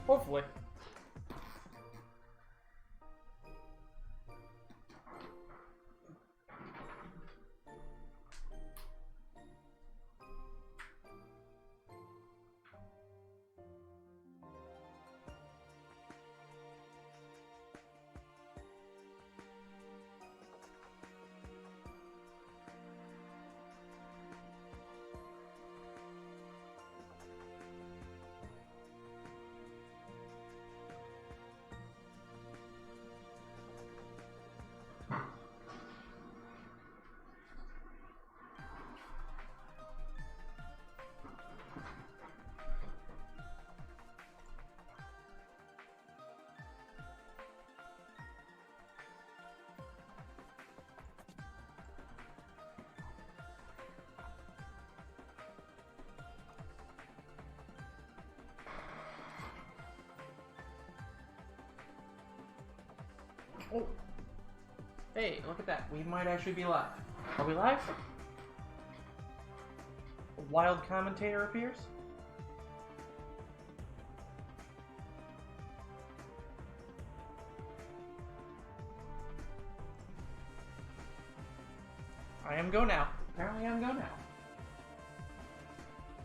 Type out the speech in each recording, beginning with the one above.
Hopefully. Oh. Hey, look at that. We might actually be live. Are we live? A wild commentator appears. I am go now. Apparently I'm go now.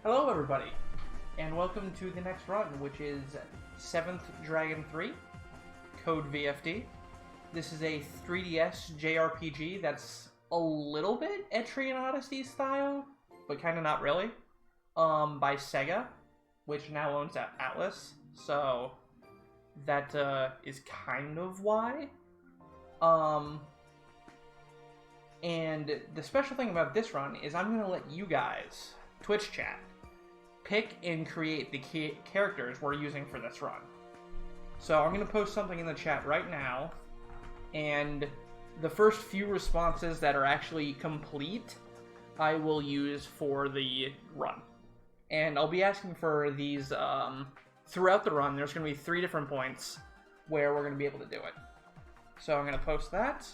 Hello everybody, and welcome to the next run, which is 7th Dragon 3, code VFD. This is a 3DS JRPG that's a little bit Etrian Odyssey style, but kind of not really, by Sega, which now owns Atlas, so that is kind of why. And the special thing about this run is I'm going to let you guys, Twitch chat, pick and create the characters we're using for this run. So I'm going to post something in the chat right now, and the first few responses that are actually complete, I will use for the run. And I'll be asking for these throughout the run. There's going to be 3 different points where we're going to be able to do it. So I'm going to post that,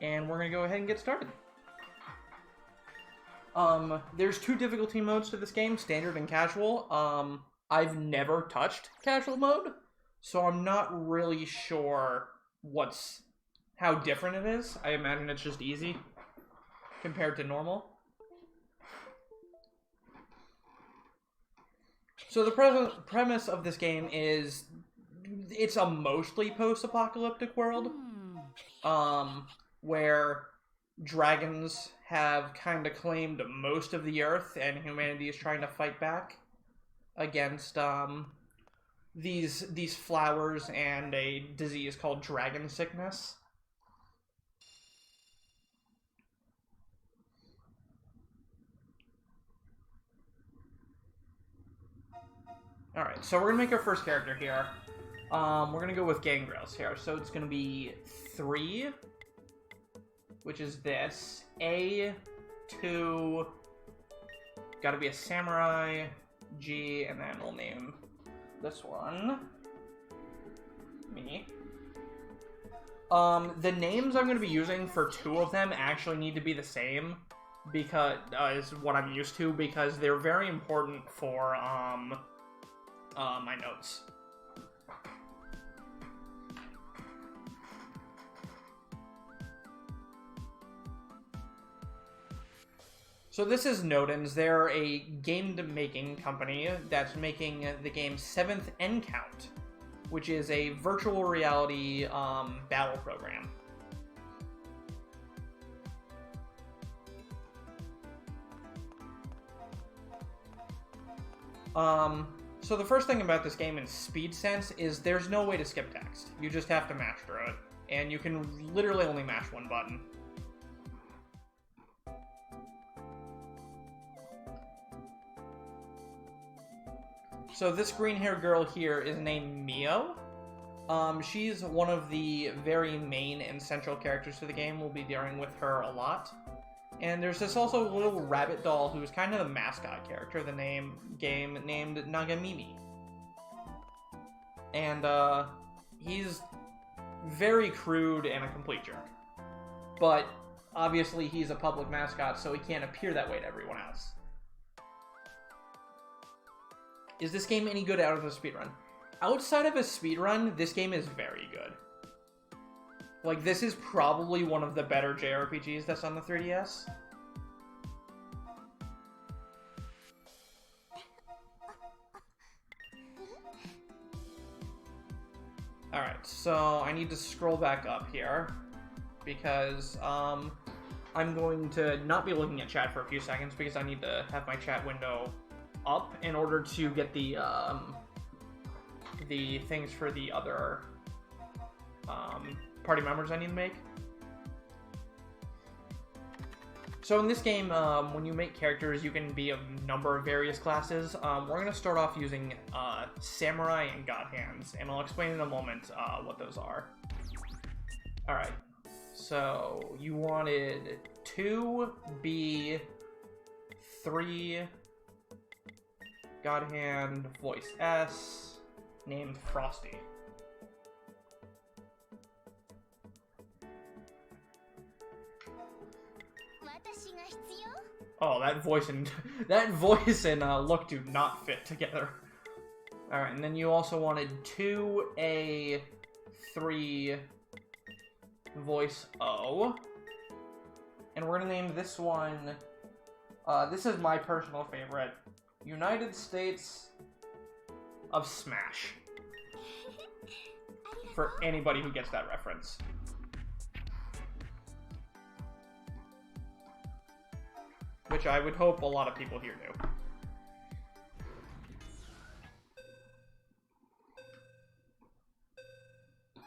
and we're going to go ahead and get started. There's 2 difficulty modes to this game, standard and casual. I've never touched casual mode, so I'm not really sure how different it is. I imagine it's just easy compared to normal. So the premise of this game is it's a mostly post-apocalyptic world, where dragons have kind of claimed most of the earth, and humanity is trying to fight back against these flowers and a disease called dragon sickness. Alright, so we're going to make our first character here. We're going to go with Gangrels here. So it's going to be 3, which is this. A, 2, got to be a samurai, G, and then we'll name this one me. The names I'm going to be using for 2 of them actually need to be the same, because is what I'm used to, because they're very important for my notes. So this is Nodens. They're a game-making company that's making the game 7th Endcount, which is a virtual reality battle program. So the first thing about this game in speed sense is there's no way to skip text. You just have to mash through it, and you can literally only mash 1 button. So this green-haired girl here is named Mio. She's one of the very main and central characters to the game. We'll be dealing with her a lot. And there's this also little rabbit doll who's kind of the mascot character of the game named Nagamimi. And he's very crude and a complete jerk. But obviously he's a public mascot, so he can't appear that way to everyone else. Is this game any good out of the speedrun? outside of a speedrun, this game is very good. Like, this is probably one of the better JRPGs that's on the 3DS. Alright, so I need to scroll back up here, because I'm going to not be looking at chat for a few seconds, because I need to have my chat window up in order to get the things for the other party members I need to make. So in this game, when you make characters, you can be a number of various classes. We're going to start off using Samurai and God Hands, and I'll explain in a moment what those are. Alright, so you wanted 2B, 3, God Hand, voice S, named Frosty. Oh, that voice and look do not fit together. All right, and then you also wanted 2A, 3, voice O, and we're gonna name this one. This is my personal favorite: United States of Smash. For anybody who gets that reference. Which I would hope a lot of people here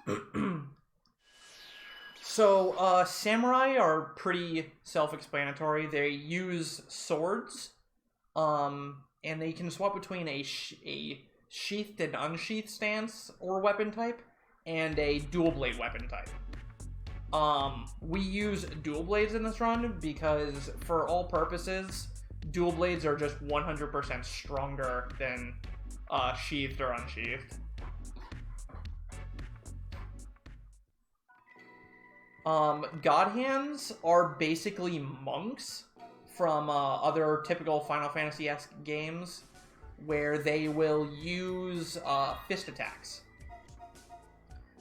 do. So, samurai are pretty self-explanatory. They use swords, and they can swap between a sheathed and unsheathed stance or weapon type, and a dual blade weapon type. We use dual blades in this run because, for all purposes, dual blades are just 100% stronger than sheathed or unsheathed. God Hands are basically monks from other typical Final Fantasy-esque games, where they will use fist attacks.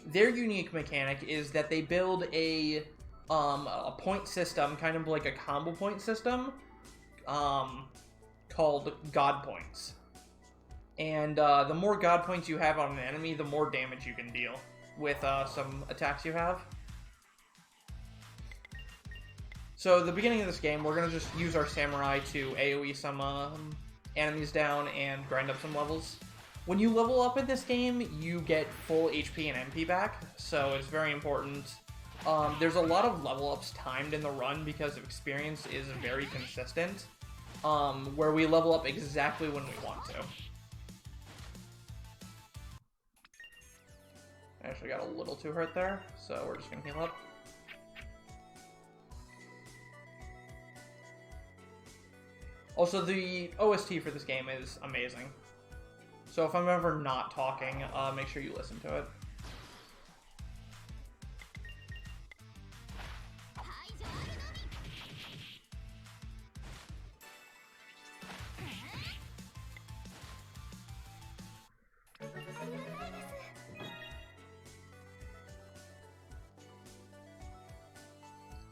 Their unique mechanic is that they build a point system, kind of like a combo point system, called God Points. And the more God Points you have on an enemy, the more damage you can deal with some attacks you have. So at the beginning of this game, we're going to just use our samurai to AoE some enemies down and grind up some levels. When you level up in this game, you get full HP and MP back, so it's very important. There's a lot of level ups timed in the run because experience is very consistent, where we level up exactly when we want to. I actually got a little too hurt there, so we're just going to heal up. Also, the OST for this game is amazing. So if I'm ever not talking, make sure you listen to it.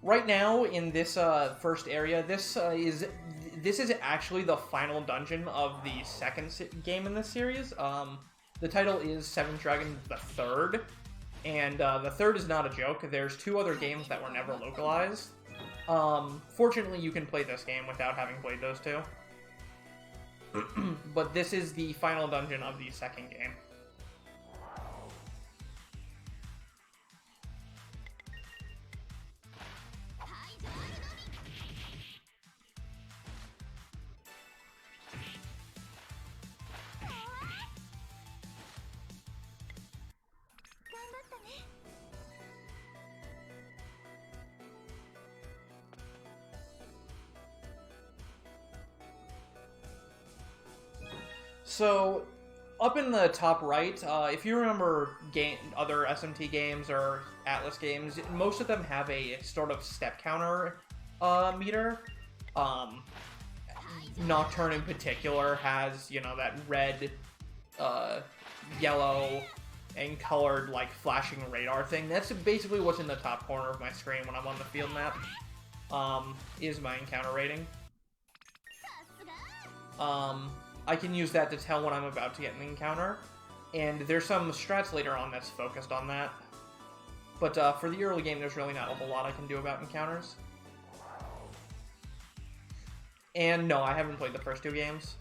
Right now, in this first area, this is actually the final dungeon of the second game in this series. The title is Seventh Dragon the Third, and the third is not a joke. There's 2 other games that were never localized. Fortunately, you can play this game without having played those 2. But this is the final dungeon of the second game. So, up in the top right, if you remember other SMT games or Atlas games, most of them have a sort of step counter meter. Nocturne in particular has, you know, that red, yellow and colored, like, flashing radar thing. That's basically what's in the top corner of my screen when I'm on the field map, is my encounter rating. I can use that to tell when I'm about to get an encounter, and there's some strats later on that's focused on that. But for the early game, there's really not a whole lot I can do about encounters. And no, I haven't played the first 2 games.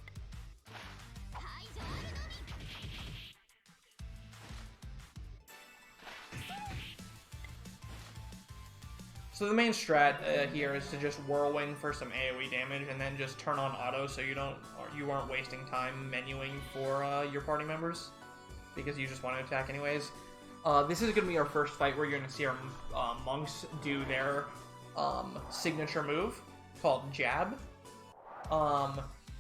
So the main strat here is to just whirlwind for some AoE damage, and then just turn on auto so you aren't wasting time menuing for your party members, because you just want to attack anyways. This is going to be our first fight where you're going to see our monks do their signature move called Jab.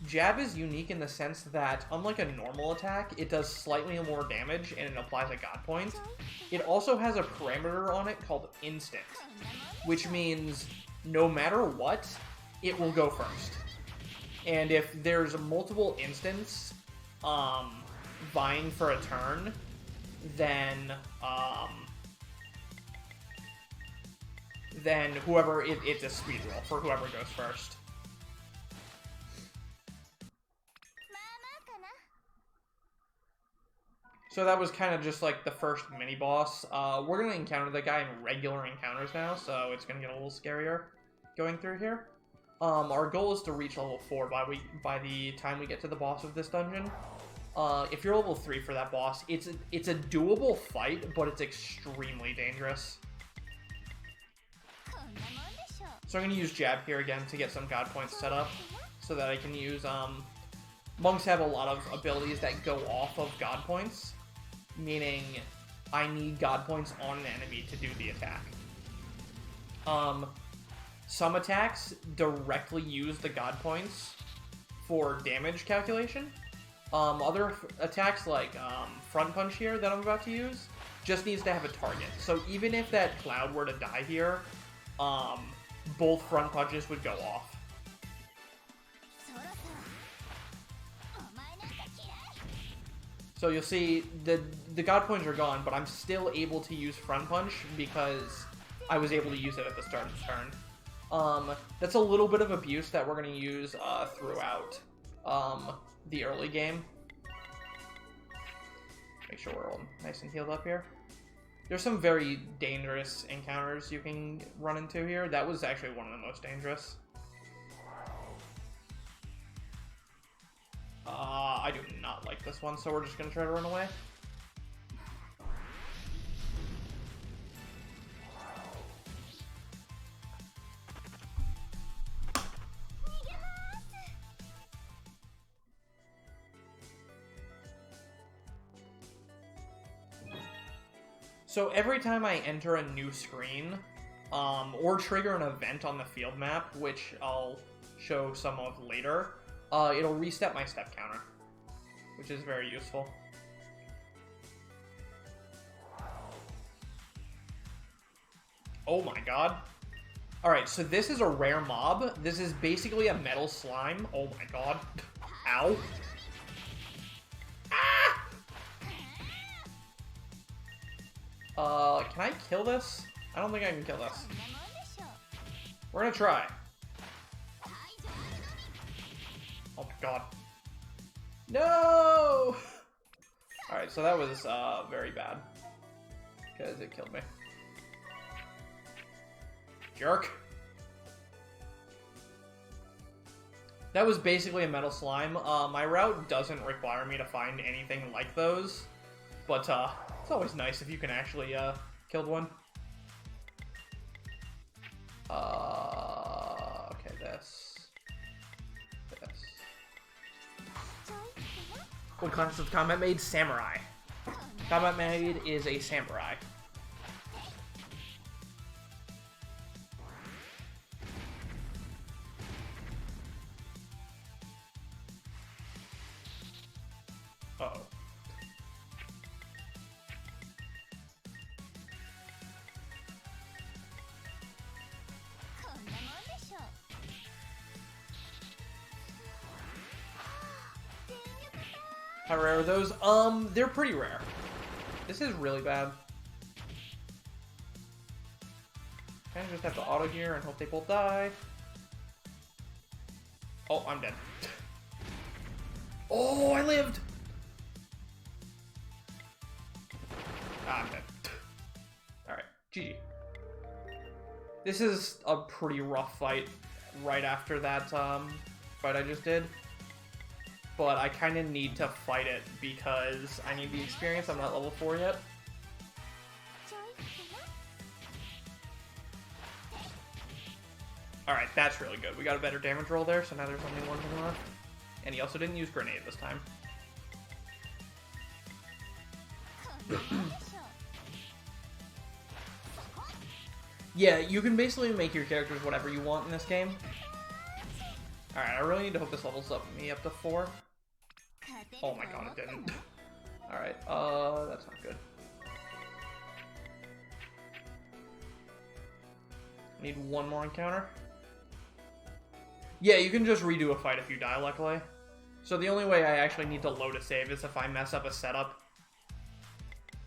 Jab is unique in the sense that, unlike a normal attack, it does slightly more damage and it applies a god point. It also has a parameter on it called Instant, which means no matter what, it will go first. And if there's multiple instants vying for a turn, then whoever, it's a speed roll for whoever goes first. So that was kind of just like the first mini-boss. We're going to encounter the guy in regular encounters now, so it's going to get a little scarier going through here. Our goal is to reach level 4 by the time we get to the boss of this dungeon. If you're level 3 for that boss, it's a doable fight, but it's extremely dangerous. So I'm going to use Jab here again to get some god points set up, so that I can use... monks have a lot of abilities that go off of god points, meaning I need god points on an enemy to do the attack. Some attacks directly use the god points for damage calculation. Other attacks, like Front Punch here that I'm about to use, just needs to have a target. So even if that cloud were to die here, both Front Punches would go off. So you'll see the god points are gone, but I'm still able to use Front Punch because I was able to use it at the start of the turn. That's a little bit of abuse that we're going to use throughout the early game. Make sure we're all nice and healed up here. There's some very dangerous encounters you can run into here. That was actually one of the most dangerous. I do not like this one, so we're just going to try to run away. So every time I enter a new screen, or trigger an event on the field map, which I'll show some of later, it'll reset my step counter, which is very useful. Oh my god. Alright, so this is a rare mob. This is basically a metal slime. Oh my god. Ow. Ah! Can I kill this? I don't think I can kill this. We're gonna try. Oh my god. No! Alright, so that was very bad, because it killed me. Jerk. That was basically a metal slime. My route doesn't require me to find anything like those, but it's always nice if you can actually kill one. Okay, this. What class of combat made? Samurai. Combat made is a samurai. Uh-oh. How rare are those? They're pretty rare. This is really bad. Kind of just have to auto here and hope they both die. Oh, I'm dead. Oh, I lived! Ah, I'm dead. Alright, GG. This is a pretty rough fight right after that fight I just did. But I kind of need to fight it because I need the experience. I'm not level 4 yet. Alright, that's really good. We got a better damage roll there, so now there's only one thing left. And he also didn't use grenade this time. Yeah, you can basically make your characters whatever you want in this game. Alright, I really need to hope this levels me up to 4. Oh my god, it didn't. Alright, that's not good. Need one more encounter. Yeah, you can just redo a fight if you die, luckily. So the only way I actually need to load a save is if I mess up a setup.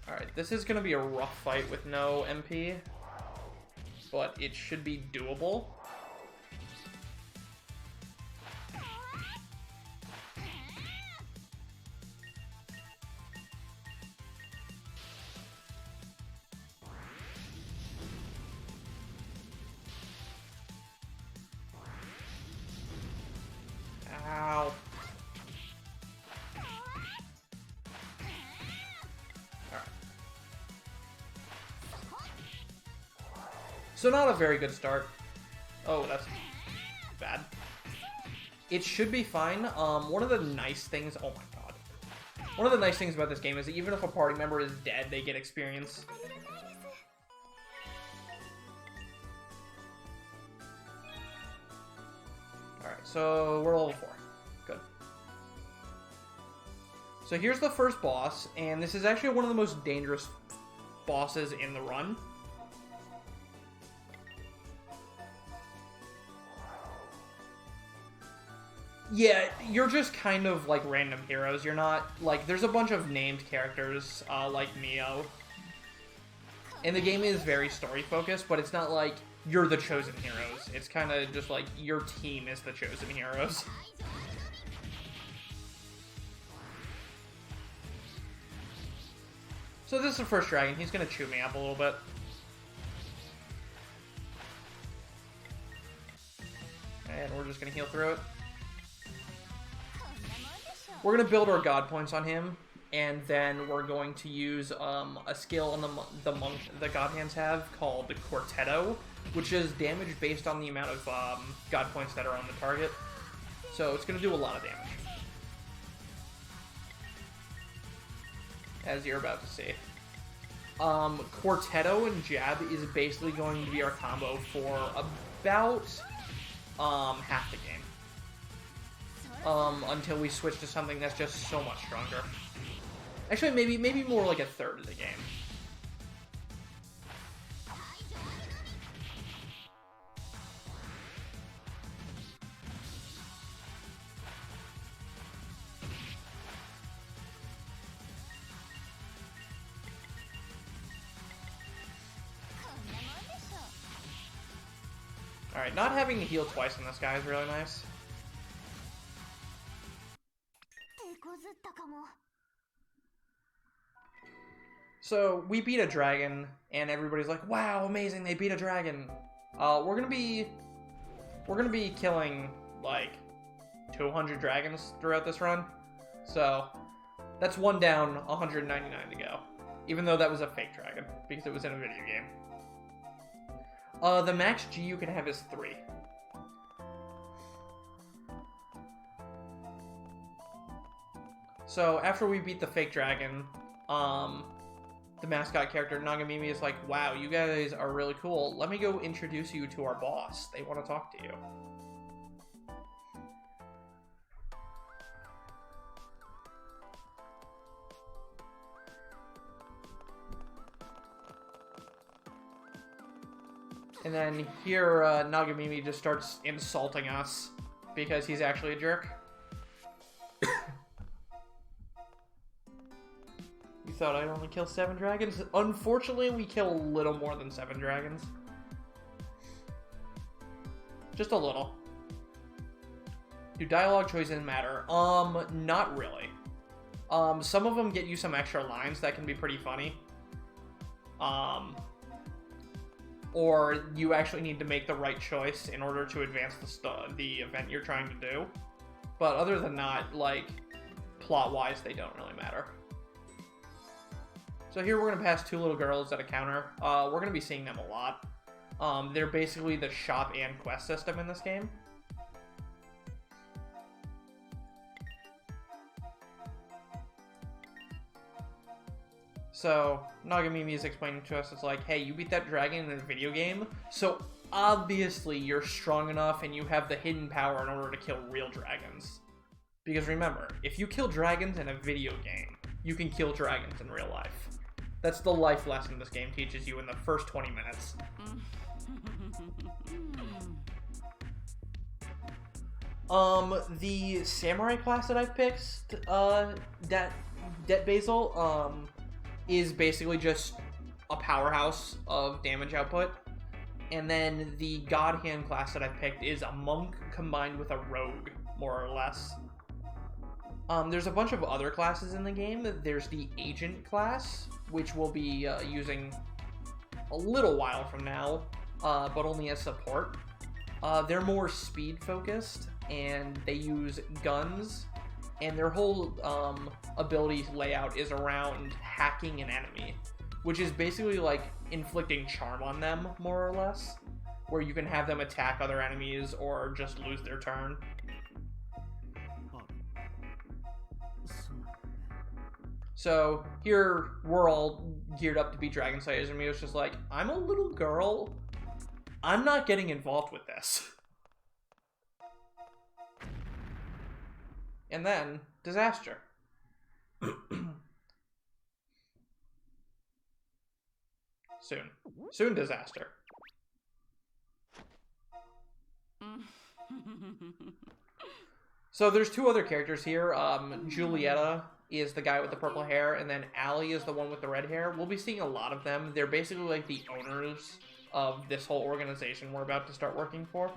Alright, this is going to be a rough fight with no MP. But it should be doable. Ow. Alright. So not a very good start. Oh, that's bad. It should be fine. One of the nice things... Oh my god. One of the nice things about this game is that even if a party member is dead, they get experience. Alright, so we're level 4. Good. So here's the first boss, and this is actually one of the most dangerous bosses in the run. Yeah, you're just kind of like random heroes. You're not, like, there's a bunch of named characters, like Neo. And the game is very story-focused, but it's not like you're the chosen heroes. It's kind of just like your team is the chosen heroes. So this is the first dragon. He's going to chew me up a little bit. And we're just going to heal through it. We're going to build our god points on him, and then we're going to use a skill on the monk the god hands have called the Quartetto, which is damage based on the amount of god points that are on the target. So it's going to do a lot of damage. As you're about to see. Quartetto and Jab is basically going to be our combo for about half the game. Until we switch to something that's just so much stronger. Actually, maybe more like a third of the game. Alright, not having to heal twice on this guy is really nice. So, we beat a dragon, and everybody's like, wow, amazing, they beat a dragon. We're gonna be killing, like, 200 dragons throughout this run. So, that's one down, 199 to go. Even though that was a fake dragon, because it was in a video game. The max G you can have is 3. So, after we beat the fake dragon, the mascot character, Nagamimi, is like, wow, you guys are really cool. Let me go introduce you to our boss. They want to talk to you. And then here, Nagamimi just starts insulting us because he's actually a jerk. thought I'd only kill 7 dragons? Unfortunately, we kill a little more than 7 dragons. Just a little. Do dialogue choices matter? Not really. Some of them get you some extra lines that can be pretty funny. Or you actually need to make the right choice in order to advance the event you're trying to do. But other than that, like, plot-wise, they don't really matter. So here we're going to pass 2 little girls at a counter. We're going to be seeing them a lot. They're basically the shop and quest system in this game. So, Nagamimi is explaining to us, it's like, hey, you beat that dragon in a video game, so obviously you're strong enough and you have the hidden power in order to kill real dragons. Because remember, if you kill dragons in a video game, you can kill dragons in real life. That's the life lesson this game teaches you in the first 20 minutes. The samurai class that I've picked, Det Basil, is basically just a powerhouse of damage output. And then the God Hand class that I picked is a monk combined with a rogue, more or less. There's a bunch of other classes in the game. There's the Agent class, which we'll be using a little while from now, but only as support. They're more speed focused, and they use guns, and their whole ability layout is around hacking an enemy, which is basically like inflicting charm on them, more or less, where you can have them attack other enemies or just lose their turn. So here we're all geared up to be Dragon Slayers, and Mio's just like, I'm a little girl. I'm not getting involved with this. And then, disaster. Soon disaster. So there's 2 other characters here. Julieta is the guy with the purple hair, and then Allie is the one with the red hair. We'll be seeing a lot of them. They're basically like the owners of this whole organization we're about to start working for.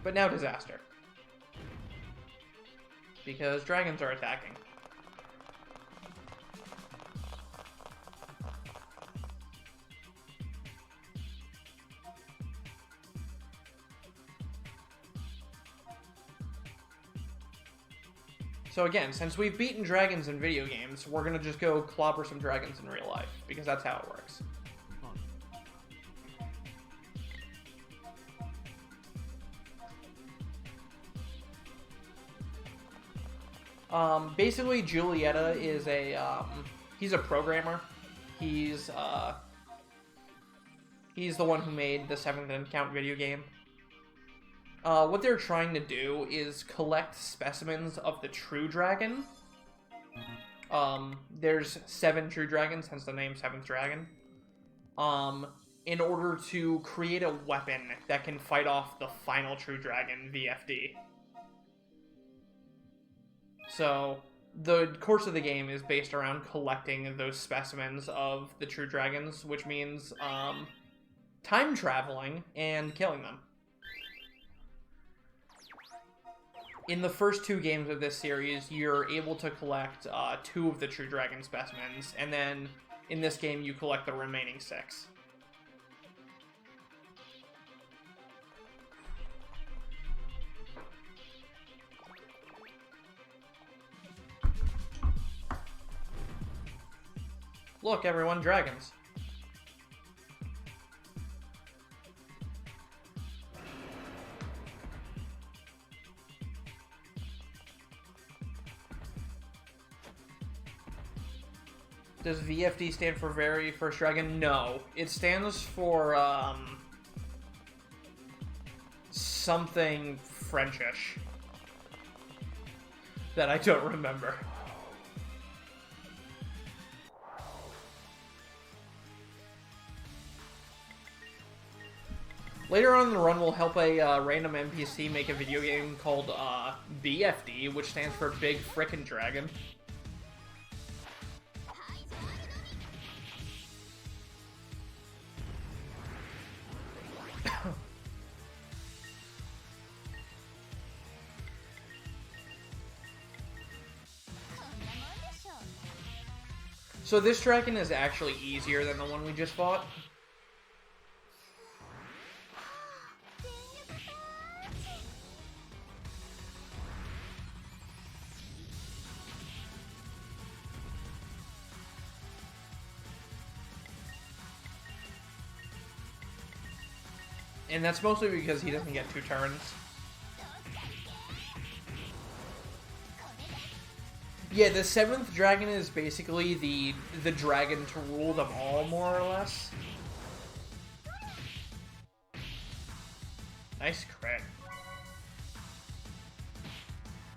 But now disaster. Because dragons are attacking. So again, since we've beaten dragons in video games, we're gonna just go clobber some dragons in real life, because that's how it works. Basically, Julieta is he's a programmer. He's the one who made the 7th Encounter video game. What they're trying to do is collect specimens of the true dragon. There's 7 true dragons, hence the name 7th Dragon. In order to create a weapon that can fight off the final true dragon, VFD. So, the course of the game is based around collecting those specimens of the true dragons, which means, time traveling and killing them. In the first 2 games of this series, you're able to collect 2 of the true dragon specimens, and then in this game you collect the remaining 6. Look, everyone, dragons. Does VFD stand for Very First Dragon? No. It stands for, something Frenchish that I don't remember. Later on in the run, we'll help a random NPC make a video game called BFD, which stands for Big Frickin' Dragon. So this dragon is actually easier than the one we just fought. And that's mostly because he doesn't get 2 turns. Yeah, the 7th dragon is basically the dragon to rule them all, more or less. Nice crit.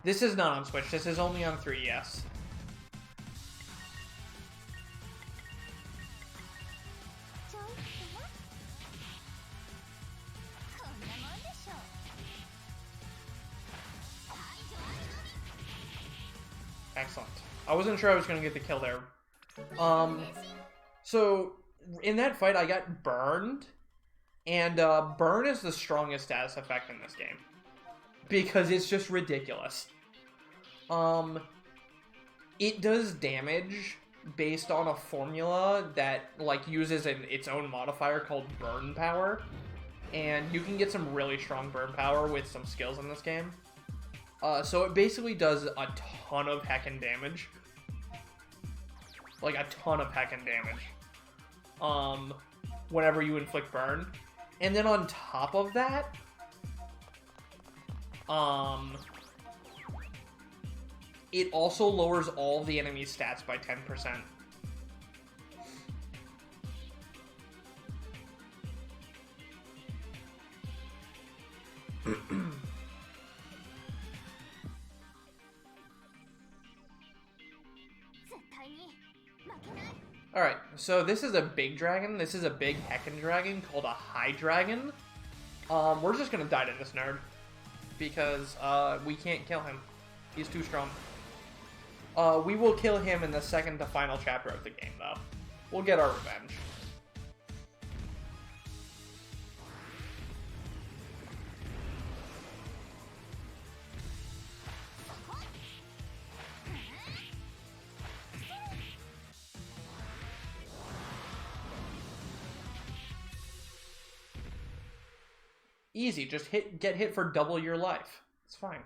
This is not on Switch, this is only on 3DS. Excellent. I wasn't sure I was going to get the kill there. So, in that fight, I got burned. And burn is the strongest status effect in this game. Because it's just ridiculous. It does damage based on a formula that, like, uses its own modifier called burn power. And you can get some really strong burn power with some skills in this game. So it basically does a ton of heckin' damage. Like, a ton of heckin' damage. Whenever you inflict burn. And then on top of that, it also lowers all the enemy stats by 10%. Alright, so this is a big dragon. This is a big heckin' dragon called a high dragon. We're just gonna die to this nerd. Because, we can't kill him. He's too strong. We will kill him in the second to final chapter of the game, though. We'll get our revenge. Easy, just get hit for double your life. It's fine.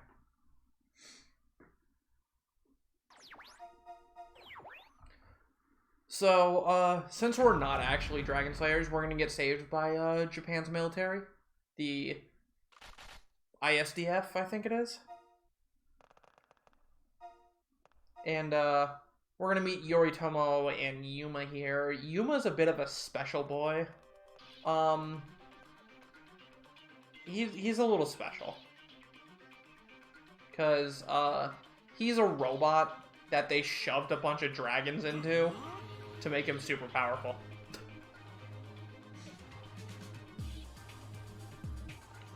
So, since we're not actually Dragon Slayers, we're gonna get saved by, Japan's military. The ISDF, I think it is. And, we're gonna meet Yoritomo and Yuma here. Yuma's a bit of a special boy. He's a little special. Because, he's a robot that they shoved a bunch of dragons into to make him super powerful.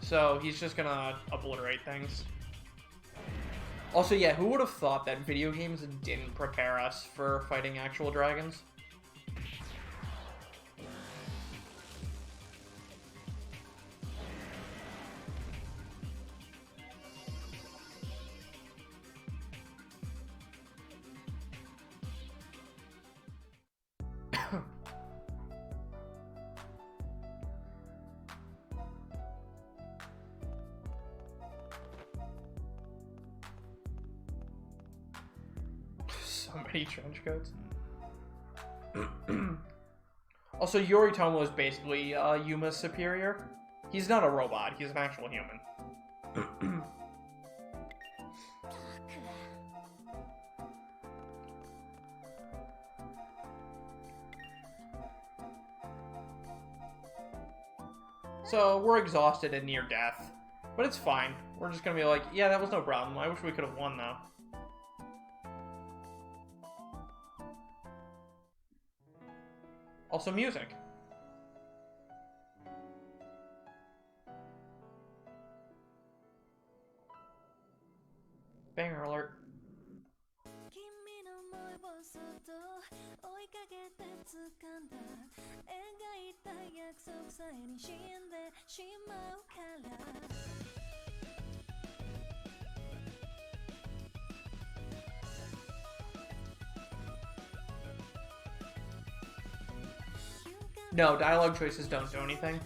So, he's just gonna obliterate things. Also, yeah, who would have thought that video games didn't prepare us for fighting actual dragons? So many trench coats. Also, Yoritomo is basically Yuma's superior. He's not a robot, he's an actual human. So, we're exhausted and near death. But it's fine. We're just gonna be like, yeah, that was no problem. I wish we could have won, though. Also, music. Banger alert. No, dialogue choices don't do anything.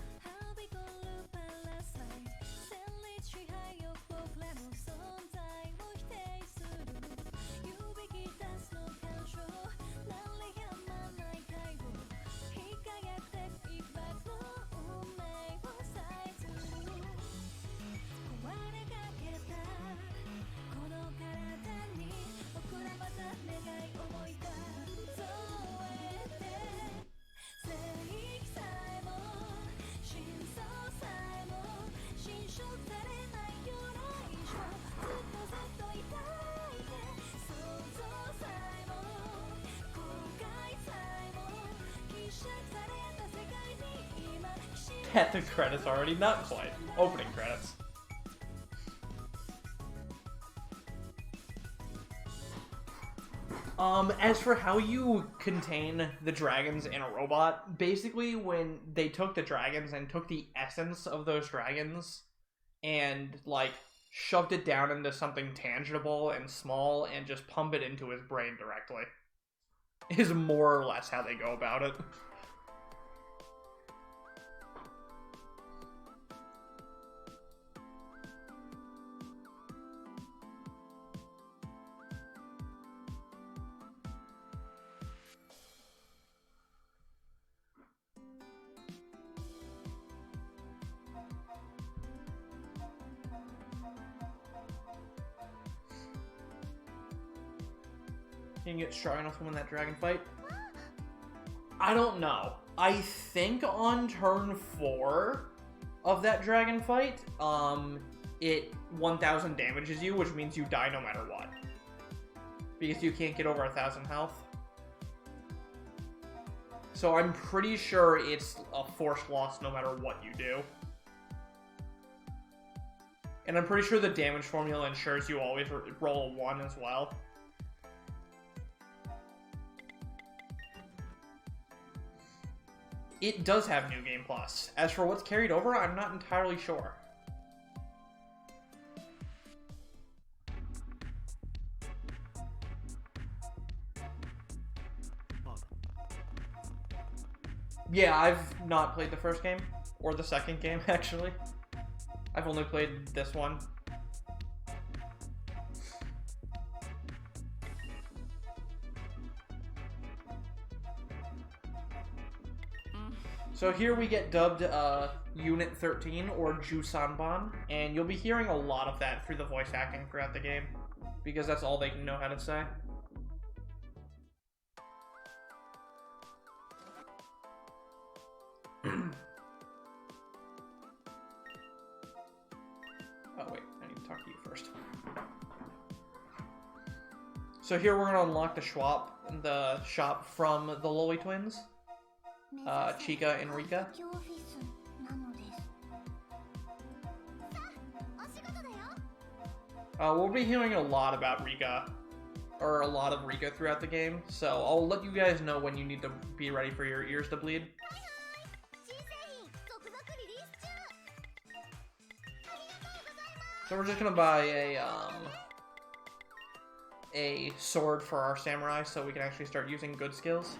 At the credits already, not quite. Opening credits. As for how you contain the dragons in a robot, basically when they took the dragons and took the essence of those dragons and, like, shoved it down into something tangible and small and just pump it into his brain directly, is more or less how they go about it. You can get strong enough to win that dragon fight? I don't know. I think on turn 4 of that dragon fight, it 1000 damages you, which means you die no matter what. Because you can't get over 1000 health. So I'm pretty sure it's a forced loss no matter what you do. And I'm pretty sure the damage formula ensures you always roll a 1 as well. It does have New Game Plus. As for what's carried over, I'm not entirely sure. Yeah, I've not played the first game, or the second game, actually. I've only played this one. So here we get dubbed Unit 13, or Jusanban, and you'll be hearing a lot of that through the voice acting throughout the game, because that's all they can know how to say. Oh wait, I need to talk to you first. So here we're going to unlock the shop from the Loli twins. Chica and Rika. We'll be hearing a lot about Rika, or a lot of Rika throughout the game, so I'll let you guys know when you need to be ready for your ears to bleed. So we're just gonna buy a sword for our samurai so we can actually start using good skills.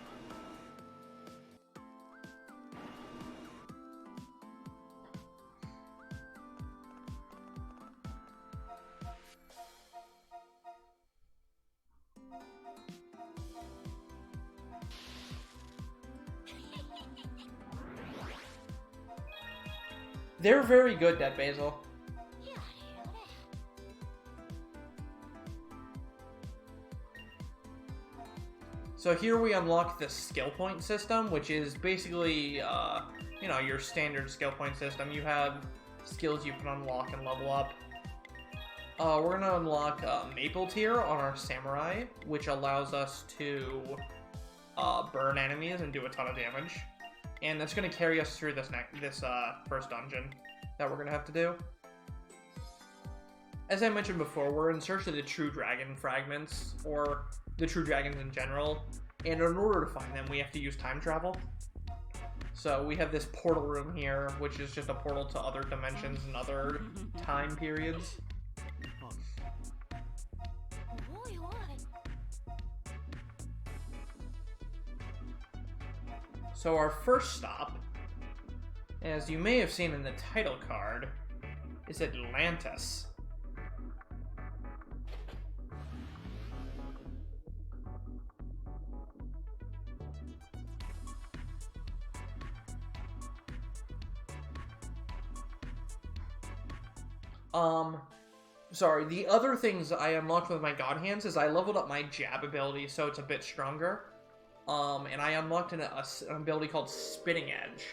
They're very good, Dead Basil. So here we unlock the skill point system, which is basically, you know, your standard skill point system. You have skills you can unlock and level up. We're going to unlock Maple Tier on our Samurai, which allows us to burn enemies and do a ton of damage. And that's going to carry us through this first dungeon that we're going to have to do. As I mentioned before, we're in search of the True Dragon fragments, or the True Dragons in general, and in order to find them, we have to use time travel. So we have this portal room here, which is just a portal to other dimensions and other time periods. So our first stop, as you may have seen in the title card, is Atlantis. Sorry, the other things I unlocked with my God Hands is I leveled up my jab ability so it's a bit stronger. And I unlocked an ability called Spitting Edge,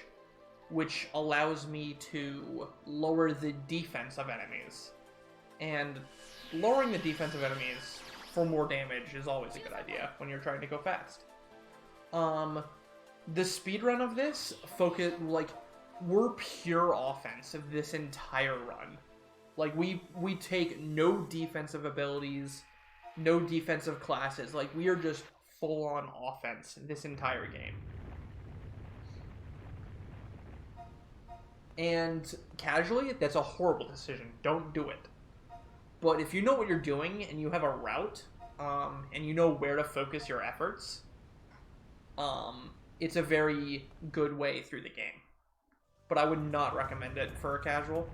which allows me to lower the defense of enemies. And lowering the defense of enemies for more damage is always a good idea when you're trying to go fast. The speedrun of this, we're pure offense of this entire run. Like, we take no defensive abilities, no defensive classes. Like, we are just full-on offense this entire game. And casually, that's a horrible decision. Don't do it. But if you know what you're doing and you have a route, and you know where to focus your efforts, it's a very good way through the game. But I would not recommend it for a casual.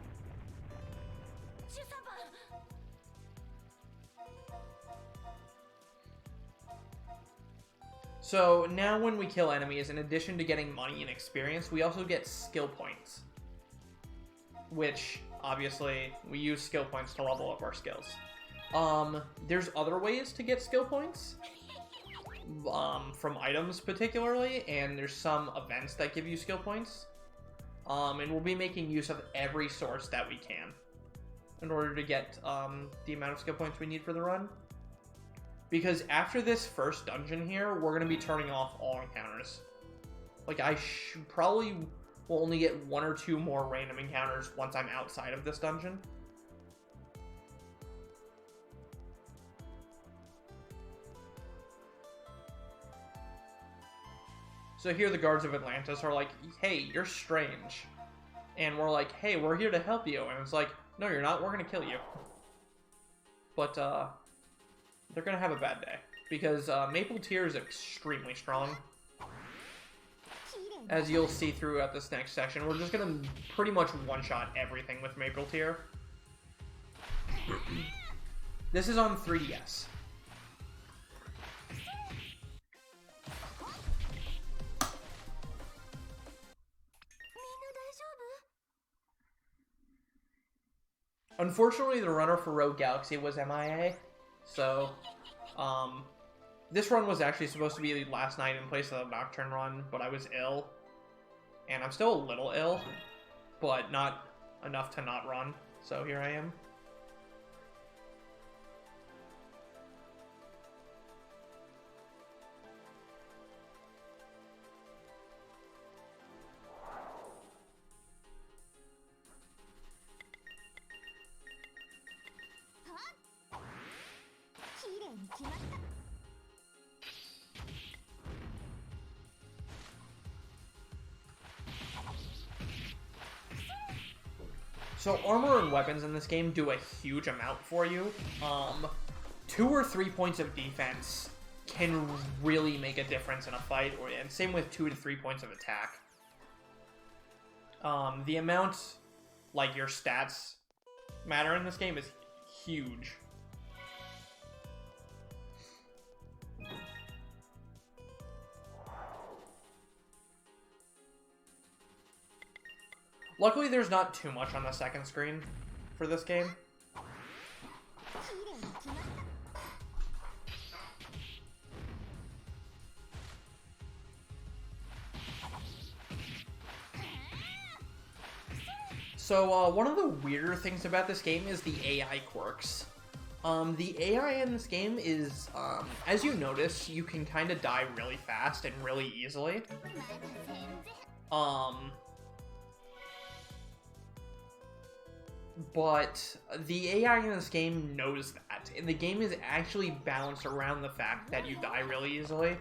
So now when we kill enemies, in addition to getting money and experience, we also get skill points. Which, obviously, we use skill points to level up our skills. There's other ways to get skill points. From items particularly, and there's some events that give you skill points. And we'll be making use of every source that we can in order to get the amount of skill points we need for the run. Because after this first dungeon here, we're going to be turning off all encounters. Like, I probably will only get 1 or 2 more random encounters once I'm outside of this dungeon. So here the guards of Atlantis are like, hey, you're strange. And we're like, hey, we're here to help you. And it's like, no, you're not. We're going to kill you. But, they're going to have a bad day. Because Maple Tear is extremely strong. As you'll see throughout this next section, we're just going to pretty much one-shot everything with Maple Tear. This is on 3DS. Unfortunately, the runner for Rogue Galaxy was MIA, so this run was actually supposed to be last night in place of the Nocturne run, but I was ill, and I'm still a little ill, but not enough to not run, so here I am. So armor and weapons in this game do a huge amount for you. 2 or 3 points of defense can really make a difference in a fight, and same with 2 to 3 points of attack. The amount, like, your stats matter in this game is huge. Luckily, there's not too much on the second screen for this game. So, one of the weirder things about this game is the AI quirks. The AI in this game is, as you notice, you can kind of die really fast and really easily. But the AI in this game knows that, and the game is actually balanced around the fact that you die really easily.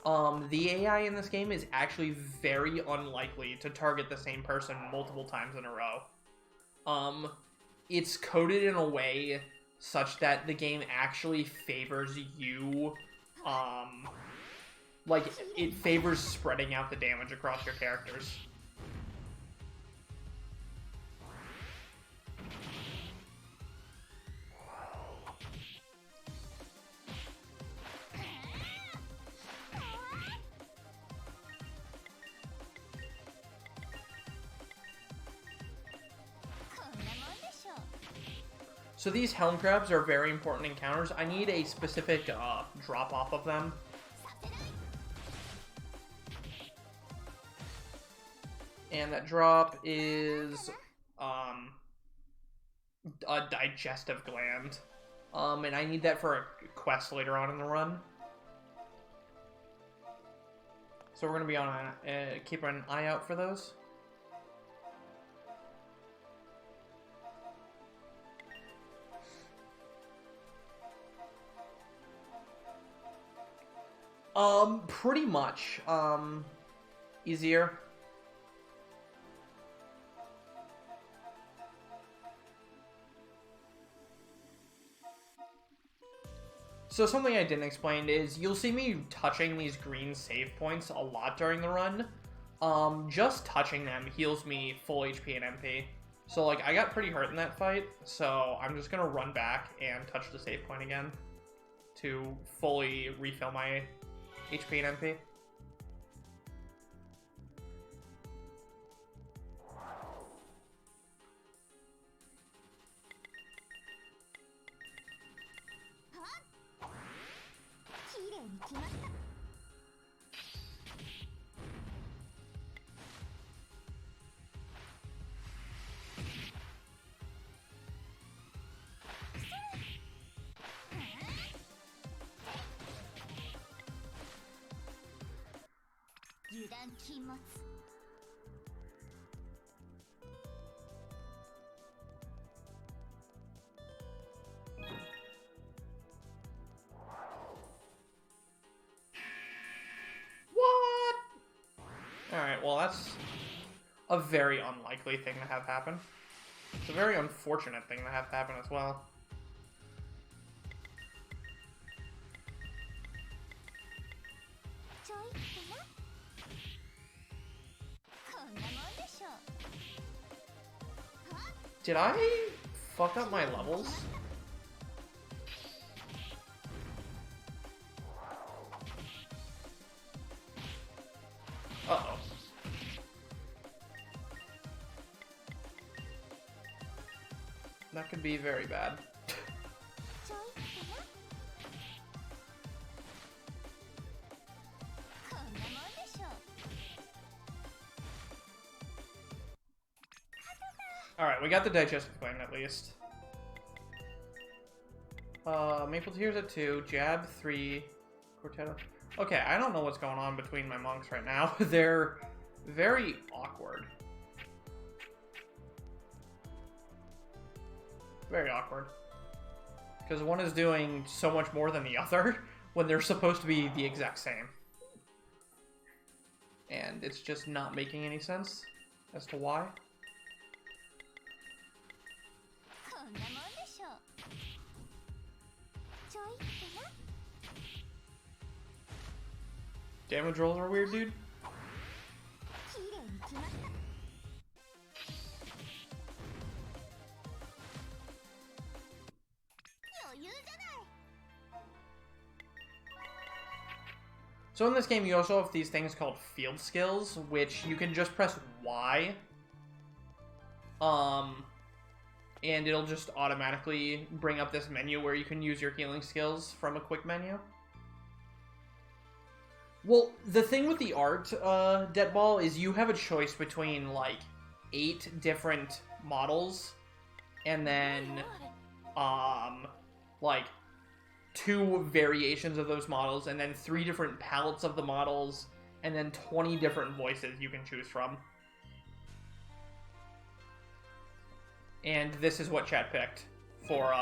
The AI in this game is actually very unlikely to target the same person multiple times in a row. It's coded in a way such that the game actually favors you, Like, it favors spreading out the damage across your characters. So these helm crabs are very important encounters. I need a specific drop off of them. And that drop is a digestive gland. And I need that for a quest later on in the run. So we're going to be on keep an eye out for those. Pretty much. Easier. So something I didn't explain is you'll see me touching these green save points a lot during the run. Just touching them heals me full HP and MP. So, like, I got pretty hurt in that fight, so I'm just gonna run back and touch the save point again to fully refill my HP and MP. What? Alright, well that's a very unlikely thing to have happen. It's a very unfortunate thing to have happen as well. Did I fuck up my levels? Uh-oh. That could be very bad. Alright, we got the digestive gland at least. Maple Tears at 2, Jab 3, Quartet. Okay, I don't know what's going on between my monks right now. They're very awkward. Very awkward. Because one is doing so much more than the other when they're supposed to be the exact same. And it's just not making any sense as to why. Damage rolls are weird, dude. So in this game, you also have these things called field skills, which you can just press Y. And it'll just automatically bring up this menu where you can use your healing skills from a quick menu. Well, the thing with the art, Deadball, is you have a choice between, like, 8 different models, and then, like, 2 variations of those models, and then 3 different palettes of the models, and then 20 different voices you can choose from. And this is what chat picked for,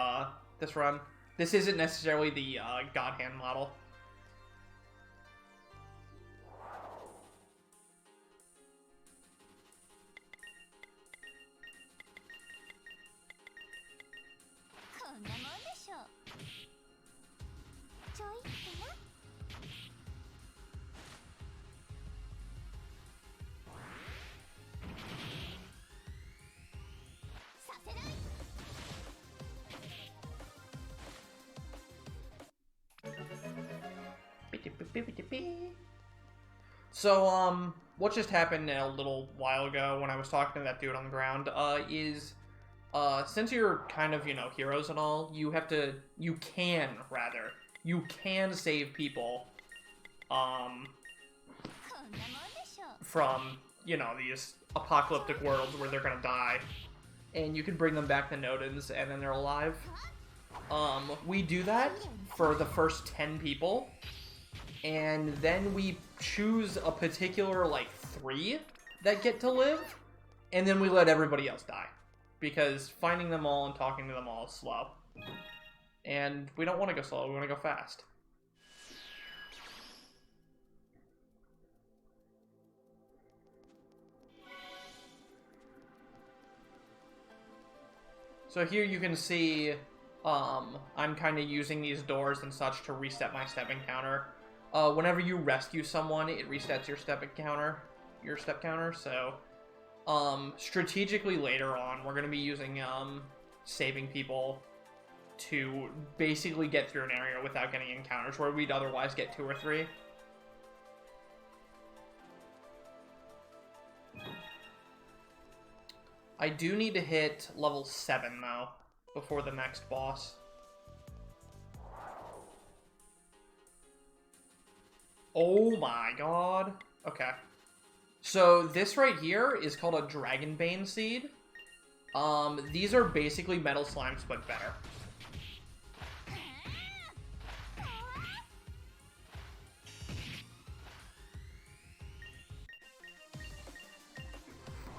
this run. This isn't necessarily the, God Hand model. So, what just happened a little while ago when I was talking to that dude on the ground, is, since you're kind of, heroes and all, you can save people, from, these apocalyptic worlds where they're gonna die. And you can bring them back to Nodens, and then they're alive. We do that for the first 10 people, and then we choose a particular, 3 that get to live, and then we let everybody else die. Because finding them all and talking to them all is slow. And we don't want to go slow, we want to go fast. So here you can see, I'm kind of using these doors and such to reset my step encounter. Whenever you rescue someone, it resets your step counter. So, strategically later on, we're going to be using, saving people to basically get through an area without getting encounters where we'd otherwise get 2 or 3. I do need to hit level 7, though, before the next boss. Oh my god. Okay. So this right here is called a Dragonbane Seed. These are basically metal slimes, but better.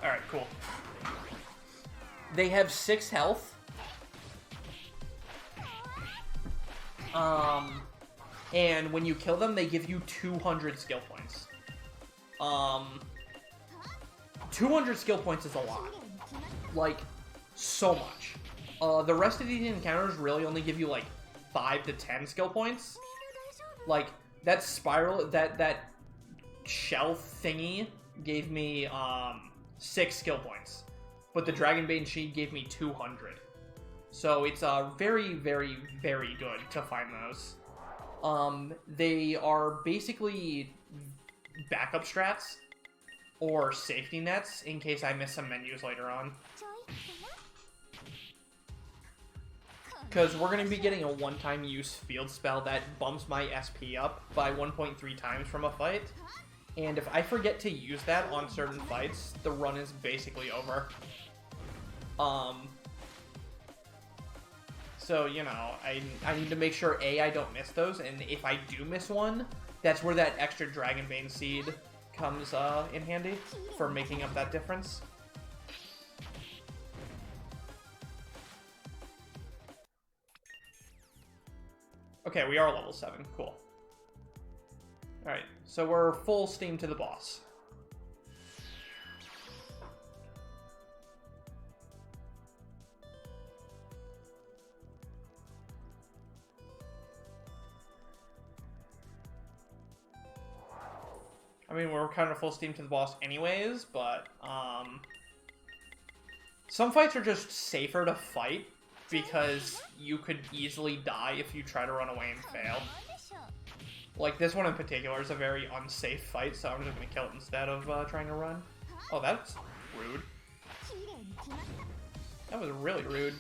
Alright, cool. They have 6 health. And when you kill them, they give you 200 skill points. 200 skill points is a lot. Like, so much. The rest of these encounters really only give you, 5 to 10 skill points. Like, that spiral, that shell thingy gave me, 6 skill points. But the Dragonbane Sheet gave me 200. So it's very, very, very good to find those. They are basically backup strats or safety nets in case I miss some menus later on. Because we're going to be getting a one-time use field spell that bumps my SP up by 1.3 times from a fight. And if I forget to use that on certain fights, the run is basically over. So, I need to make sure, A, I don't miss those, and if I do miss one, that's where that extra Dragonbane Seed comes in handy for making up that difference. Okay, we are level 7. Cool. Alright, so we're full steam to the boss. I mean, we're kind of full steam to the boss anyways, but, some fights are just safer to fight because you could easily die if you try to run away and fail. Like, this one in particular is a very unsafe fight, so I'm just gonna kill it instead of, trying to run. Oh, that's rude. That was really rude.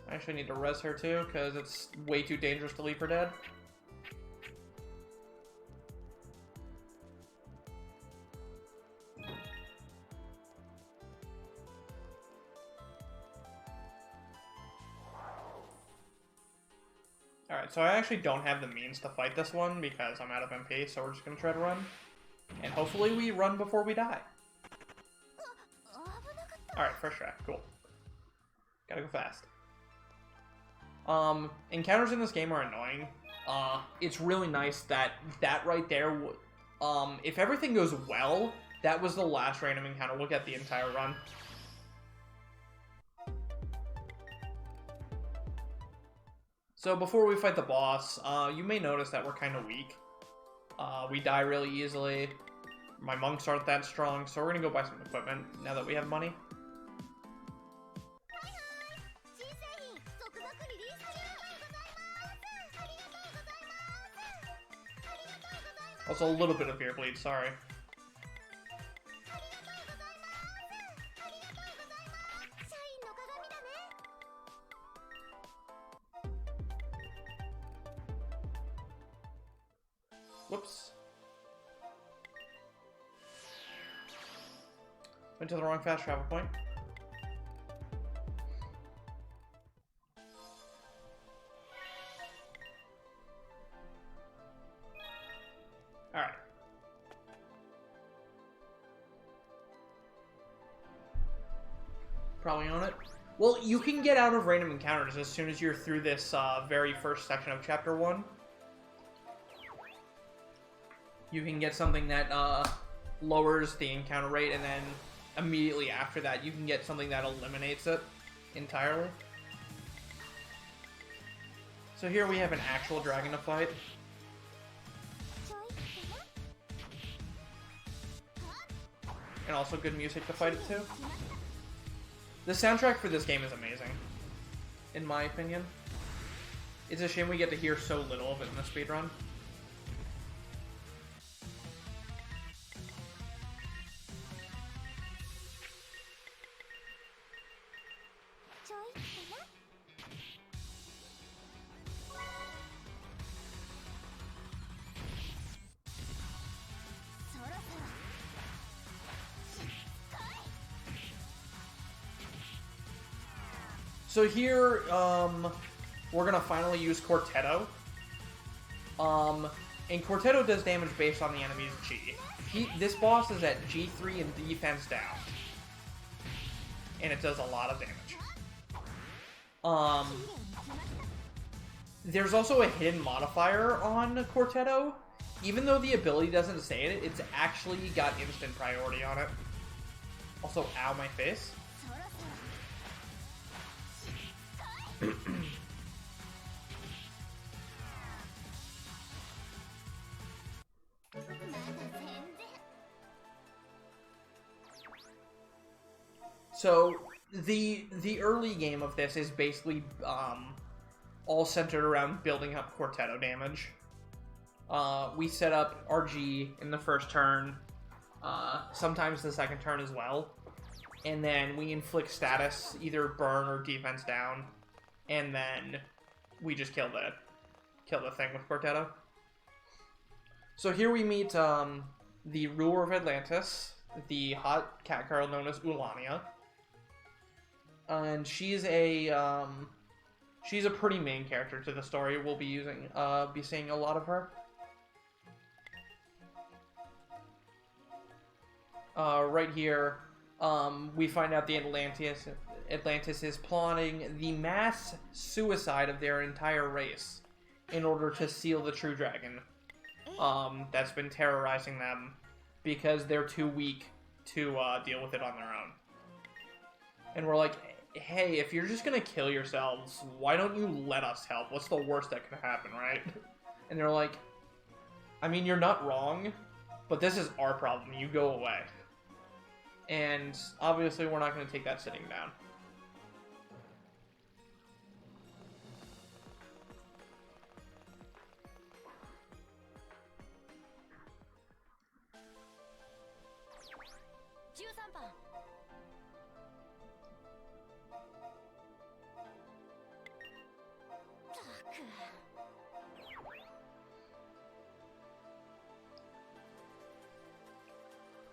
I actually need to res her too, because it's way too dangerous to leave her dead. Alright, so I actually don't have the means to fight this one because I'm out of MP, so we're just going to try to run. And hopefully we run before we die. Alright, first try. Cool. Gotta go fast. Encounters in this game are annoying. It's really nice that right there, if everything goes well, that was the last random encounter we'll get the entire run. So before we fight the boss, you may notice that we're kind of weak. We die really easily. My monks aren't that strong, so we're gonna go buy some equipment now that we have money. Also, a little bit of ear bleed, sorry. Whoops. Went to the wrong fast travel point. Alright. Probably own it. Well, you can get out of random encounters as soon as you're through this very first section of Chapter 1. You can get something that lowers the encounter rate, and then immediately after that, you can get something that eliminates it entirely. So here we have an actual dragon to fight. And also good music to fight it to. The soundtrack for this game is amazing, in my opinion. It's a shame we get to hear so little of it in the speedrun. So here, we're gonna finally use Quartetto. And Quartetto does damage based on the enemy's G. This boss is at G3 and defense down. And it does a lot of damage. There's also a hidden modifier on Quartetto. Even though the ability doesn't say it, it's actually got instant priority on it. Also, ow, my face. So the early game of this is basically all centered around building up Quartetto damage. We set up RG in the first turn, sometimes the second turn as well, and then we inflict status, either burn or defense down, and then we just kill the thing with Quartetto. So here we meet the ruler of Atlantis, the hot cat girl known as Ulania. And she's a pretty main character to the story. We'll be seeing a lot of her. Right here, we find out the Atlantis is plotting the mass suicide of their entire race in order to seal the true dragon. That's been terrorizing them because they're too weak to deal with it on their own. And we're like, hey, if you're just gonna kill yourselves, why don't you let us help? What's the worst that could happen, right? And they're like, I mean, you're not wrong, but this is our problem. You go away. And obviously, we're not gonna take that sitting down.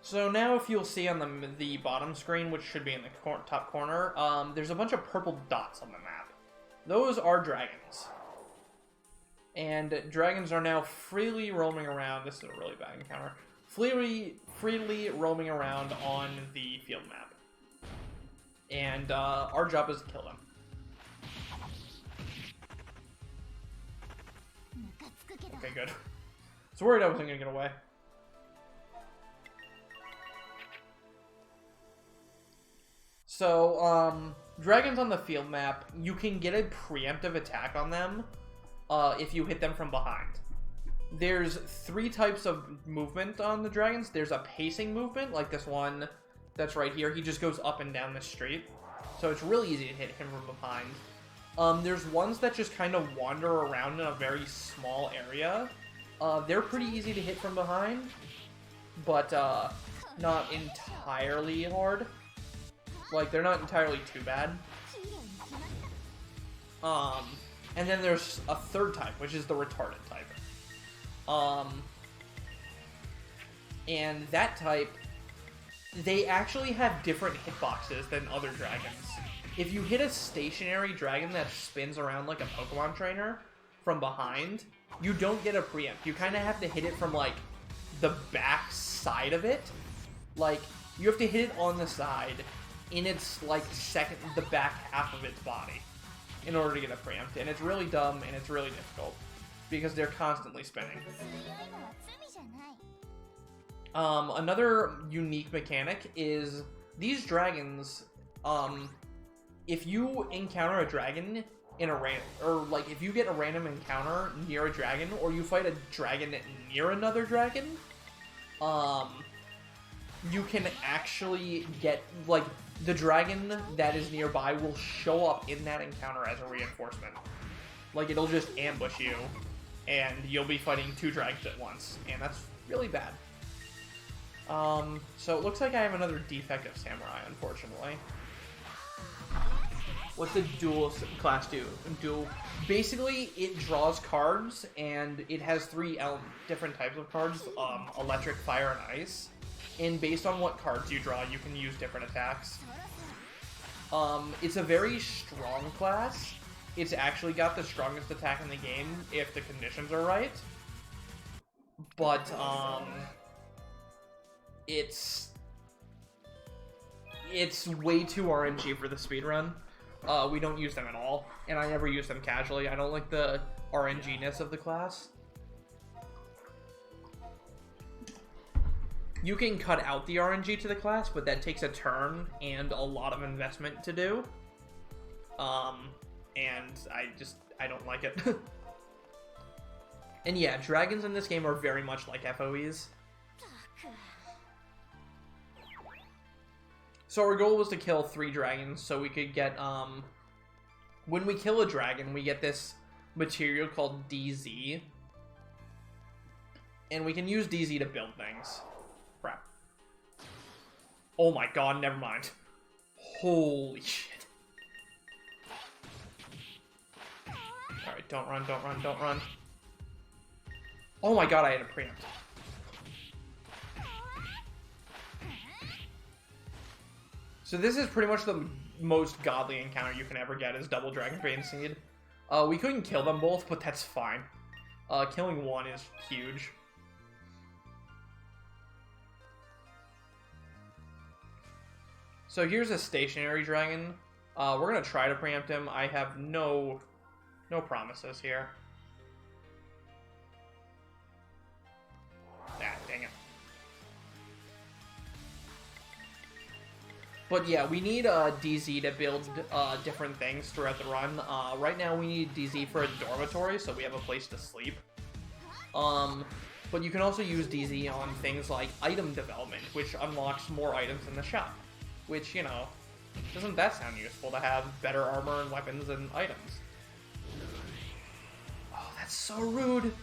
So now if you'll see on the bottom screen, which should be in the top corner, there's a bunch of purple dots on the map. Those are dragons. And dragons are now freely roaming around. This is a really bad encounter. Freely roaming around on the field map. And our job is to kill them. Okay, good. I was worried I wasn't going to get away. So, dragons on the field map, you can get a preemptive attack on them if you hit them from behind. there's 3 types of movement on the dragons. There's a pacing movement, like this one that's right here. He just goes up and down the street. So it's really easy to hit him from behind. There's ones that just kind of wander around in a very small area. They're pretty easy to hit from behind, but not entirely hard. Like, they're not entirely too bad. And then there's a 3rd type, which is the retarded type. And that type, they actually have different hitboxes than other dragons. If you hit a stationary dragon that spins around like a Pokemon trainer from behind, you don't get a preempt. You kind of have to hit it from, like, the back side of it. Like, you have to hit it on the side in its, like, the back half of its body in order to get a preempt. And it's really dumb and it's really difficult because they're constantly spinning. Another unique mechanic is these dragons, if you encounter a dragon in a like if you get a random encounter near a dragon, or you fight a dragon near another dragon, you can actually get, like, the dragon that is nearby will show up in that encounter as a reinforcement. Like, it'll just ambush you, and you'll be fighting 2 dragons at once, and that's really bad. So it looks like I have another defective samurai, unfortunately. What's the dual class do? Basically, it draws cards, and it has 3 different types of cards, electric, fire, and ice. And based on what cards you draw, you can use different attacks. It's a very strong class. It's actually got the strongest attack in the game if the conditions are right. But, it's way too RNG for the speedrun. We don't use them at all, and I never use them casually. I don't like the RNG-ness of the class. You can cut out the RNG to the class, but that takes a turn and a lot of investment to do. And I don't like it. And yeah, dragons in this game are very much like FOEs. So our goal was to kill 3 dragons, so we could get, when we kill a dragon, we get this material called DZ. And we can use DZ to build things. Crap. Oh my god, never mind. Holy shit. Alright, don't run, don't run, don't run. Oh my god, I had a preempt. So this is pretty much the most godly encounter you can ever get, is double Dragon Bane Seed. We couldn't kill them both, but that's fine. Killing one is huge. So here's a stationary dragon. We're gonna try to preempt him. I have no promises here. Ah, dang it. But yeah, we need DZ to build different things throughout the run. Right now we need DZ for a dormitory, so we have a place to sleep. But you can also use DZ on things like item development, which unlocks more items in the shop. Which, you know, doesn't that sound useful to have better armor and weapons and items? Oh, that's so rude!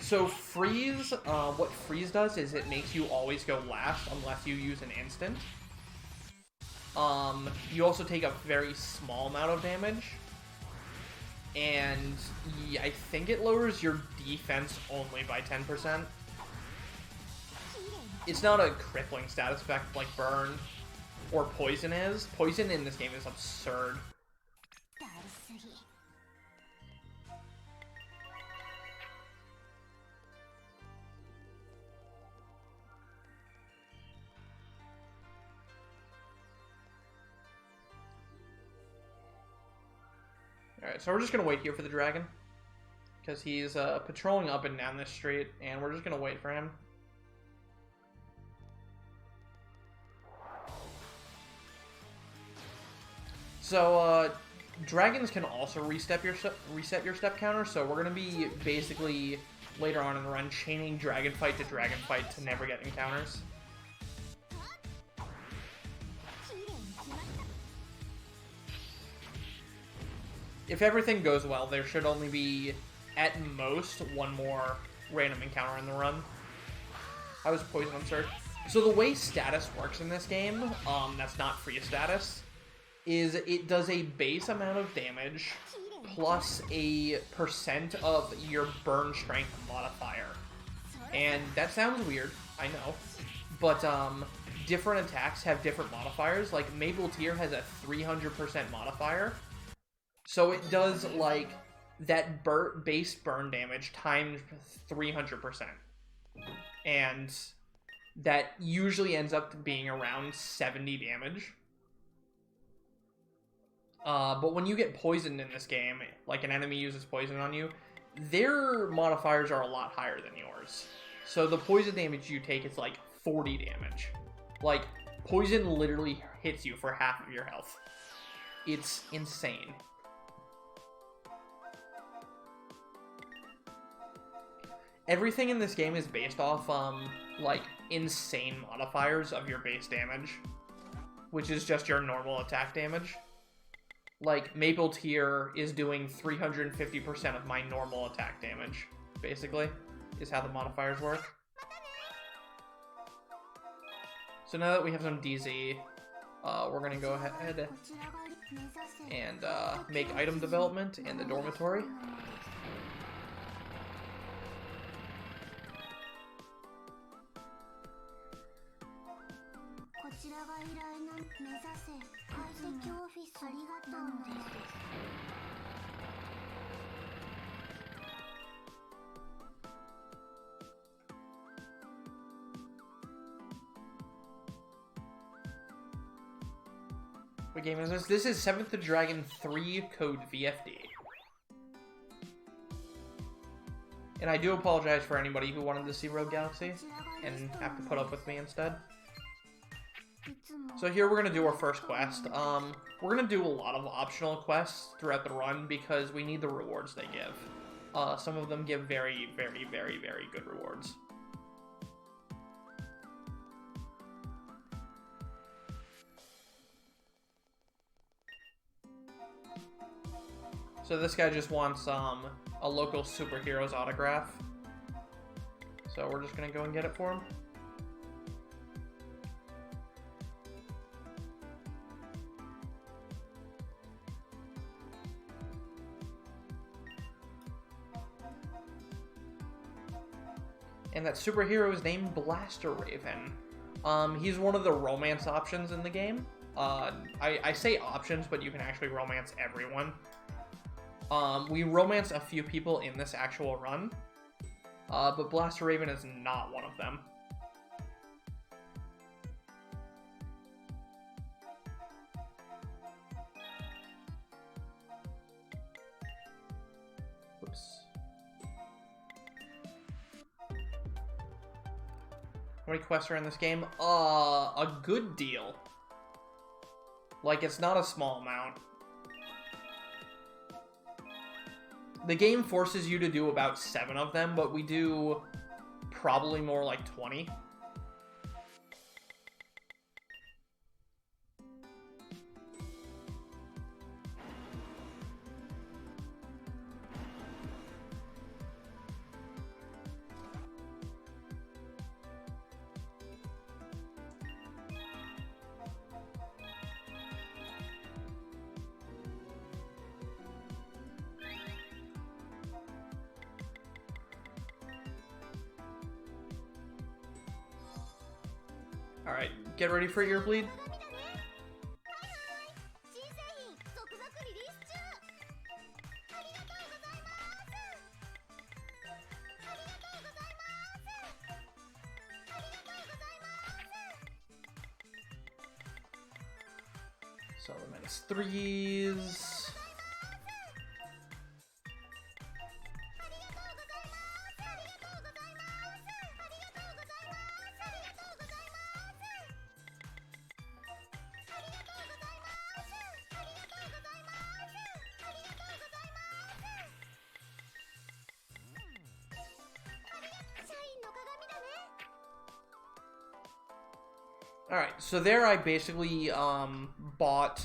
So freeze, what freeze does is it makes you always go last unless you use an instant. You also take a very small amount of damage. And yeah, I think it lowers your defense only by 10%. It's not a crippling status effect like burn or poison is. Poison in this game is absurd. Alright, so we're just gonna wait here for the dragon. Because he's patrolling up and down this street, and we're just gonna wait for him. So, dragons can also reset your step counter, so we're going to be basically, later on in the run, chaining dragon fight to never get encounters. If everything goes well, there should only be, at most, one more random encounter in the run. I was poison on search. So the way status works in this game, that's not free status, is it does a base amount of damage plus a % of your burn strength modifier. And that sounds weird, I know, but different attacks have different modifiers. Like Maple Tear has a 300% modifier, so it does like that base burn damage times 300%, and that usually ends up being around 70 damage. But when you get poisoned in this game, like an enemy uses poison on you, their modifiers are a lot higher than yours. So the poison damage you take is like 40 damage. Like, poison literally hits you for half of your health. It's insane. Everything in this game is based off, like, insane modifiers of your base damage, which is just your normal attack damage. Like, Maple Tear is doing 350% of my normal attack damage, basically, is how the modifiers work. So now that we have some DZ, we're going to go ahead and make item development in the dormitory. What game is this? This is 7th Dragon 3 code VFD. And I do apologize for anybody who wanted to see Rogue Galaxy and have to put up with me instead. So here we're going to do our first quest. We're going to do a lot of optional quests throughout the run because we need the rewards they give. Some of them give very, very, very, very good rewards. So this guy just wants a local superhero's autograph. So we're just going to go and get it for him. And that superhero is named Blaster Raven. He's one of the romance options in the game. I say options, but you can actually romance everyone. We romance a few people in this actual run, but Blaster Raven is not one of them. Oops. How many quests are in this game? A good deal. Like, it's not a small amount. The game forces you to do about 7 of them, but we do probably more like 20. Alright, get ready for your bleed. So the -3s. Alright, so there I basically bought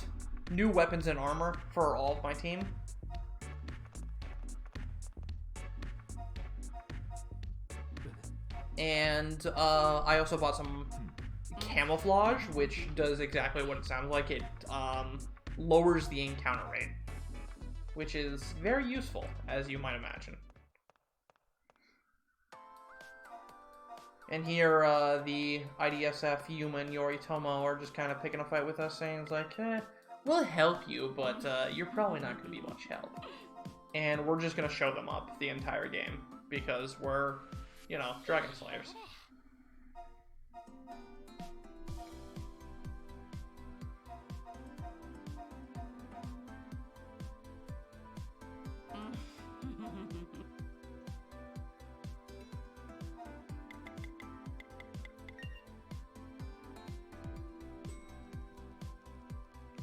new weapons and armor for all of my team. And I also bought some camouflage, which does exactly what it sounds like. It lowers the encounter rate, which is very useful, as you might imagine. And here, the IDSF, Yuma, and Yoritomo are just kind of picking a fight with us, saying, it's like, we'll help you, but you're probably not going to be much help. And we're just going to show them up the entire game, because we're, you know, Dragon Slayers.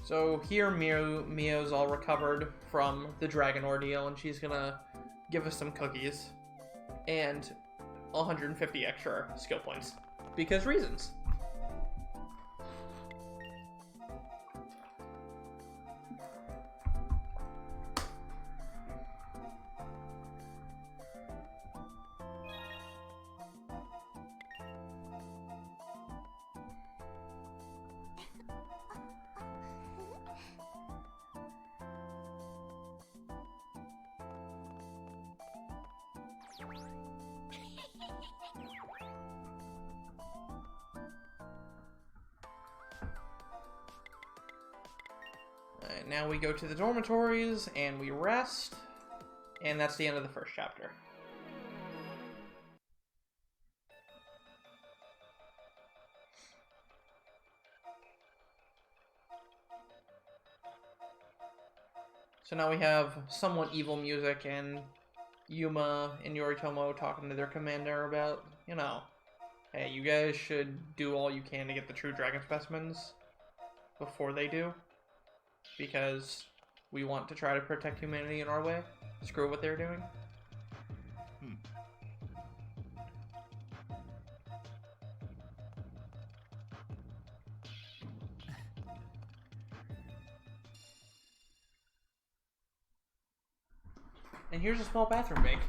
So here Mio's all recovered from the dragon ordeal, and she's gonna give us some cookies and 150 extra skill points. Because reasons. Alright, now we go to the dormitories and we rest, and that's the end of the first chapter. So now we have somewhat evil music and Yuma and Yoritomo talking to their commander about, you know, hey, you guys should do all you can to get the true dragon specimens before they do, because we want to try to protect humanity in our way. Screw what they're doing. And here's a small bathroom break.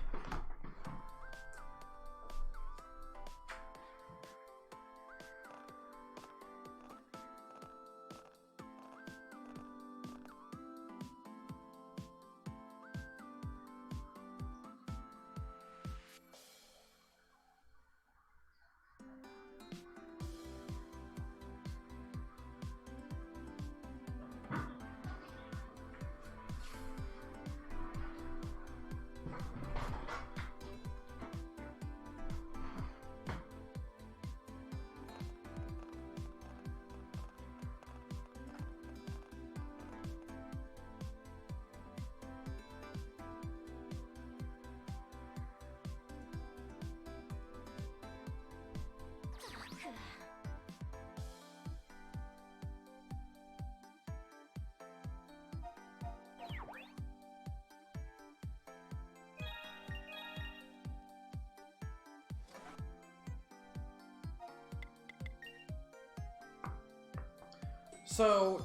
So,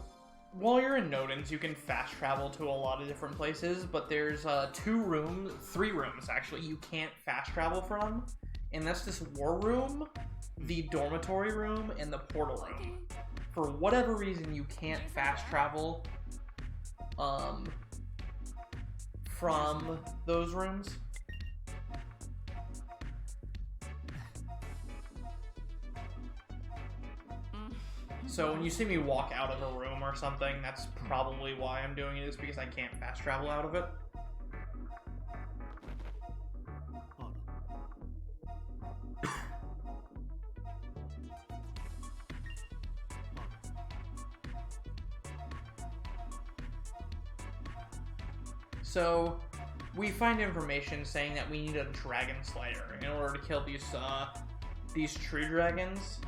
while you're in Nodens, you can fast travel to a lot of different places, but there's three rooms actually, you can't fast travel from, and that's this war room, the dormitory room, and the portal room. For whatever reason, you can't fast travel from those rooms. So when you see me walk out of a room or something, that's probably why I'm doing it, is because I can't fast travel out of it. So we find information saying that we need a dragon slayer in order to kill these true dragons.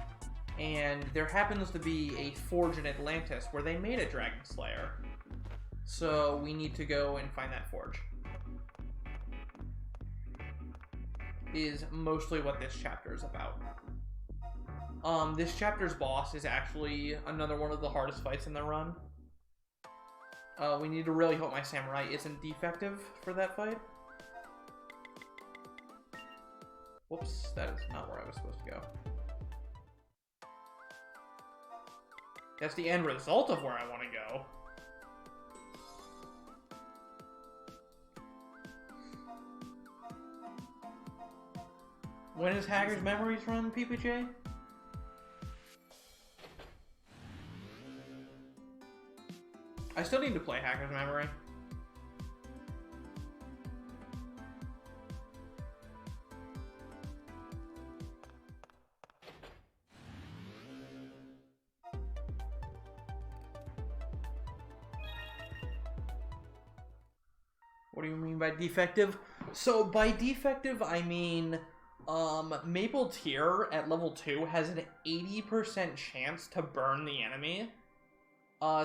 And there happens to be a forge in Atlantis where they made a dragon slayer. So we need to go and find that forge. Is mostly what this chapter is about. This chapter's boss is actually another one of the hardest fights in the run. We need to really hope my samurai isn't defective for that fight. Whoops, that is not where I was supposed to go. That's the end result of where I want to go. When is Hacker's Memories run, PPJ? I still need to play Hacker's Memory. What do you mean by defective? So by defective, I mean Maple Tier at level 2 has an 80% chance to burn the enemy.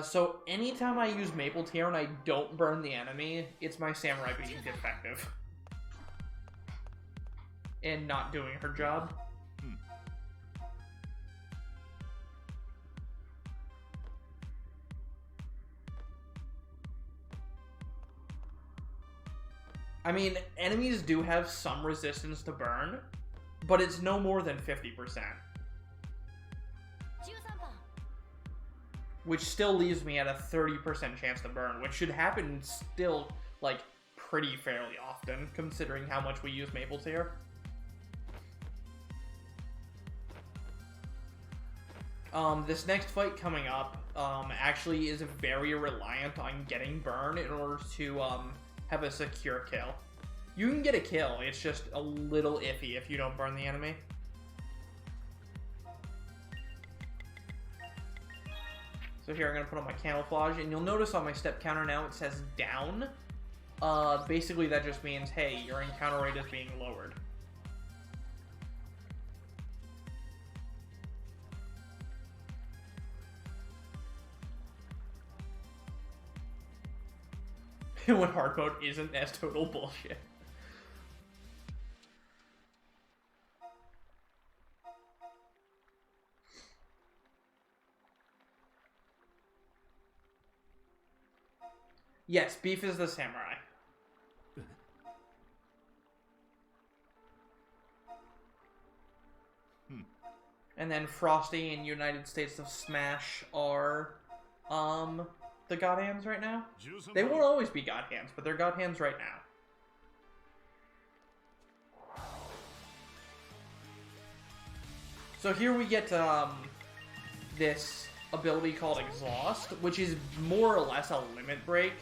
So anytime I use Maple Tier and I don't burn the enemy, it's my samurai being defective. And not doing her job. I mean, enemies do have some resistance to burn, but it's no more than 50%. Which still leaves me at a 30% chance to burn, which should happen still, like, pretty fairly often, considering how much we use Maple Tier. This next fight coming up, actually is very reliant on getting burn in order to, have a secure kill. You can get a kill, it's just a little iffy if you don't burn the enemy. So here I'm going to put on my camouflage, and you'll notice on my step counter now it says down. Basically that just means, hey, your encounter rate is being lowered. When hard mode isn't, as total bullshit. Yes, Beef is the samurai. And then Frosty and United States of Smash are, the God Hands right now. They won't always be God Hands, but they're God Hands right now. So here we get this ability called Exhaust, which is more or less a limit break.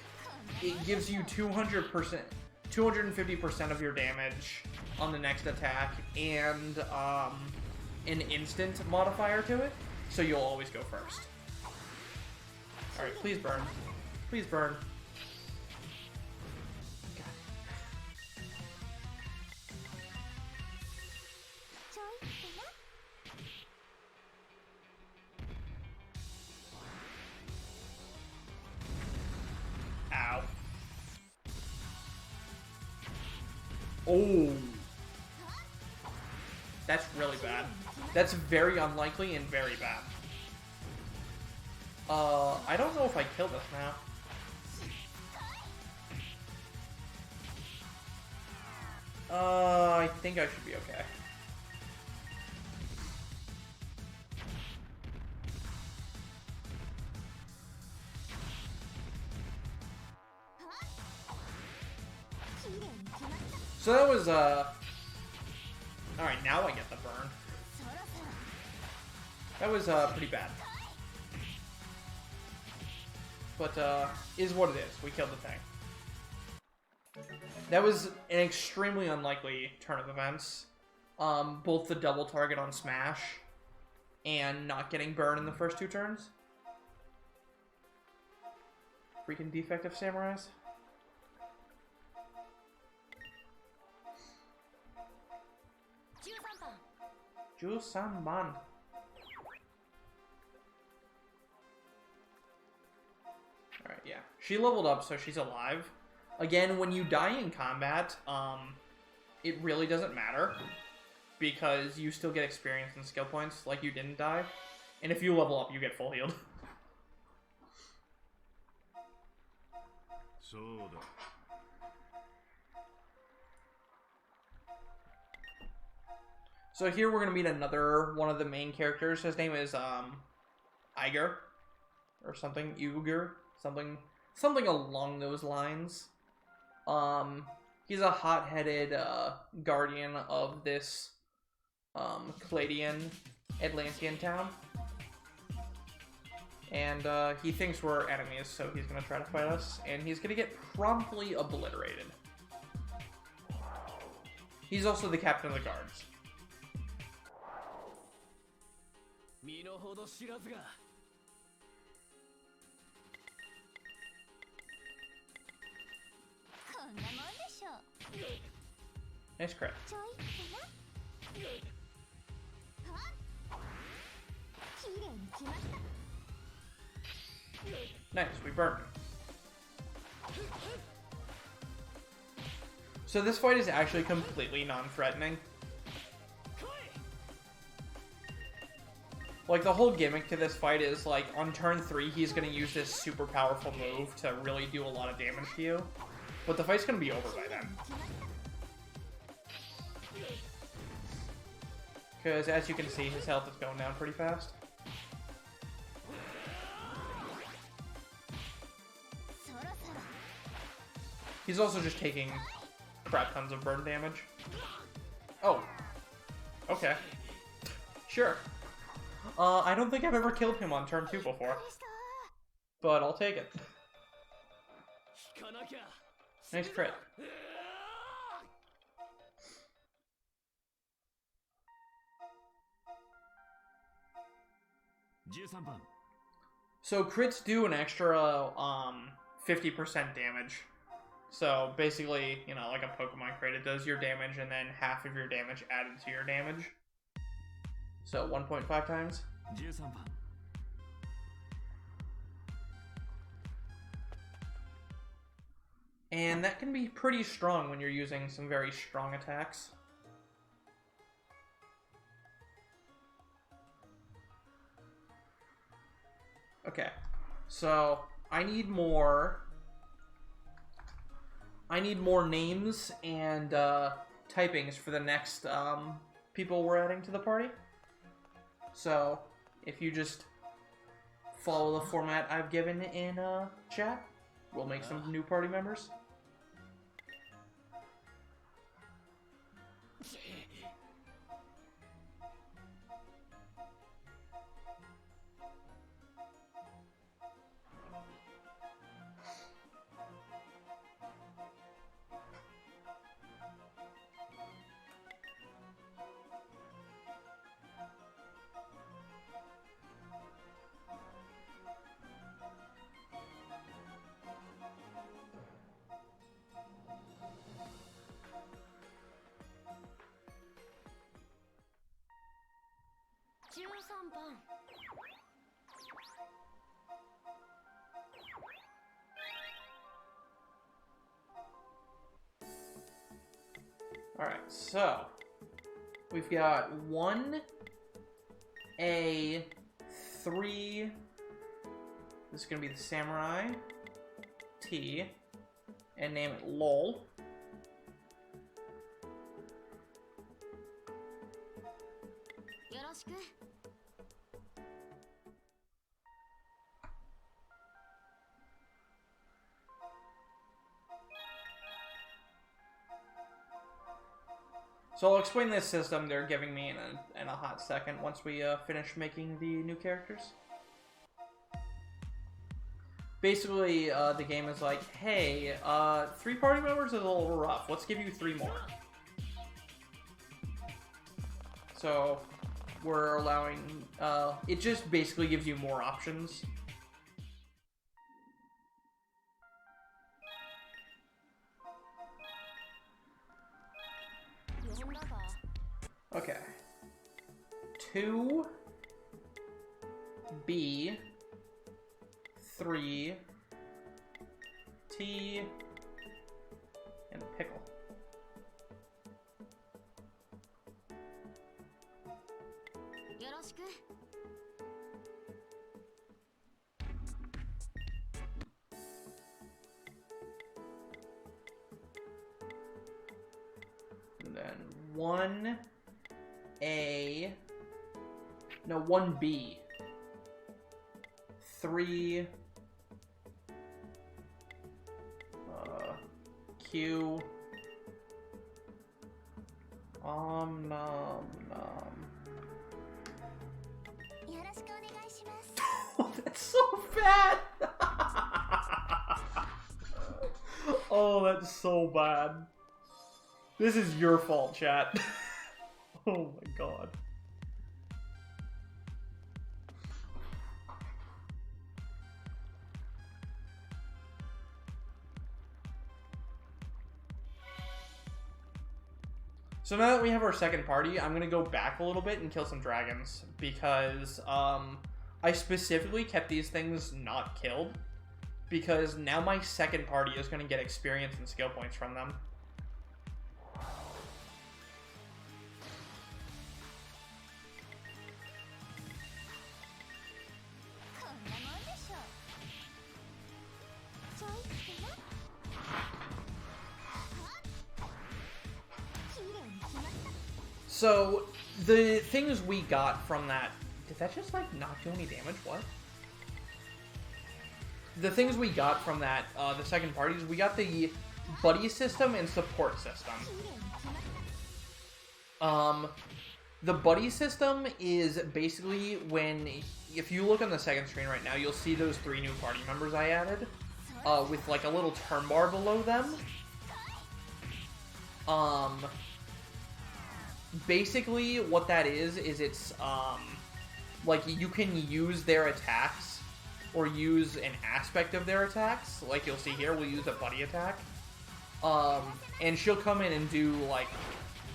It gives you 200%, 250% of your damage on the next attack, and an instant modifier to it, so you'll always go first. Alright, please burn. Please burn. Ow. Oh. That's really bad. That's very unlikely and very bad. I don't know if I kill this now. I think I should be okay. So that was, alright, now I get the burn. That was, pretty bad. But, is what it is. We killed the thing. That was an extremely unlikely turn of events. Both the double target on Smash and not getting burned in the first two turns. Freaking defective samurais. Jusanban. Alright, yeah. She leveled up, so she's alive. Again, when you die in combat, it really doesn't matter. because you still get experience and skill points, like you didn't die. And if you level up, you get full healed. So here we're gonna meet another one of the main characters. His name is Iger, or something, Uger, something along those lines. He's a hot-headed guardian of this Cladian Atlantean town. And he thinks we're enemies, so he's going to try to fight us. And he's going to get promptly obliterated. He's also the captain of the guards. Nice crit. Nice, we burned him. So this fight is actually completely non-threatening. Like, the whole gimmick to this fight is, like, on turn 3, he's going to use this super powerful move to really do a lot of damage to you. But the fight's going to be over by then. Because, as you can see, his health is going down pretty fast. He's also just taking crap tons of burn damage. Oh. Okay. Sure. I don't think I've ever killed him on turn 2 before. But I'll take it. Nice crit. So crits do an extra 50% damage. So basically, you know, like a Pokemon crit, it does your damage and then half of your damage added to your damage. So 1.5 times. And that can be pretty strong when you're using some very strong attacks. Okay, so I need more names and typings for the next people we're adding to the party. So if you just follow the format I've given in chat, we'll make some new party members. Alright, so we've got 1 A 3. This is gonna be the samurai T, and name it LOL. So I'll explain this system they're giving me in a hot second once we finish making the new characters. Basically, the game is like, hey, 3 party members is a little rough. Let's give you 3 more. So we're allowing, it just basically gives you more options. Okay. 2 B 3 T and pickle. And then 1A, no, 1B, 3, Q, nom nom. Oh, that's so bad. Oh, that's so bad. This is your fault, chat. Oh my god. So now that we have our second party, I'm gonna go back a little bit and kill some dragons, because I specifically kept these things not killed, because now my second party is gonna get experience and skill points from them. So, the things we got from that... Did that just, like, not do any damage? What? The things we got from that, the second parties, we got the buddy system and support system. The buddy system is basically when... If you look on the second screen right now, you'll see those 3 new party members I added, with, like, a little turn bar below them. Basically, what that is it's, like, you can use their attacks, or use an aspect of their attacks. Like you'll see here, we'll use a buddy attack. And she'll come in and do, like,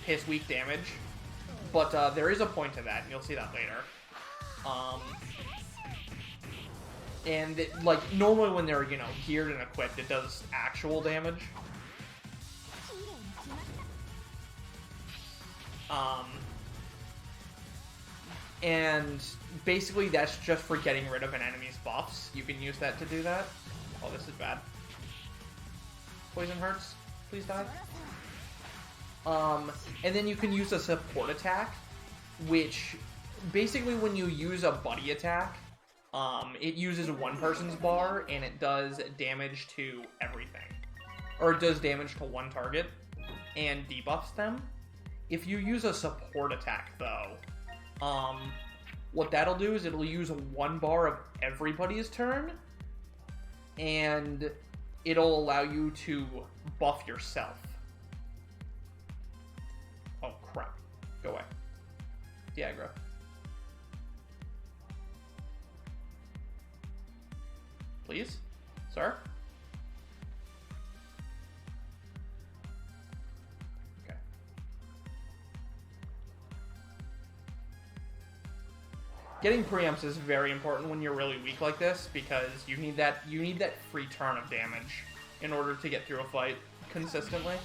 piss weak damage. But, there is a point to that, and you'll see that later. And, like, normally when they're, you know, geared and equipped, it does actual damage. And basically that's just for getting rid of an enemy's buffs. You can use that to do that. Oh, this is bad. Poison hurts. Please die. And then you can use a support attack, which basically when you use a buddy attack, it uses one person's bar and it does damage to everything. Or it does damage to one target and debuffs them. If you use a support attack, though, what that'll do is it'll use 1 bar of everybody's turn, and it'll allow you to buff yourself. Oh, crap. Go away. Diagra. Please? Sir? Getting preempts is very important when you're really weak like this, because you need that free turn of damage in order to get through a fight consistently.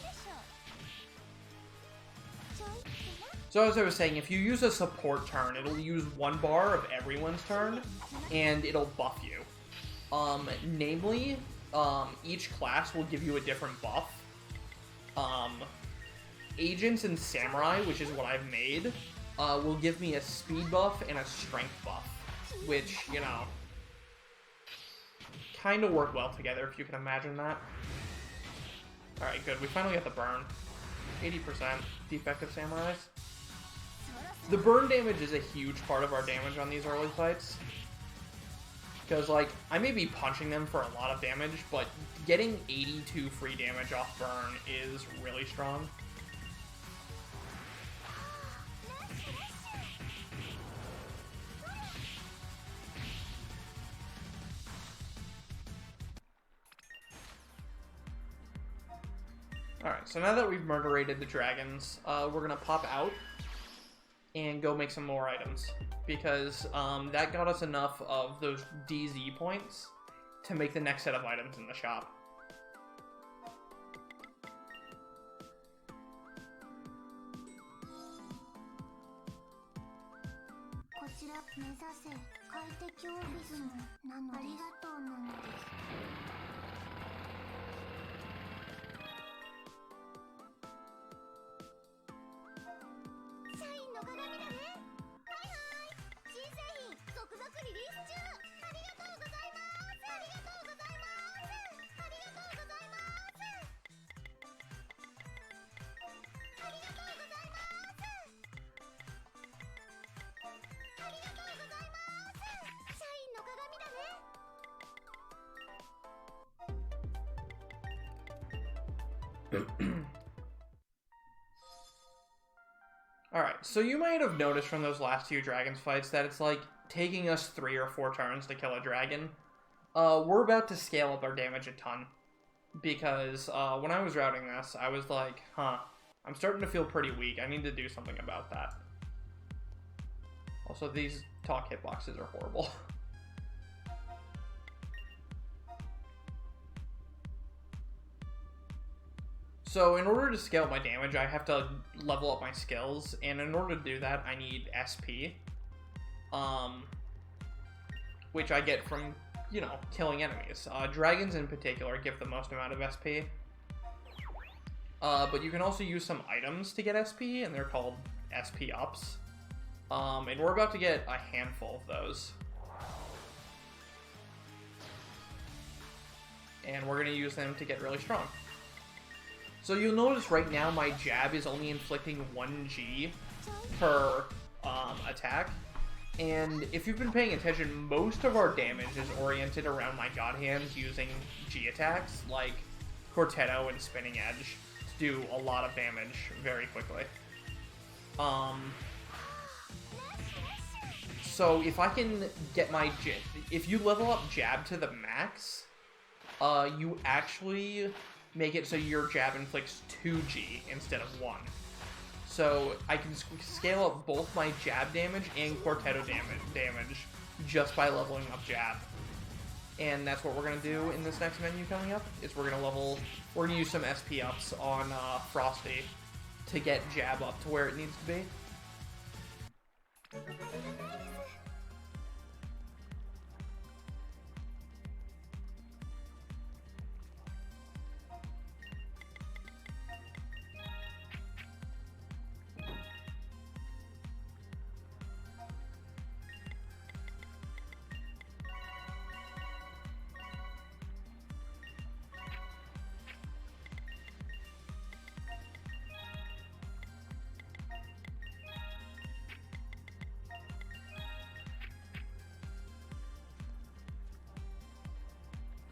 So as I was saying, if you use a support turn, it'll use 1 bar of everyone's turn, and it'll buff you. Namely, each class will give you a different buff. Agents and Samurai, which is what I've made, will give me a speed buff and a strength buff, which, you know, kind of work well together, if you can imagine that. Alright, good. We finally got the burn. 80% defective Samurais. The burn damage is a huge part of our damage on these early fights. Because, like, I may be punching them for a lot of damage, but getting 82 free damage off burn is really strong. Alright, so now that we've murder-rated the dragons, we're going to pop out and go make some more items. Because that got us enough of those DZ points to make the next set of items in the shop. Alright, so you might have noticed from those last few dragons fights that it's like taking us 3 or 4 turns to kill a dragon. We're about to scale up our damage a ton. Because when I was routing this, I was like, I'm starting to feel pretty weak. I need to do something about that. Also, these talk hitboxes are horrible. So in order to scale my damage, I have to level up my skills, and in order to do that, I need SP, which I get from, you know, killing enemies. Dragons in particular give the most amount of SP, but you can also use some items to get SP, and they're called SP ups, and we're about to get a handful of those. And we're going to use them to get really strong. So you'll notice right now my jab is only inflicting 1G per attack. And if you've been paying attention, most of our damage is oriented around my God Hands using G attacks, like Quartetto and Spinning Edge, to do a lot of damage very quickly. So if I can get my if you level up jab to the max, you actually make it so your jab inflicts 2G instead of 1. So I can scale up both my jab damage and Quartetto damage just by leveling up jab. And that's what we're going to do in this next menu coming up, is we're going to use some SP ups on Frosty to get jab up to where it needs to be.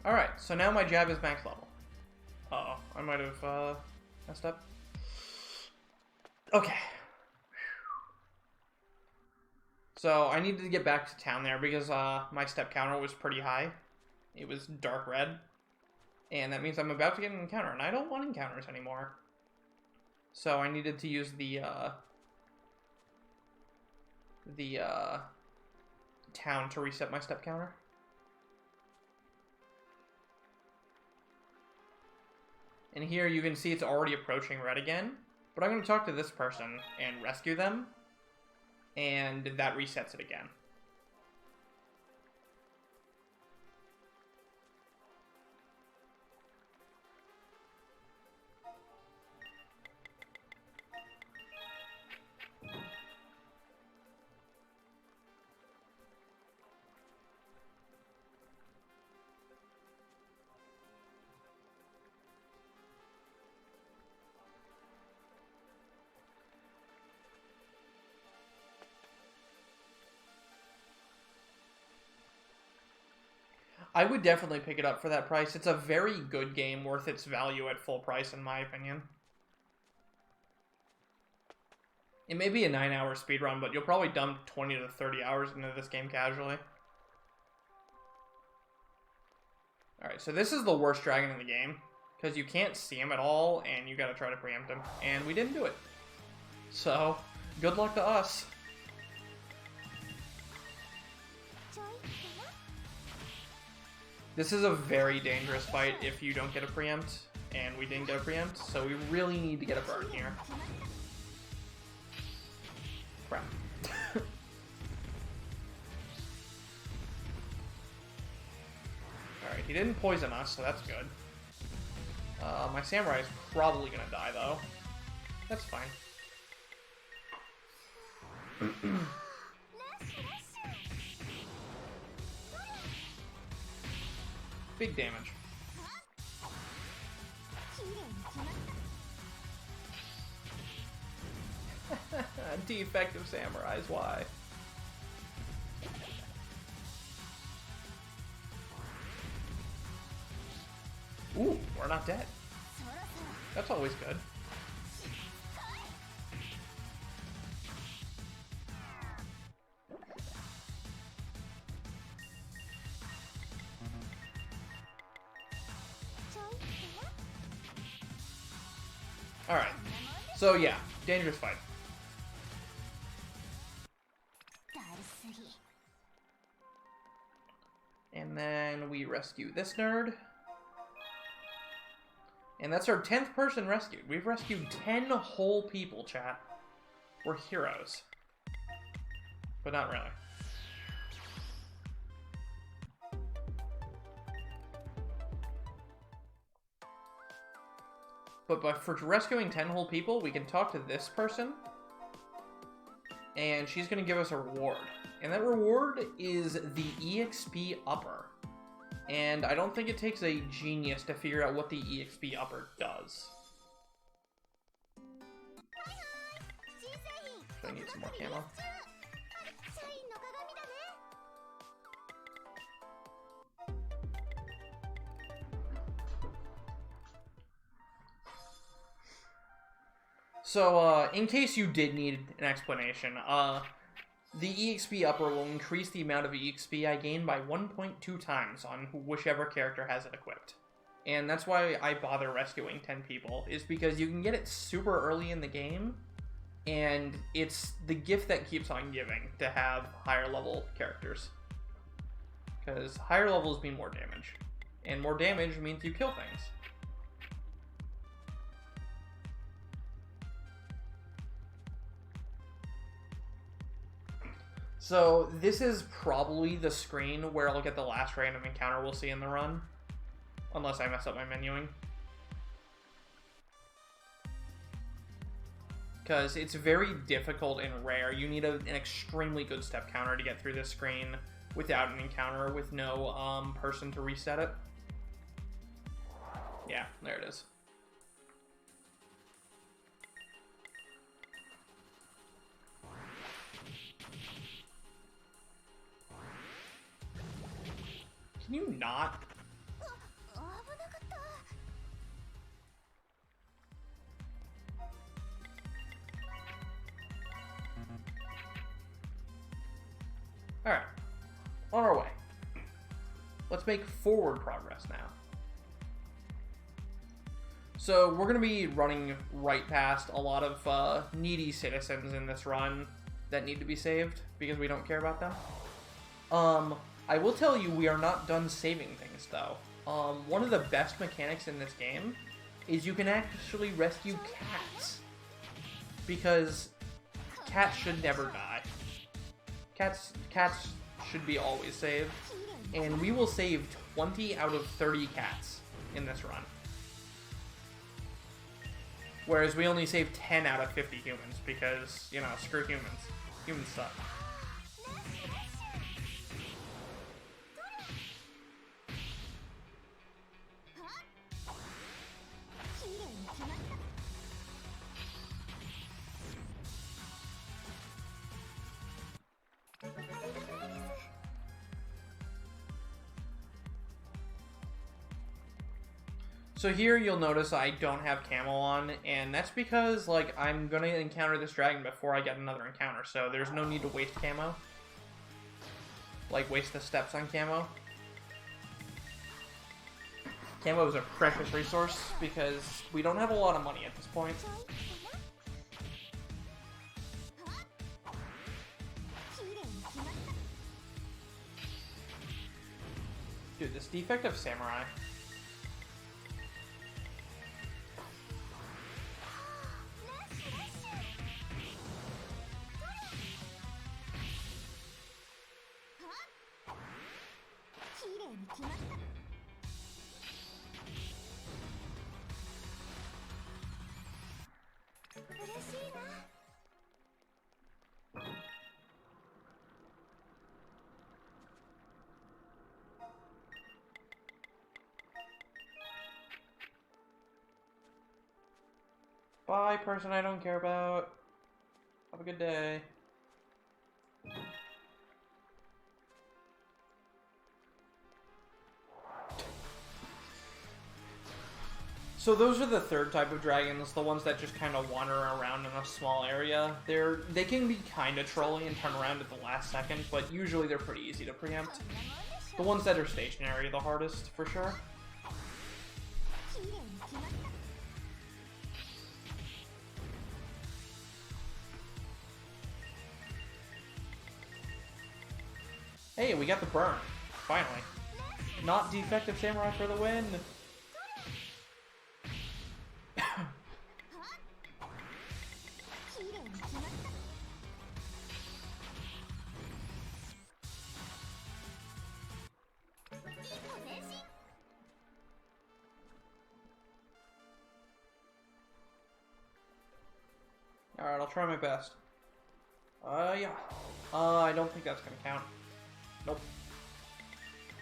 Alright, so now my jab is max level. Uh-oh, I might have messed up. Okay. So I needed to get back to town there because my step counter was pretty high. It was dark red. And that means I'm about to get an encounter, and I don't want encounters anymore. So I needed to use the town to reset my step counter. And here you can see it's already approaching red again. But I'm going to talk to this person and rescue them. And that resets it again. I would definitely pick it up for that price. It's a very good game, worth its value at full price, in my opinion. It may be a 9-hour speedrun, but you'll probably dump 20 to 30 hours into this game casually. Alright, so this is the worst dragon in the game, because you can't see him at all, and you gotta try to preempt him. And we didn't do it. So, good luck to us. This is a very dangerous fight if you don't get a preempt, and we didn't get a preempt, so we really need to get a burn here. Crap. didn't poison us, so that's good. My samurai is probably gonna die, though. That's fine. Big damage. Defective samurais, why? Ooh, we're not dead. That's always good. Alright. So yeah, dangerous fight. And then we rescue this nerd. And that's our 10th person rescued. We've rescued 10 whole people, chat. We're heroes. But not really. But for rescuing 10 whole people, we can talk to this person. And she's going to give us a reward. And that reward is the EXP upper. And I don't think it takes a genius to figure out what the EXP upper does. So I need some more camo. So, in case you did need an explanation, the EXP upper will increase the amount of EXP I gain by 1.2 times on whichever character has it equipped. And that's why I bother rescuing 10 people, is because you can get it super early in the game, and it's the gift that keeps on giving to have higher level characters. Because higher levels mean more damage, and more damage means you kill things. So this is probably the screen where I'll get the last random encounter we'll see in the run. Unless I mess up my menuing. Because it's very difficult and rare. You need an extremely good step counter to get through this screen without an encounter, with no person to reset it. Yeah, there it is. Can you not? Alright. On our way. Let's make forward progress now. So we're going to be running right past a lot of needy citizens in this run that need to be saved because we don't care about them. I will tell you, we are not done saving things, though. One of the best mechanics in this game is you can actually rescue cats. Because cats should never die. Cats should be always saved. And we will save 20 out of 30 cats in this run. Whereas we only save 10 out of 50 humans, because, you know, screw humans. Humans suck. So here you'll notice I don't have camo on, and that's because, like, I'm gonna encounter this dragon before I get another encounter, so there's no need to waste camo. Like, waste the steps on camo. Camo is a precious resource because we don't have a lot of money at this point. Dude, this defective samurai. Bye, person I don't care about. Have a good day. So those are the third type of dragons, the ones that just kind of wander around in a small area. They can be kind of trolly and turn around at the last second, but usually they're pretty easy to preempt. The ones that are stationary are the hardest, for sure. Hey, we got the burn. Finally. Not defective samurai for the win. Alright, I'll try my best. Yeah. I don't think that's gonna count. Nope.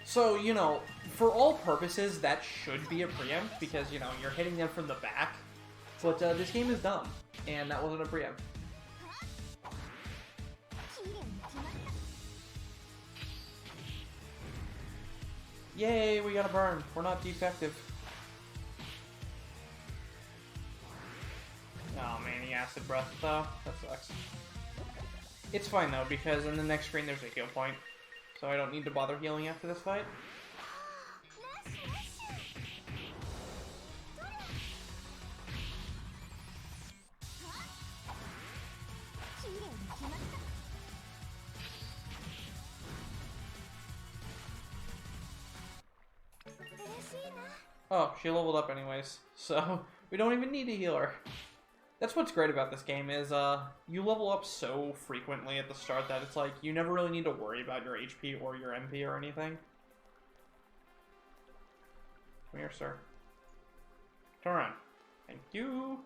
So, you know, for all purposes, that should be a preempt, because, you know, you're hitting them from the back. But this game is dumb, and that wasn't a preempt. Yay, we got a burn. We're not defective. Oh man, he acid breath though. That sucks. It's fine though, because in the next screen there's a heal point. So I don't need to bother healing after this fight. Oh, she leveled up anyways, so we don't even need to heal her. That's what's great about this game is you level up so frequently at the start that it's like you never really need to worry about your HP or your MP or anything. Come here, sir. Turn around. Thank you.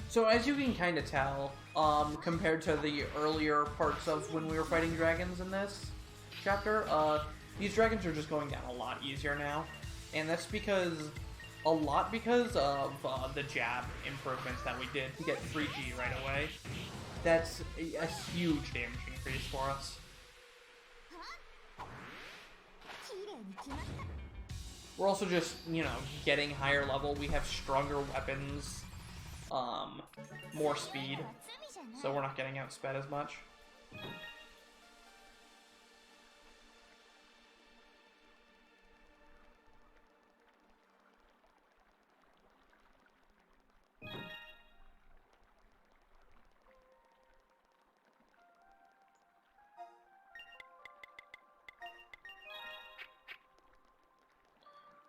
So as you can kind of tell, compared to the earlier parts of when we were fighting dragons in this chapter, these dragons are just going down a lot easier now. And that's because, a lot because of the jab improvements that we did to get 3G right away. That's a huge damage increase for us. We're also just, you know, getting higher level. We have stronger weapons. More speed, so we're not getting outsped as much.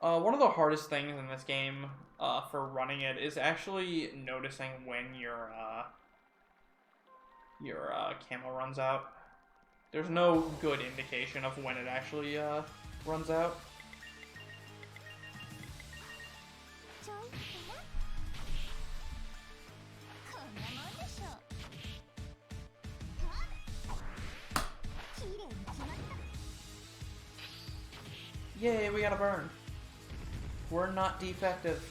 One of the hardest things in this game for running it is actually noticing when your camo runs out. There's no good indication of when it actually runs out. Yay, we got a burn. We're not defective.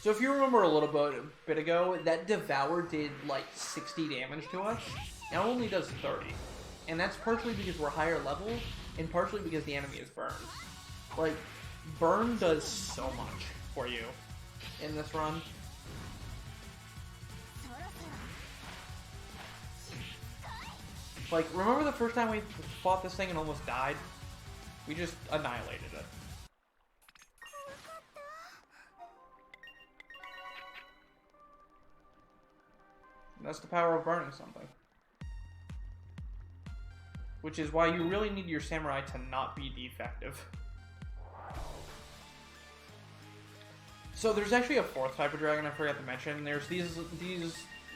So if you remember a little bit ago, that Devour did like 60 damage to us. Now it only does 30. And that's partially because we're higher level, and partially because the enemy is burned. Like, burn does so much for you in this run. Like, remember the first time we fought this thing and almost died? We just annihilated it. And that's the power of burning something. Which is why you really need your samurai to not be defective. So there's actually a fourth type of dragon I forgot to mention. There's these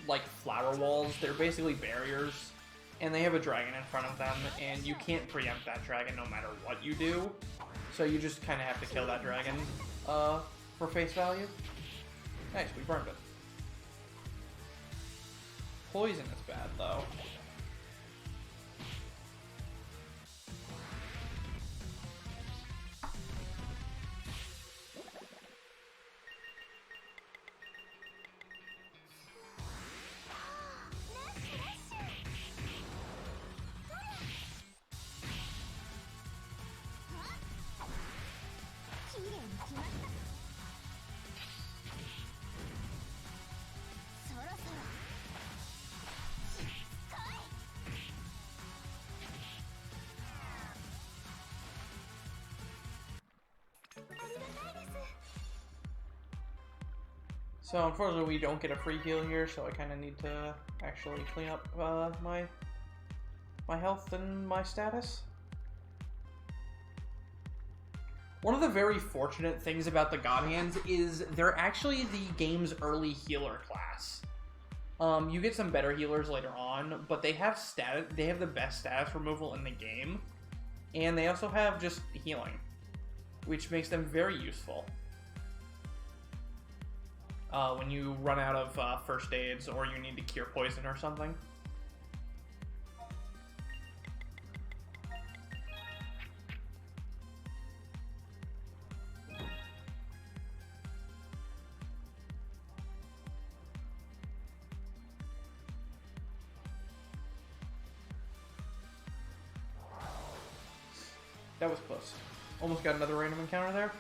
like flower walls. They're basically barriers, and they have a dragon in front of them, and you can't preempt that dragon no matter what you do. So you just kind of have to kill that dragon for face value. Nice, we burned it. Poison is bad though. So unfortunately we don't get a free heal here, so I kind of need to actually clean up my health and my status. One of the very fortunate things about the God Hands is they're actually the game's early healer class. You get some better healers later on, but they have the best status removal in the game, and they also have just healing, which makes them very useful. When you run out of first aids or you need to cure poison or something. That was close. Almost got another random encounter there.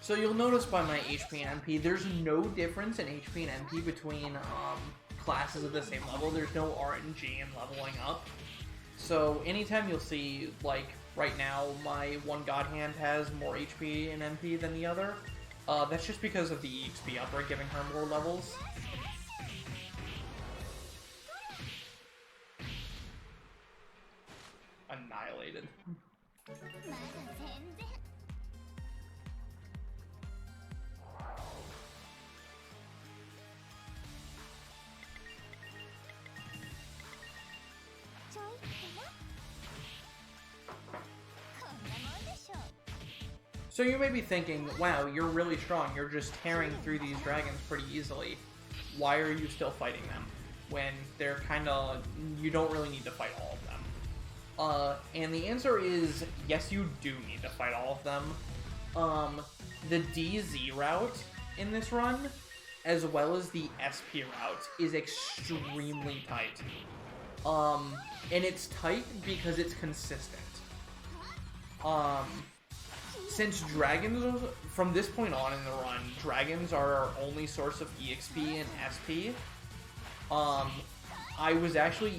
So you'll notice by my HP and MP, there's no difference in HP and MP between classes of the same level. There's no RNG in leveling up. So anytime you'll see, like, right now, my one God Hand has more HP and MP than the other, that's just because of the EXP upgrade giving her more levels. Annihilated. So you may be thinking, wow, you're really strong, you're just tearing through these dragons pretty easily. Why are you still fighting them? When they're kinda, you don't really need to fight all of them. And the answer is, yes you do need to fight all of them. The DZ route in this run, as well as the SP route, is extremely tight. And it's tight because it's consistent. Since dragons, from this point on in the run, dragons are our only source of EXP and SP,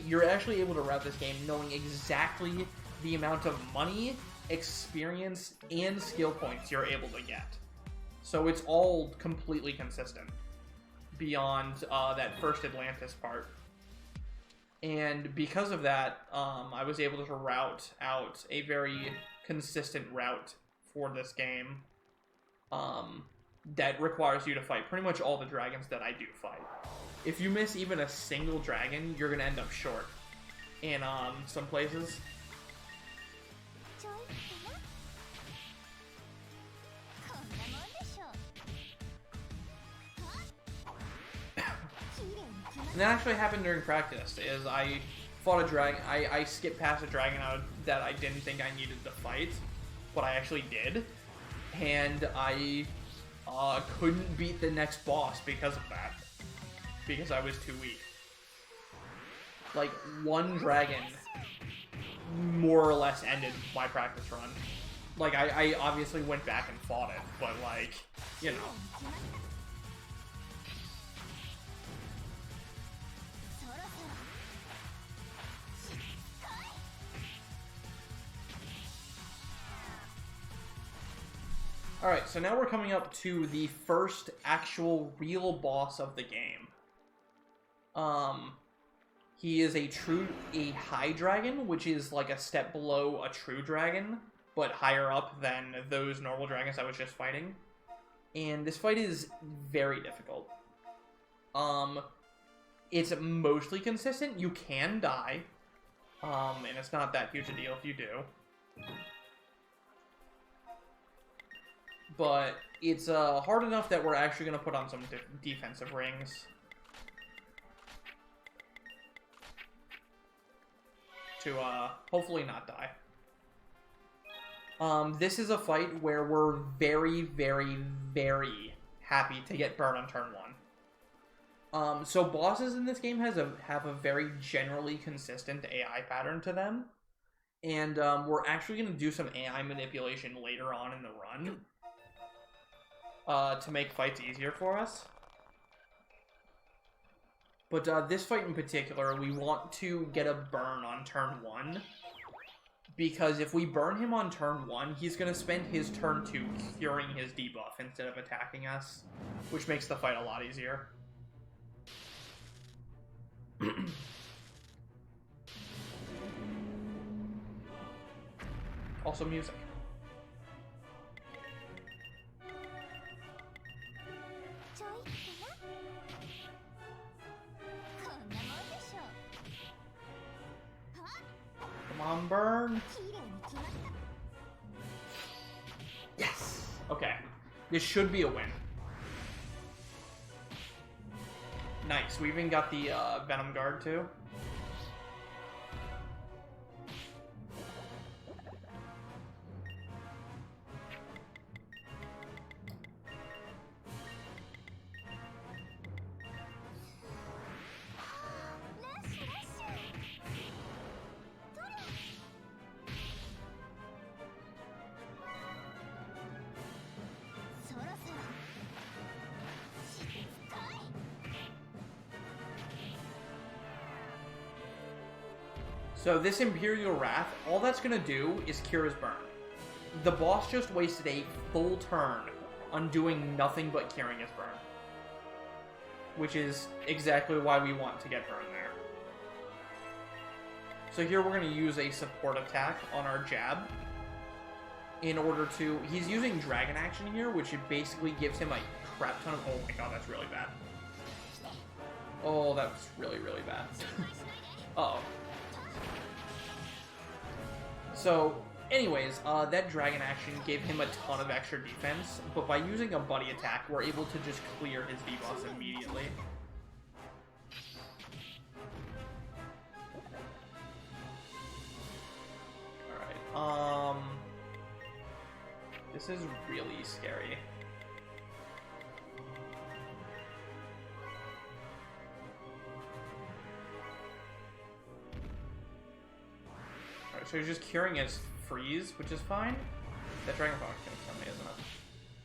you're actually able to route this game knowing exactly the amount of money, experience, and skill points you're able to get. So it's all completely consistent beyond that first Atlantis part. And because of that, I was able to route out a very consistent route for this game that requires you to fight pretty much all the dragons that I do fight. If you miss even a single dragon, you're gonna end up short in some places. And that actually happened during practice, is I fought a dragon, I skipped past a dragon that I didn't think I needed to fight, but I actually did, and I couldn't beat the next boss because of that, because I was too weak. Like, one dragon more or less ended my practice run. Like, I obviously went back and fought it, but like, you know. Alright, so now we're coming up to the first actual real boss of the game. He is a high dragon, which is like a step below a true dragon, but higher up than those normal dragons I was just fighting. And this fight is very difficult. It's mostly consistent. You can die, and it's not that huge a deal if you do. But it's hard enough that we're actually going to put on some defensive rings to hopefully not die. This is a fight where we're very, very, very happy to get burned on turn 1. So bosses in this game have a very generally consistent AI pattern to them. And we're actually going to do some AI manipulation later on in the run to make fights easier for us. But this fight in particular, we want to get a burn on turn 1. Because if we burn him on turn 1, he's going to spend his turn 2 curing his debuff instead of attacking us, which makes the fight a lot easier. Also music. Come on, burn. Yes. Okay. This should be a win. Nice. We even got the Venom Guard, too. So this Imperial Wrath, all that's going to do is cure his burn. The boss just wasted a full turn on doing nothing but curing his burn. Which is exactly why we want to get burn there. So here we're going to use a support attack on our jab. In order to... He's using Dragon Action here, which it basically gives him a crap ton of... Oh my god, that's really bad. Oh, that's really, really bad. Uh-oh. So, anyways, that Dragon Action gave him a ton of extra defense, but by using a buddy attack, we're able to just clear his debuffs immediately. Alright, this is really scary. So he's just curing his freeze, which is fine. That Dragon Ball can kill me, isn't it?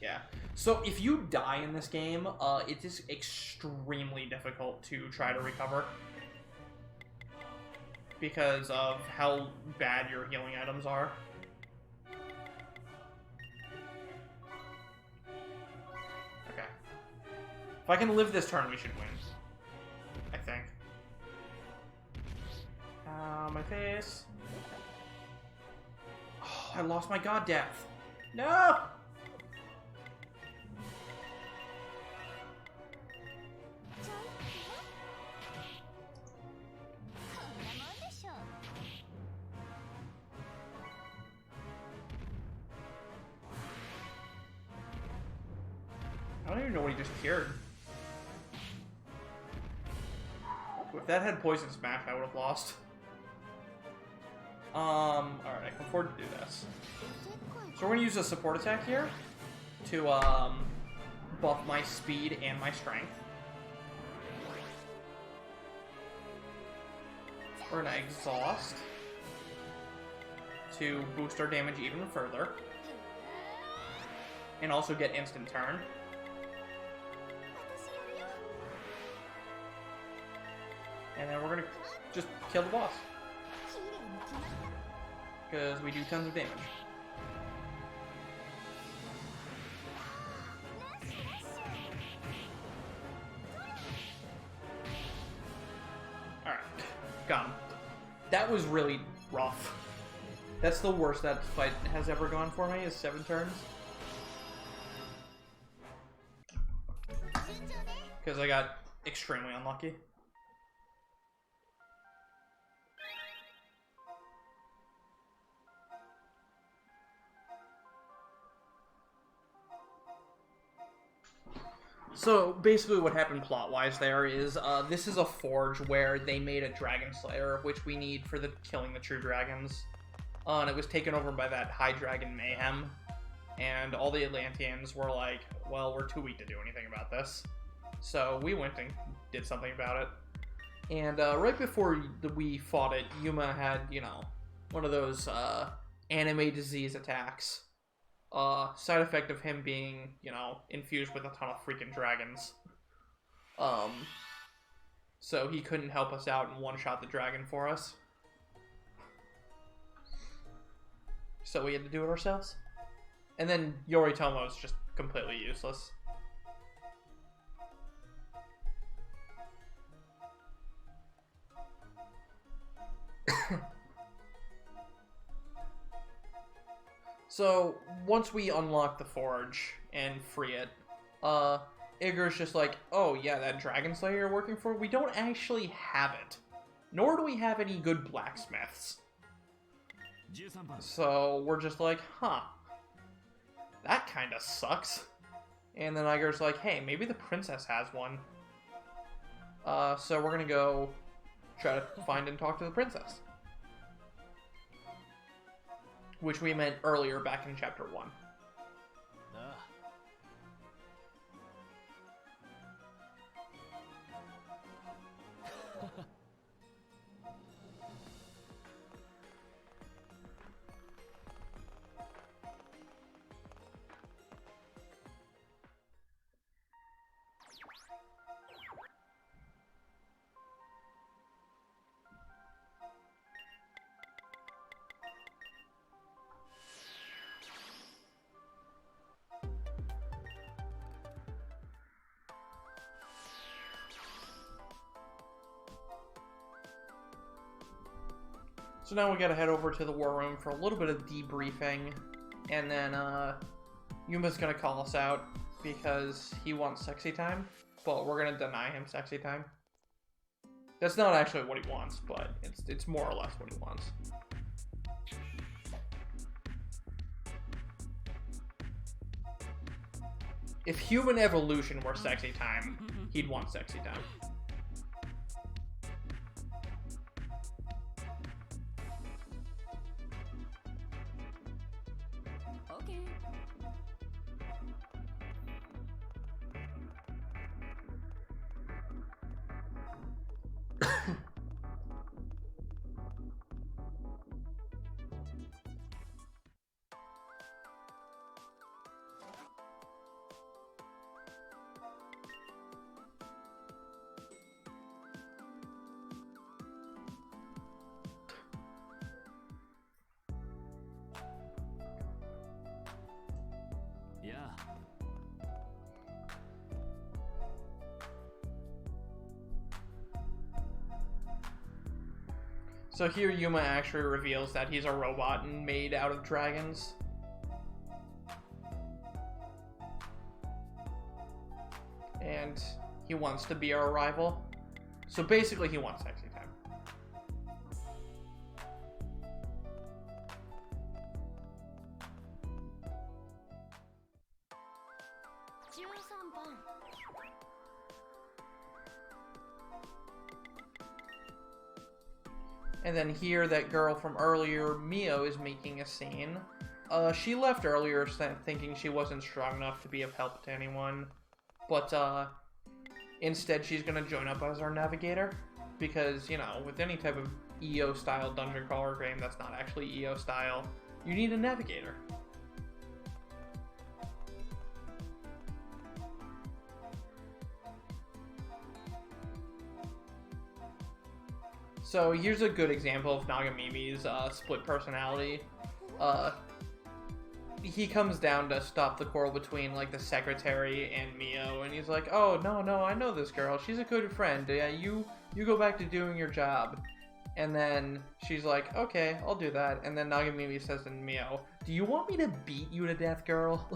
Yeah. So if you die in this game, it is extremely difficult to try to recover. Because of how bad your healing items are. Okay. If I can live this turn, we should win. I think. My face. I lost my god depth. No! I don't even know what he just cured. If that had Poison Smash, I would have lost. Alright, I can afford to do this. So we're going to use a support attack here to, buff my speed and my strength. We're going to exhaust to boost our damage even further. And also get instant turn. And then we're going to just kill the boss. Because we do tons of damage. Alright. got him. That was really rough. That's the worst that fight has ever gone for me, is 7 turns. Because I got extremely unlucky. So basically what happened plot-wise there is this is a forge where they made a dragon slayer, which we need for the killing the true dragons. And it was taken over by that high dragon mayhem. And all the Atlanteans were like, well, we're too weak to do anything about this. So we went and did something about it. And right before we fought it, Yuma had, you know, one of those anime disease attacks. Side effect of him being, you know, infused with a ton of freaking dragons. So he couldn't help us out and one-shot the dragon for us. So we had to do it ourselves. And then Yoritomo is just completely useless. So, once we unlock the forge and free it, Igor's just like, oh yeah, that Dragon Slayer you're working for, we don't actually have it. Nor do we have any good blacksmiths. So, we're just like, huh. That kinda sucks. And then Igor's like, hey, maybe the princess has one. So we're gonna go try to find and talk to the princess. Which we met earlier back in chapter 1. So now we gotta head over to the war room for a little bit of debriefing, and then Yuma's gonna call us out because he wants sexy time, but we're gonna deny him sexy time. That's not actually what he wants, but it's more or less what he wants. If human evolution were sexy time, he'd want sexy time. So here Yuma actually reveals that he's a robot and made out of dragons. And he wants to be our rival. So basically he wants sexy time. And then here, that girl from earlier, Mio, is making a scene. She left earlier thinking she wasn't strong enough to be of help to anyone. But, instead she's gonna join up as our navigator. Because, you know, with any type of EO-style dungeon crawler game that's not actually EO-style, you need a navigator. So here's a good example of Nagamimi's split personality. He comes down to stop the quarrel between like the secretary and Mio, and he's like, "Oh no, I know this girl. She's a good friend. You go back to doing your job." And then she's like, okay, I'll do that. And then Nagamimi says to Mio, do you want me to beat you to death, girl?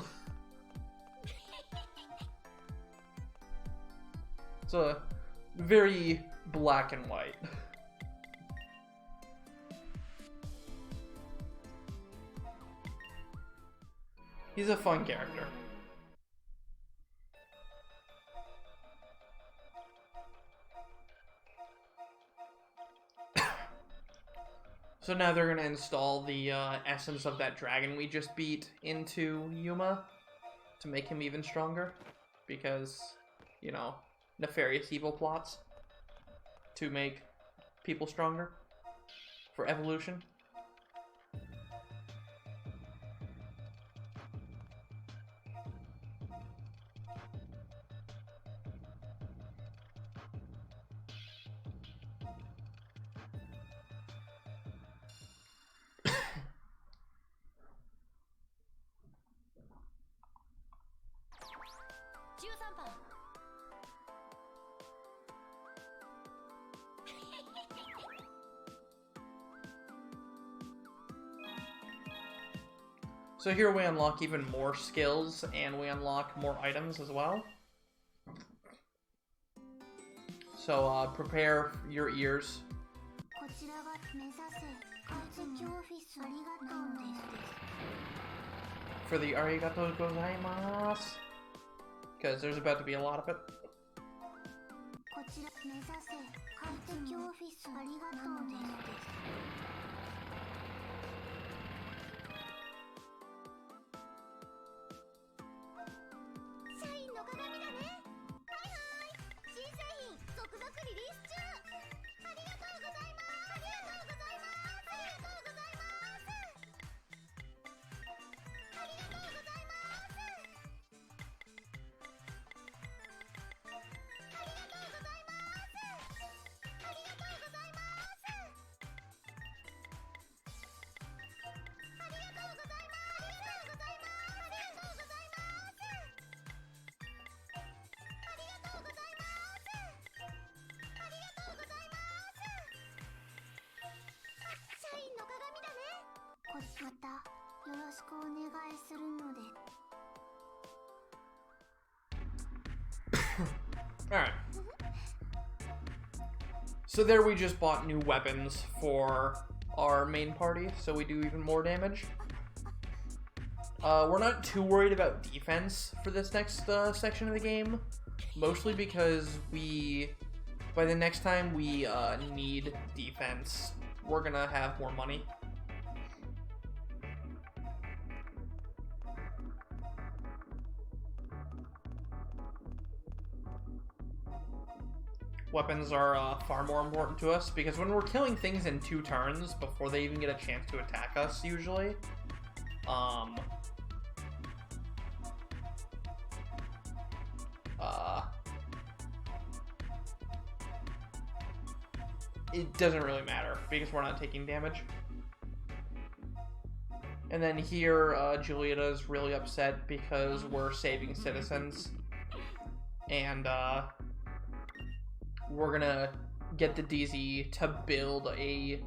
It's a very black and white. He's a fun character. So now they're gonna install the essence of that dragon we just beat into Yuma to make him even stronger, because, you know, nefarious evil plots to make people stronger for evolution. So here we unlock even more skills, and we unlock more items as well. So prepare your ears. For the arigato gozaimasu, because there's about to be a lot of it. Alright. So there we just bought new weapons for our main party, so we do even more damage. We're not too worried about defense for this next section of the game, mostly because by the next time we need defense, we're gonna have more money. Weapons are far more important to us, because when we're killing things in 2 turns before they even get a chance to attack us, usually, it doesn't really matter, because we're not taking damage. And then here, Julieta's really upset because we're saving citizens, and we're gonna get the DZ to build a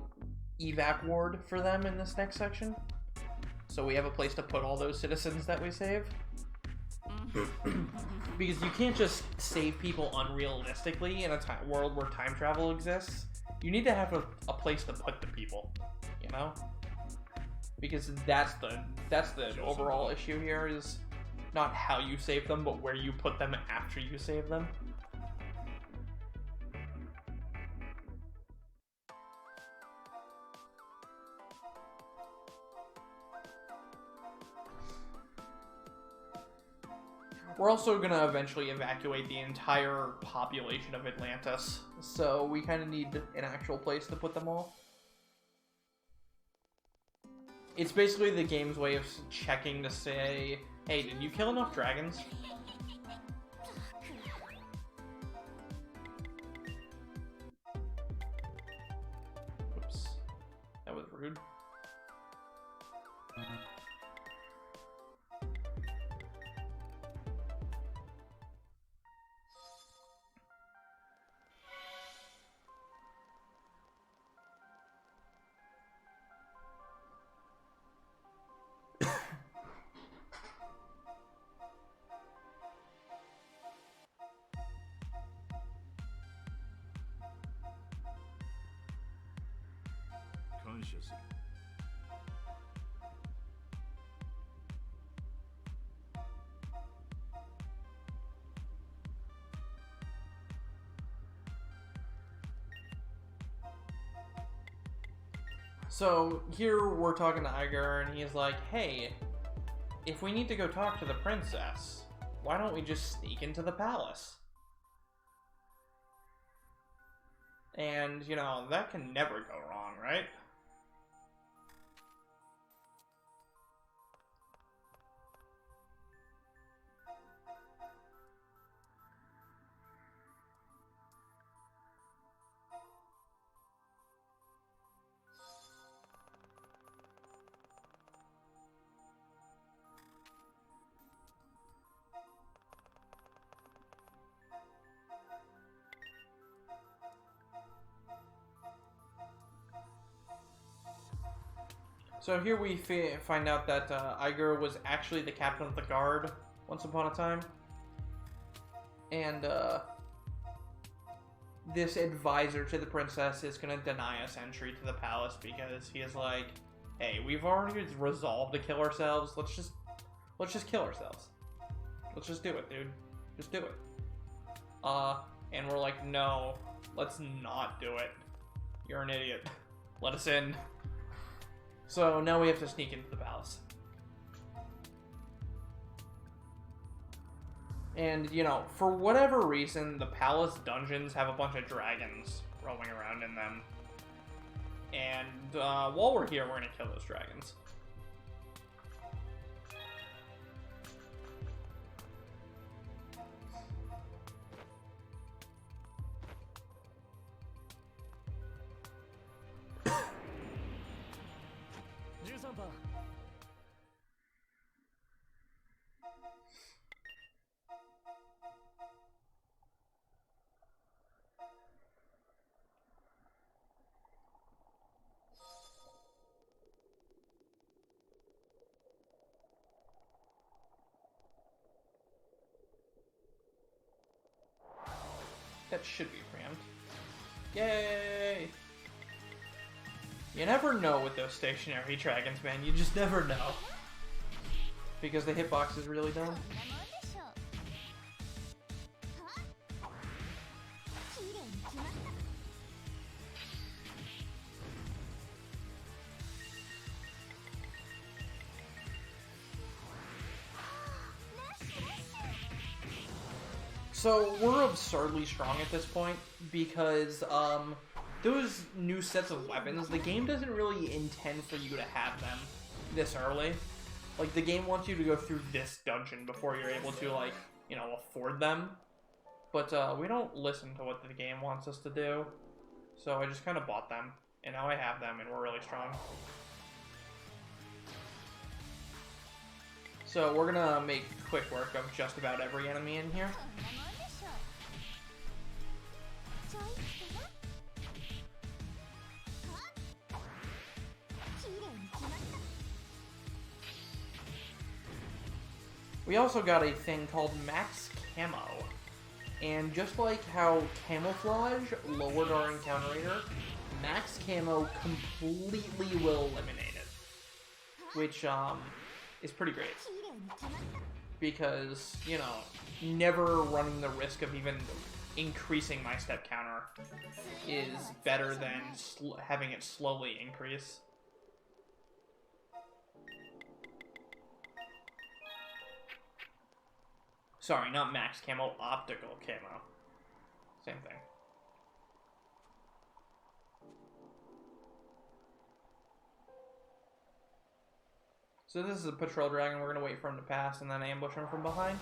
evac ward for them in this next section, so we have a place to put all those citizens that we save. Because you can't just save people unrealistically in a world where time travel exists. You need to have a place to put the people, you know? Because that's the overall issue here, is not how you save them, but where you put them after you save them. We're also going to eventually evacuate the entire population of Atlantis, so we kind of need an actual place to put them all. It's basically the game's way of checking to say, hey, did you kill enough dragons? Oops. That was rude. So here we're talking to Iger, and he's like, hey, if we need to go talk to the princess, why don't we just sneak into the palace? And, you know, that can never go wrong, right? So here we find out that Iger was actually the captain of the guard once upon a time. And this advisor to the princess is going to deny us entry to the palace because he is like, hey, we've already resolved to kill ourselves. Let's just kill ourselves. Let's just do it, dude. Just do it. And we're like, no, let's not do it. You're an idiot. Let us in. So now we have to sneak into the palace. And, you know, for whatever reason, the palace dungeons have a bunch of dragons roaming around in them. And while we're here, we're going to kill those dragons. That should be preempt. Yay! You never know with those stationary dragons, man. You just never know. Because the hitbox is really dumb. So we're absurdly strong at this point because those new sets of weapons, the game doesn't really intend for you to have them this early. Like, the game wants you to go through this dungeon before you're able to, like, you know, afford them. But we don't listen to what the game wants us to do. So I just kind of bought them, and now I have them, and we're really strong. So we're gonna make quick work of just about every enemy in here. We also got a thing called Max Camo. And just like how Camouflage lowered our encounter rater, Max Camo completely will eliminate it. Which is pretty great. Because, you know, never running the risk of even increasing my step counter is better than having it slowly increase. Sorry, not max camo, optical camo. Same thing. So this is a patrol dragon. We're gonna wait for him to pass and then ambush him from behind.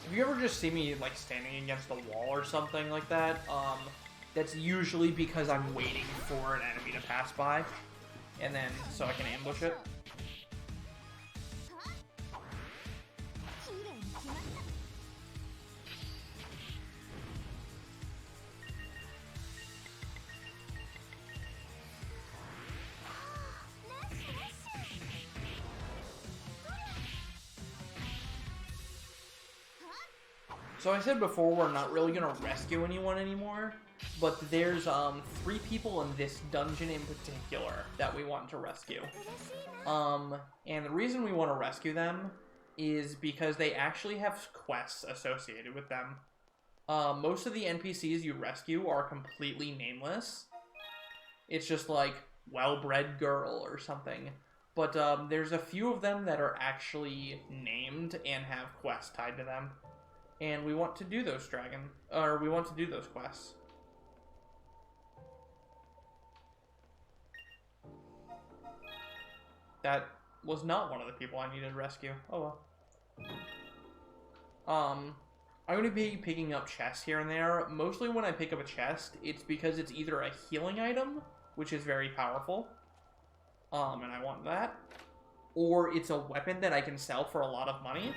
If you ever just see me like standing against the wall or something like that, that's usually because I'm waiting for an enemy to pass by, and then so I can ambush it. So I said before, we're not really going to rescue anyone anymore, but there's 3 people in this dungeon in particular that we want to rescue. And the reason we want to rescue them is because they actually have quests associated with them. Most of the NPCs you rescue are completely nameless. It's just like, well-bred girl or something. But there's a few of them that are actually named and have quests tied to them. And we want to do those we want to do those quests. That was not one of the people I needed to rescue. Oh well. I'm going to be picking up chests here and there. Mostly when I pick up a chest, it's because it's either a healing item, which is very powerful, and I want that, or it's a weapon that I can sell for a lot of money,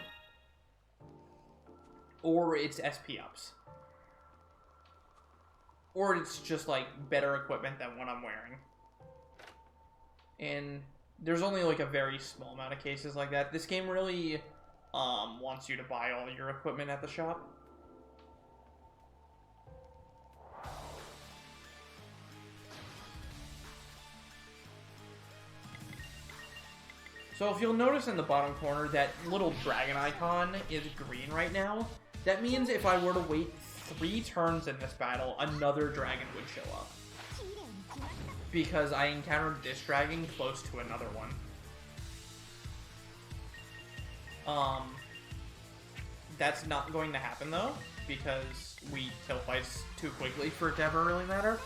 or it's SP ups, or it's just like better equipment than what I'm wearing. And there's only like a very small amount of cases like that. This game really wants you to buy all your equipment at the shop. So if you'll notice in the bottom corner, that little dragon icon is green right now. That means if I were to wait 3 turns in this battle, another dragon would show up. Because I encountered this dragon close to another one. That's not going to happen though, because we kill fights too quickly for it to ever really matter.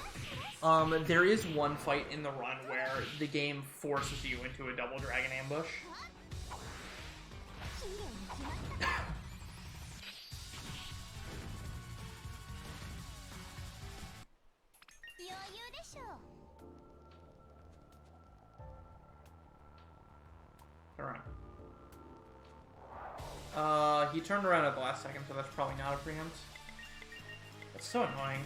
There is one fight in the run where the game forces you into a double dragon ambush. Alright. He turned around at the last second, so that's probably not a preempt. That's so annoying.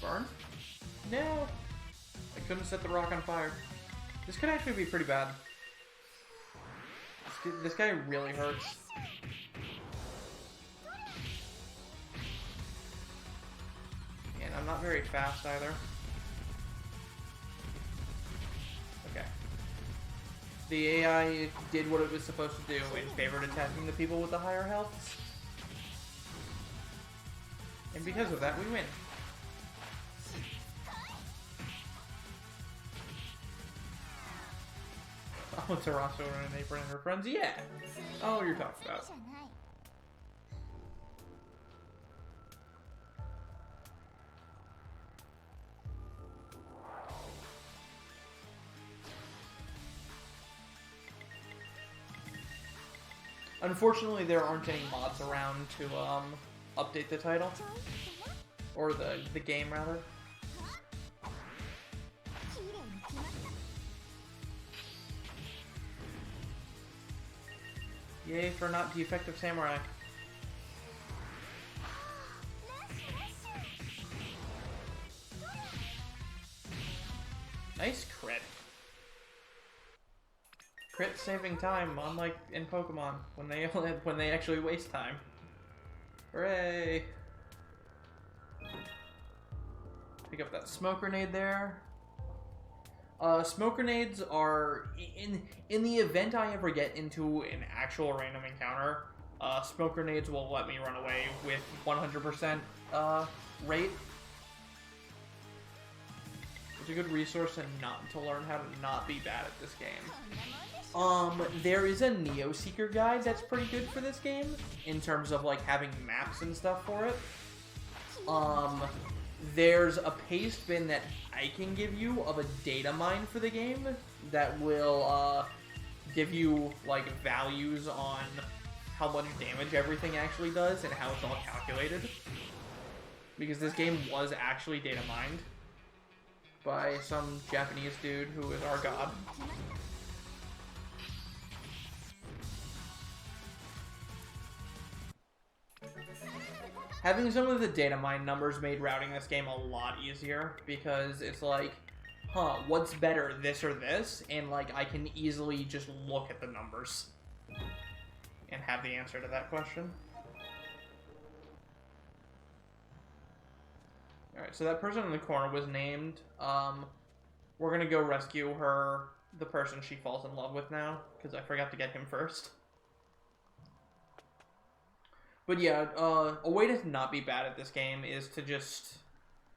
Burn? No! I couldn't set the rock on fire. This could actually be pretty bad. This guy really hurts. And I'm not very fast either. Okay. The AI did what it was supposed to do and favored attacking the people with the higher health. And because of that, we win. Oh, Tarasso and an apron and her friends? Yeah! Oh, you're talking about. Unfortunately, there aren't any mods around to update the title. Or the game, rather. Yay for not defective samurai. Nice crit. Crit saving time, unlike in Pokemon, when they actually waste time. Hooray! Pick up that smoke grenade there. Smoke grenades are, in the event I ever get into an actual random encounter, smoke grenades will let me run away with 100% rate. It's a good resource and not to learn how to not be bad at this game. There is a Neo Seeker guide that's pretty good for this game, in terms of like having maps and stuff for it. There's a paste bin that I can give you of a data mine for the game that will give you like values on how much damage everything actually does and how it's all calculated. Because this game was actually data mined by some Japanese dude who is our god. Having some of the data mine numbers made routing this game a lot easier, because it's like, huh, what's better, this or this? And like, I can easily just look at the numbers and have the answer to that question. Alright, so that person in the corner was named. We're gonna go rescue her, the person she falls in love with now, because I forgot to get him first. But yeah, a way to not be bad at this game is to just,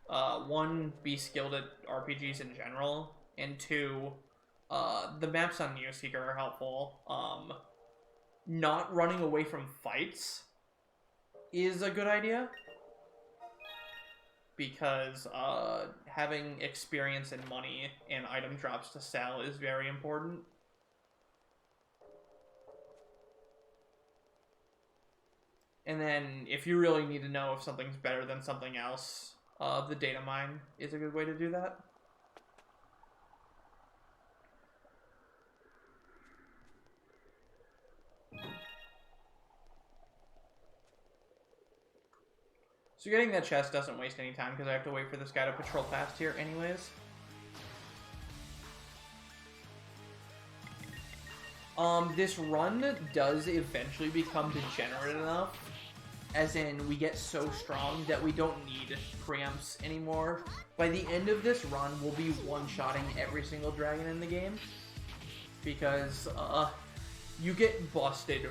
one, be skilled at RPGs in general, and two, the maps on Neoseeker are helpful. Not running away from fights is a good idea, because having experience and money and item drops to sell is very important. And then, if you really need to know if something's better than something else, the data mine is a good way to do that. So getting that chest doesn't waste any time, because I have to wait for this guy to patrol past here anyways. This run does eventually become degenerate enough, as in we get so strong that we don't need preamps anymore. By the end of this run, we'll be one-shotting every single dragon in the game, because you get busted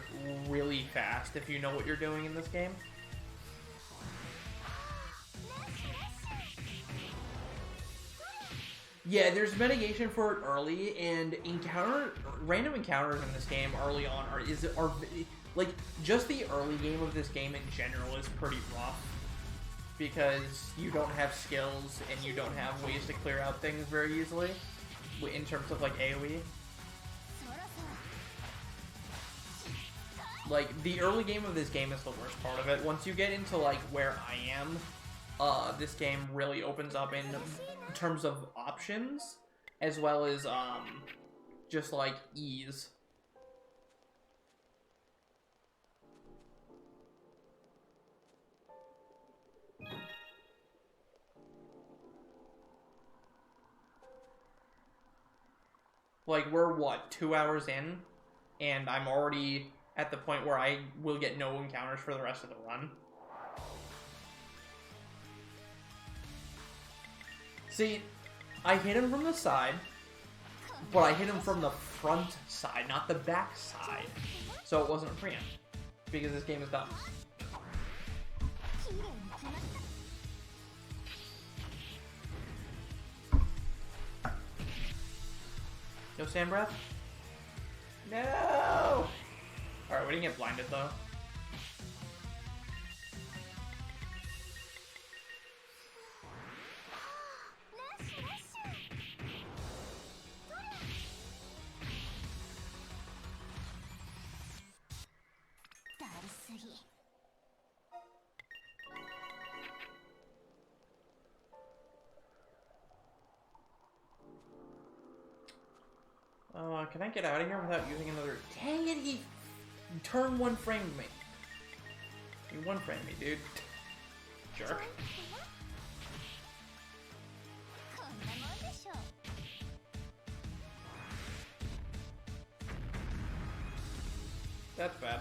really fast if you know what you're doing in this game. Yeah, there's mitigation for it early, and random encounters in this game early on are like, just the early game of this game in general is pretty rough, because you don't have skills and you don't have ways to clear out things very easily in terms of like AoE. Like, the early game of this game is the worst part of it. Once you get into like where I am, this game really opens up in terms of options, as well as just like ease. Like, we're what, 2 hours in, and I'm already at the point where I will get no encounters for the rest of the run. See, I hit him from the side, but I hit him from the front side, not the back side. So it wasn't a preempt, because this game is dumb. No sand breath? No! Alright, we didn't get blinded though. Can I get out of here without using another... Dang it, he turn one framed me. He one framed me, dude. Jerk. That's bad.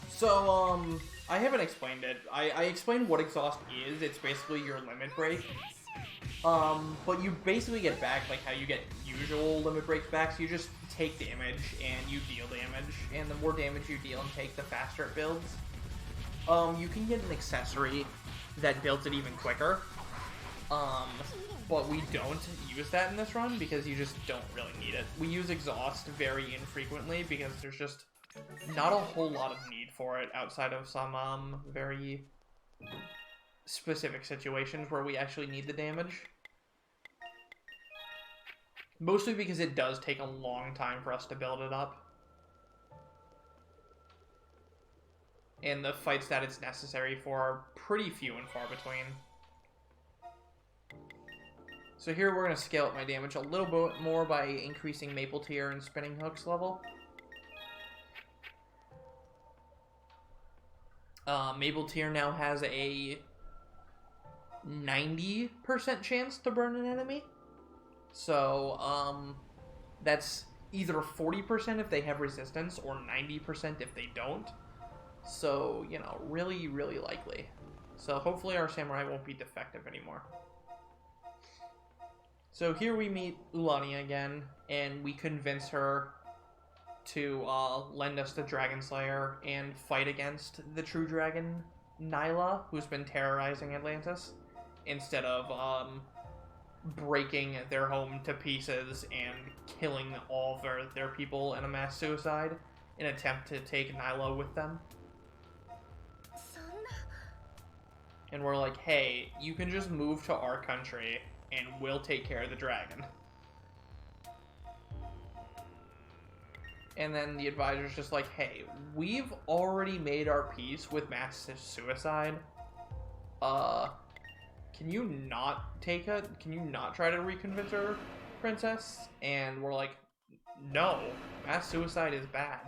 So, I haven't explained it. I explained what exhaust is. It's basically your limit break. But you basically get back like how you get usual limit breaks back. So you just take damage and you deal damage. And the more damage you deal and take, the faster it builds. You can get an accessory that builds it even quicker. But we don't use that in this run because you just don't really need it. We use exhaust very infrequently because there's just not a whole lot of need for it outside of some very specific situations where we actually need the damage. Mostly because it does take a long time for us to build it up. And the fights that it's necessary for are pretty few and far between. So here we're going to scale up my damage a little bit more by increasing Maple Tear and Spinning Hook's level. Maple Tear now has a 90% chance to burn an enemy. So, that's either 40% if they have resistance or 90% if they don't. So, you know, really, really likely. So hopefully our samurai won't be defective anymore. So here we meet Ulania again, and we convince her to lend us the Dragon Slayer and fight against the true dragon, Nyla, who's been terrorizing Atlantis, instead of breaking their home to pieces and killing all of their people in a mass suicide in an attempt to take Nyla with them. And we're like, hey, you can just move to our country and we'll take care of the dragon. And then the advisor's just like, hey, we've already made our peace with mass suicide. Can you not can you not try to reconvince her, princess? And we're like, no, mass suicide is bad.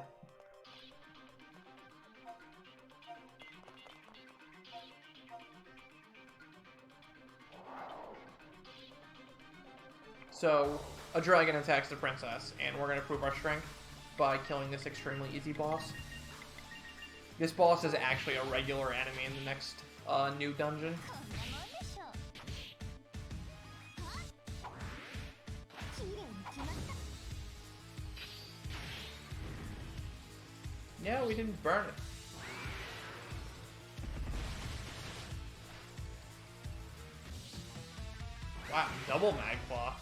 So, a dragon attacks the princess, and we're going to prove our strength by killing this extremely easy boss. This boss is actually a regular enemy in the next new dungeon. Yeah, we didn't burn it. Wow, double Magclaw.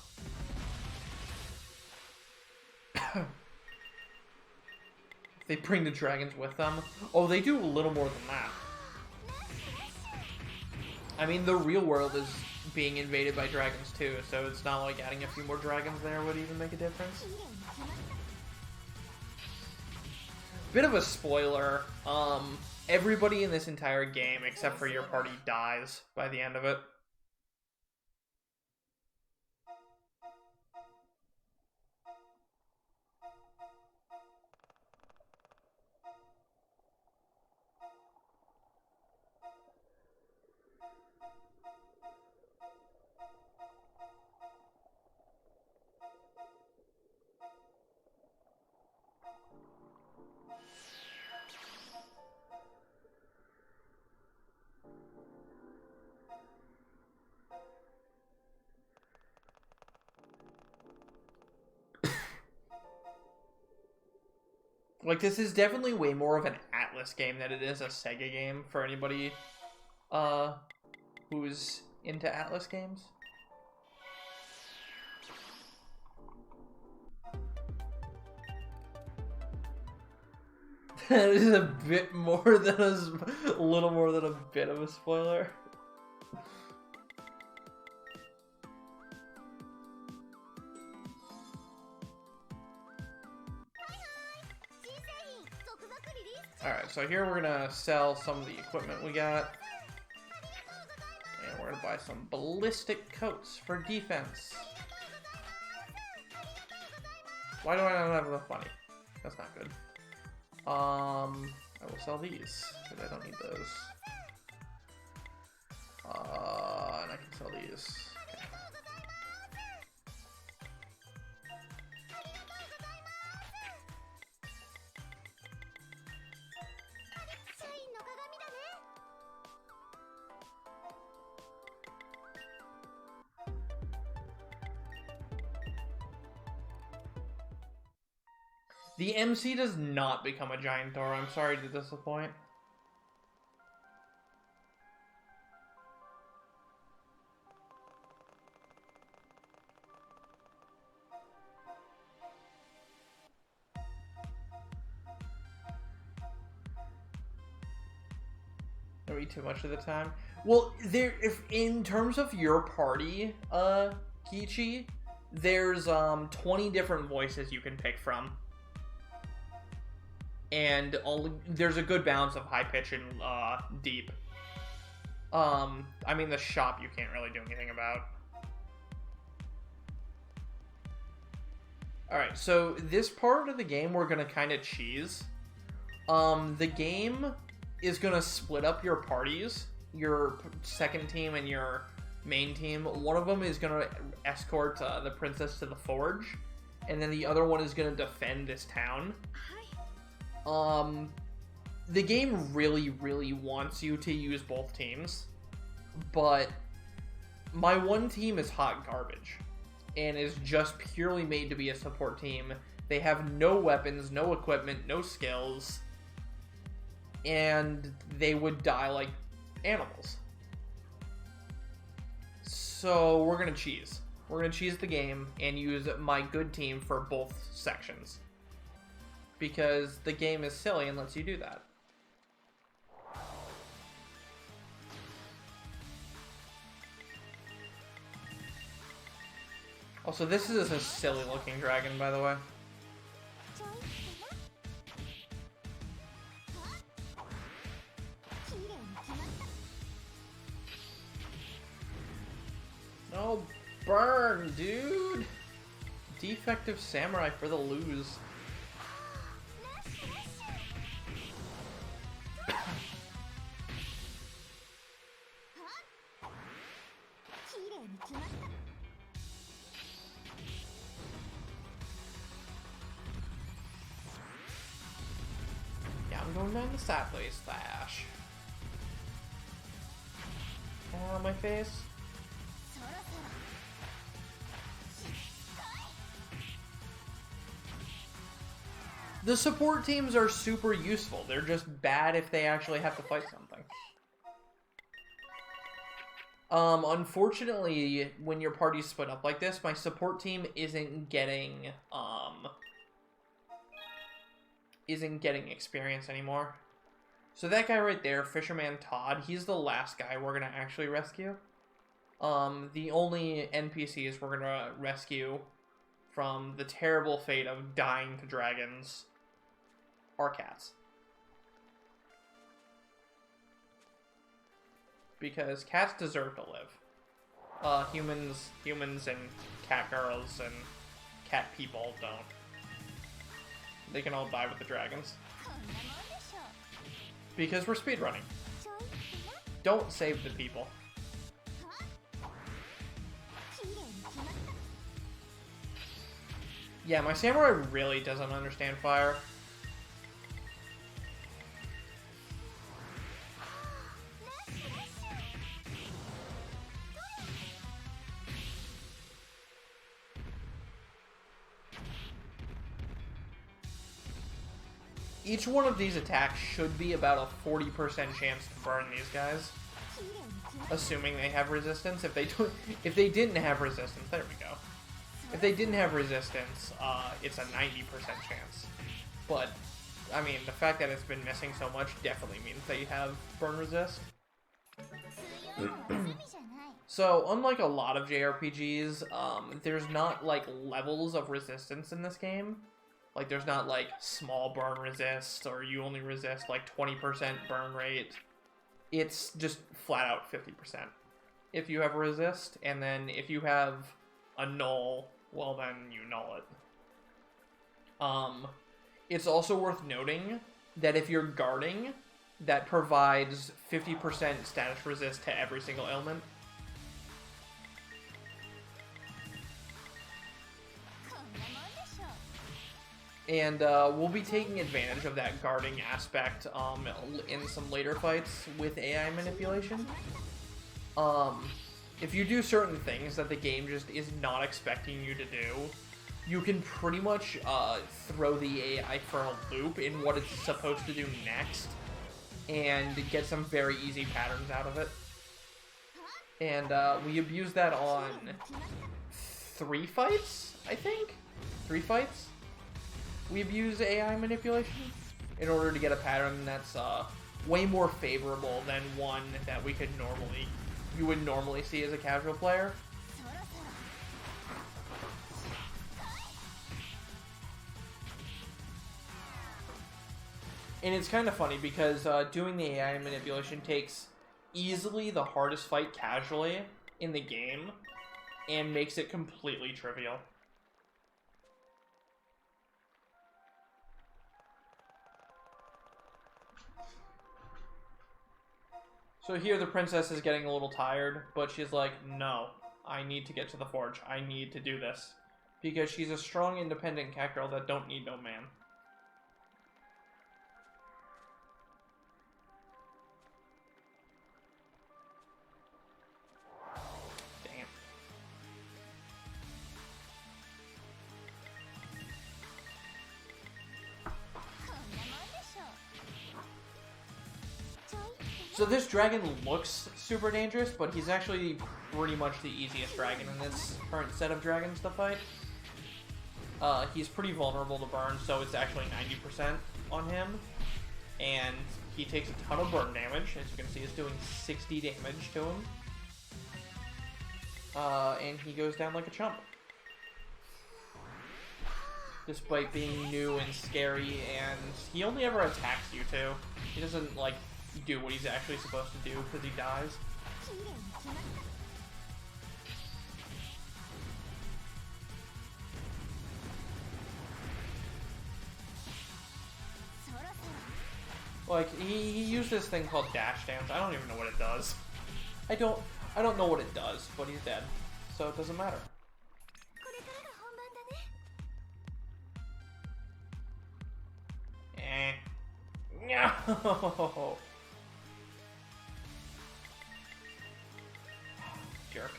They bring the dragons with them. Oh, they do a little more than that. I mean, the real world is being invaded by dragons too, so it's not like adding a few more dragons there would even make a difference. Bit of a spoiler. Everybody in this entire game, except for your party, dies by the end of it. Like, this is definitely way more of an Atlas game than it is a Sega game for anybody who's into Atlas games. That is a bit more than a little more than a bit of a spoiler. Alright, so here we're gonna sell some of the equipment we got. And we're gonna buy some ballistic coats for defense. Why do I not have enough money? That's not good. I will sell these, because I don't need those. And I can sell these. Okay. The MC does not become a giant door. I'm sorry to disappoint. Don't eat too much of the time. Well, if in terms of your party, Kichi, there's 20 different voices you can pick from. And there's a good balance of high pitch and deep. I mean, the shop you can't really do anything about. Alright, so this part of the game we're going to kind of cheese. The game is going to split up your parties, your second team and your main team. One of them is going to escort the princess to the forge, and then the other one is going to defend this town. The game really, really wants you to use both teams, but my one team is hot garbage and is just purely made to be a support team. They have no weapons, no equipment, no skills, and they would die like animals. So we're gonna cheese. We're gonna cheese the game and use my good team for both sections, because the game is silly and lets you do that. Also, this is a silly looking dragon, by the way. No, burn, dude! Defective samurai for the lose. Yeah, I'm going down the side place slash. On my face. The support teams are super useful. They're just bad if they actually have to fight something. Unfortunately, when your party's split up like this, my support team isn't getting experience anymore. So that guy right there, Fisherman Todd, he's the last guy we're gonna actually rescue. The only NPCs we're gonna rescue from the terrible fate of dying to dragons are cats. Because cats deserve to live. Humans and cat girls and cat people don't. They can all die with the dragons. Because we're speedrunning. Don't save the people. Yeah, my samurai really doesn't understand fire. Each one of these attacks should be about a 40% chance to burn these guys, assuming they have resistance. If they didn't have resistance, there we go. If they didn't have resistance, it's a 90% chance. But I mean, the fact that it's been missing so much definitely means they have burn resist. So unlike a lot of JRPGs, there's not like levels of resistance in this game. Like, there's not, like, small burn resist, or you only resist, like, 20% burn rate. It's just flat out 50% if you have a resist, and then if you have a null, well, then you null it. It's also worth noting that if you're guarding, that provides 50% status resist to every single ailment. And we'll be taking advantage of that guarding aspect in some later fights with AI manipulation. If you do certain things that the game just is not expecting you to do, you can pretty much throw the AI for a loop in what it's supposed to do next and get some very easy patterns out of it. And we abused that on 3 fights, I think? 3 fights? We've used AI manipulation in order to get a pattern that's way more favorable than one that you would normally see as a casual player. And it's kind of funny because doing the AI manipulation takes easily the hardest fight casually in the game and makes it completely trivial. So here the princess is getting a little tired, but she's like, no, I need to get to the forge. I need to do this. Because she's a strong, independent cat girl that don't need no man. Damn. So this dragon looks super dangerous, but he's actually pretty much the easiest dragon in this current set of dragons to fight. He's pretty vulnerable to burn, so it's actually 90% on him. And he takes a ton of burn damage. As you can see, it's doing 60 damage to him. And he goes down like a chump. Despite being new and scary, and he only ever attacks you too. He doesn't, like, do what he's actually supposed to do because he dies. Like, he used this thing called dash dance. I don't even know what it does. I don't know what it does, but he's dead. So it doesn't matter. Eh. No! Jerk.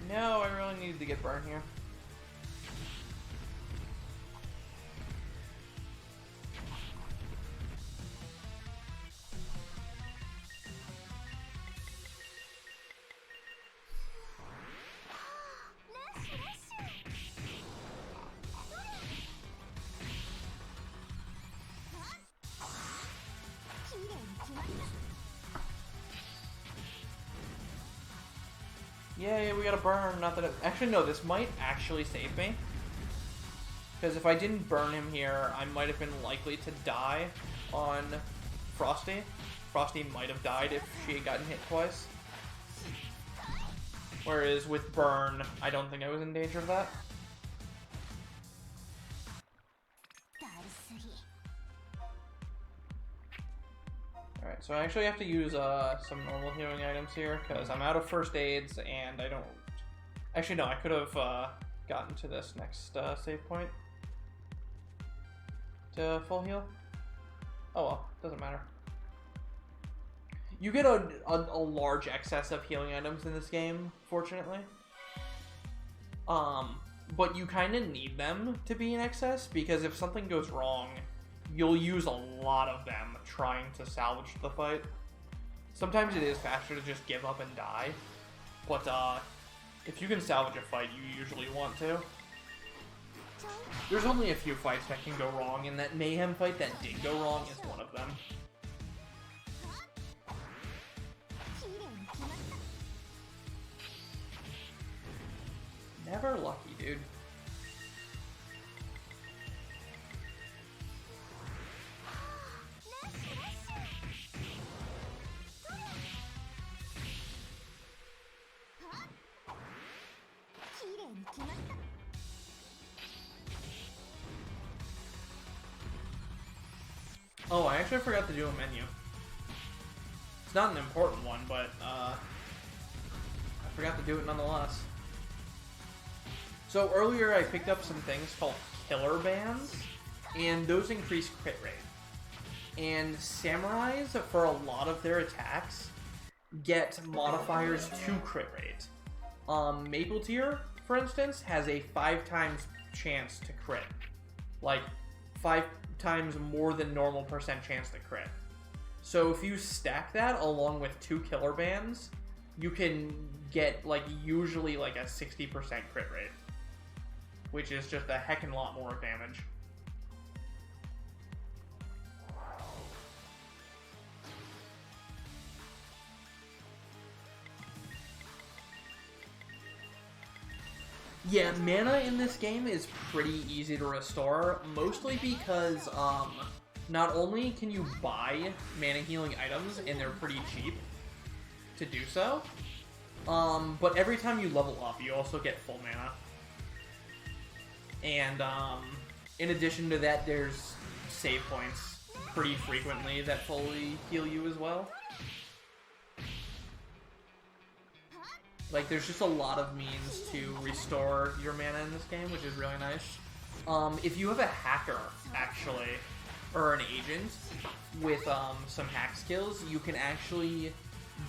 No, I really needed to get burned here. Yay, we got a burn. Not that it... Actually, no, this might actually save me. Because if I didn't burn him here, I might have been likely to die on Frosty. Frosty might have died if she had gotten hit twice. Whereas with burn, I don't think I was in danger of that. Alright, so I actually have to use some normal healing items here, because I'm out of first aids, and I don't... Actually, no, I could have gotten to this next save point to full heal. Oh well, doesn't matter. You get a large excess of healing items in this game, fortunately. But you kind of need them to be in excess, because if something goes wrong, you'll use a lot of them trying to salvage the fight. Sometimes it is faster to just give up and die, but if you can salvage a fight, you usually want to. There's only a few fights that can go wrong, and that Mayhem fight that did go wrong is one of them. Never lucky, dude. Oh, I actually forgot to do a menu. It's not an important one, but I forgot to do it nonetheless. So earlier I picked up some things called killer bands, and those increase crit rate. And samurais, for a lot of their attacks, get modifiers to crit rate. Maple Tier, for instance, has a 5 times chance to crit. Like, 5 times more than normal percent chance to crit. So if you stack that along with 2 killer bands, you can get, like, usually like a 60% crit rate. Which is just a heckin' lot more damage. Yeah, mana in this game is pretty easy to restore, mostly because not only can you buy mana healing items and they're pretty cheap, to do so. But every time you level up, you also get full mana. And in addition to that, there's save points pretty frequently that fully heal you as well. Like, there's just a lot of means to restore your mana in this game, which is really nice. If you have a hacker, actually, or an agent with some hack skills, you can actually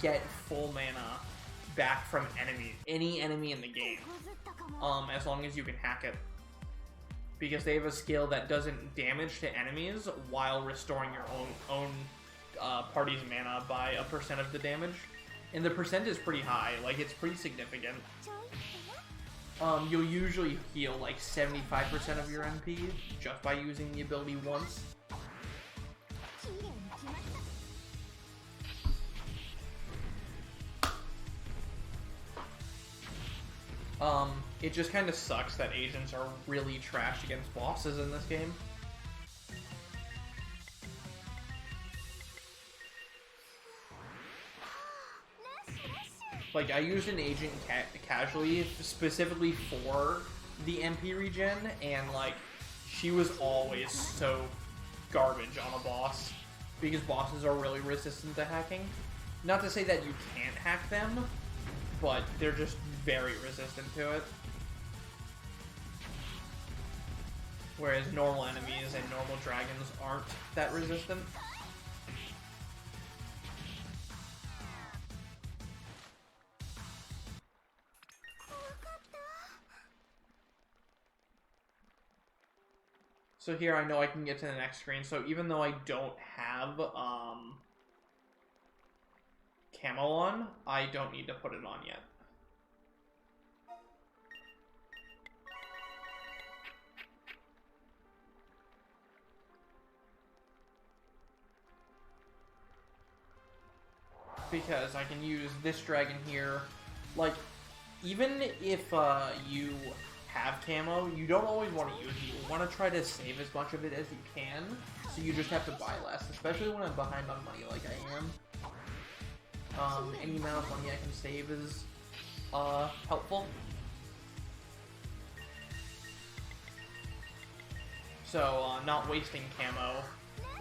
get full mana back from any enemy in the game, as long as you can hack it. Because they have a skill that doesn't damage to enemies while restoring your own party's mana by 1% of the damage. And the percent is pretty high, like it's pretty significant. You'll usually heal like 75% of your MP just by using the ability once. It just kind of sucks that agents are really trash against bosses in this game. Like, I used an agent casually specifically for the MP regen, and like, she was always so garbage on a boss, because bosses are really resistant to hacking. Not to say that you can't hack them, but they're just very resistant to it. Whereas normal enemies and normal dragons aren't that resistant. So here I know I can get to the next screen, so even though I don't have camo on, I don't need to put it on yet. Because I can use this dragon here. Like, even if you have camo, you don't always want to use it. You want to try to save as much of it as you can, so you just have to buy less, especially when I'm behind on money like I am. Any amount of money I can save is helpful. So, not wasting camo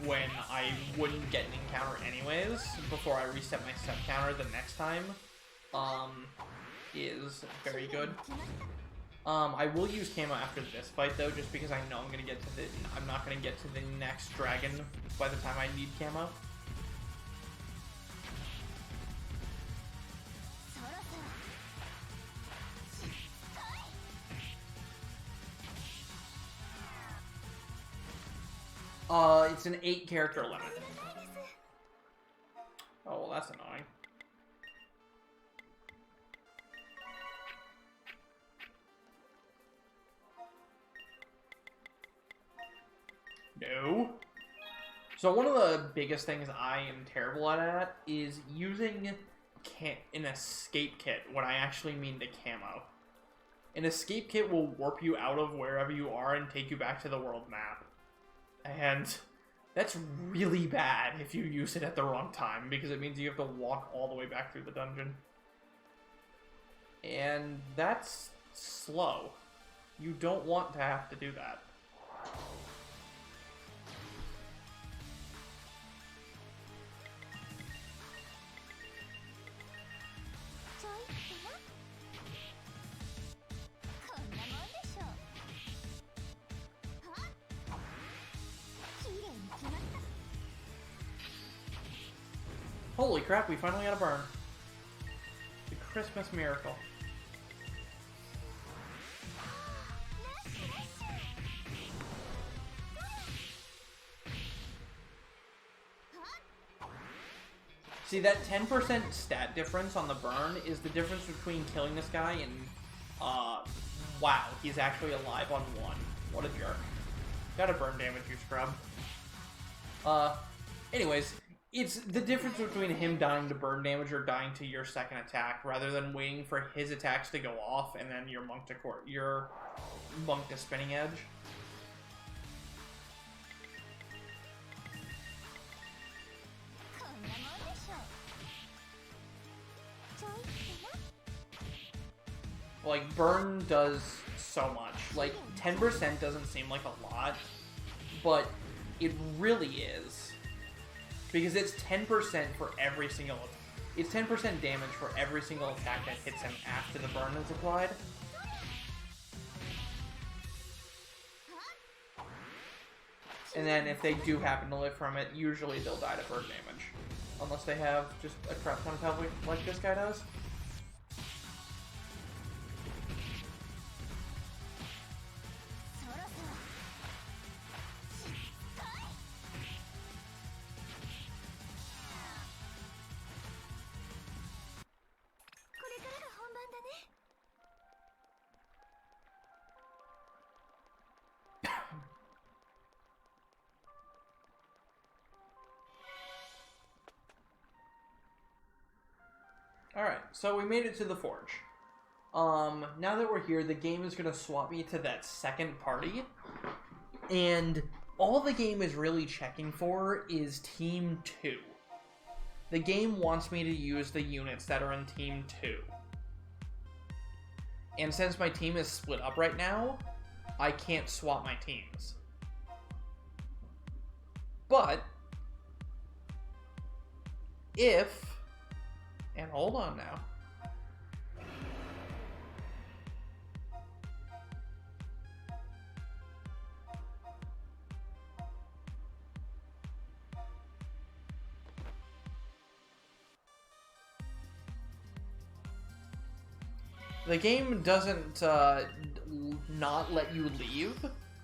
when I wouldn't get an encounter anyways, before I reset my step counter the next time, is very good. I will use camo after this fight though, just because I know I'm not gonna get to the next dragon by the time I need camo. It's an 8 character limit. Oh, well, that's annoying. No. So one of the biggest things I am terrible at is using an escape kit when I actually mean the camo. An escape kit will warp you out of wherever you are and take you back to the world map. And that's really bad if you use it at the wrong time, because it means you have to walk all the way back through the dungeon. And that's slow. You don't want to have to do that. Holy crap, we finally got a burn. The Christmas miracle. See, that 10% stat difference on the burn is the difference between killing this guy and, wow, he's actually alive on 1. What a jerk. Gotta burn damage, you scrub. Anyways, it's the difference between him dying to burn damage or dying to your second attack, rather than waiting for his attacks to go off and then your monk to spinning edge. Like, burn does so much. Like, 10% doesn't seem like a lot, but it really is. Because it's 10% for every single... It's 10% damage for every single attack that hits him after the burn is applied. And then if they do happen to live from it, usually they'll die to burn damage. Unless they have just a crap ton of health like this guy does. Alright, so we made it to the Forge. Now that we're here, the game is going to swap me to that second party. And all the game is really checking for is Team 2. The game wants me to use the units that are in Team 2. And since my team is split up right now, I can't swap my teams. But if... And hold on now. The game doesn't not let you leave,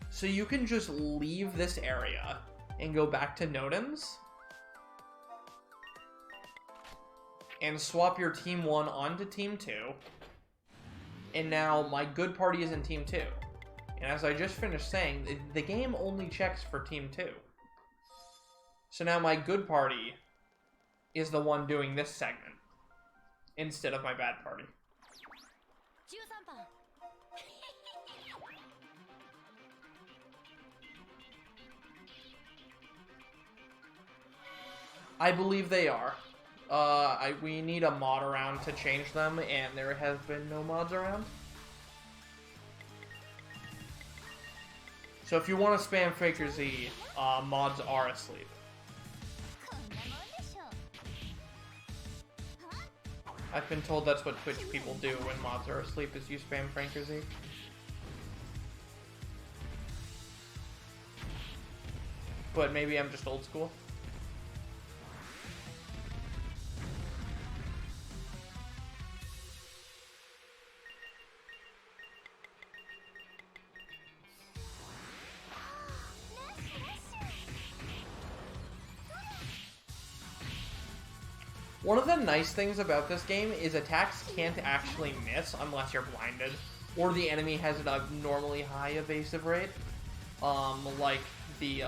so you can just leave this area and go back to Nodens and swap your Team 1 onto Team 2, and now my good party is in Team 2. And as I just finished saying, the game only checks for Team 2. So now my good party is the one doing this segment, instead of my bad party. I believe they are. We need a mod around to change them, and there has been no mods around. So if you want to spam Faker Z, mods are asleep. I've been told that's what Twitch people do when mods are asleep, is you spam Faker Z. But maybe I'm just old school. One of the nice things about this game is attacks can't actually miss unless you're blinded, or the enemy has an abnormally high evasive rate, like the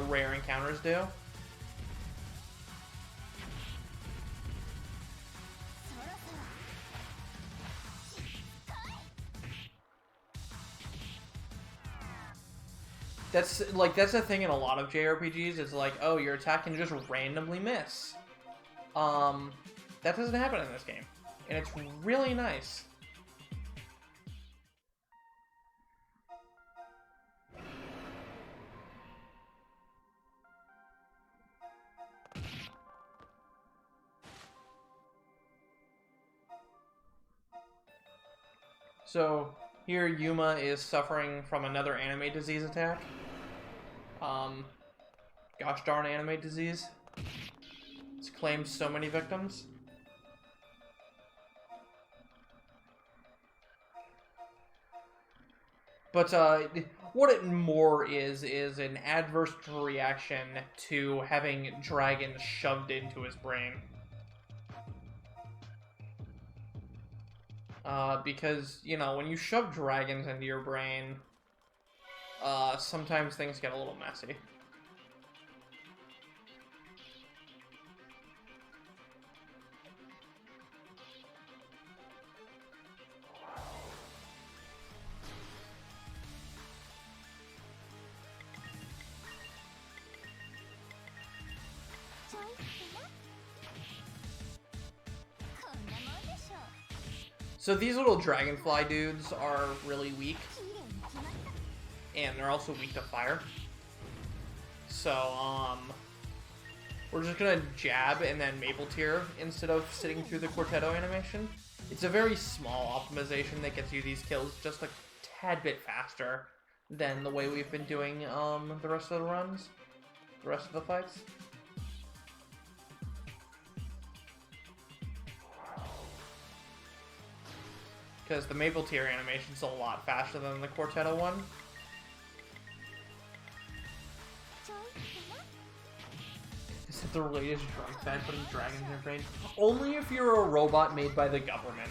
rare encounters do. That's the thing in a lot of JRPGs. It's like, oh, your attack can just randomly miss. That doesn't happen in this game, and it's really nice. So here Yuma is suffering from another anime disease attack. Gosh darn anime disease. It's claimed so many victims. But what it more is an adverse reaction to having dragons shoved into his brain. Because, you know, when you shove dragons into your brain, sometimes things get a little messy. So these little dragonfly dudes are really weak. And they're also weak to fire. So, we're just gonna jab and then maple tier instead of sitting through the Quartetto animation. It's a very small optimization that gets you these kills just a tad bit faster than the way we've been doing the rest of the runs, the rest of the fights. Because the maple tier animation's a lot faster than the Quartetto one. Is it the latest drug fad putting dragons in your brain? Only if you're a robot made by the government.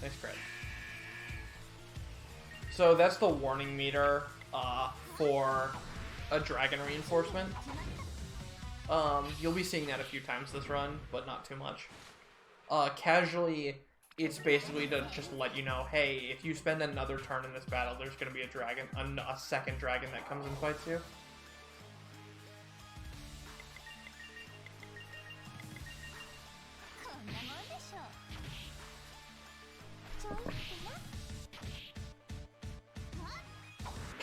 Nice crit. So that's the warning meter for a dragon reinforcement. You'll be seeing that a few times this run, but not too much. Casually, it's basically to just let you know, hey, if you spend another turn in this battle, there's going to be a dragon, a second dragon that comes and fights you.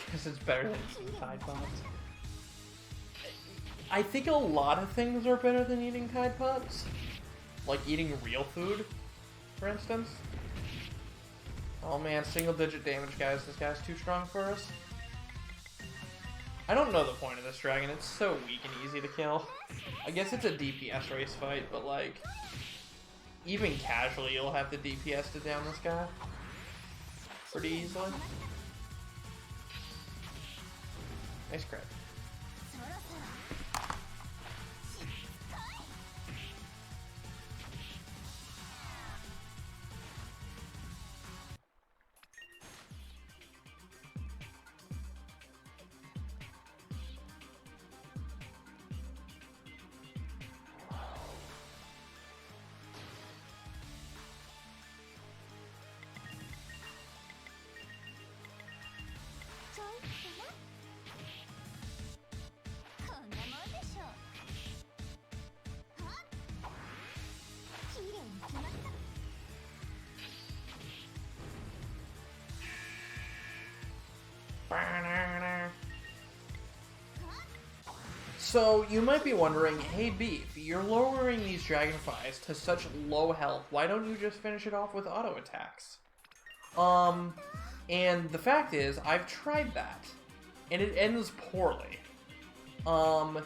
Because it's better than eating Tide Pods. I think a lot of things are better than eating Tide Pods. Like eating real food, for instance. Oh man, single digit damage, guys. This guy's too strong for us. I don't know the point of this dragon. It's so weak and easy to kill. I guess it's a DPS race fight, but like, even casually, you'll have the DPS to down this guy pretty easily. Nice crit. So, you might be wondering, hey Beef, you're lowering these dragonflies to such low health, why don't you just finish it off with auto attacks? And the fact is, I've tried that, and it ends poorly. The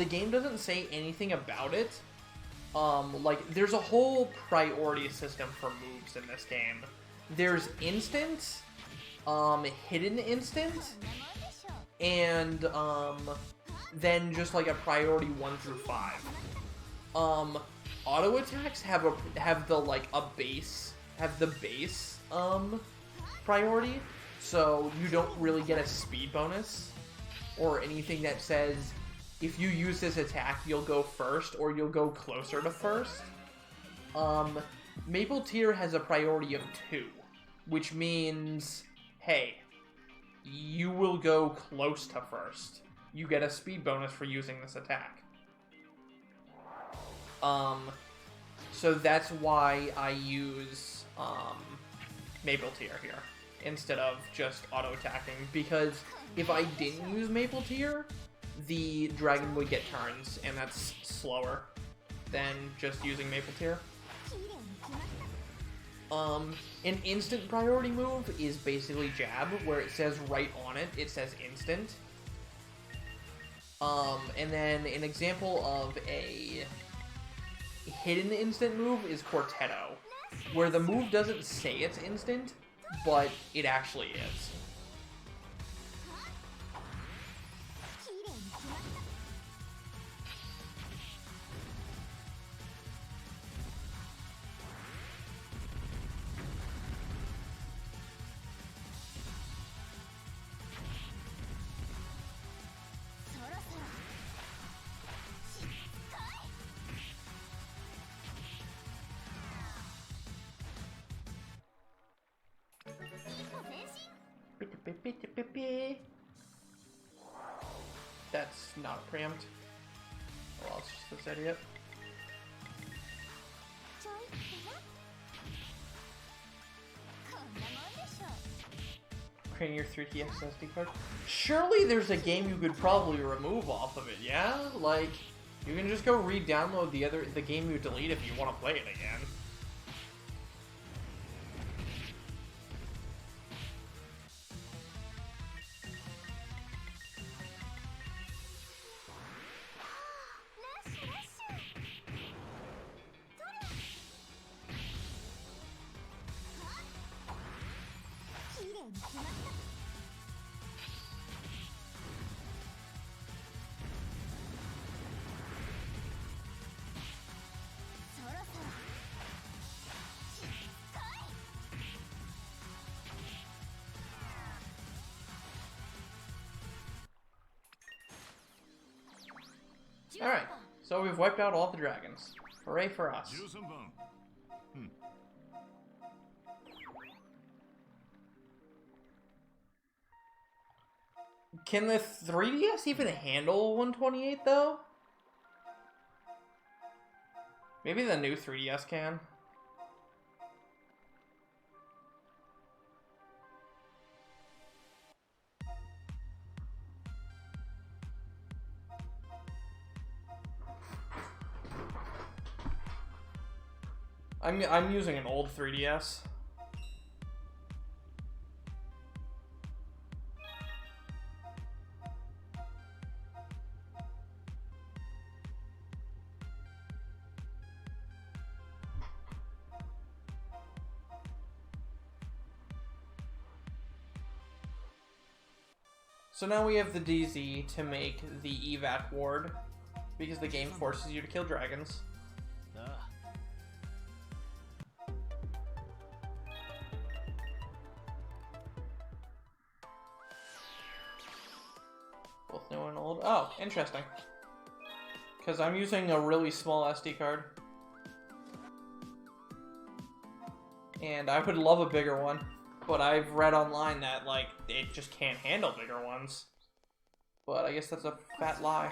game doesn't say anything about it. Like, there's a whole priority system for moves in this game. There's instant, hidden instant, and, then just like a priority 1 through 5. Auto attacks have the base priority, so you don't really get a speed bonus or anything that says if you use this attack you'll go first or you'll go closer to first. Maple tier has a priority of 2, which means, hey, you will go close to first. You get a speed bonus for using this attack. So that's why I use Maple tier here instead of just auto attacking, because if I didn't use Maple tier, the dragon would get turns, and that's slower than just using Maple tier. An instant priority move is basically jab, where it says right on it, it says instant. And then an example of a hidden instant move is Quartetto, where the move doesn't say it's instant, but it actually is. That's not a preempt. Well, it's just this idiot. Creating your 3DS SD card. Surely there's a game you could probably remove off of it, yeah? Like, you can just go re-download the game you delete if you want to play it again. Alright, so we've wiped out all the dragons. Hooray for us. Can the 3DS even handle 128 though? Maybe the new 3DS can. I'm using an old 3DS. So now we have the DZ to make the evac ward, because the game forces you to kill dragons. Both new and old. Oh, interesting. Because I'm using a really small SD card. And I would love a bigger one. But I've read online that, like, it just can't handle bigger ones. But I guess that's a fat lie.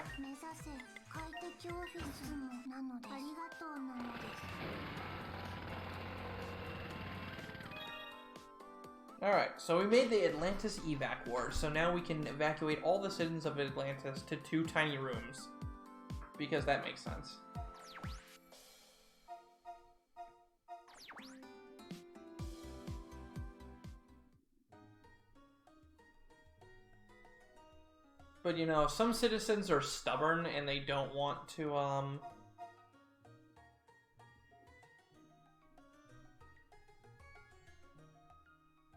Alright, so we made the Atlantis evac ward, so now we can evacuate all the citizens of Atlantis to 2 tiny rooms. Because that makes sense. But, you know, some citizens are stubborn and they don't want to,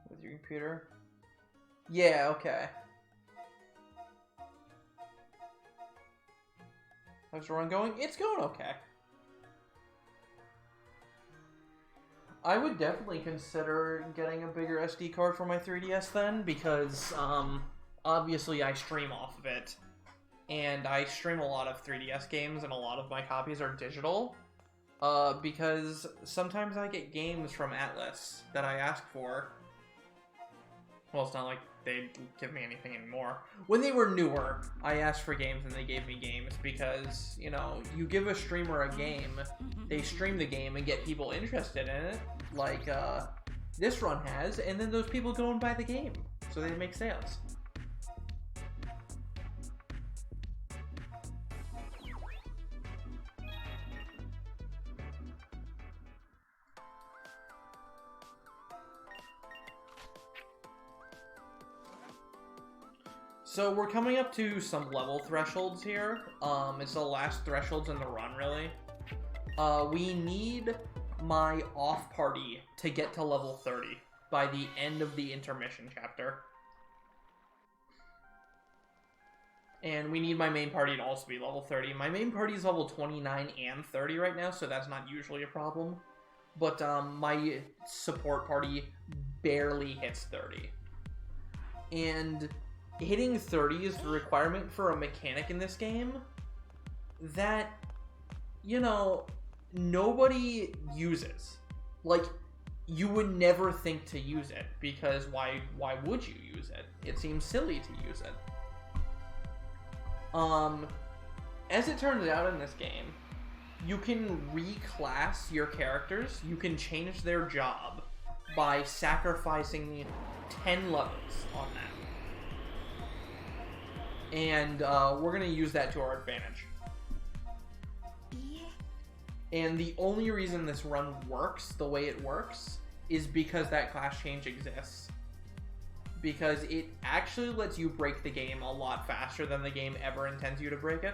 with your computer? Yeah, okay. How's the run going? It's going okay. I would definitely consider getting a bigger SD card for my 3DS then, because, obviously I stream off of it, and I stream a lot of 3DS games, and a lot of my copies are digital, because sometimes I get games from Atlas that I ask for. Well, it's not like they give me anything anymore. When they were newer, I asked for games and they gave me games, because, you know, you give a streamer a game, they stream the game and get people interested in it, like, this run has, and then those people go and buy the game, so they make sales. So we're coming up to some level thresholds here. It's the last thresholds in the run, really. We need my off party to get to level 30 by the end of the intermission chapter. And we need my main party to also be level 30. My main party is level 29 and 30 right now, so that's not usually a problem. But my support party barely hits 30. And hitting 30 is the requirement for a mechanic in this game that, you know, nobody uses. Like, you would never think to use it, because why would you use it? It seems silly to use it. As it turns out in this game, you can reclass your characters. You can change their job by sacrificing 10 levels on that. And we're going to use that to our advantage. And the only reason this run works the way it works is because that class change exists. Because it actually lets you break the game a lot faster than the game ever intends you to break it.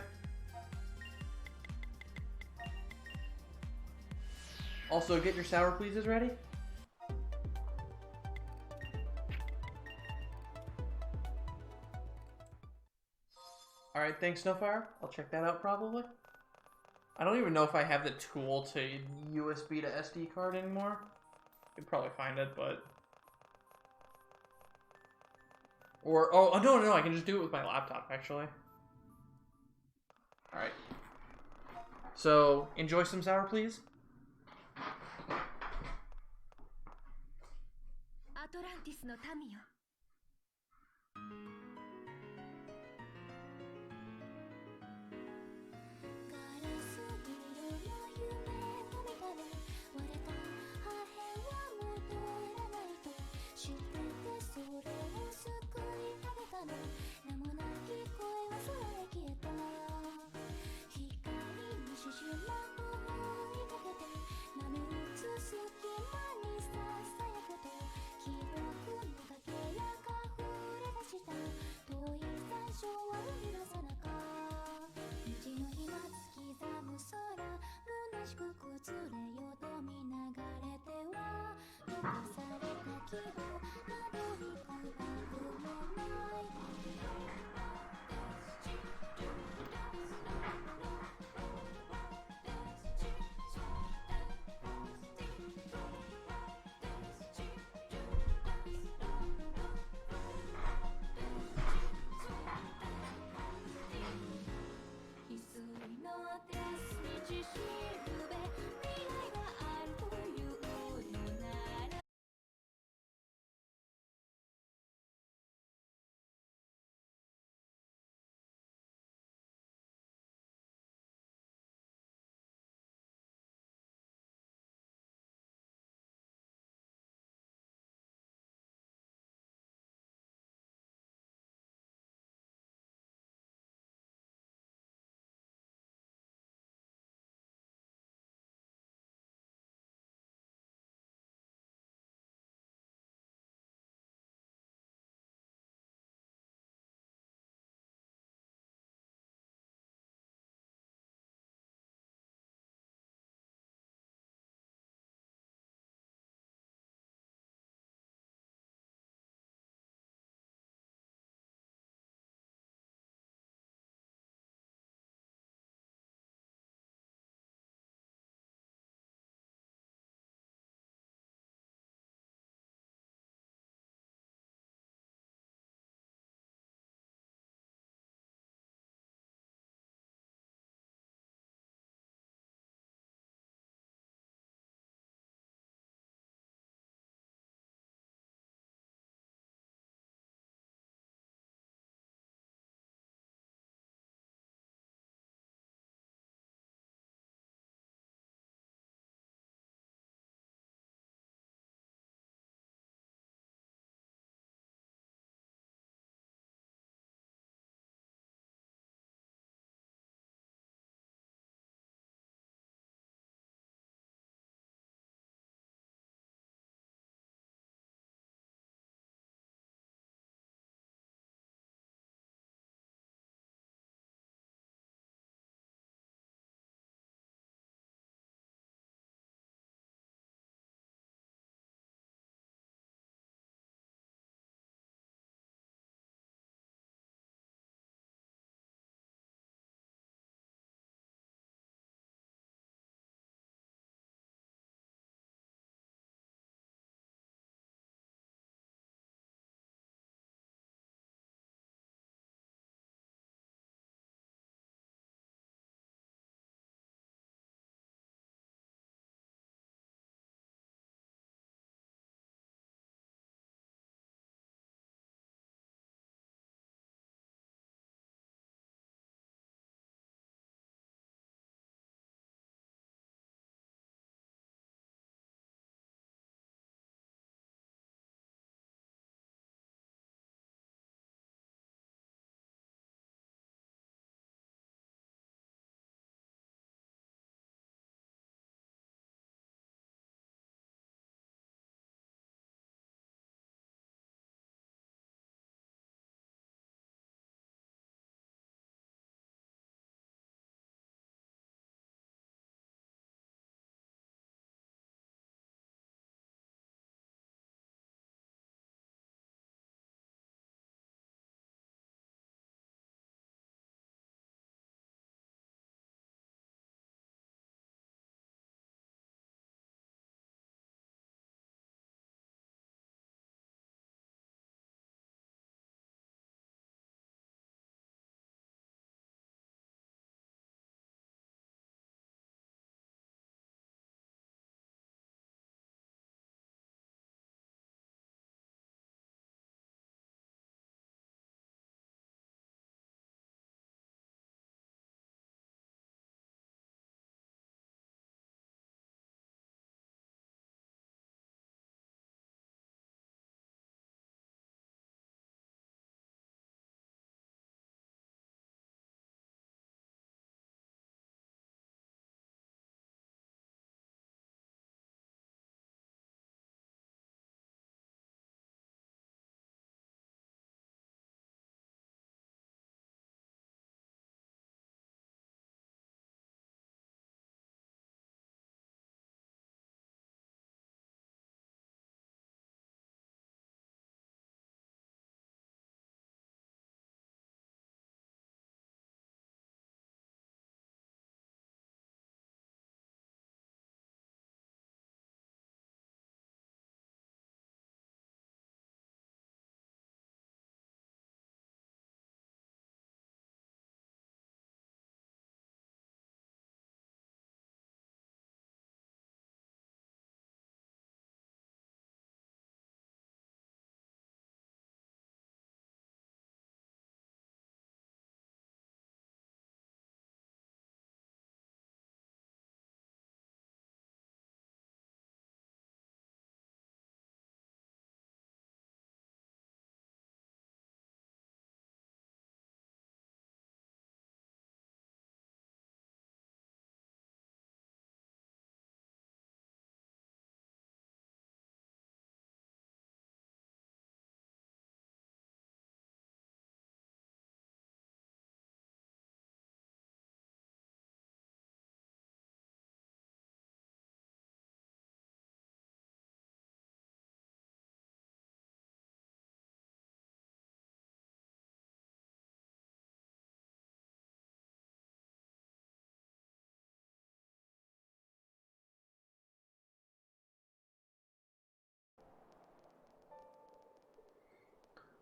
Also, get your sour pleases ready. Alright, thanks Snowfire. I'll check that out probably. I don't even know if I have the tool to USB to SD card anymore. Could probably find it, but... Or, oh, no, I can just do it with my laptop, actually. Alright. So, enjoy some sour, please. Atlantis no Tamiよ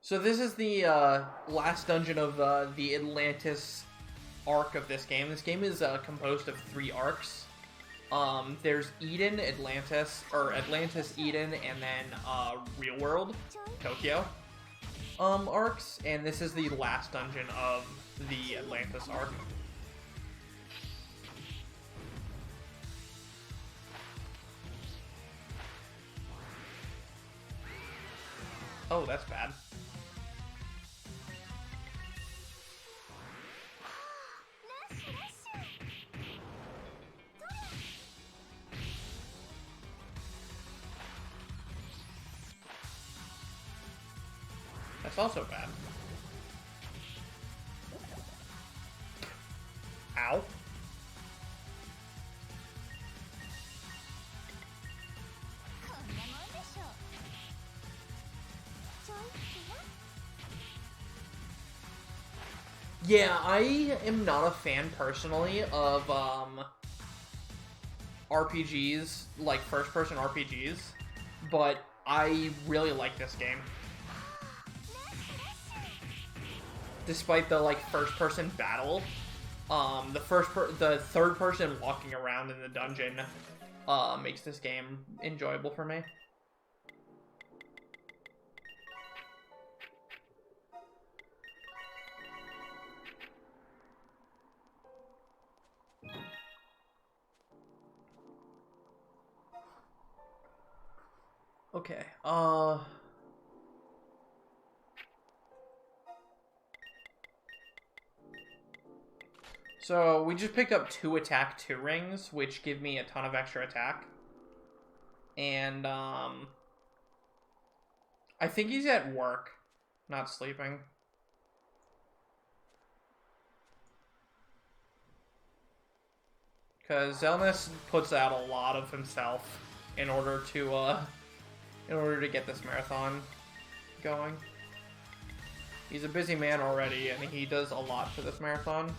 So this is the last dungeon of the Atlantis arc of this game. This game is composed of 3 arcs. There's Eden, Atlantis, Eden, and then Real World, Tokyo arcs. And this is the last dungeon of the Atlantis arc. Oh, that's bad. That's also bad. Ow. Yeah, I am not a fan personally of RPGs, like first-person RPGs, but I really like this game. Despite the like first-person battle, the third person walking around in the dungeon makes this game enjoyable for me. Okay, so we just picked up 2 attack 2 rings, which give me a ton of extra attack. And, I think he's at work, not sleeping. Because Zelnis puts out a lot of himself in order to get this marathon going. He's a busy man already, and he does a lot for this marathon.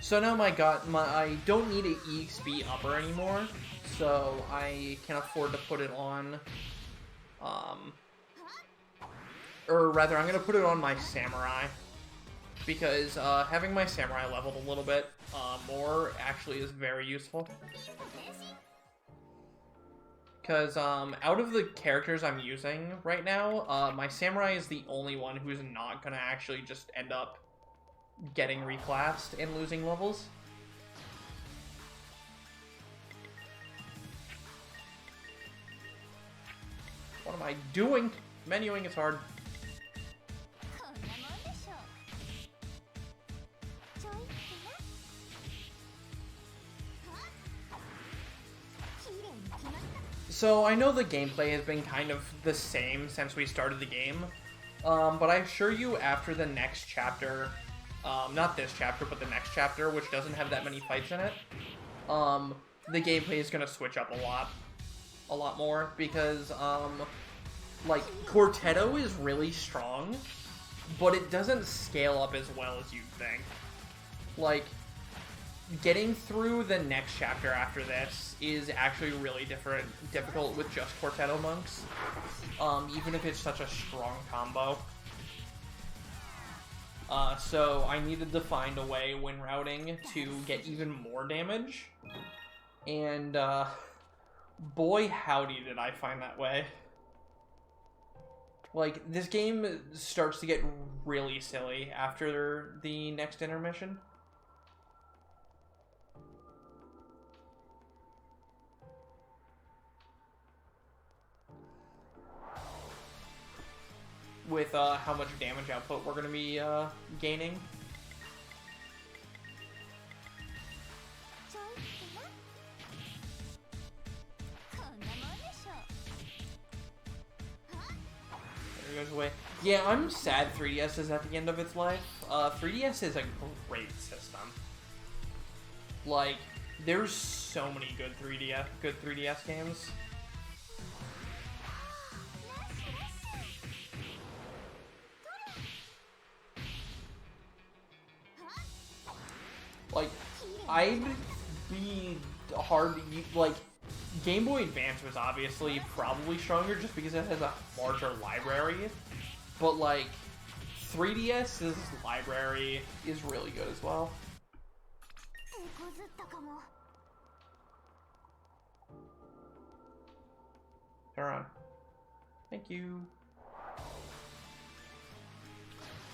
So now I don't need an EXP upper anymore, so I can afford to put it on, or rather, I'm going to put it on my samurai, because having my samurai leveled a little bit more actually is very useful. Because out of the characters I'm using right now, my samurai is the only one who's not going to actually just end up getting reclassed and losing levels. What am I doing? Menuing is hard. So I know the gameplay has been kind of the same since we started the game, but I assure you after the next chapter, not this chapter, but the next chapter, which doesn't have that many fights in it, the gameplay is going to switch up a lot more, because, like, Quartetto is really strong, but it doesn't scale up as well as you'd think. Like, getting through the next chapter after this is actually really difficult with just Quartetto monks, even if it's such a strong combo. So I needed to find a way when routing to get even more damage, and boy howdy did I find that way. Like, this game starts to get really silly after the next intermission. With how much damage output we're going to be gaining. There it goes away. Yeah, I'm sad 3DS is at the end of its life. 3DS is a great system. Like, there's so many good 3DS games. Like, I'd be hard to use, like, Game Boy Advance was obviously probably stronger just because it has a larger library, but, like, 3DS's library is really good as well. Turn around. Thank you.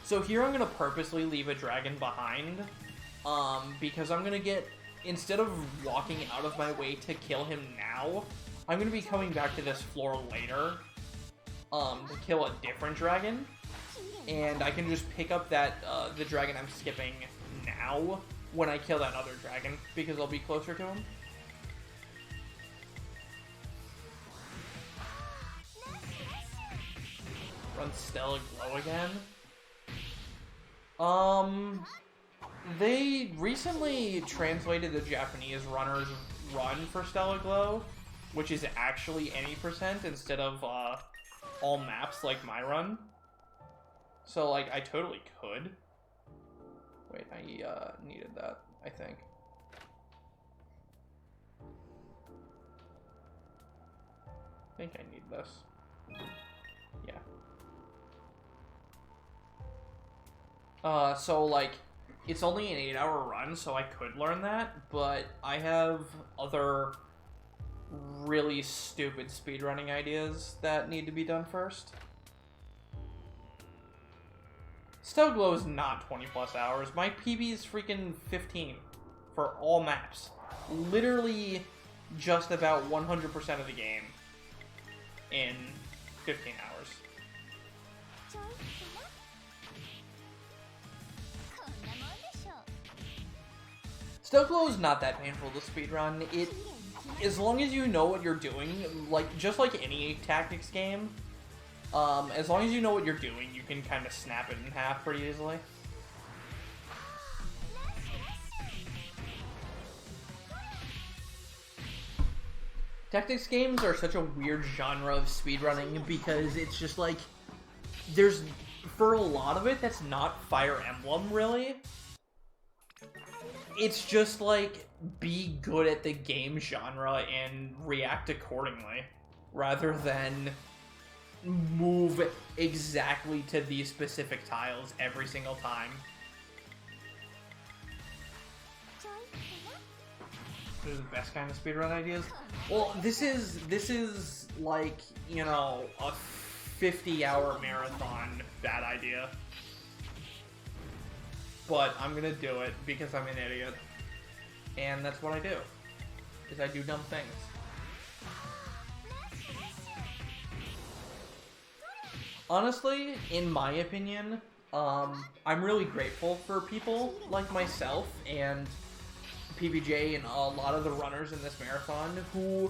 So here I'm going to purposely leave a dragon behind, because I'm going to get, instead of walking out of my way to kill him now, I'm going to be coming back to this floor later, to kill a different dragon, and I can just pick up that, the dragon I'm skipping now when I kill that other dragon, because I'll be closer to him. Run Stellar Glow again. They recently translated the Japanese runner's run for Stellar Glow, which is actually any % instead of all maps like my run. So, like, I totally could. Wait, I needed that, I think. I think I need this. Yeah. So, like, it's only an 8-hour run, so I could learn that, but I have other really stupid speedrunning ideas that need to be done first. Stellar Glow is not 20+ hours. My PB is freaking 15 for all maps. Literally just about 100% of the game in 15 hours. Stellar Glow is not that painful to speedrun. As long as you know what you're doing, like, just like any tactics game, as long as you know what you're doing, you can kind of snap it in half pretty easily. Tactics games are such a weird genre of speedrunning because it's just like, there's, for a lot of it, that's not Fire Emblem, really. It's just like, be good at the game genre and react accordingly, rather than move exactly to these specific tiles every single time. Those are the best kind of speedrun ideas. Well, this is like, you know, a 50-hour marathon bad idea. But I'm gonna do it because I'm an idiot. And that's what I do. Is I do dumb things. Honestly, in my opinion, I'm really grateful for people like myself and PBJ and a lot of the runners in this marathon who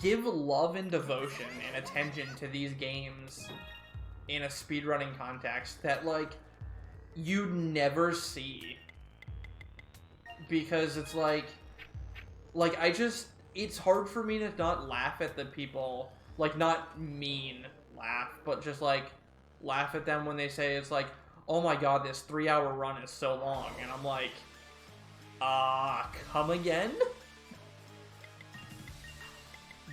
give love and devotion and attention to these games in a speedrunning context that, like, you never see. Because it's like it's hard for me to not laugh at the people, like, not mean laugh, but just, like, laugh at them when they say, it's like, oh my god, this 3-hour run is so long, and I'm like, come again?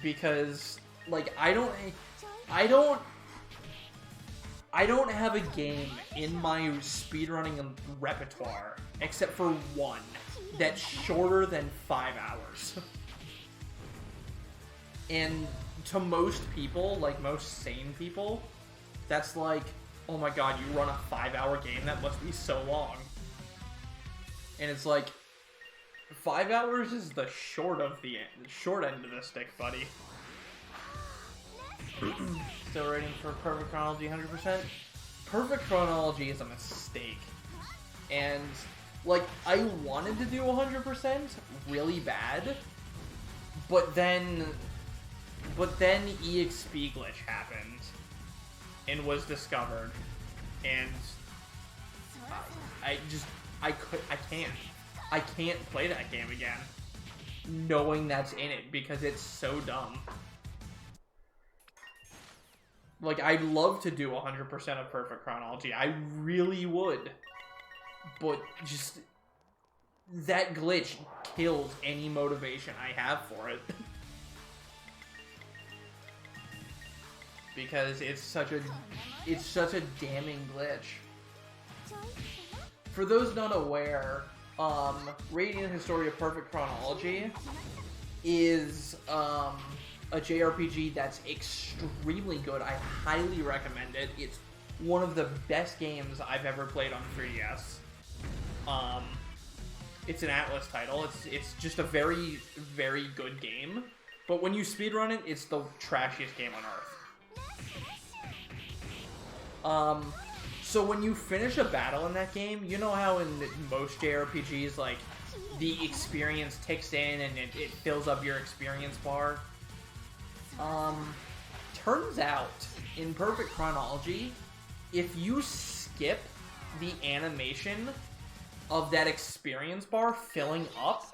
Because, like, I don't have a game in my speedrunning repertoire, except for one, that's shorter than 5 hours. And to most people, like most sane people, that's like, oh my god, you run a 5-hour game? That must be so long. And it's like, 5 hours is the short end of the stick, buddy. Still waiting for Perfect Chronology 100%? Perfect Chronology is a mistake. And, like, I wanted to do 100% really bad, but then EXP glitch happened and was discovered, and I can't play that game again knowing that's in it because it's so dumb. Like, I'd love to do 100% of Perfect Chronology. I really would. But just that glitch kills any motivation I have for it. Because it's such a damning glitch. For those not aware, Radiant Historia Perfect Chronology is a JRPG that's extremely good. I highly recommend it. It's one of the best games I've ever played on 3DS. It's an Atlas title. It's just a very, very good game. But when you speedrun it, it's the trashiest game on Earth. So when you finish a battle in that game, you know how in most JRPGs, like, the experience ticks in and it fills up your experience bar? Turns out, in Perfect Chronology, if you skip the animation of that experience bar filling up,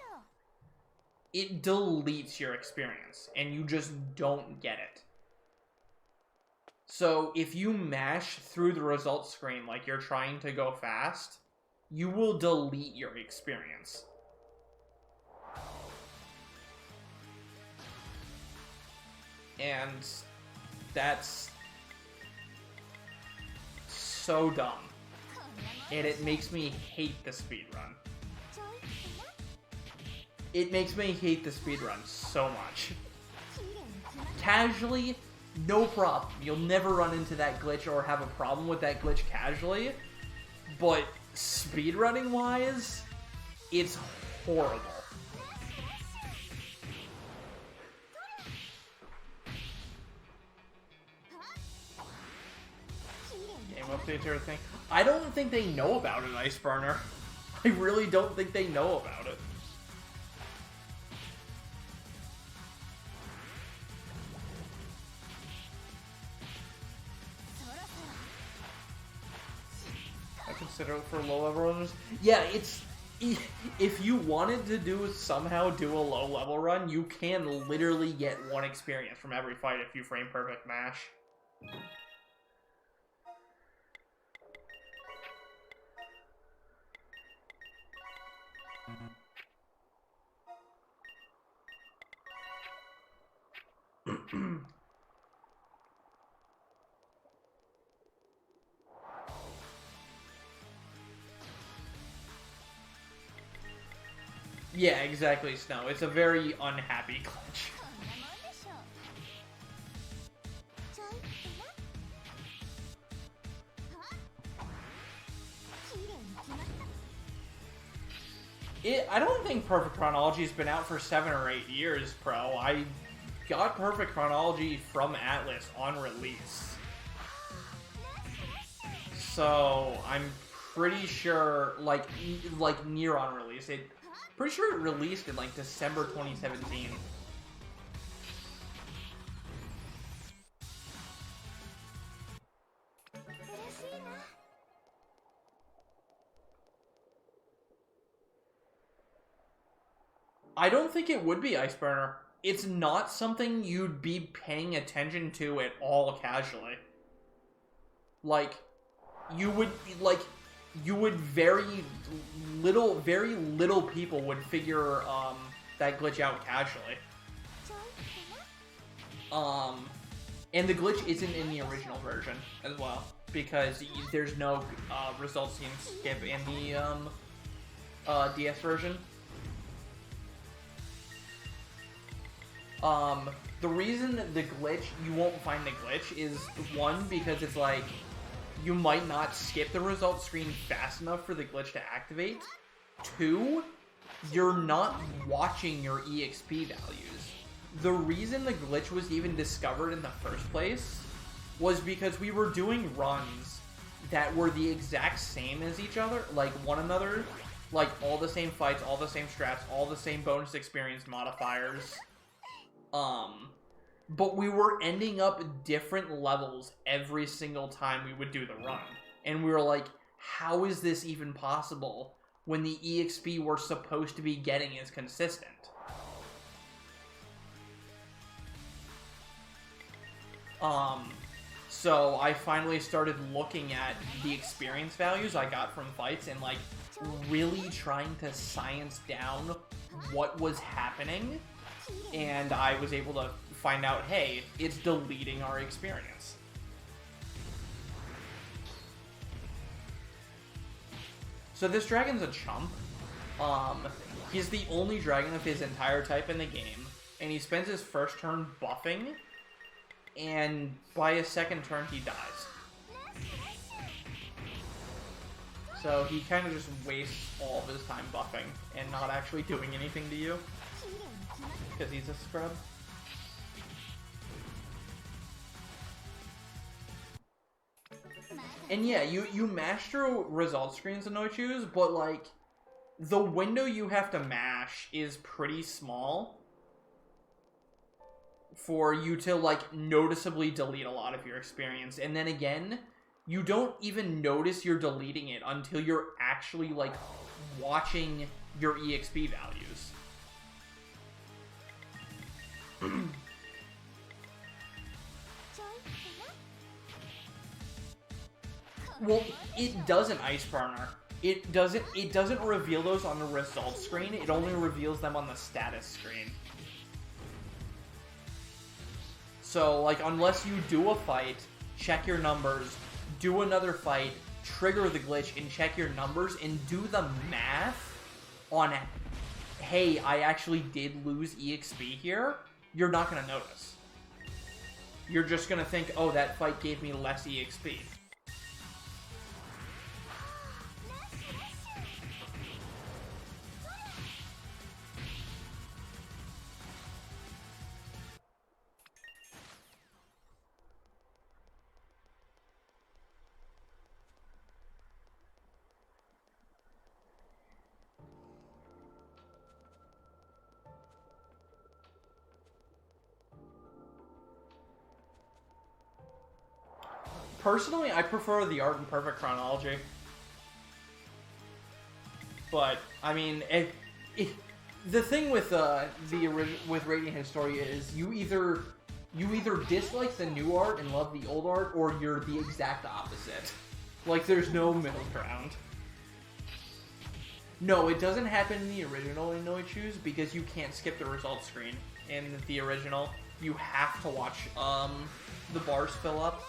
it deletes your experience, and you just don't get it. So if you mash through the results screen like you're trying to go fast, you will delete your experience. And that's so dumb. And it makes me hate the speedrun. It makes me hate the speedrun so much. Casually, no problem. You'll never run into that glitch or have a problem with that glitch casually. But speedrunning wise, it's horrible. Game updates, everything. I don't think they know about it, Iceburner. I really don't think they know about it. I consider it for low level runners. Yeah, it's... If you wanted to somehow do a low level run, you can literally get one experience from every fight if you frame perfect mash. Yeah, exactly, Snow. It's a very unhappy glitch. I don't think Perfect Chronology's been out for 7 or 8 years, Pro. I got Perfect Chronology from Atlas on release. So, I'm pretty sure, like near on release. Pretty sure it released in, like, December 2017. I don't think it would be, Iceburner. It's not something you'd be paying attention to at all casually. Like, you would very little people would figure, that glitch out casually. And the glitch isn't in the original version as well, because there's no, results you can skip in the, DS version. The reason the glitch, you won't find the glitch is, one, because it's like, you might not skip the result screen fast enough for the glitch to activate. 2, you're not watching your EXP values. The reason the glitch was even discovered in the first place was because we were doing runs that were the exact same as each other, like one another, like all the same fights, all the same strats, all the same bonus experience modifiers. But we were ending up different levels every single time we would do the run. And we were like, how is this even possible when the EXP we're supposed to be getting is consistent? So I finally started looking at the experience values I got from fights, and like, really trying to science down what was happening, and I was able to find out, hey, it's deleting our experience. So this dragon's a chump. He's the only dragon of his entire type in the game, and he spends his first turn buffing, and by his second turn he dies. So he kind of just wastes all of his time buffing and not actually doing anything to you, because he's a scrub. And yeah, you mash through result screens in no choose, but like, the window you have to mash is pretty small for you to like noticeably delete a lot of your experience. And then again, you don't even notice you're deleting it until you're actually like watching your EXP values. Well, it doesn't, Ice Burner. It doesn't reveal those on the results screen. It only reveals them on the status screen. So, like, unless you do a fight, check your numbers, do another fight, trigger the glitch, and check your numbers, and do the math on, hey, I actually did lose EXP here, you're not going to notice. You're just going to think, oh, that fight gave me less EXP. Personally, I prefer the art in perfect chronology. But I mean, the thing with with Radiant Historia is you either dislike the new art and love the old art, or you're the exact opposite. Like, there's no middle ground. No, it doesn't happen in the original in No Choose because you can't skip the results screen in the original. You have to watch the bars fill up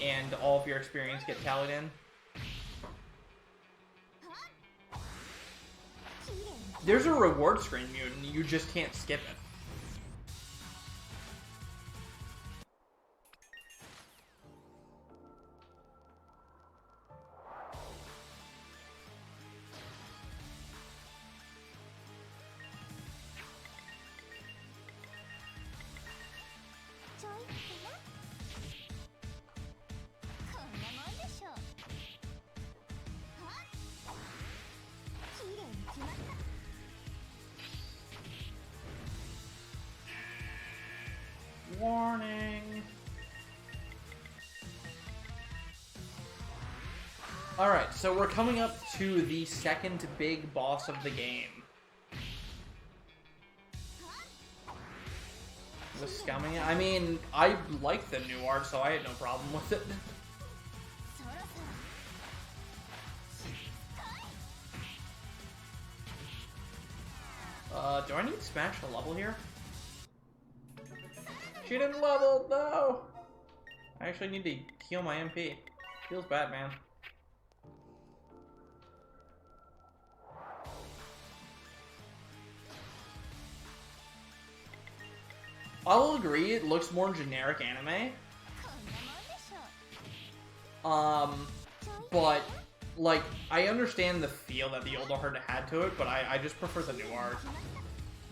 and all of your experience get tallied in. There's a reward screen, Mutant. You just can't skip it. Warning. Alright, so we're coming up to the second big boss of the game. The scumming? I mean, I like the new art, so I had no problem with it. Do I need Smash to level here? She didn't level, no! I actually need to heal my MP. Feels bad, man. I'll agree, it looks more generic anime. But, like, I understand the feel that the older art had to it, but I just prefer the new art.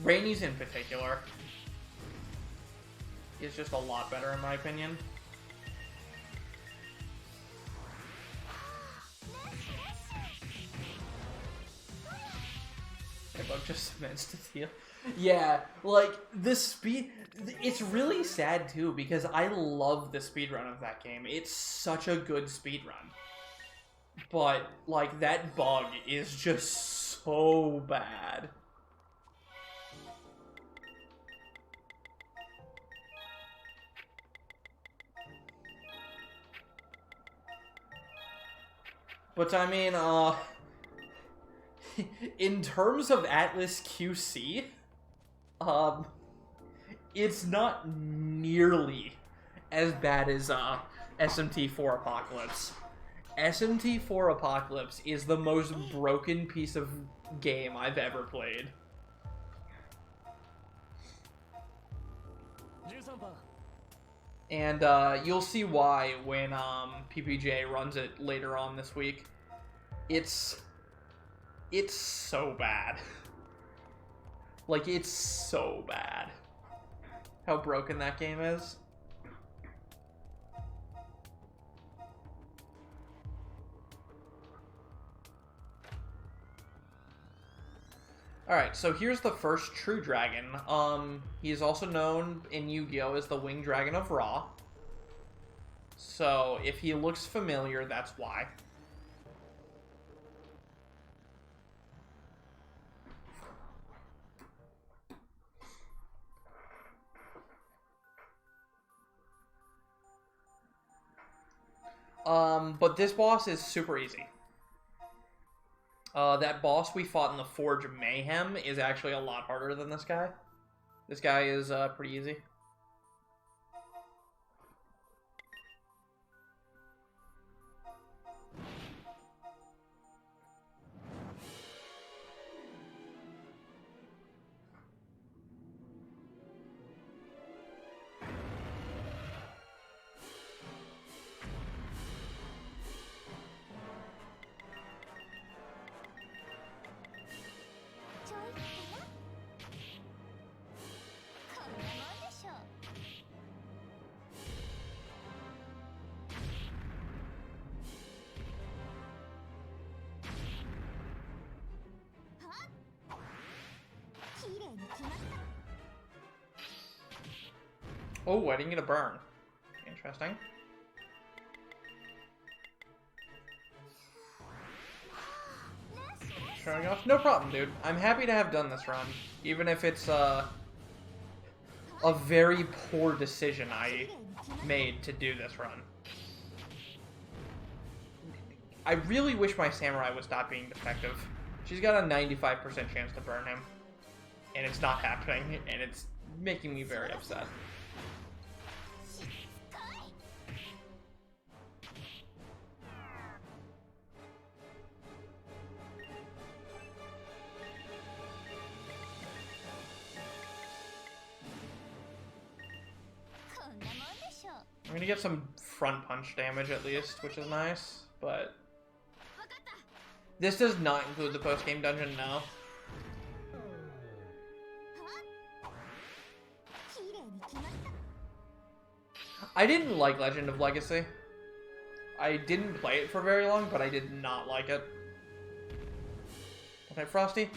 Rainy's in particular is just a lot better in my opinion. If just cements to heal. Yeah, like, the speed... It's really sad, too, because I love the speedrun of that game. It's such a good speedrun. But, like, that bug is just so bad. But I mean, in terms of Atlas QC, it's not nearly as bad as SMT4 Apocalypse. SMT4 Apocalypse is the most broken piece of game I've ever played. And you'll see why when PPJ runs it later on this week. It's so bad. Like, it's so bad how broken that game is. Alright, so here's the first true dragon. He is also known in Yu-Gi-Oh! As the Winged Dragon of Ra. So, if he looks familiar, that's why. But this boss is super easy. That boss we fought in the Forge of Mayhem is actually a lot harder than this guy. This guy is pretty easy. Oh, I didn't get a burn. Interesting. Showing off? No problem, dude. I'm happy to have done this run. Even if it's a very poor decision I made to do this run. I really wish my samurai would stop being defective. She's got a 95% chance to burn him. And it's not happening, and it's making me very upset. I'm gonna get some front punch damage at least, which is nice, but this does not include the post-game dungeon, no. I didn't like Legend of Legacy. I didn't play it for very long, but I did not like it. Okay, Frosty?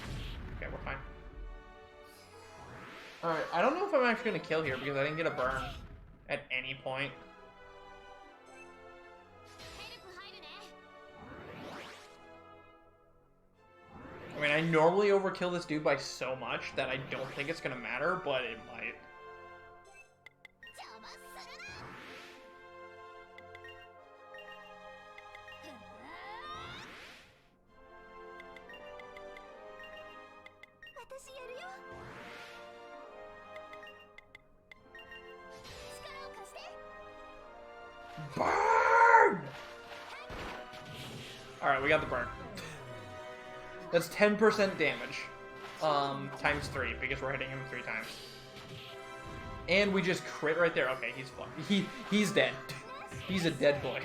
Okay, we're fine. Alright, I don't know if I'm actually gonna kill here because I didn't get a burn at any point. I mean, I normally overkill this dude by so much that I don't think it's gonna matter, but it might. Burn! Alright, we got the burn. That's 10% damage. Times 3, because we're hitting him 3 times. And we just crit right there. Okay, he's fucked. He's dead. He's a dead boy.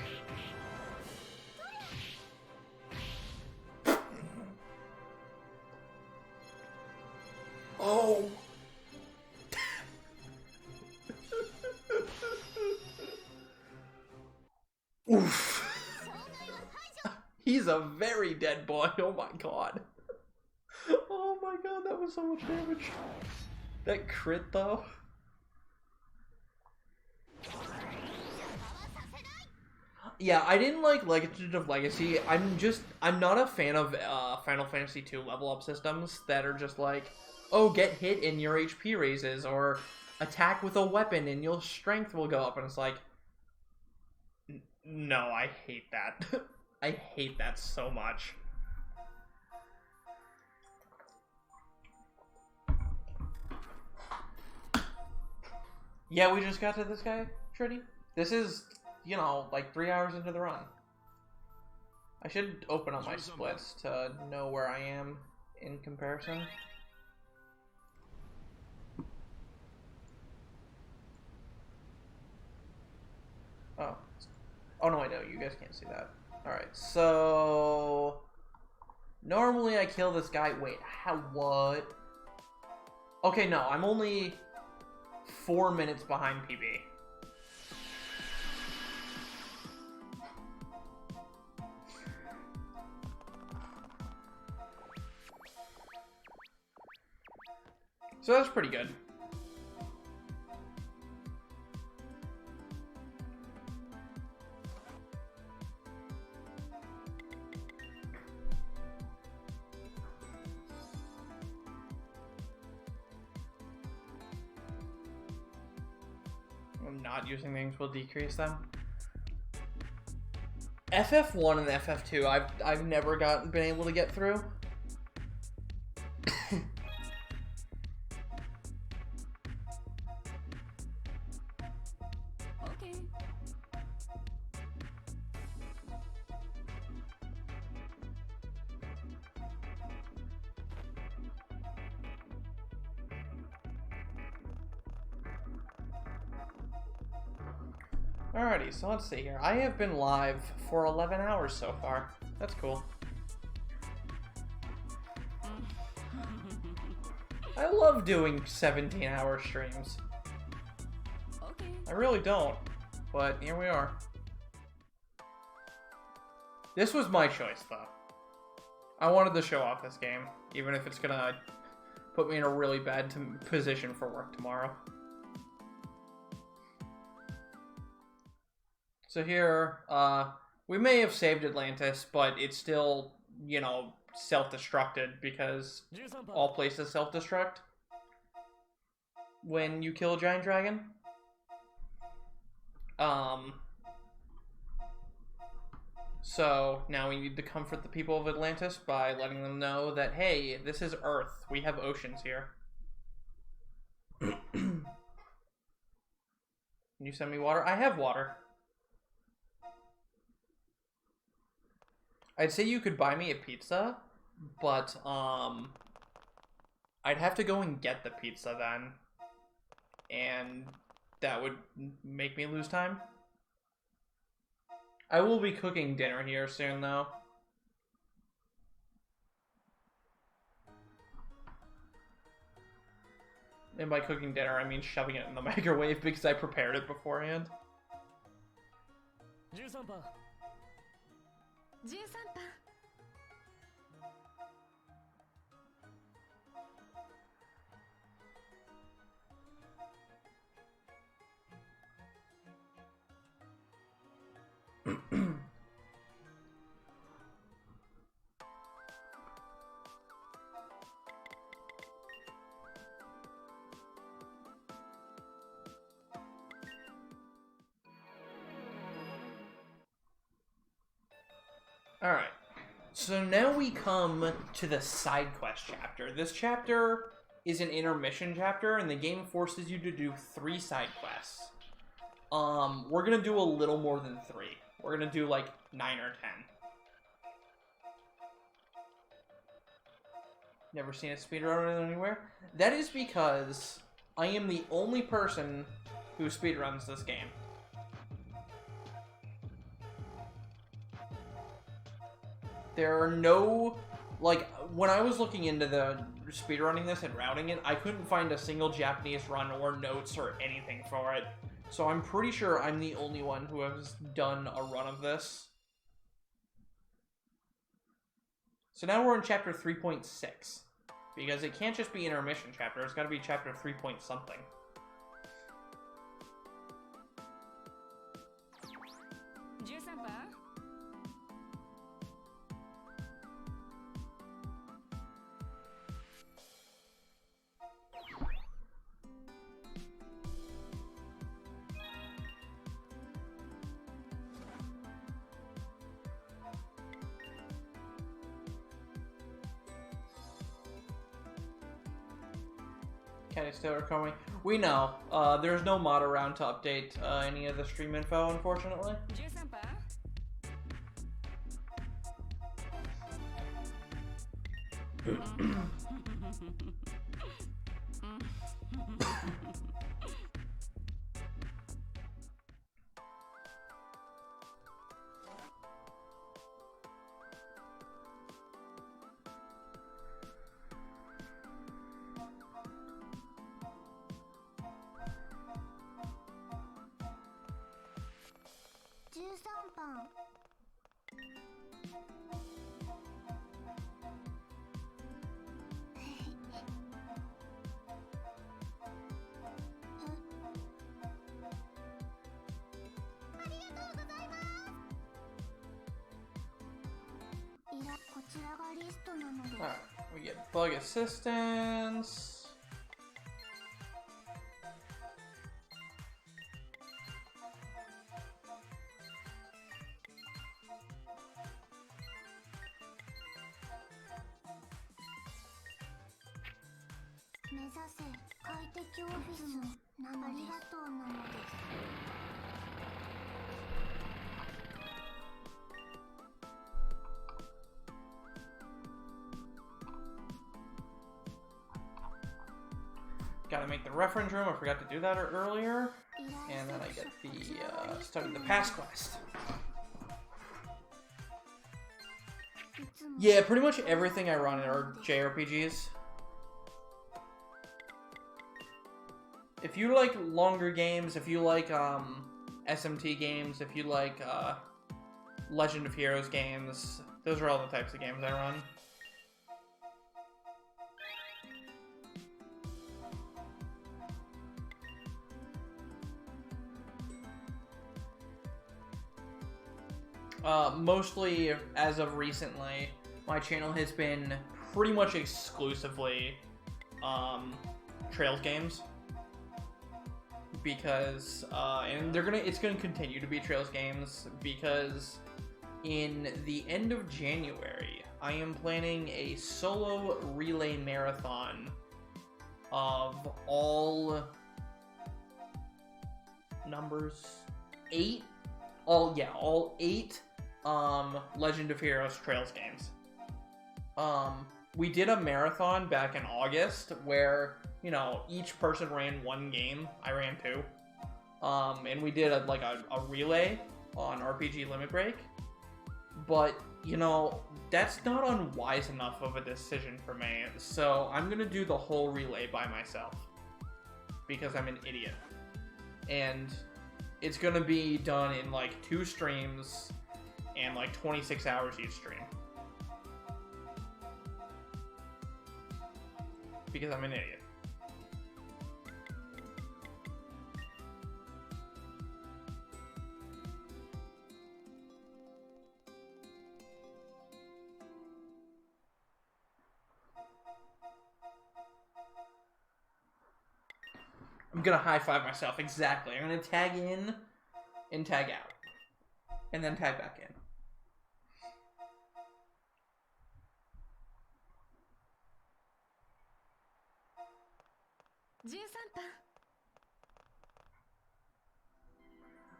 Oh! Oof. He's a very dead boy. Oh my god. Oh my god, that was so much damage. That crit though. Yeah, I didn't like Legend of Legacy. I'm not a fan of Final Fantasy II level up systems that are just like, oh, get hit and your HP raises, or attack with a weapon and your strength will go up, and it's like, no, I hate that. I hate that so much. Yeah, we just got to this guy, Trinity. This is, you know, like 3 hours into the run. I should open up my splits to know where I am in comparison. Oh. Oh no, I know. You guys can't see that. Alright, so... Normally I kill this guy... Wait, how... What? Okay, no. I'm only 4 minutes behind PB. So that's pretty good. Not using things will decrease them. FF1 and FF2 I've never been able to get through. Okay. Alrighty, so let's see here. I have been live for 11 hours so far. That's cool. I love doing 17-hour streams. Okay. I really don't, but here we are. This was my choice, though. I wanted to show off this game, even if it's gonna put me in a really bad position for work tomorrow. So here, we may have saved Atlantis, but it's still, you know, self-destructed because all places self-destruct when you kill a giant dragon. So now we need to comfort the people of Atlantis by letting them know that, hey, this is Earth. We have oceans here. Can you send me water? I have water. I'd say you could buy me a pizza, but, I'd have to go and get the pizza then. And that would make me lose time. I will be cooking dinner here soon, though. And by cooking dinner, I mean shoving it in the microwave because I prepared it beforehand. 13番 Alright, so now we come to the side quest chapter. This chapter is an intermission chapter, and the game forces you to do 3 side quests. We're gonna do a little more than 3. We're gonna do like 9 or 10. Never seen a speedrunner anywhere? That is because I am the only person who speedruns this game. There are no, like, when I was looking into the speedrunning this and routing it, I couldn't find a single Japanese run or notes or anything for it. So I'm pretty sure I'm the only one who has done a run of this. So now we're in chapter 3.6. Because it can't just be intermission chapter, it's gotta be chapter 3 point something. Caddy's still recovering. We know. There's no mod around to update any of the stream info, unfortunately. Alright, we get bug assistance. Gotta make the reference room. I forgot to do that earlier. And then I get the study the past quest. Yeah, pretty much everything I run are JRPGs. If you like longer games, if you like SMT games, if you like Legend of Heroes games, those are all the types of games I run. Mostly, as of recently, my channel has been pretty much exclusively Trails games, because and it's gonna continue to be Trails games, because in the end of January I am planning a solo relay marathon of all all eight Legend of Heroes Trails games. We did a marathon back in August where, you know, each person ran one game. I ran two. And we did a relay on RPG Limit Break. But, you know, that's not unwise enough of a decision for me. So I'm going to do the whole relay by myself, because I'm an idiot. And it's going to be done in like 2 streams and like 26 hours each stream. Because I'm an idiot. I'm gonna high five myself, exactly. I'm gonna tag in and tag out. And then tag back in.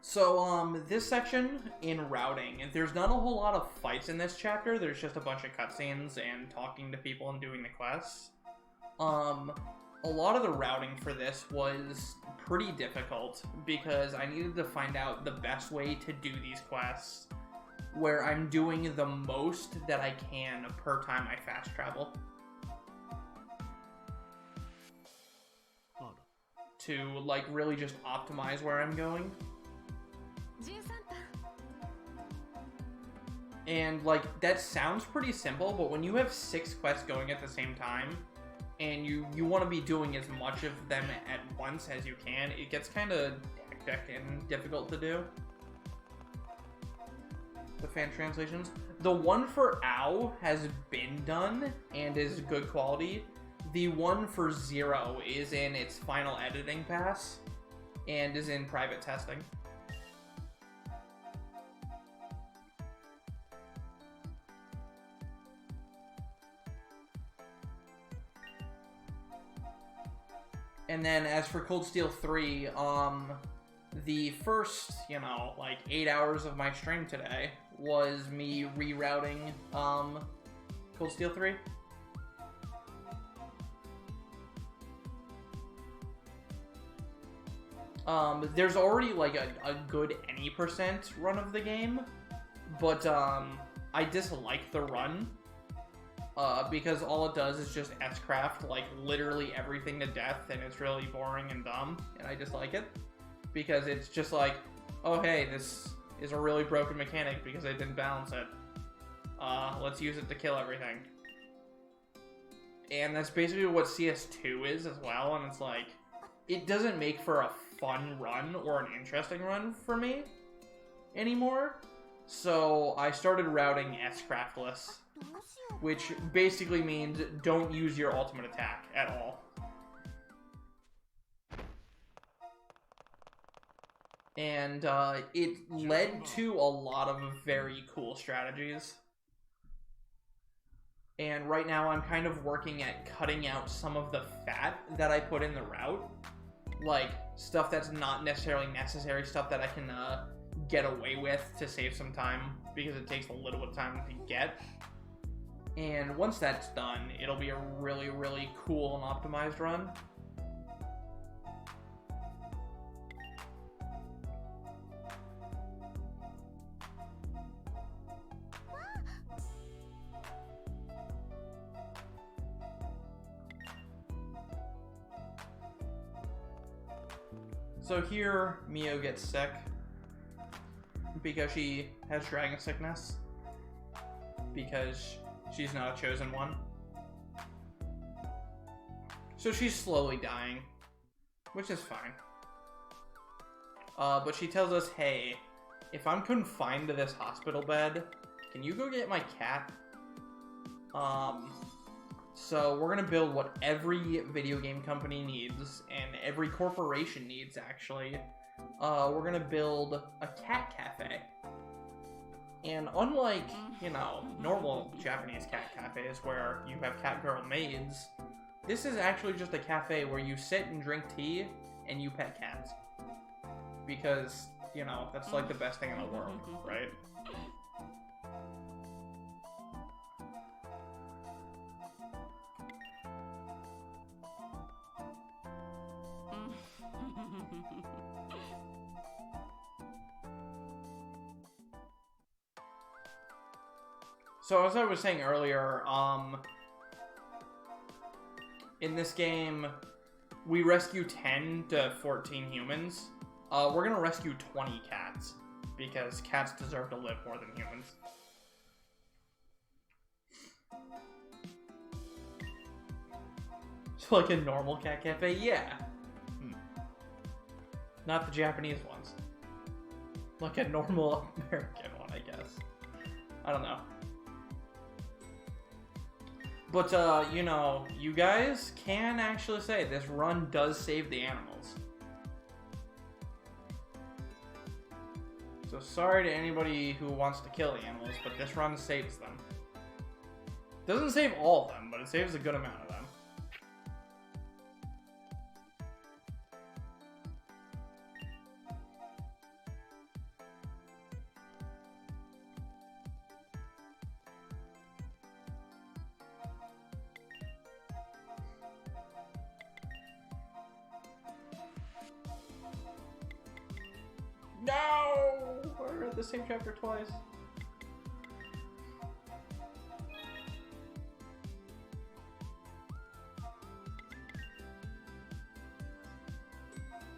So, this section in routing, there's not a whole lot of fights in this chapter. There's just a bunch of cutscenes and talking to people and doing the quests. A lot of the routing for this was pretty difficult because I needed to find out the best way to do these quests where I'm doing the most that I can per time I fast travel. To, like, really just optimize where I'm going. And, like, that sounds pretty simple, but when you have 6 quests going at the same time, and you want to be doing as much of them at once as you can, it gets kind of hectic and difficult to do. The fan translations. The one for OW has been done and is good quality. The one for Zero is in its final editing pass and is in private testing. And then as for Cold Steel 3, the first, you know, like 8 hours of my stream today was me rerouting Cold Steel 3. There's already like a good any % run of the game, but I dislike the run because all it does is just S-craft like literally everything to death, and it's really boring and dumb, and I dislike it because it's just like, oh hey, this is a really broken mechanic because I didn't balance it. Let's use it to kill everything. And that's basically what CS2 is as well, and it's like, it doesn't make for a fun run or an interesting run for me anymore. So I started routing S-craftless, which basically means don't use your ultimate attack at all. And it led to a lot of very cool strategies. And right now I'm kind of working at cutting out some of the fat that I put in the route. Like, stuff that's not necessarily necessary, stuff that I can get away with to save some time, because it takes a little bit of time to get. And once that's done, it'll be a really, really cool and optimized run. So here, Mio gets sick because she has dragon sickness, because she's not a chosen one. So she's slowly dying, which is fine. But she tells us, hey, if I'm confined to this hospital bed, can you go get my cat? So we're gonna build what every video game company needs, and every corporation needs, actually. We're gonna build a cat cafe. And unlike, you know, normal Japanese cat cafes where you have cat girl maids, this is actually just a cafe where you sit and drink tea and you pet cats. Because, you know, that's like the best thing in the world, right? So as I was saying earlier, in this game, we rescue 10 to 14 humans. We're gonna rescue 20 cats, because cats deserve to live more than humans. So like a normal cat cafe? Yeah. Not the Japanese ones. Like a normal American one, I guess. I don't know. But, you know, you guys can actually say this run does save the animals. So sorry to anybody who wants to kill the animals, but this run saves them. Doesn't save all of them, but it saves a good amount of them. No! I read the same chapter twice.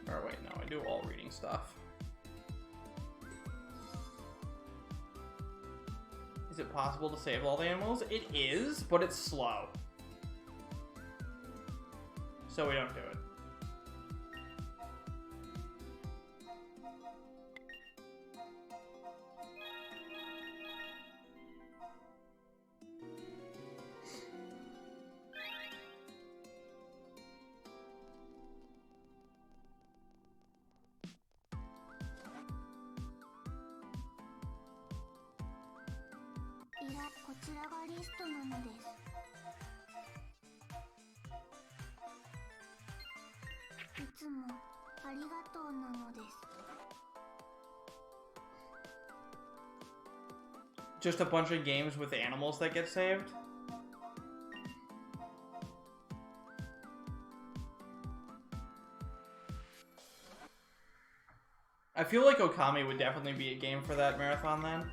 Or wait, no, I do all reading stuff. Is it possible to save all the animals? It is, but it's slow. So we don't do it. りがとうなのです。 Just a bunch of games with animals that get saved? I feel like Okami would definitely be a game for that marathon then.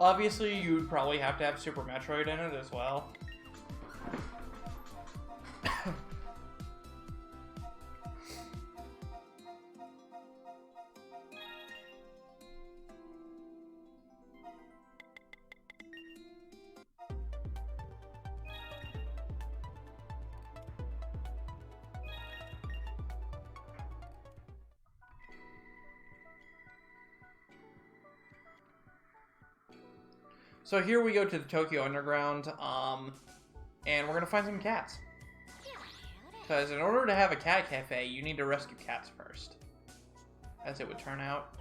Obviously, you'd probably have to have Super Metroid in it as well. So here we go to the Tokyo Underground, and we're gonna find some cats. Because in order to have a cat cafe, you need to rescue cats first, as it would turn out.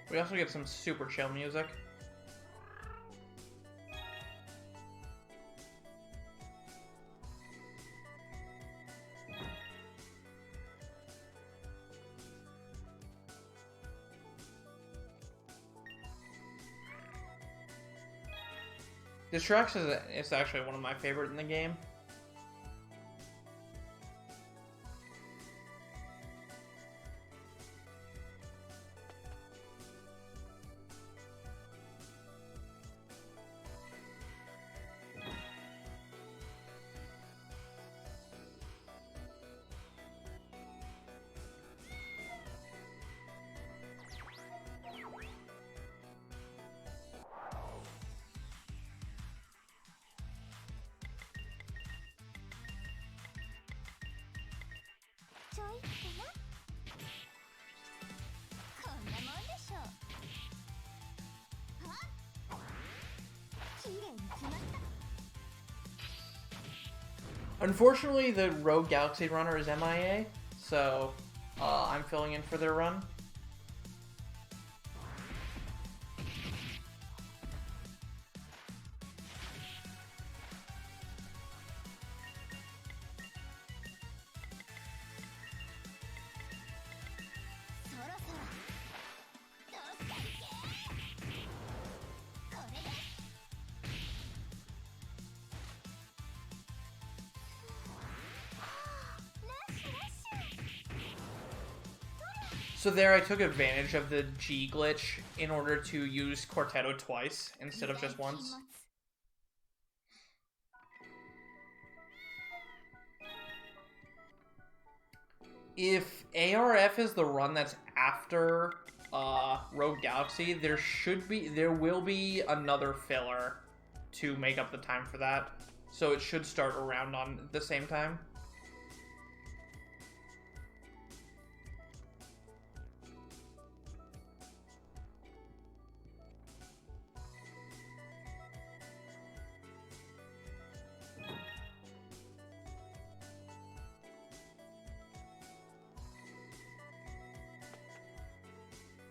We also get some super chill music. This track is actually one of my favorite in the game. Unfortunately, the Rogue Galaxy runner is MIA, so I'm filling in for their run. So there I took advantage of the G glitch in order to use Quartetto twice instead of just once. If ARF is the run that's after Rogue Galaxy, there will be another filler to make up the time for that. So it should start around on the same time.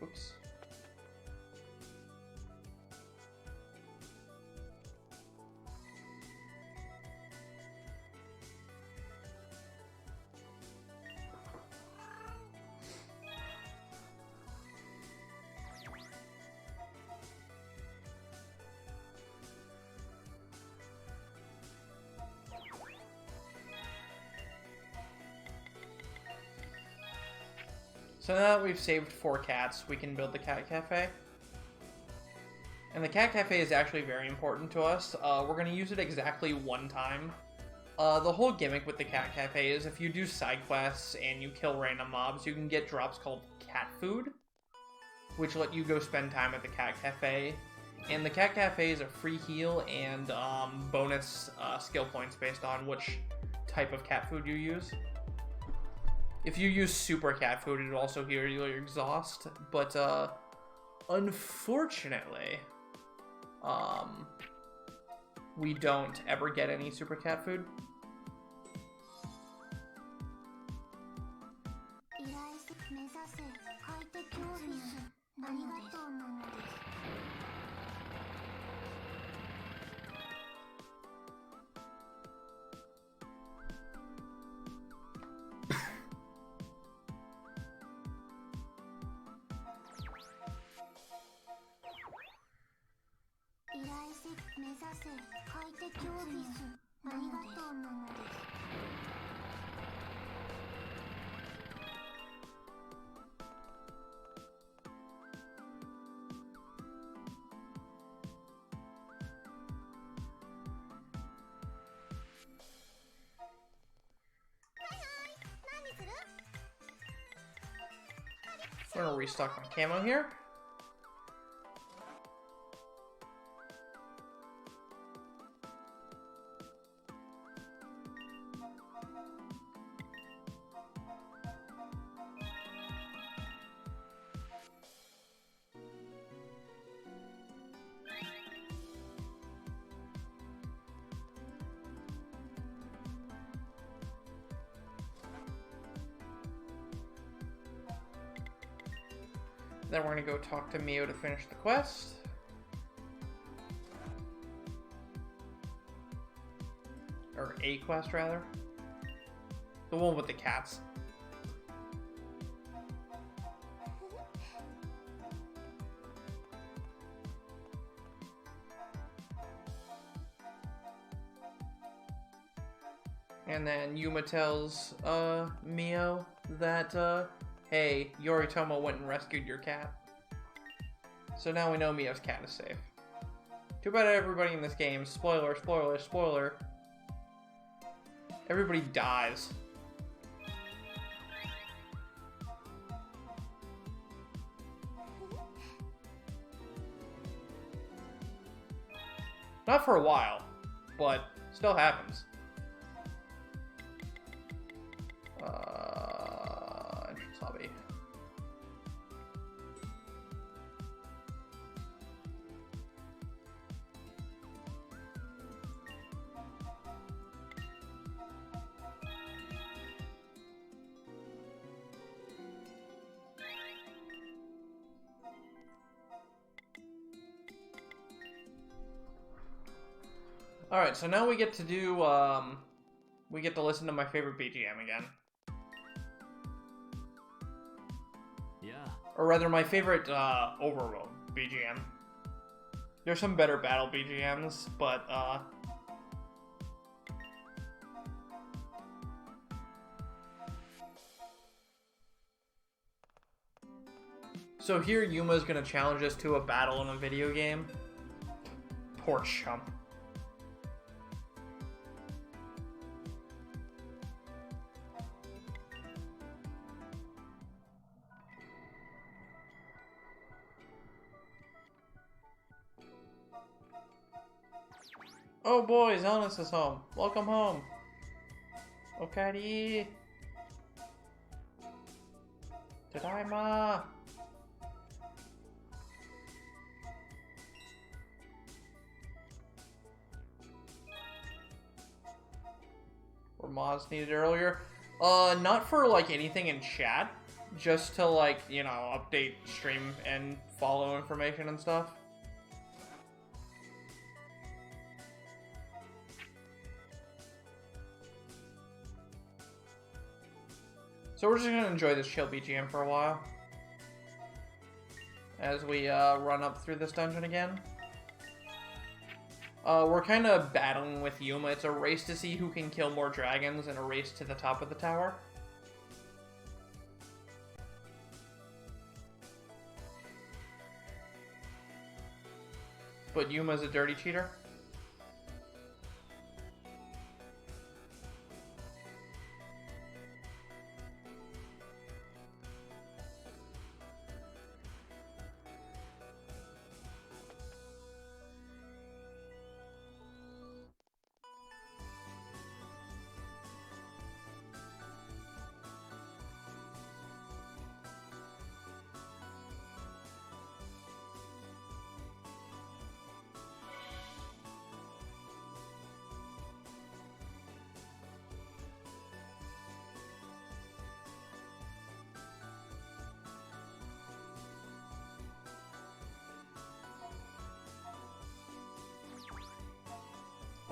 Oops. So now that we've saved 4 cats, we can build the cat cafe. And the cat cafe is actually very important to us. We're going to use it exactly 1 time. The whole gimmick with the cat cafe is if you do side quests and you kill random mobs, you can get drops called cat food, which let you go spend time at the cat cafe. And the cat cafe is a free heal and bonus skill points based on which type of cat food you use. If you use super cat food, it'll also heal your exhaust, but unfortunately, we don't ever get any super cat food. I'm gonna restock my camo here. Then we're gonna go talk to Mio to finish the quest. Or a quest, rather. The one with the cats. And then Yuma tells Mio that hey, Yoritomo went and rescued your cat. So now we know Mio's cat is safe. Too bad everybody in this game, spoiler, spoiler, spoiler, everybody dies. Not for a while, but still happens. Entrance lobby. Alright, so now we get to do, we get to listen to my favorite BGM again. Yeah. Or rather, my favorite, overworld BGM. There's some better battle BGMs, but, So here, Yuma's gonna challenge us to a battle in a video game. Poor chump. Oh boy, Atlantis is home. Welcome home. Okadi. Tadaima. Were mods needed earlier? Not for like anything in chat. Just to like, you know, update stream and follow information and stuff. So we're just gonna enjoy this chill BGM for a while. As we run up through this dungeon again. We're kind of battling with Yuma. It's a race to see who can kill more dragons and a race to the top of the tower. But Yuma's a dirty cheater?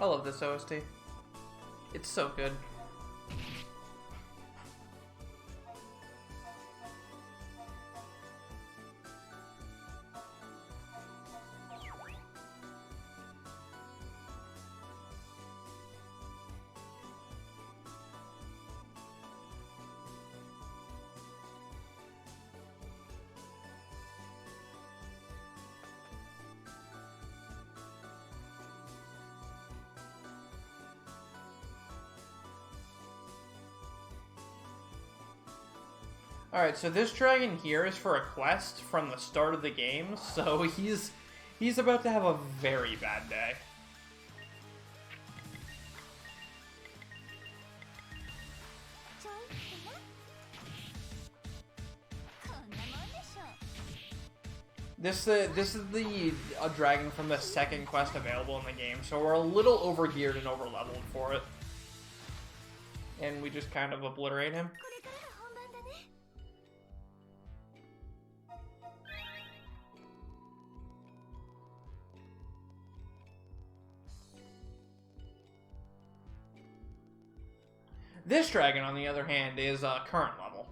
I love this OST. It's so good. Alright, so this dragon here is for a quest from the start of the game, so he's about to have a very bad day. This is a dragon from the second quest available in the game, so we're a little overgeared and overleveled for it. And we just kind of obliterate him. This dragon, on the other hand, is current level.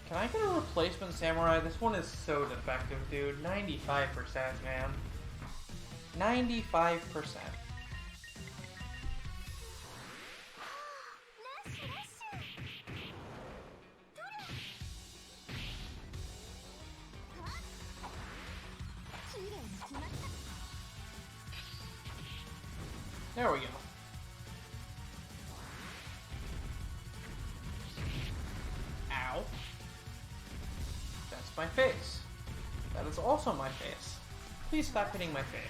Can I get a replacement samurai? This one is so defective, dude. 95%, man. 95%. There we go. Ow. That's my face. That is also my face. Please stop hitting my face.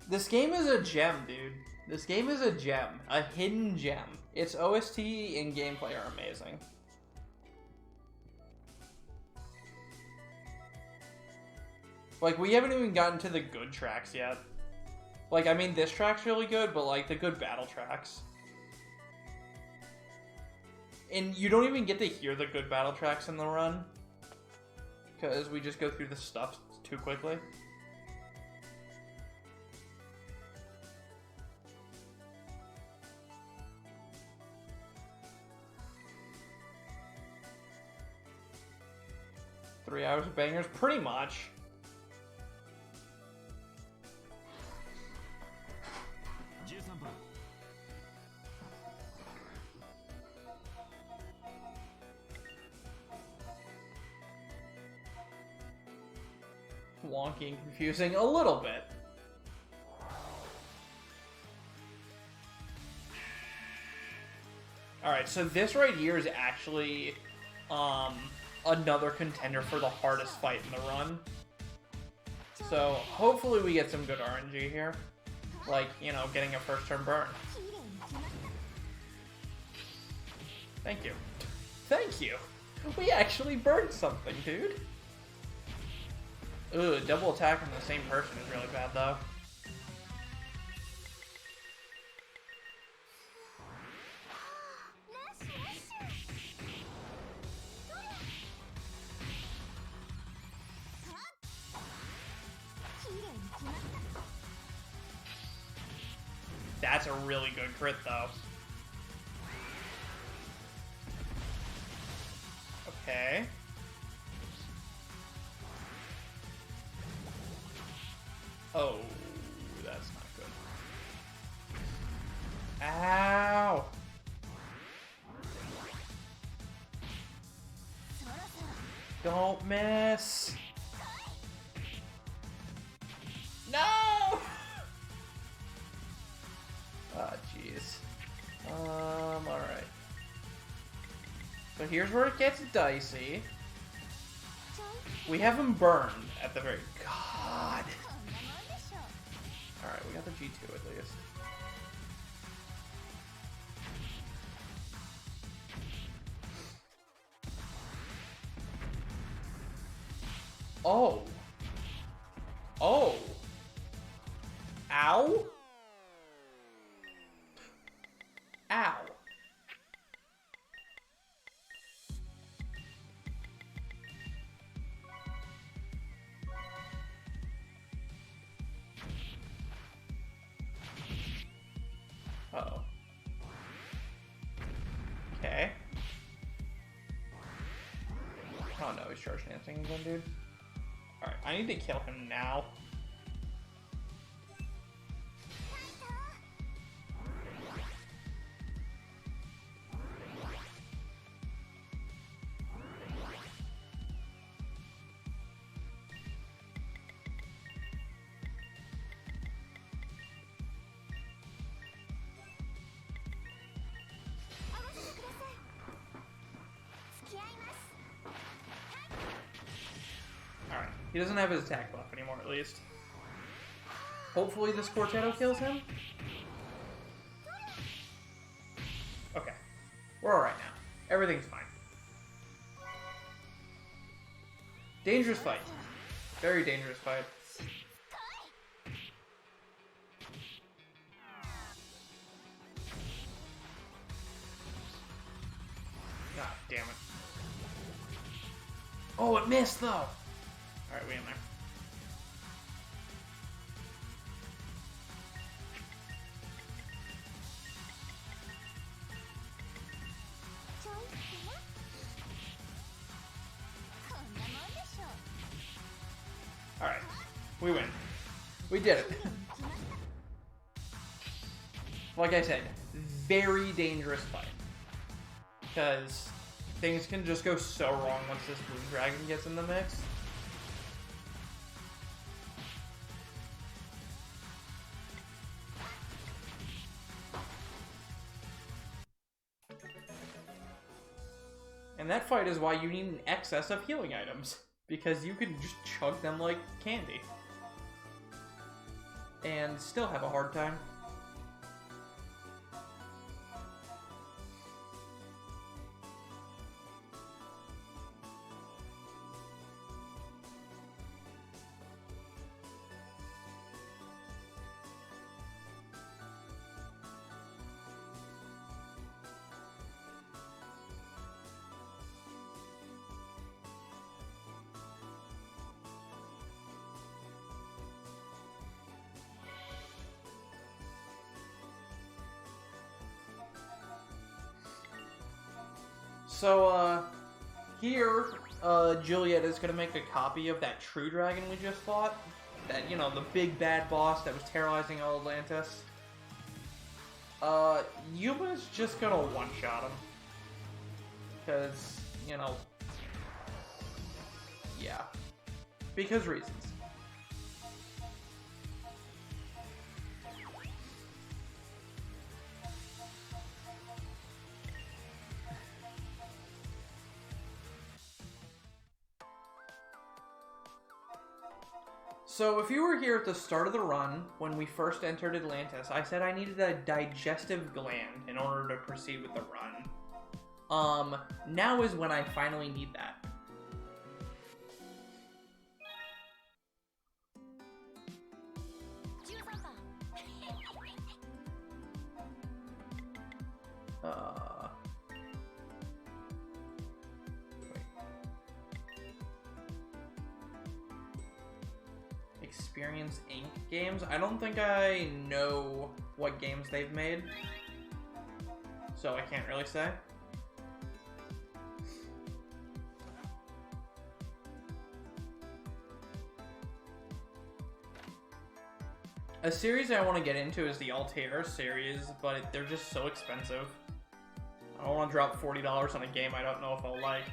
This game is a gem, dude. This game is a gem. A hidden gem. Its OST and gameplay are amazing. Like, we haven't even gotten to the good tracks yet. Like, I mean, this track's really good, but, like, the good battle tracks. And you don't even get to hear the good battle tracks in the run. Because we just go through the stuff too quickly. Three hours of bangers, pretty much. Wonky and confusing a little bit. Alright, so this right here is actually another contender for the hardest fight in the run. So hopefully we get some good RNG here. Like, you know, getting a first turn burn. Thank you. Thank you. We actually burned something, dude. Ugh, double attack on the same person is really bad, though. That's a really good crit, though. Okay. Oh, that's not good. Ow! Don't miss! No! Ah, jeez. Alright. So here's where it gets dicey. We have him burned at the very... God! Alright, we got the G2 at least. Oh! Oh! Ow! Ow! Uh-oh. Okay. Oh no, he's charge dancing again, dude. Alright, I need to kill him now. Alright, he doesn't have his attack buff anymore, at least. Hopefully this Quartetto kills him. Okay. We're alright now. Everything's fine. Dangerous fight. Very dangerous fight. God damn it. Oh, it missed, though! Alright, we in there. Alright, we win. We did it. Like I said, very dangerous fight. Because things can just go so wrong once this blue dragon gets in the mix. And that fight is why you need an excess of healing items. Because you can just chug them like candy. And still have a hard time. So, here, Juliet is gonna make a copy of that true dragon we just fought. That, you know, the big bad boss that was terrorizing all Atlantis. Yuma's just gonna one-shot him. Because, you know... Yeah. Because reasons. So if you were here at the start of the run, when we first entered Atlantis, I said I needed a digestive gland in order to proceed with the run. Now is when I finally need that. Experience Inc. games? I don't think I know what games they've made, so I can't really say. A series I want to get into is the Altair series, but they're just so expensive. I don't want to drop $40 on a game I don't know if I'll like.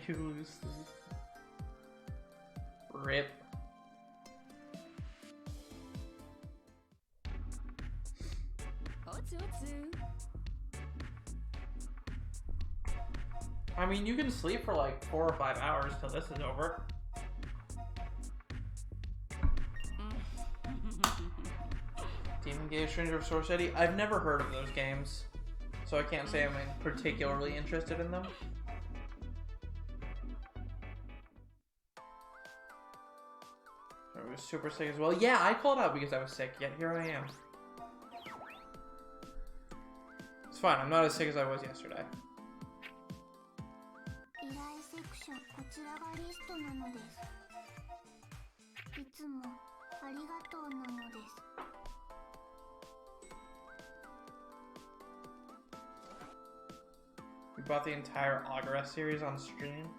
You lose this. Rip. I mean, you can sleep for like 4 or 5 hours till this is over. Team Engage, Stranger of Source City. I've never heard of those games, so I can't say I'm particularly interested in them. I was super sick as well. Yeah, I called out because I was sick, yet here I am. It's fine, I'm not as sick as I was yesterday. We bought the entire Auguras series on stream.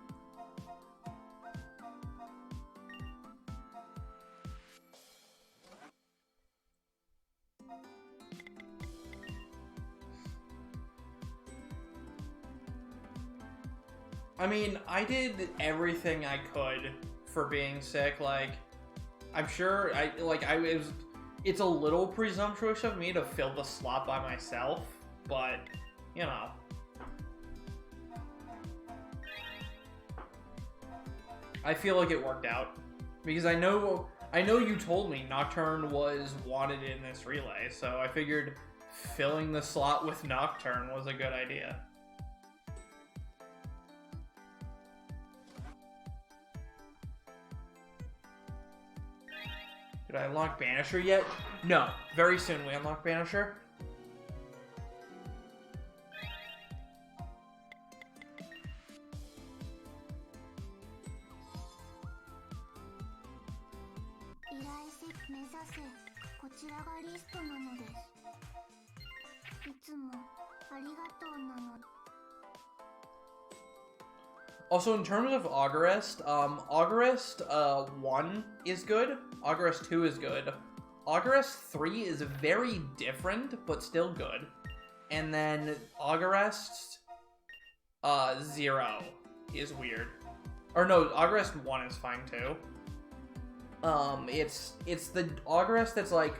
I mean, I did everything I could for being sick. Like, I'm sure it's a little presumptuous of me to fill the slot by myself, but, you know. I feel like it worked out. Because I know you told me Nocturne was wanted in this relay, so I figured filling the slot with Nocturne was a good idea. Did I unlock Banisher yet? No. Very soon we unlock Banisher. Also, in terms of Auguras, Auguras 1 is good, Auguras 2 is good, Auguras 3 is very different, but still good, and then Auguras 0 is weird. Or no, Auguras 1 is fine too. It's the Auguras that's like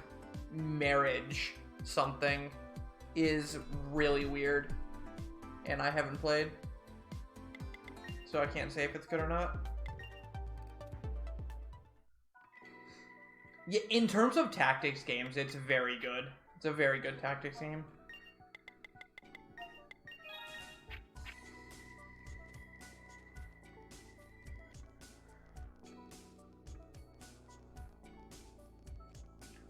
marriage something is really weird, and I haven't played. So I can't say if it's good or not. Yeah, in terms of tactics games, it's very good. It's a very good tactics game.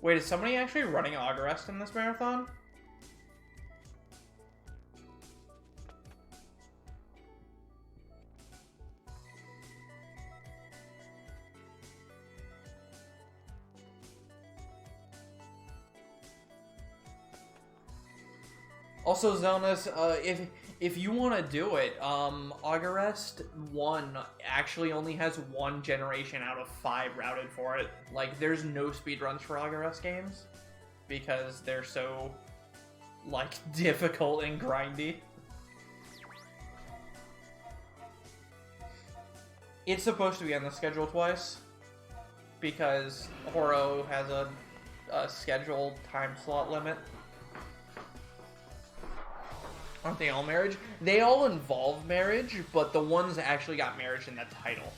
Wait, is somebody actually running Auguras in this marathon? Also, Zelnus, if you want to do it, Auguras 1 actually only has 1 generation out of 5 routed for it. Like, there's no speedruns for Auguras games because they're so, like, difficult and grindy. It's supposed to be on the schedule twice because Horo has a scheduled time slot limit. Aren't they all marriage? They all involve marriage, but the ones that actually got marriage in the title.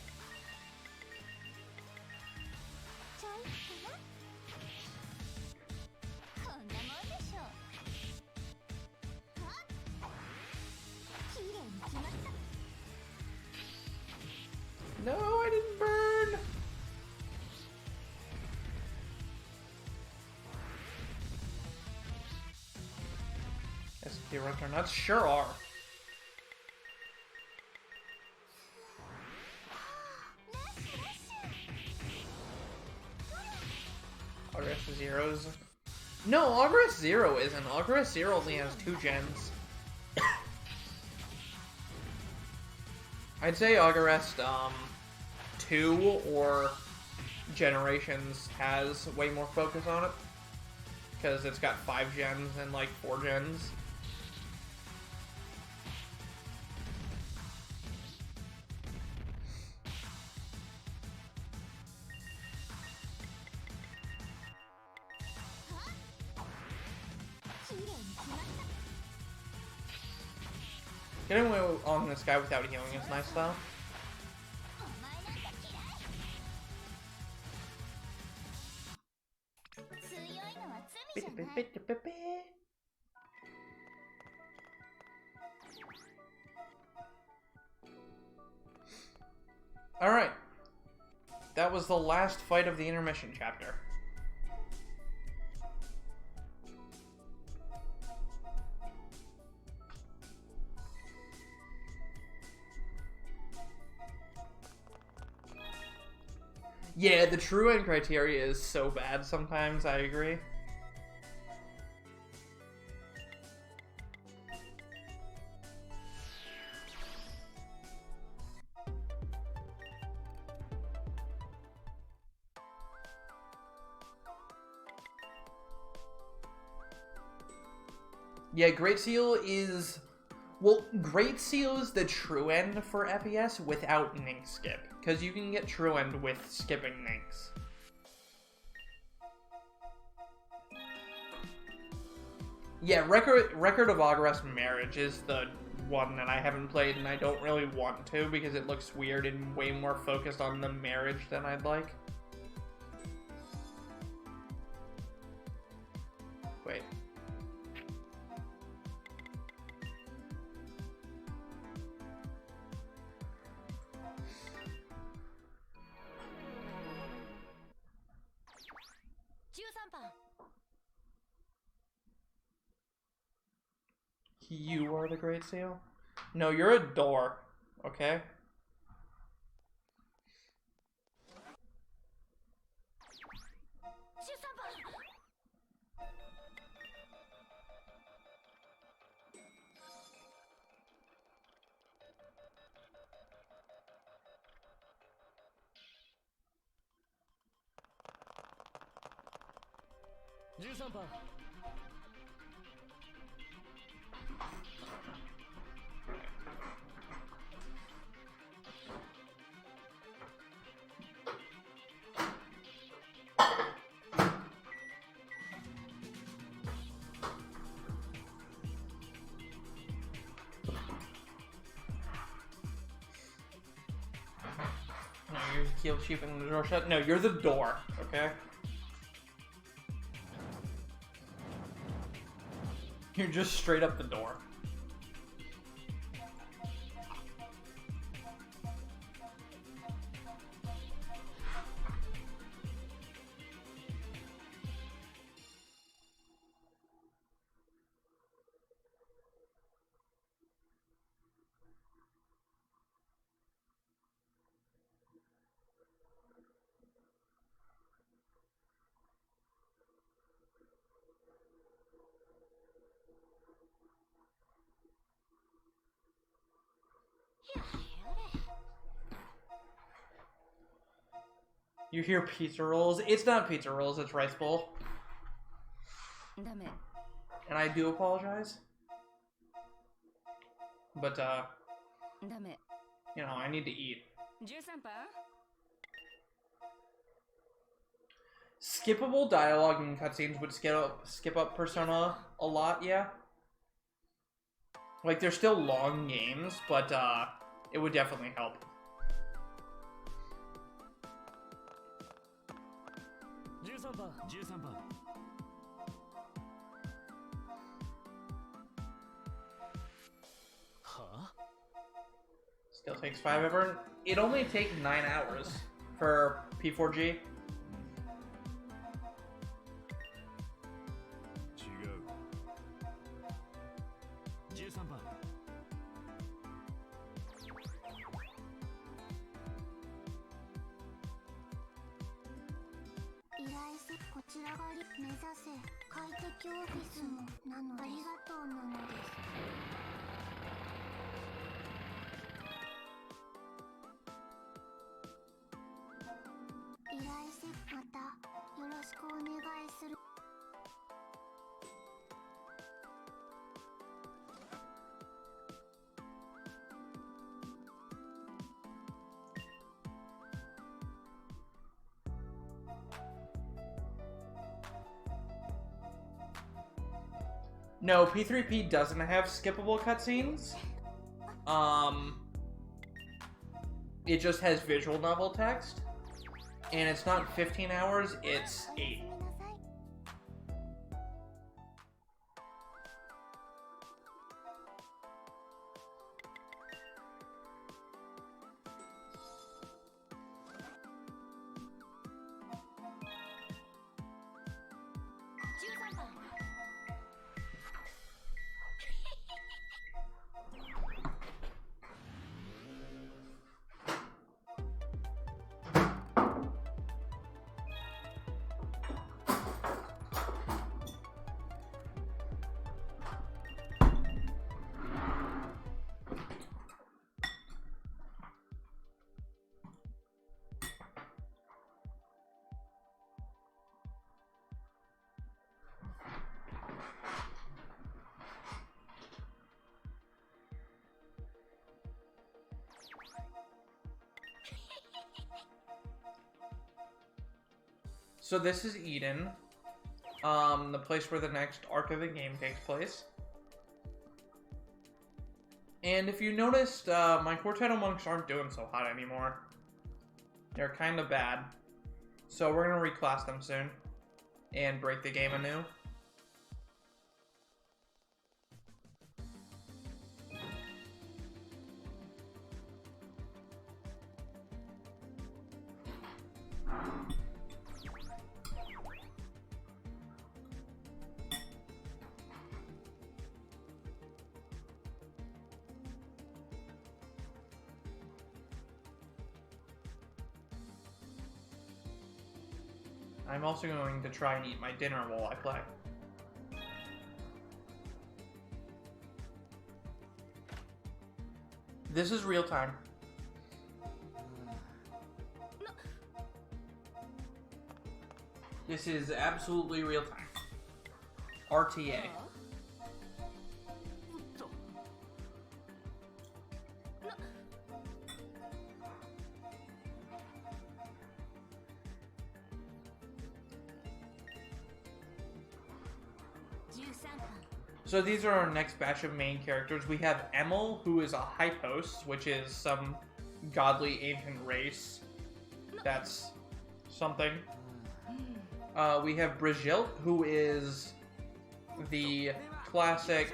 Zeros are nuts? Sure are. Augurus Zero's... No, Augurus Zero isn't. Augurus Zero only has 2 gens. I'd say Augurus 2 or Generations has way more focus on it. Because it's got 5 gens and like 4 gens. Getting away on this guy without healing is nice though. Alright. That was the last fight of the intermission chapter. Yeah, the true end criteria is so bad sometimes, I agree. Yeah, Great Seal is... Well, Great Seal is the true end for FES without Nink skip. Because you can get true end with skipping Ninks. Yeah, Record of Augurus Marriage is the one that I haven't played and I don't really want to because it looks weird and way more focused on the marriage than I'd like. Wait. You are the Great Seal? No, you're a door, okay? No, you're keeping the door shut. No, you're the door, okay? You're just straight up the door. You hear pizza rolls? It's not pizza rolls, it's rice bowl. And I do apologize. But, you know, I need to eat. Skippable dialogue and cutscenes would skip up Persona a lot, yeah. Like, they're still long games, but, it would definitely help. Still takes 5 ever. It only takes 9 hours for P4G. 目指せ快適オフィスもなのです。ありがとうなのです。依頼せまたよろしくお願いする。No, P3P doesn't have skippable cutscenes. It just has visual novel text. And it's not 15 hours, it's 8. So this is Eden, the place where the next arc of the game takes place. And if you noticed, my Quartet monks aren't doing so hot anymore. They're kind of bad. So we're going to reclass them soon and break the game anew. I'm also going to try and eat my dinner while I play. This is real time. This is absolutely real time. RTA. So these are our next batch of main characters. We have Emil, who is a Hypos, which is some godly ancient race. That's something. We have Brigitte, who is the classic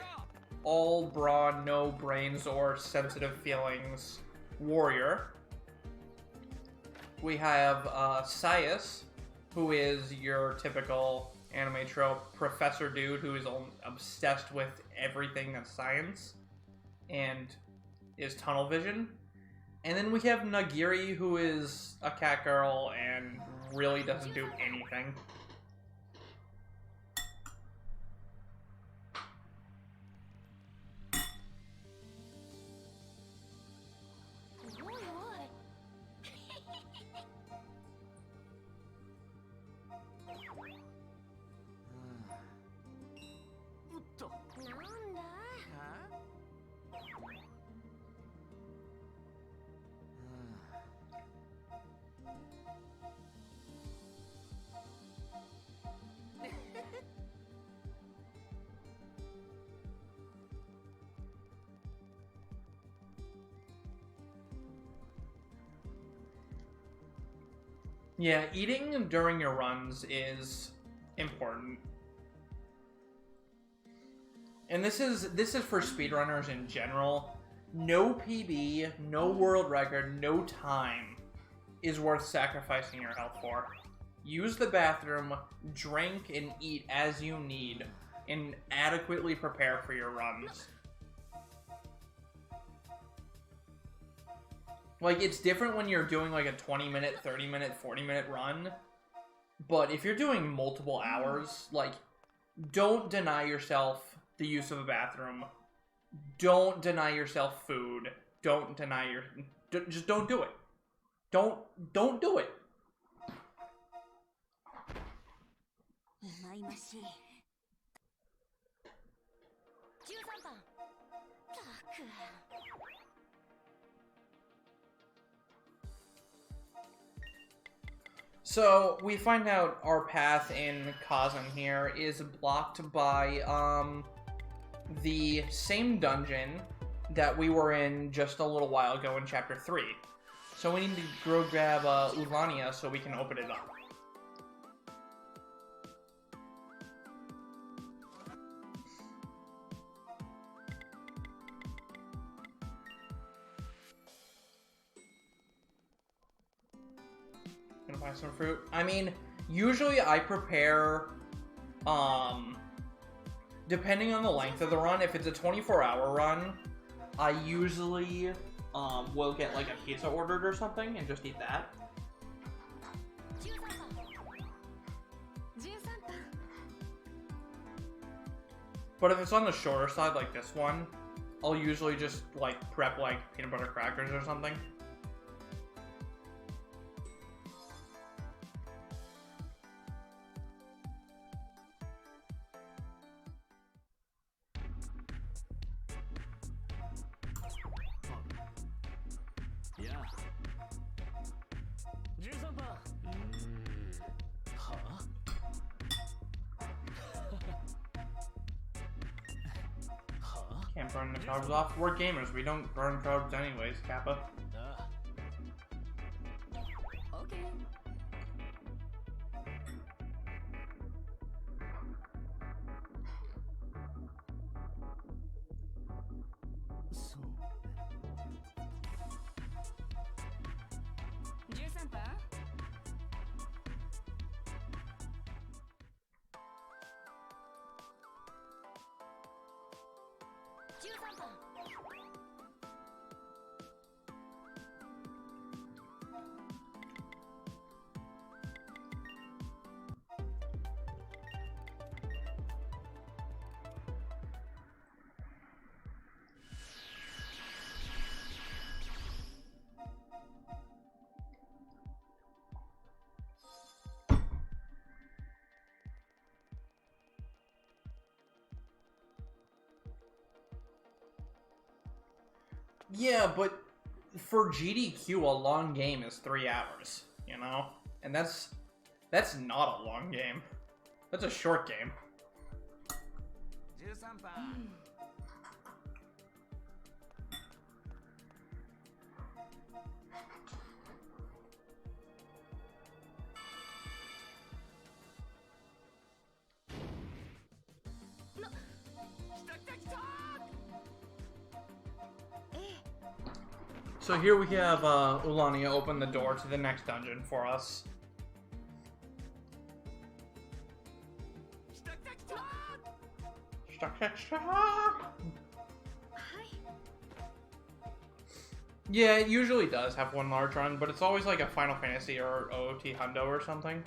all brawn, no brains or sensitive feelings warrior. We have Sias, who is your typical anime trope professor dude who is obsessed with everything that's science and is tunnel vision. And then we have Nagiri, who is a cat girl and really doesn't do anything. Yeah, eating during your runs is important. And this is for speedrunners in general. No PB, no world record, no time is worth sacrificing your health for. Use the bathroom, drink, and eat as you need, and adequately prepare for your runs. Like, it's different when you're doing like a 20-minute, 30-minute, 40-minute run, But if you're doing multiple hours, like, don't deny yourself the use of a bathroom. Don't deny yourself food. Don't deny your... Just don't do it. Don't do it. うまいましい。13番。たく。So, we find out our path in Kazan here is blocked by, the same dungeon that we were in just a little while ago in Chapter 3. So we need to go grab, Ulania so we can open it up. Gonna buy some fruit. I mean, usually I prepare, depending on the length of the run, if it's a 24-hour run, I usually, will get like a pizza ordered or something and just eat that. 13番。13番。 But if it's on the shorter side like this one, I'll usually just like prep like peanut butter crackers or something. Yeah. 13番。はあ は Can't burn the carbs off. We're gamers. We don't burn carbs anyways, Kappa. あ OK。 そう13番。13番。 Yeah, but for GDQ, a long game is 3 hours, you know? And that's not a long game. That's a short game. 13番 So here we have Ulania open the door to the next dungeon for us. 来た来た来た Yeah, it usually does have one large run, but it's always like a Final Fantasy or OOT Hundo or something.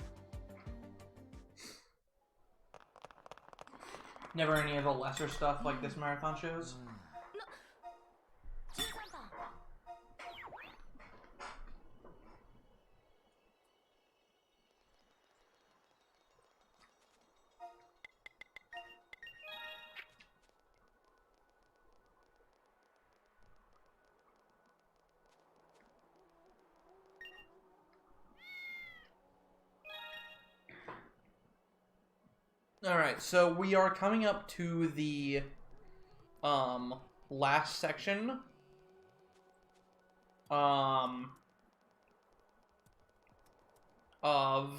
Never any of the lesser stuff like this marathon shows. 13番。 Alright, so we are coming up to the last section of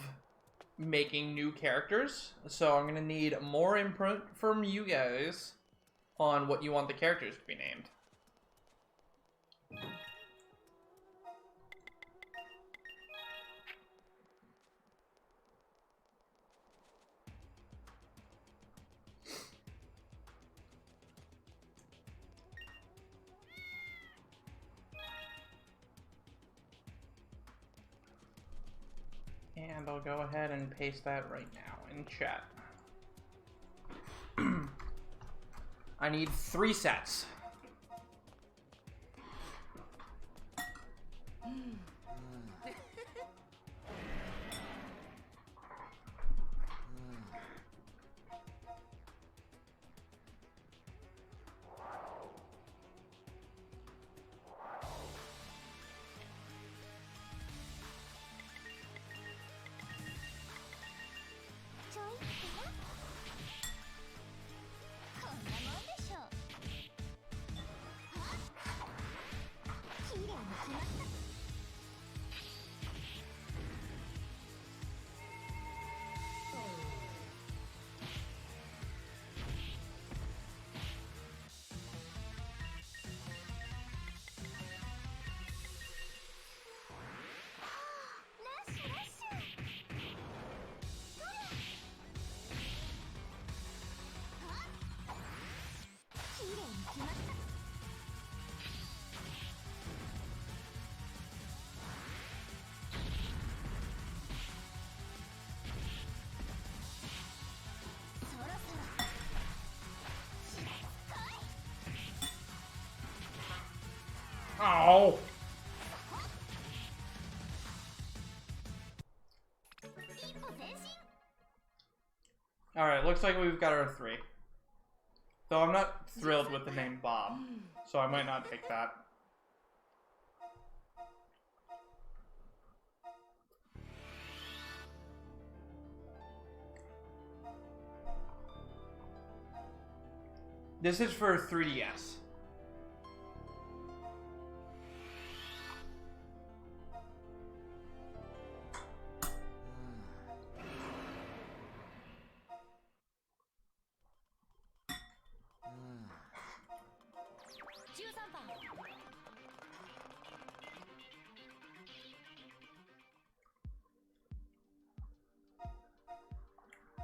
making new characters. So I'm gonna need more input from you guys on what you want the characters to be named. And I'll go ahead and paste that right now in chat. I need 3 sets. Oh! Alright, looks like we've got our 3. Though I'm not thrilled with the name Bob, so I might not take that. This is for 3DS.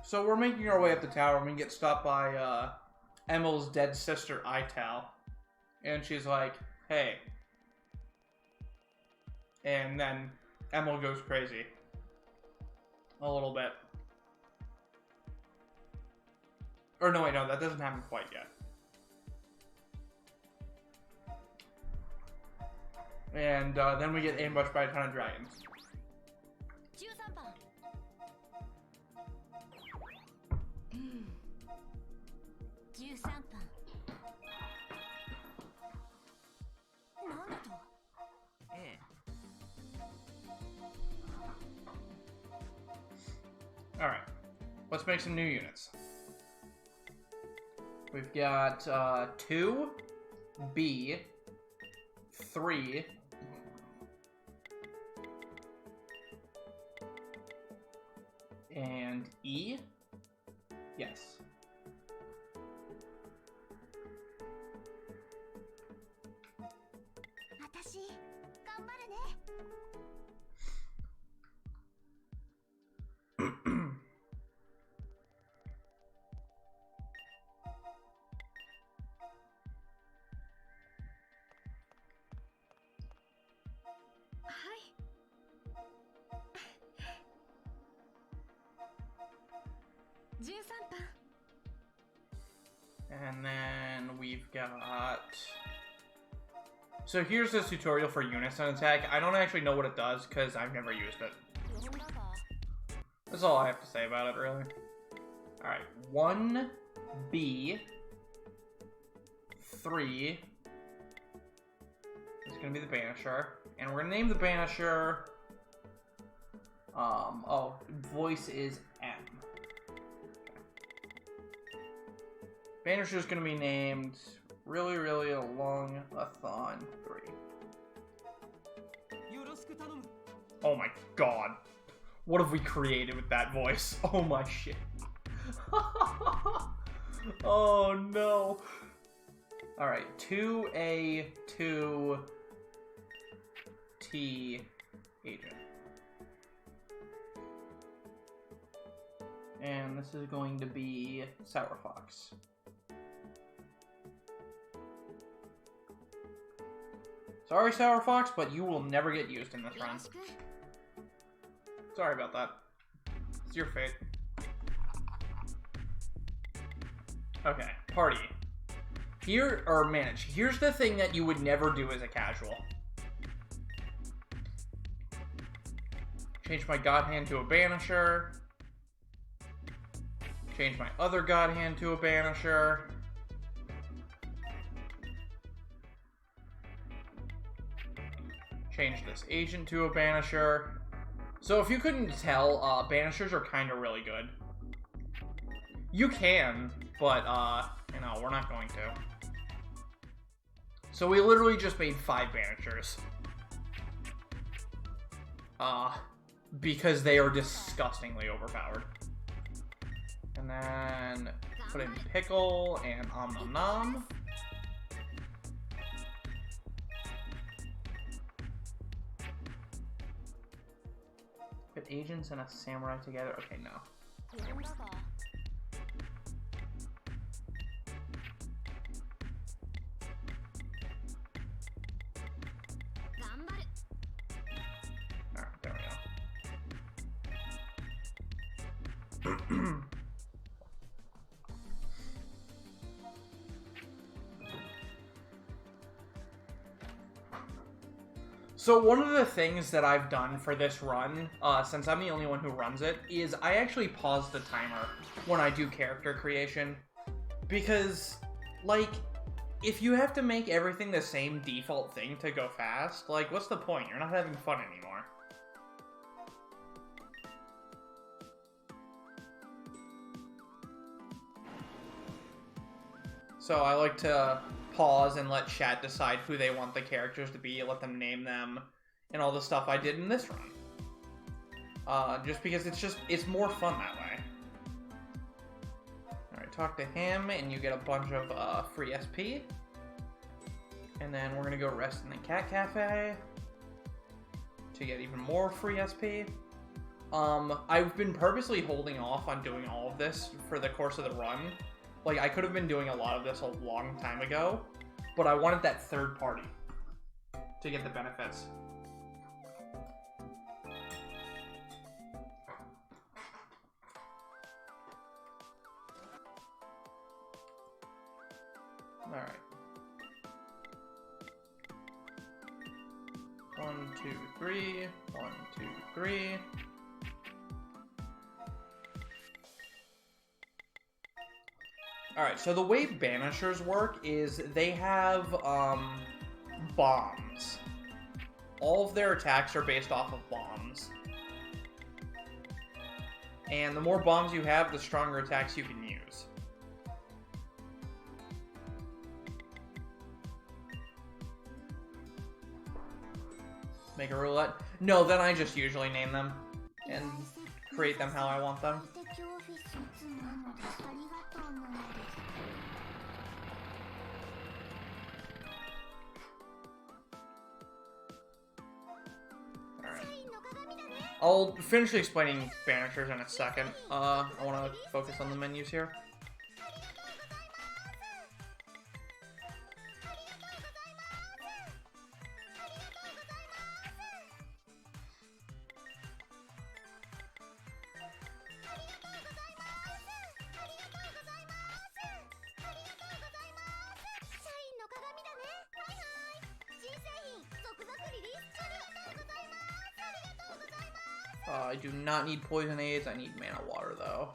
So we're making our way up the tower and we get stopped by Emil's dead sister, Ital. And she's like, hey. And then Emil goes crazy. A little bit. Or no, wait, no, that doesn't happen quite yet. And then we get ambushed by a ton of dragons. 13番 13番なんだとええ Alright, let's make some new units. We've got 2, B, 3, and E? Yes. And then we've got... So here's the tutorial for Unison Attack. I don't actually know what it does because I've never used it. That's all I have to say about it, really. Alright, 1, B, 3. This is going to be the Banisher. And we're going to name the Banisher... oh, voice is M. Banisher is going to be named really, really long a Thon 3. Oh my god. What have we created with that voice? Oh my shit. Oh no. Alright, 2A, 2T agent. And this is going to be Sour Fox. Sorry, Sour Fox, but you will never get used in this run. Sorry about that. It's your fate. Okay, party. Here, or manage. Here's the thing that you would never do as a casual. Change my god hand to a banisher. Change my other god hand to a banisher. Change this agent to a banisher. So if you couldn't tell, banishers are kind of really good. You can, but, you know, we're not going to. So we literally just made 5 banishers. Because they are disgustingly overpowered. And then put in pickle and nom nom. Put agents and a samurai together. Okay, no. 呼んだか 頑張る Alright, there we go. So one of the things that I've done for this run, since I'm the only one who runs it, is I actually pause the timer when I do character creation. Because, like, if you have to make everything the same default thing to go fast, like, what's the point? You're not having fun anymore. So I like to pause and let chat decide who they want the characters to be, let them name them, and all the stuff I did in this run. Just because it's more fun that way. Alright, talk to him, and you get a bunch of free SP. And then we're gonna go rest in the cat cafe to get even more free SP. I've been purposely holding off on doing all of this for the course of the run. Like, I could have been doing a lot of this a long time ago, but I wanted that third party to get the benefits. Alright. 1, 2, 3. 1, 2, 3. Alright, so the way banishers work is they have, bombs. All of their attacks are based off of bombs. And the more bombs you have, the stronger attacks you can use. Make a roulette? No, then I just usually name them and create them how I want them. 敵オフィスいつもなのですありがとうなのです Alright. I'll finish explaining banishers in a second. I want to focus on the menus here. I do not need poison aids. I need mana water, though.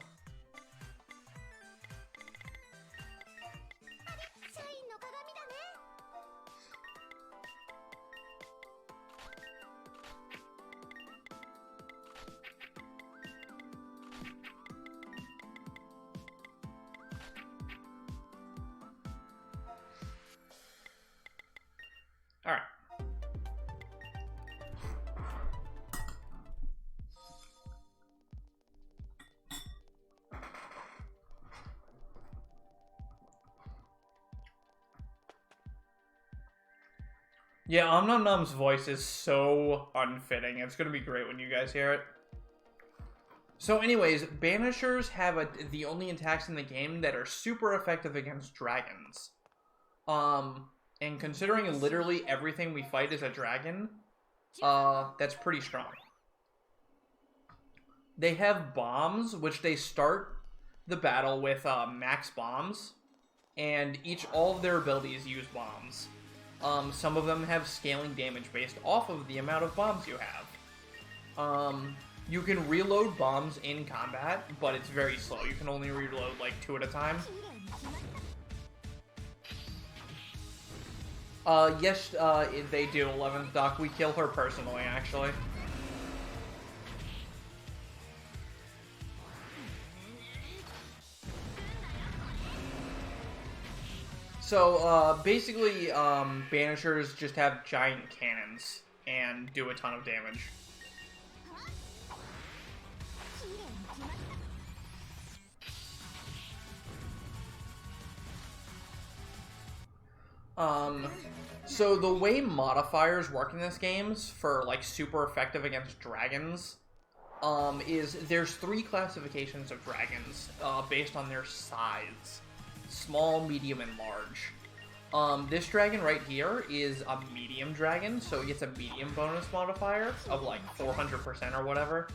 All right. Yeah, Omnum's voice is so unfitting. It's gonna be great when you guys hear it. So anyways, banishers have the only attacks in the game that are super effective against dragons. And considering literally everything we fight is a dragon, that's pretty strong. they have bombs, which they start the battle with max bombs, and all of their abilities use bombs. Some of them have scaling damage based off of the amount of bombs you have. You can reload bombs in combat, but it's very slow. You can only reload like 2 at a time. Yes, they do, 11th Doc. We kill her personally, actually. So, basically, Banishers just have giant cannons and do a ton of damage. So the way modifiers work in this game for, like, super effective against dragons, is there's 3 classifications of dragons, based on their size. Small, medium, and large. This dragon right here is a medium dragon, so it gets a medium bonus modifier of like 400% or whatever.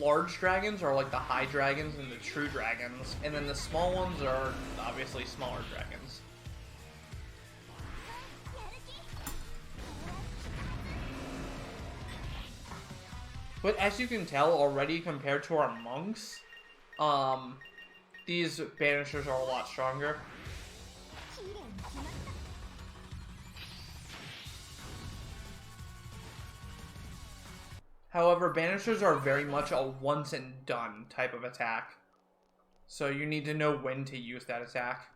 Large dragons are like the high dragons and the true dragons, and then the small ones are obviously smaller dragons. But as you can tell already, compared to our monks, these banishers are a lot stronger. However, banishers are very much a once and done type of attack. So you need to know when to use that attack.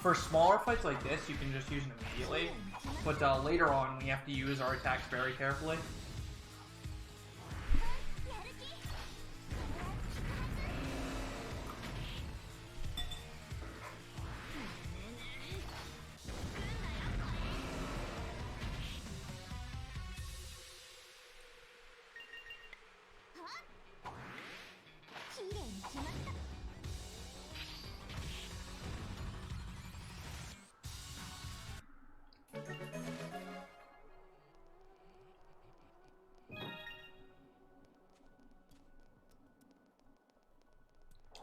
For smaller fights like this, you can just use them immediately. But later on, we have to use our attacks very carefully.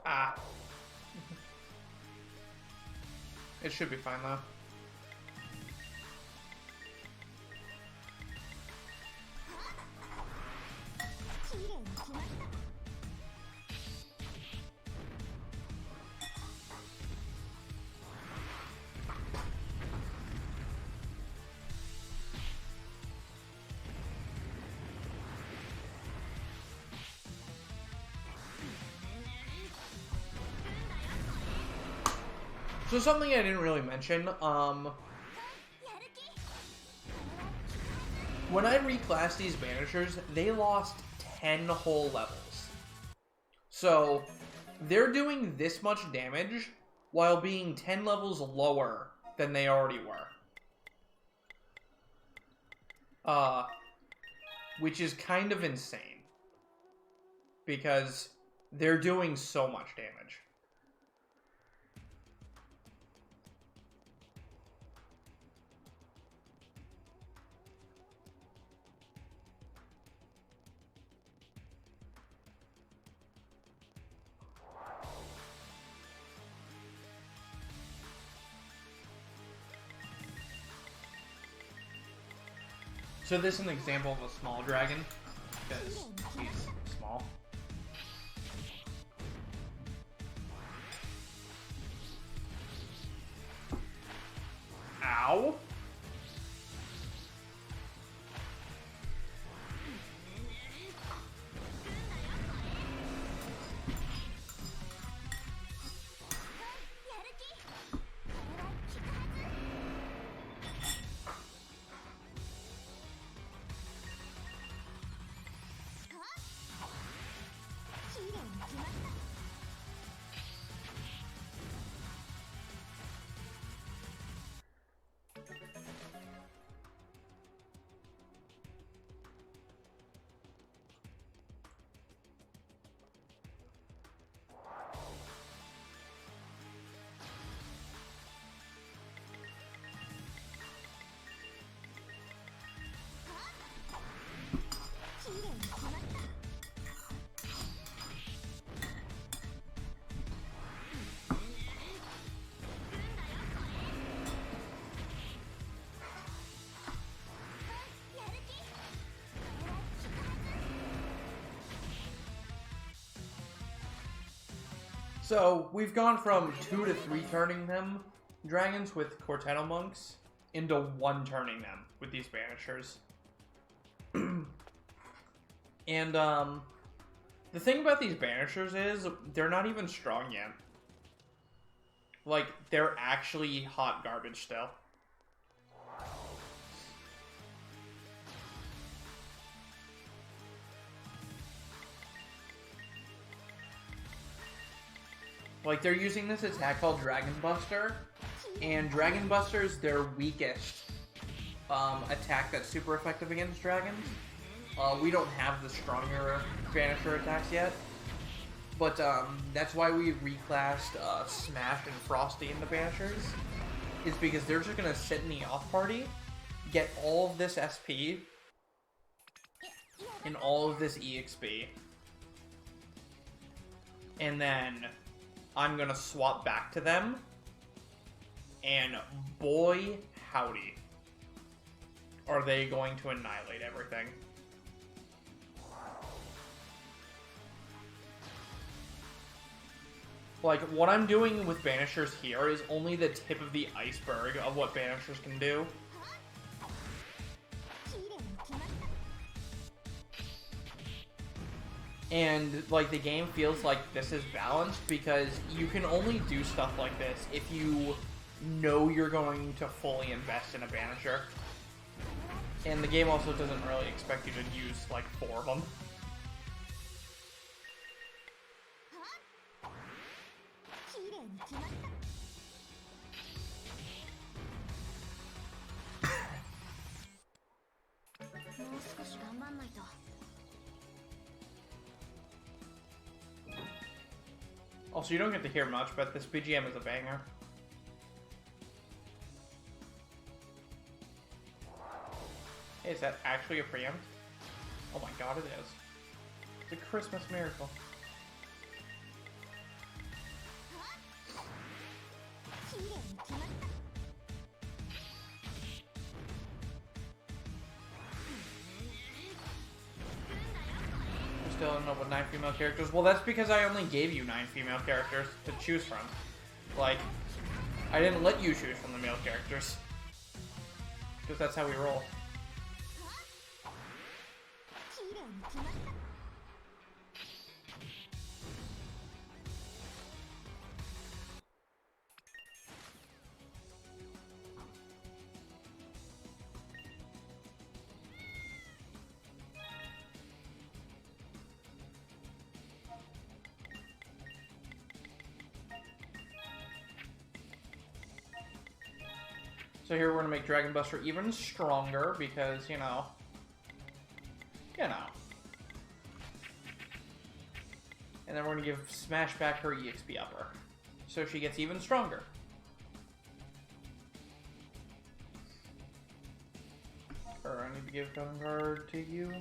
Ah. It should be fine though. So something I didn't really mention, when I reclassed these banishers, they lost 10 whole levels. So they're doing this much damage while being 10 levels lower than they already were. Which is kind of insane. Because they're doing so much damage. So this is an example of a small dragon, because he's small. Ow! So we've gone from 2 to 3 turning them dragons with Corteno monks into 1 turning them with these banishers. And the thing about these banishers is they're not even strong yet. Like, they're actually hot garbage still. Like, they're using this attack called Dragon Buster, and Dragon Buster is their weakest attack that's super effective against dragons. We don't have the stronger Banisher attacks yet, but that's why we reclassed Smash and Frosty into Banishers, is because they're just going to sit in the off party, get all of this SP, and all of this EXP, and then I'm going to swap back to them, and boy howdy, are they going to annihilate everything. Like, what I'm doing with Banishers here is only the tip of the iceberg of what Banishers can do. And, like, the game feels like this is balanced because you can only do stuff like this if you know you're going to fully invest in a Banisher. And the game also doesn't really expect you to use, like, 4 of them. Also, you don't get to hear much, but this BGM is a banger. Hey, is that actually a preempt? Oh my god, it is. It's a Christmas miracle. Still don't know what 9 female characters. Well, that's because I only gave you 9 female characters to choose from. Like, I didn't let you choose from the male characters. Because that's how we roll. So here we're going to make Dragon Buster even stronger because, you know. And then we're going to give Smash back her EXP upper. So she gets even stronger. Or I need to give Guard to you.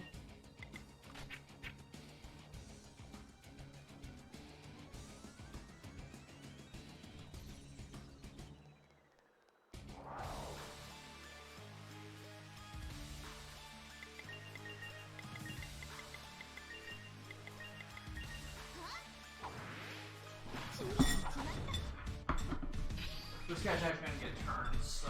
This guy's actually gonna get turned, so.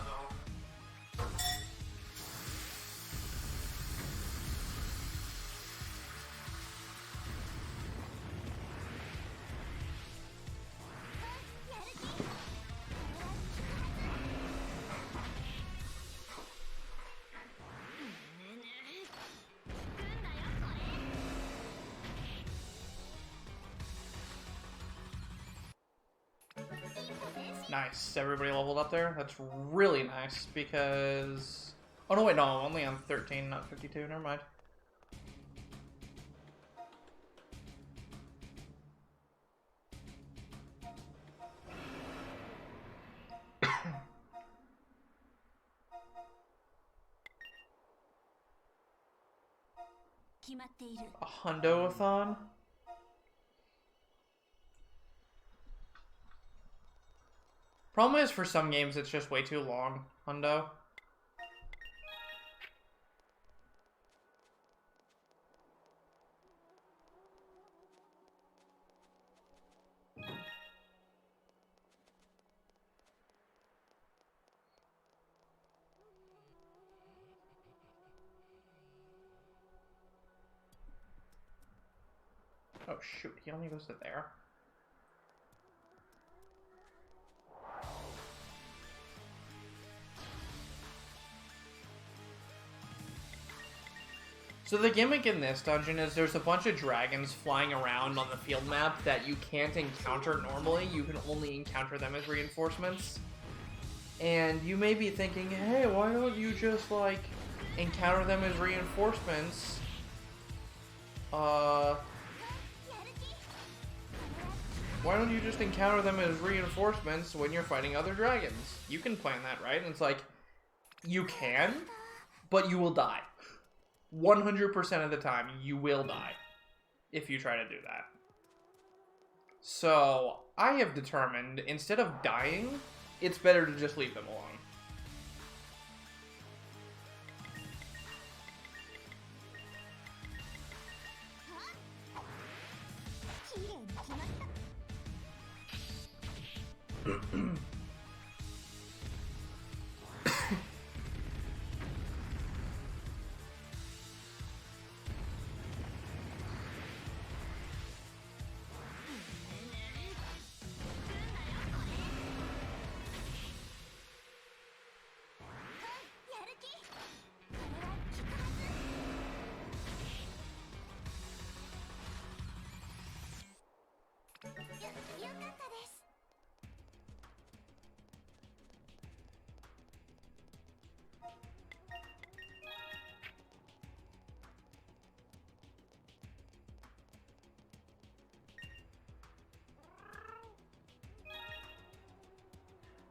Nice. Everybody leveled up there? That's really nice because... Oh, no, wait, no. I'm only on 13, not 52. Never mind. A hundo-a-thon? Problem is, for some games, it's just way too long, hundo. Oh shoot, he only goes to there. So the gimmick in this dungeon is there's a bunch of dragons flying around on the field map that you can't encounter normally. You can only encounter them as reinforcements. And you may be thinking, hey, why don't you just, like, encounter them as reinforcements? Why don't you just encounter them as reinforcements when you're fighting other dragons? You can plan that, right? And it's like, you can, but you will die. 100% of the time, you will die if you try to do that. So, I have determined, instead of dying, it's better to just leave them alone.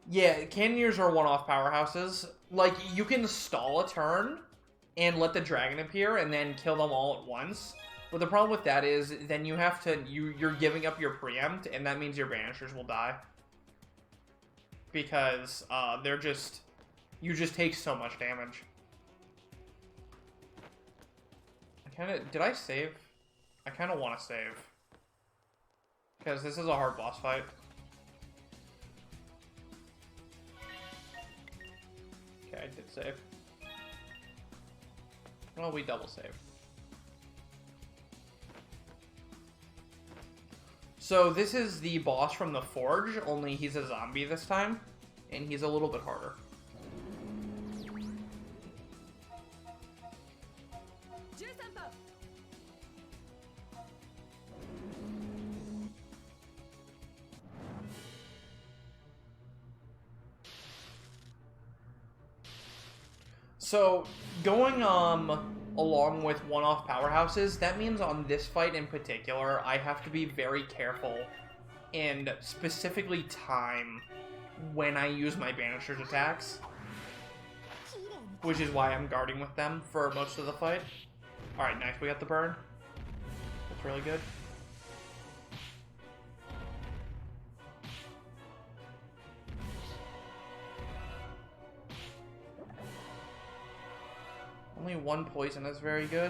Yeah, cannoneers are one-off powerhouses. Like, you can stall a turn and let the dragon appear and then kill them all at once. But the problem with that is then you have to... You're giving up your preempt, and that means your banishers will die. Because they're just... You just take so much damage. I kind of... Did I save? I kind of want to save. Because this is a hard boss fight. Okay, I did save. Well, we double saved. So this is the boss from the Forge, only he's a zombie this time, and he's a little bit harder. So, going along with one-off powerhouses, that means on this fight in particular, I have to be very careful and specifically time when I use my Banisher's attacks, which is why I'm guarding with them for most of the fight. Alright, nice, we got the burn. That's really good. Only one poison is very good.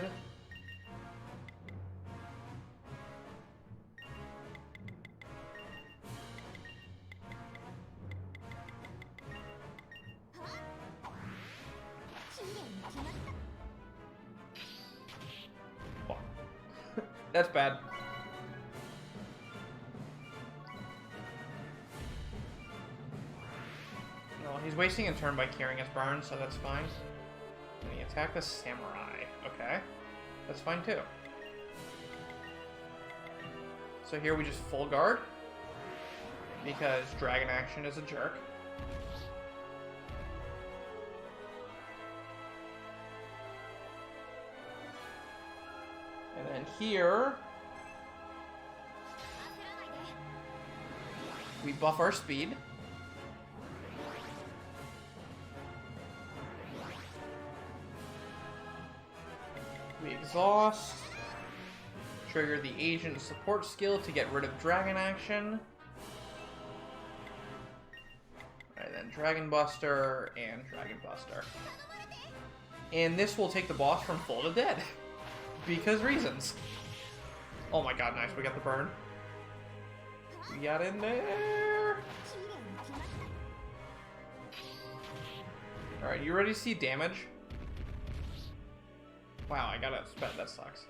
Oh. That's bad. No, he's wasting a turn by carrying his burn, so that's fine. And he attacked the samurai. Okay. That's fine too. So here we just full guard. Because dragon action is a jerk. And then here... we buff our speed. We exhaust. Trigger the agent support skill to get rid of dragon action. Alright, then Dragon Buster and Dragon Buster. And this will take the boss from full to dead. Because reasons. Oh my god, nice. We got the burn. We got in there. Alright, you ready to see damage? Wow, I got outsped. That sucks.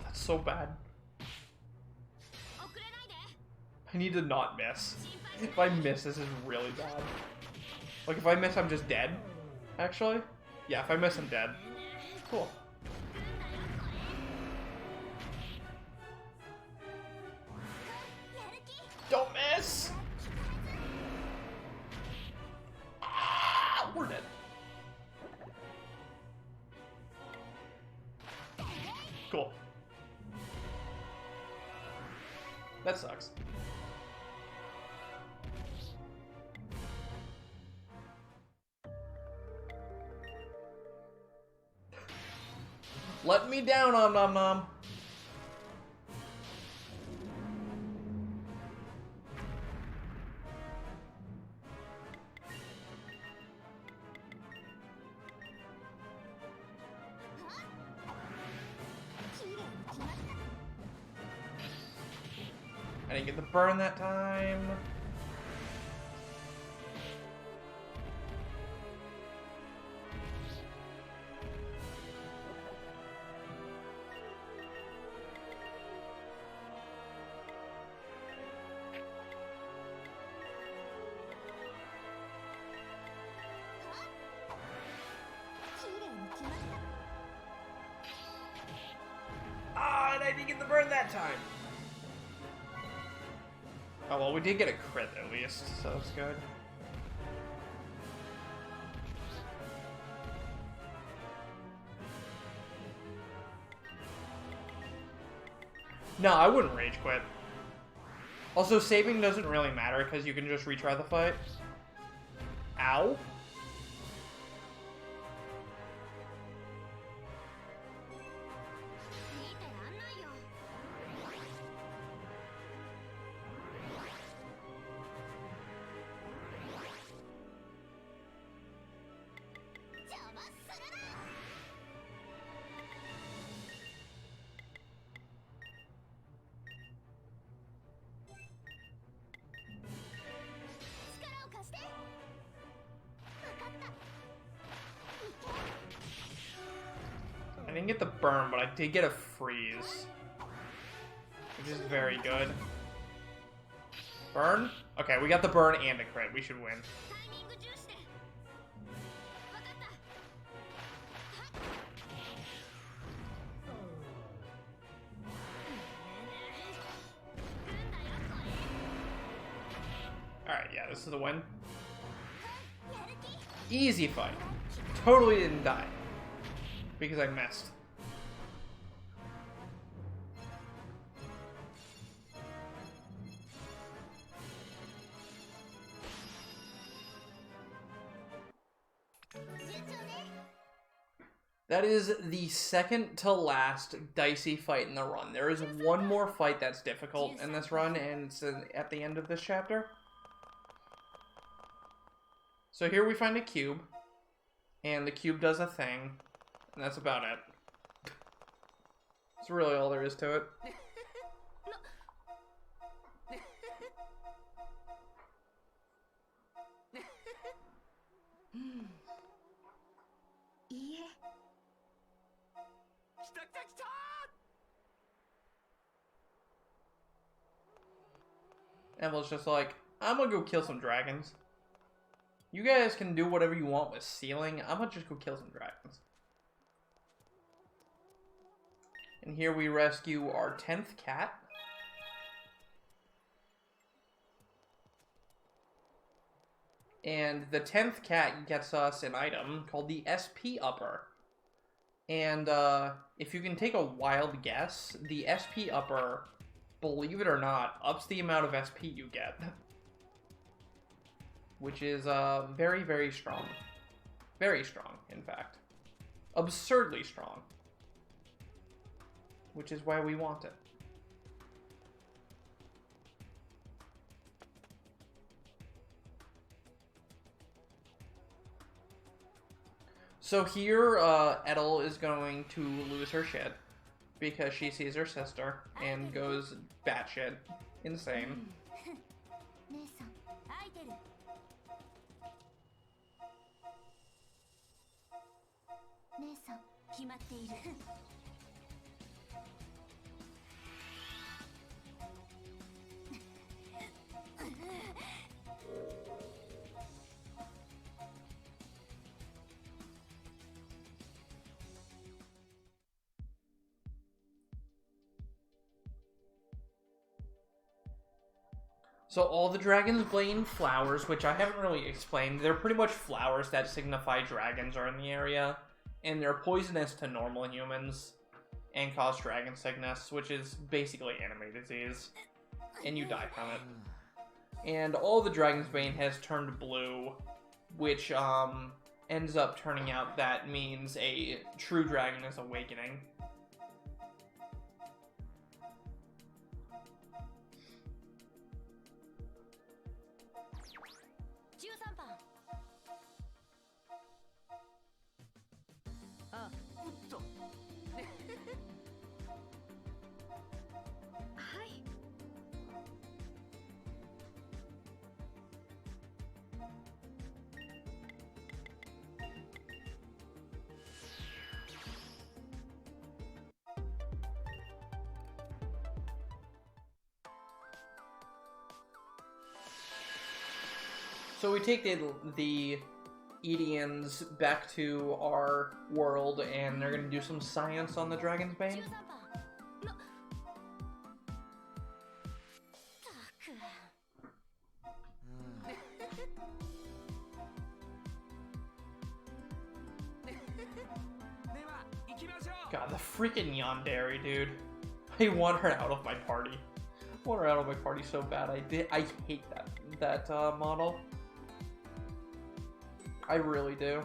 That's so bad. 遅れないで I need to not miss. 心配しない If I miss, this is really bad. Like, if I miss, I'm just dead. Actually? Yeah, if I miss, I'm dead. Cool. やる気 Don't miss! Ah, we're dead. Cool. That sucks. Let me down, Om Nom Nom. I didn't get the burn that time. Ah, and I didn't get the burn that time. Oh, well, we did get a crit at least, so that's good. No, I wouldn't rage quit. Also, saving doesn't really matter because you can just retry the fight. Ow. I didn't get the burn, but I did get a freeze. Which is very good. Burn? Okay, we got the burn and a crit. We should win. タイミング重視で分かった Alright, yeah, this is the win. やる気 Easy fight. Totally didn't die. Because I missed. That is the second to last dicey fight in the run. There is one more fight that's difficult in this run, and it's at the end of this chapter. So here we find a cube, and the cube does a thing, and that's about it. That's really all there is to it. Evel's just like, I'm gonna go kill some dragons. You guys can do whatever you want with sealing. I'm gonna just go kill some dragons. And here we rescue our 10th cat. And the 10th cat gets us an item called the SP Upper. And if you can take a wild guess, the SP Upper, believe it or not, ups the amount of SP you get. Which is very, very strong. Very strong, in fact. Absurdly strong. Which is why we want it. So here, Edel is going to lose her shit because she sees her sister and goes batshit insane. 姉さん 空いてる 姉さん 決まっている So all the Dragon's Bane flowers, which I haven't really explained, they're pretty much flowers that signify dragons are in the area, and they're poisonous to normal humans and cause dragon sickness, which is basically anime disease, and you die from it. And all the Dragon's Bane has turned blue, which ends up turning out that means a true dragon is awakening. So we take the Edians back to our world, and they're gonna do some science on the Dragon's Bane. では行きましょう。 God, the freaking yandere, dude. I want her out of my party. I want her out of my party so bad. I hate that model. I really do.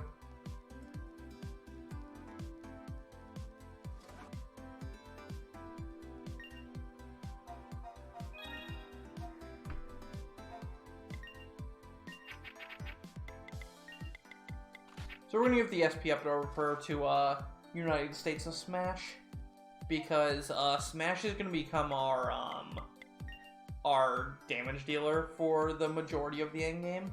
So we're gonna give the SP up over to United States of Smash, because Smash is gonna become our damage dealer for the majority of the endgame.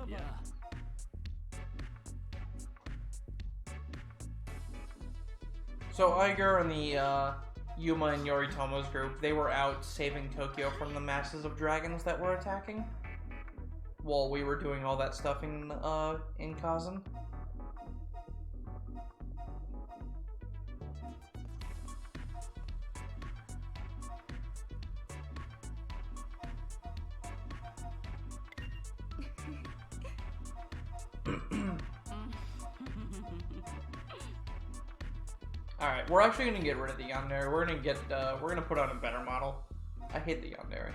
Yeah. So Iger and the Yuma and Yoritomo's group, they were out saving Tokyo from the masses of dragons that were attacking, while we were doing all that stuff in Kazan. Alright, we're actually gonna get rid of the yandere. We're gonna put on a better model. I hate the yandere.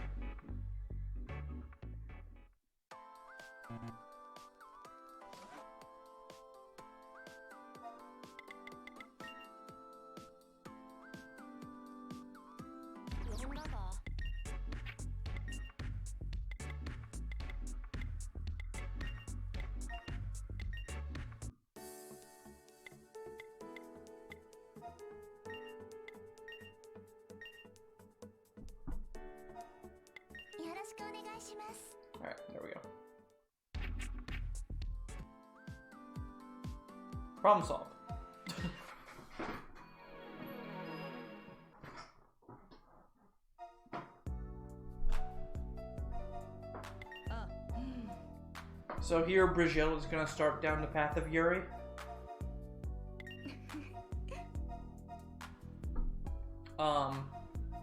Alright, there we go. Problem solved. So here, Brazil is going to start down the path of Yuri.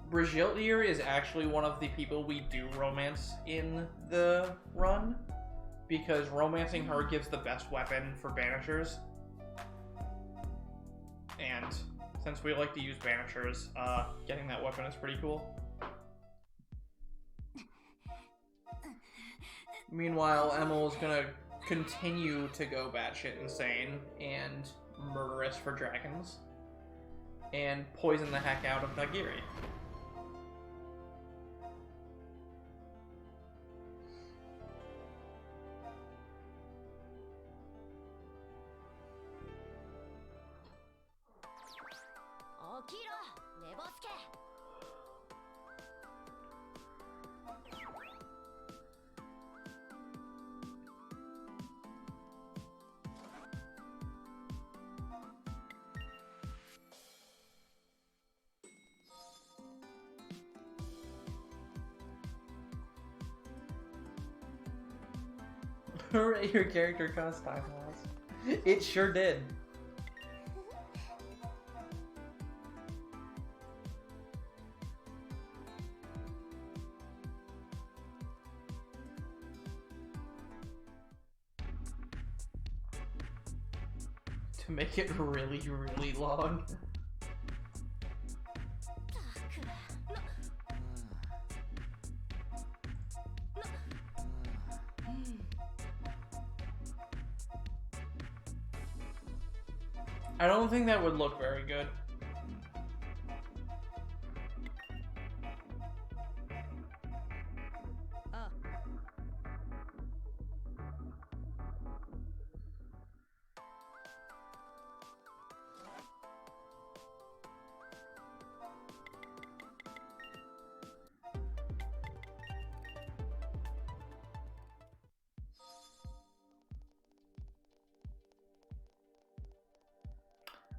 Brazil here is actually one of the people we do romance in the run, because romancing her gives the best weapon for banishers. And since we like to use banishers, getting that weapon is pretty cool. Meanwhile, Emil is gonna continue to go batshit insane and murderous for dragons and poison the heck out of Nagiri. Rate your character cost time loss. It sure did. To make it really, really long. I don't think that would look very good.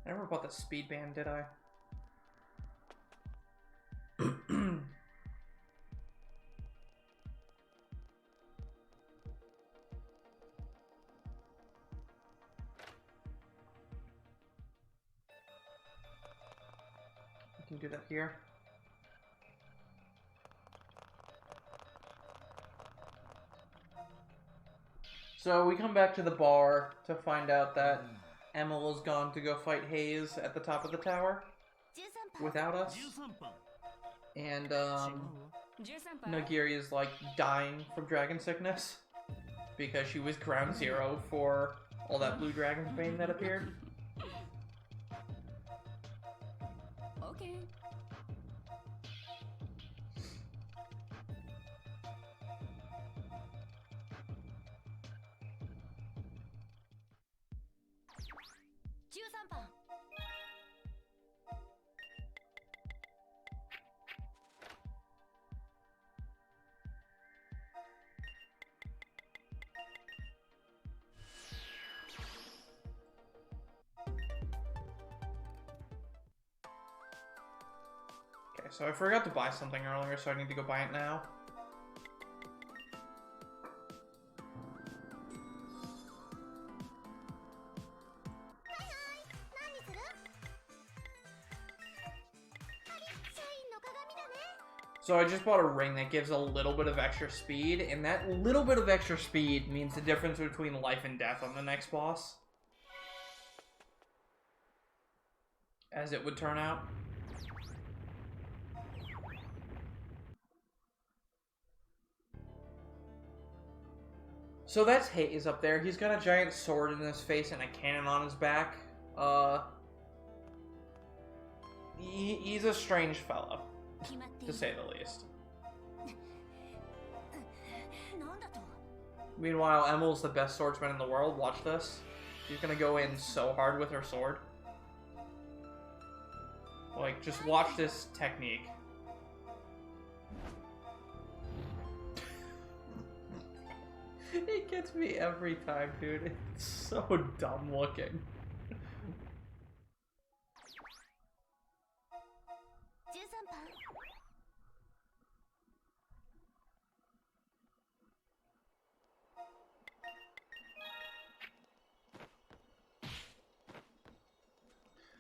I never bought the speed band, did I? We can do that here. So we come back to the bar to find out that Emil is gone to go fight Hayes at the top of the tower without us. And Nagiri is like dying from dragon sickness because she was ground zero for all that blue dragon's bane that appeared. Okay. Okay, so I forgot to buy something earlier, so I need to go buy it now. So I just bought a ring that gives a little bit of extra speed, and that little bit of extra speed means the difference between life and death on the next boss. As it would turn out. So that's Hayes up there. He's got a giant sword in his face and a cannon on his back. He's a strange fellow, to say the least. Meanwhile, Emil's the best swordsman in the world. Watch this. She's gonna go in so hard with her sword. Like, just watch this technique. It gets me every time, dude. It's so dumb looking.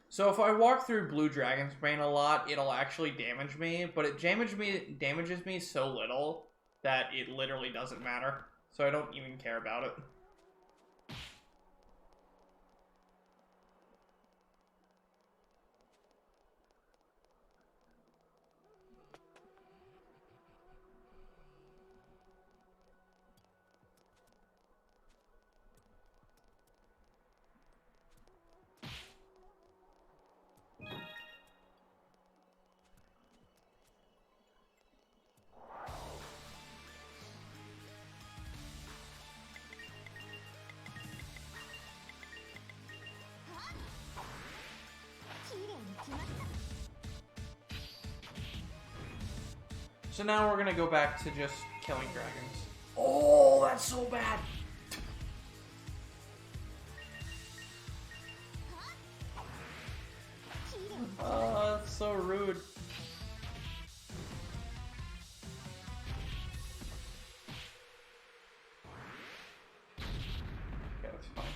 So if I walk through Blue Dragon's Bane a lot, it'll actually damage me, but it damages me so little that it literally doesn't matter. So I don't even care about it. So now we're gonna go back to just killing dragons. Oh, that's so bad! Oh, that's so rude. Okay, that's fine.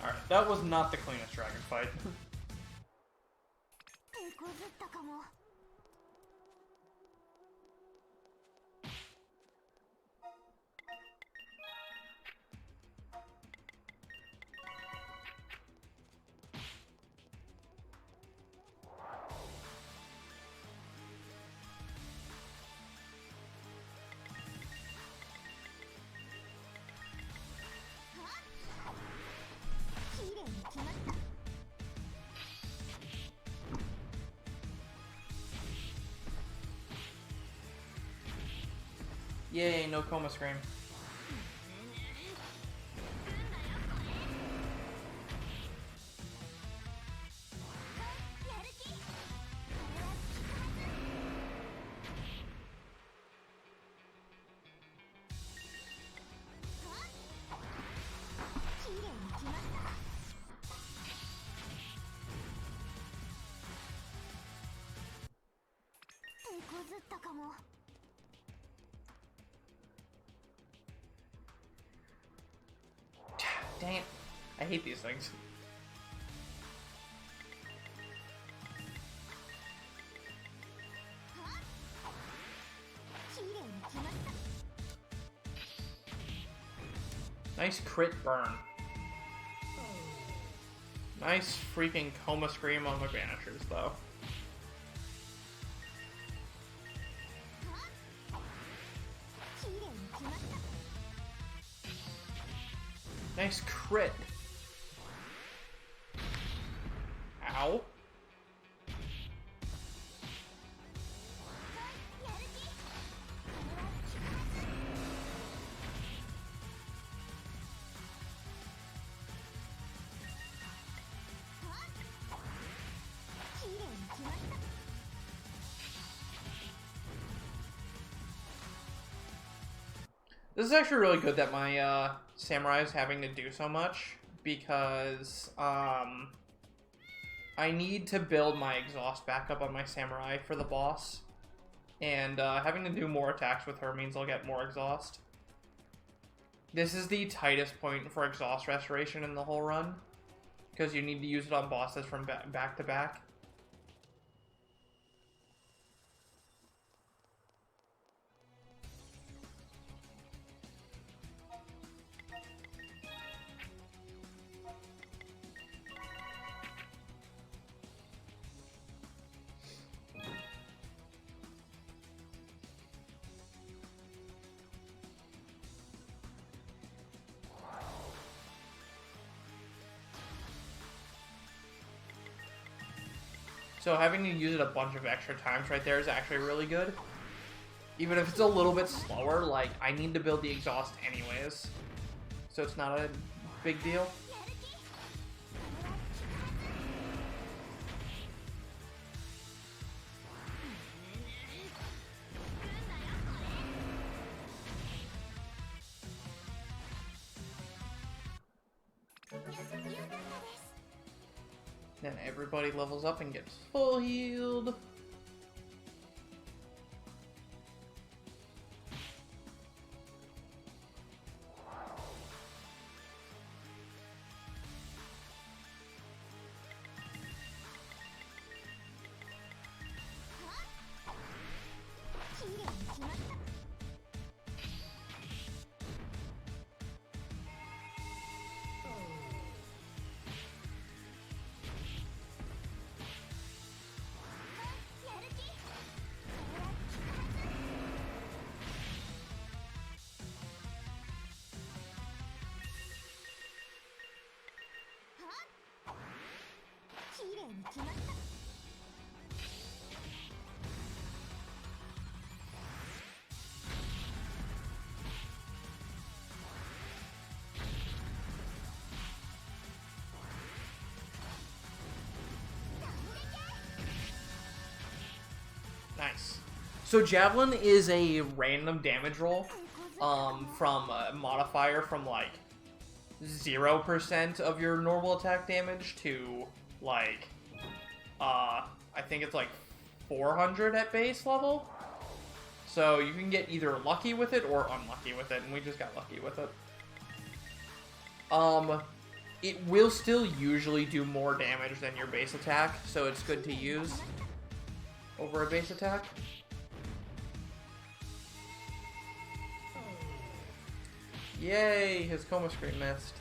Alright, that was not the cleanest dragon fight. 手こずったかも。きれいに決まった。 Yay, no coma scream. Dang it. I hate these things. Nice crit burn. Nice freaking coma scream on the banishers, though. Nice crit. Ow. This is actually really good that my samurai is having to do so much, because I need to build my exhaust back up on my samurai for the boss, and having to do more attacks with her means I'll get more exhaust. This is the tightest point for exhaust restoration in the whole run, because you need to use it on bosses from back to back. So having to use it a bunch of extra times right there is actually really good. Even if it's a little bit slower, like, I need to build the exhaust anyways. So it's not a big deal. Then everybody levels up and gets full healed. Nice. So Javelin is a random damage roll from a modifier from like 0% of your normal attack damage to like I think it's like 400 at base level. So you can get either lucky with it or unlucky with it, and we just got lucky with it. It will still usually do more damage than your base attack, so it's good to use over a base attack. Yay, his coma screen missed.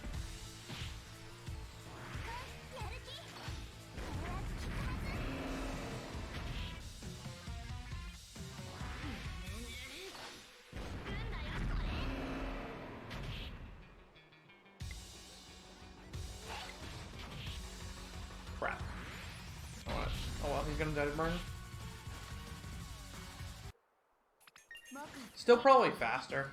Crap. Oh well, he's gonna die to burn. Still probably faster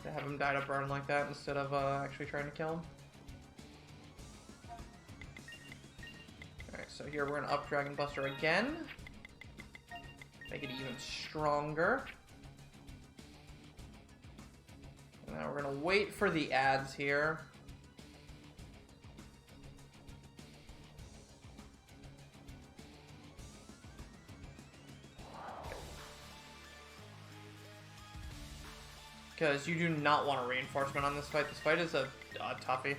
to have him die to burn like that instead of actually trying to kill him. Alright, so here we're gonna up Dragon Buster again. Make it even stronger. And now we're gonna wait for the ads here. Because you do not want a reinforcement on this fight. This fight is a toughie.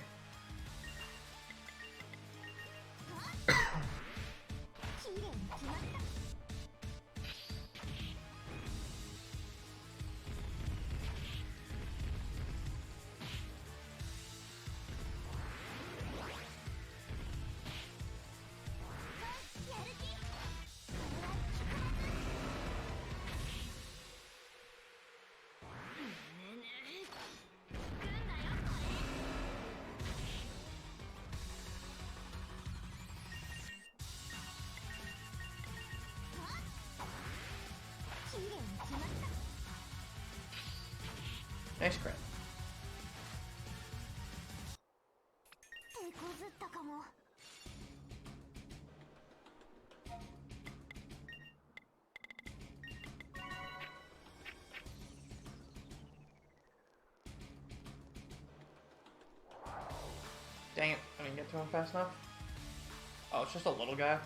Nice crit. Dang it, I didn't get to him fast enough. Oh, it's just a little guy.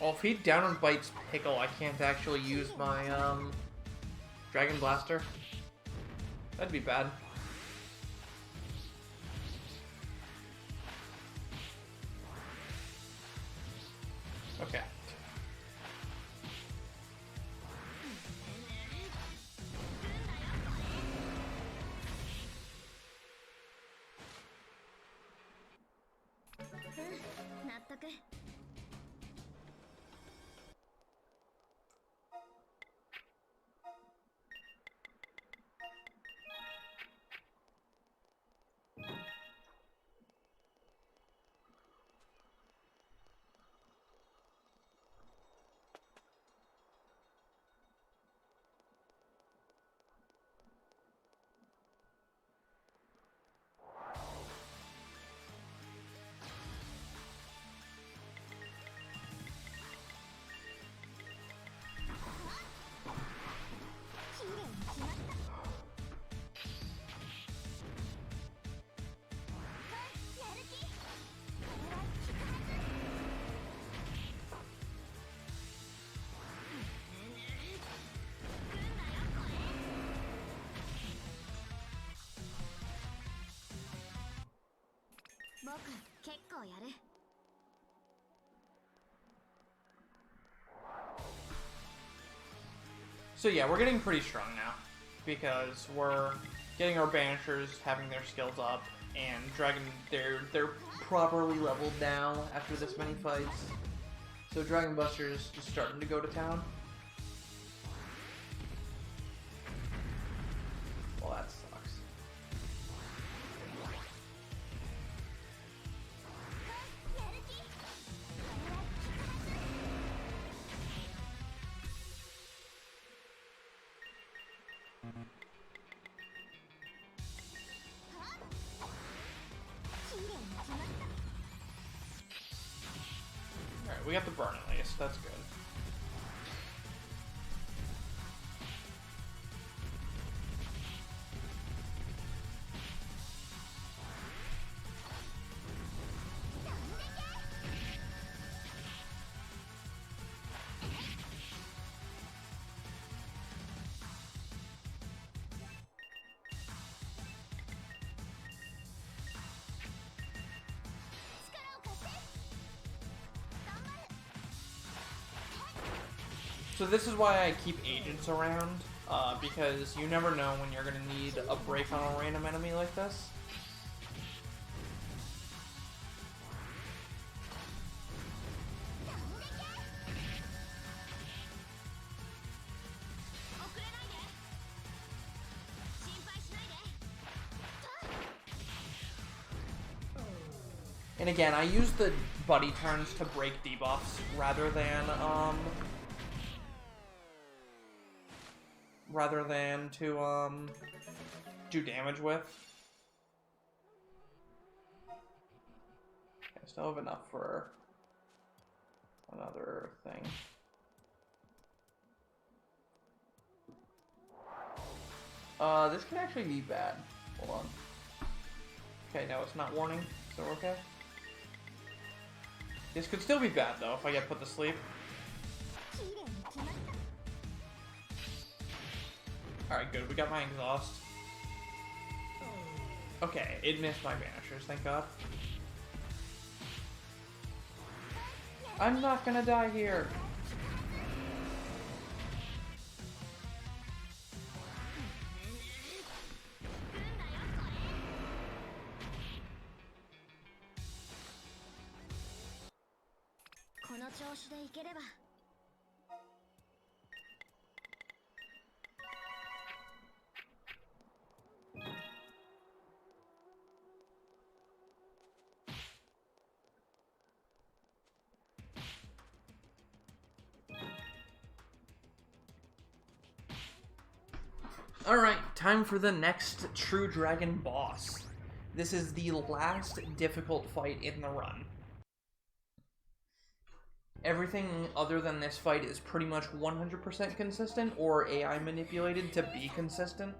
Well, if he down and bites Pickle, I can't actually use my Dragon Blaster. That'd be bad. Okay. So yeah, we're getting pretty strong now, because we're getting our banishers, having their skills up, and they're properly leveled now after this many fights. So Dragon Buster's just starting to go to town. Well, that sucks. we got the burn at least. That's good. So this is why I keep agents around, because you never know when you're going to need a break on a random enemy like this. And again, I use the buddy turns to break debuffs rather than to do damage with. I still have enough for another thing. This can actually be bad. Hold on. Okay, no, it's not warning, so we're okay. This could still be bad, though, if I get put to sleep. Alright, good. We got my exhaust. Okay, it missed my banishers, thank God. I'm not gonna die here. Alright, time for the next True Dragon boss. This is the last difficult fight in the run. Everything other than this fight is pretty much 100% consistent or AI manipulated to be consistent.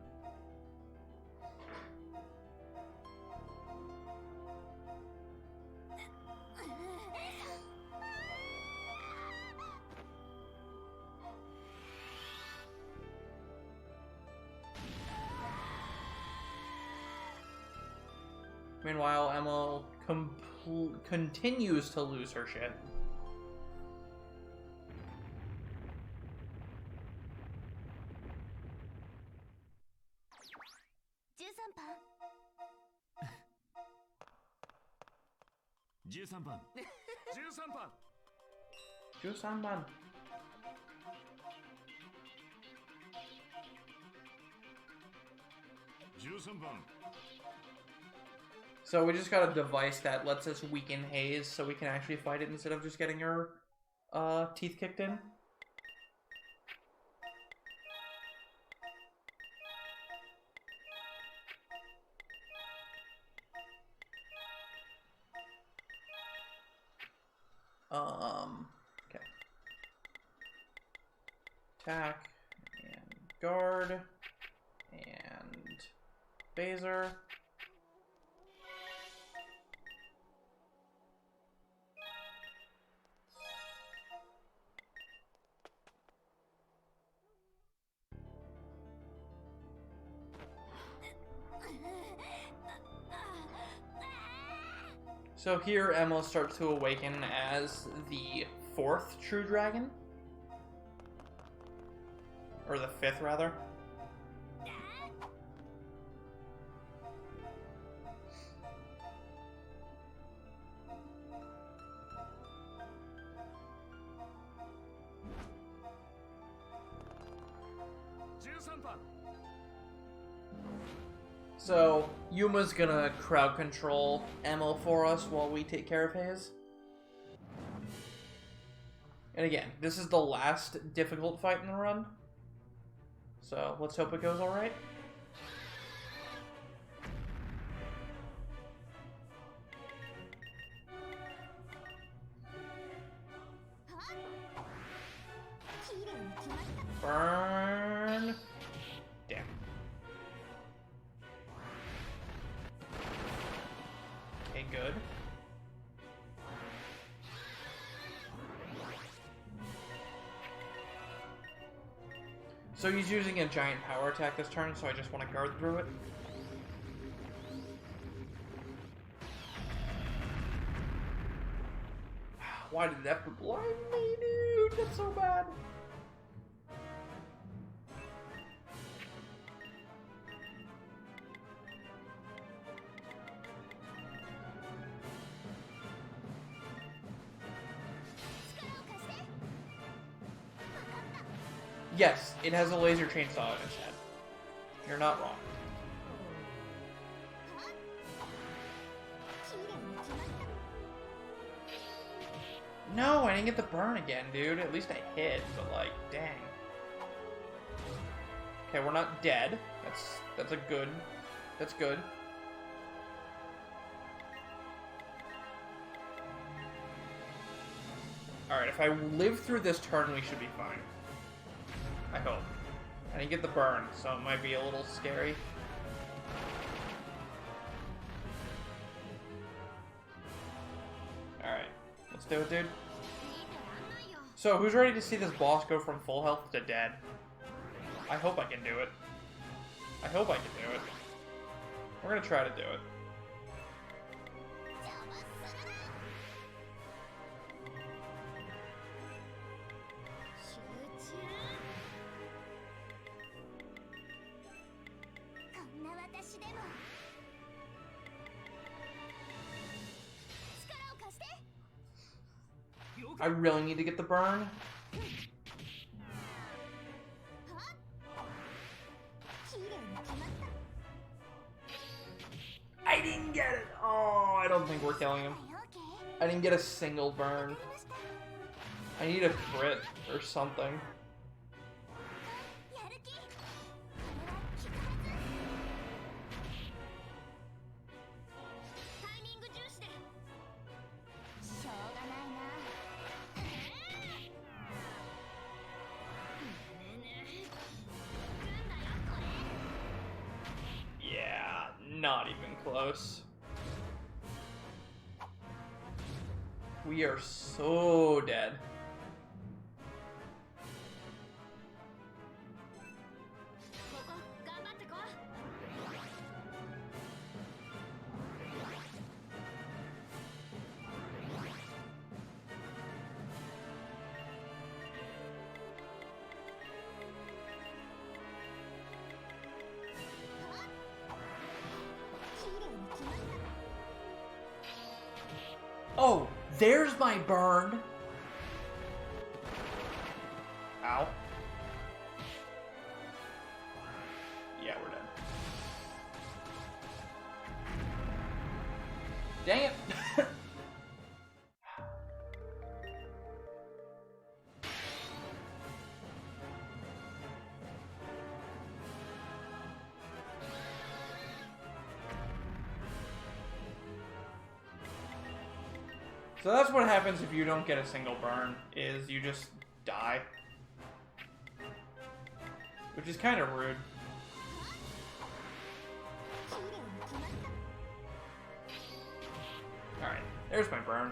Meanwhile, Emma continues to lose her shit. So we just got a device that lets us weaken Haze so we can actually fight it instead of just getting her teeth kicked in. Okay. Attack, and guard, and phaser. So here, Emma starts to awaken as the 4th True Dragon. Or the 5th, rather. So, Yuma's gonna crowd control Emma for us while we take care of Haze. And again, this is the last difficult fight in the run. So, let's hope it goes alright. Burn. Damn. Okay, good. So he's using a giant power attack this turn, so I just want to guard through it. Why did that blind me, dude? That's so bad. Yes, it has a laser chainsaw in its head. You're not wrong. No, I didn't get the burn again, dude. At least I hit, but like, dang. Okay, we're not dead. That's a good. That's good. Alright, if I live through this turn, we should be fine. I hope. I didn't get the burn, so it might be a little scary. Alright, let's do it, dude. So, who's ready to see this boss go from full health to dead? I hope I can do it. I hope I can do it. We're gonna try to do it. I really need to get the burn. I didn't get it. Oh, I don't think we're killing him. I didn't get a single burn. I need a crit or something. Not even close. We are so dead. Oh, there's my burn. Ow. Yeah, we're dead. Dang it. So that's what happens if you don't get a single burn, is you just die. Which is kind of rude. Alright, there's my burn.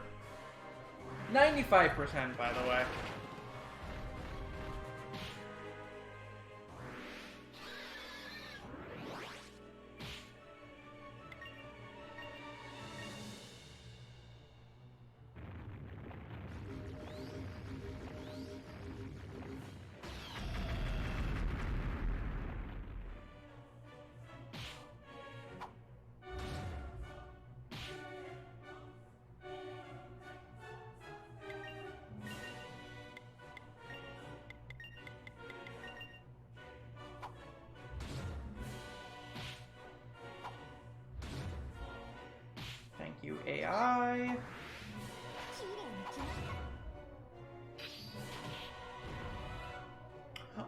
95%, by the way. Thank you, AI.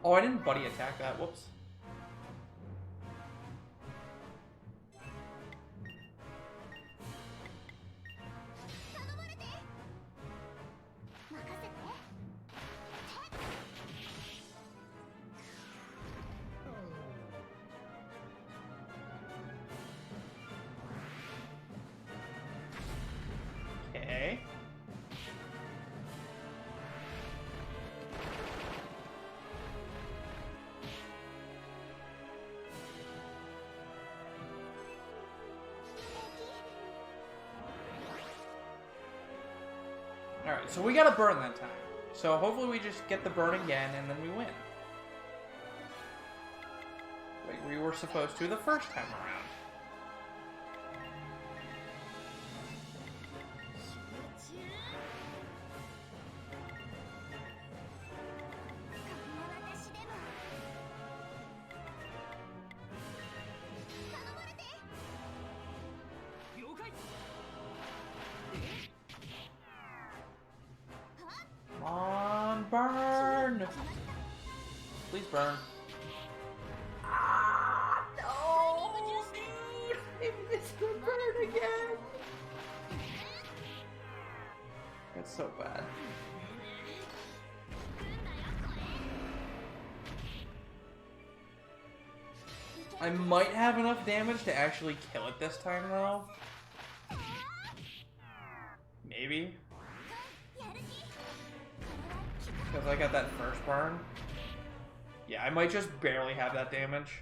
Oh, I didn't buddy attack that. Whoops. Alright, so we got a burn that time. So hopefully we just get the burn again and then we win. Like we were supposed to the first time around. Come on, burn! Please burn. Ah, no, dude! I missed the burn again! That's so bad. I might have enough damage to actually kill it this time, though. Maybe. Because I got that first burn. Yeah, I might just barely have that damage.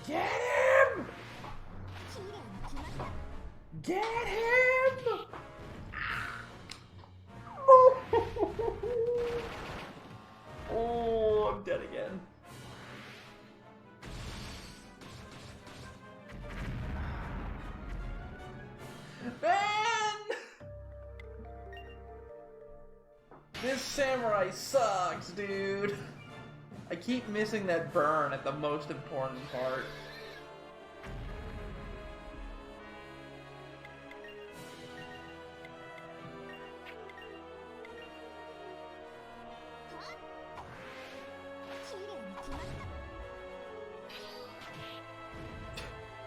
Get him! Get him! Oh, I'm dead again. Man! This samurai sucks, dude. I keep missing that burn at the most important part.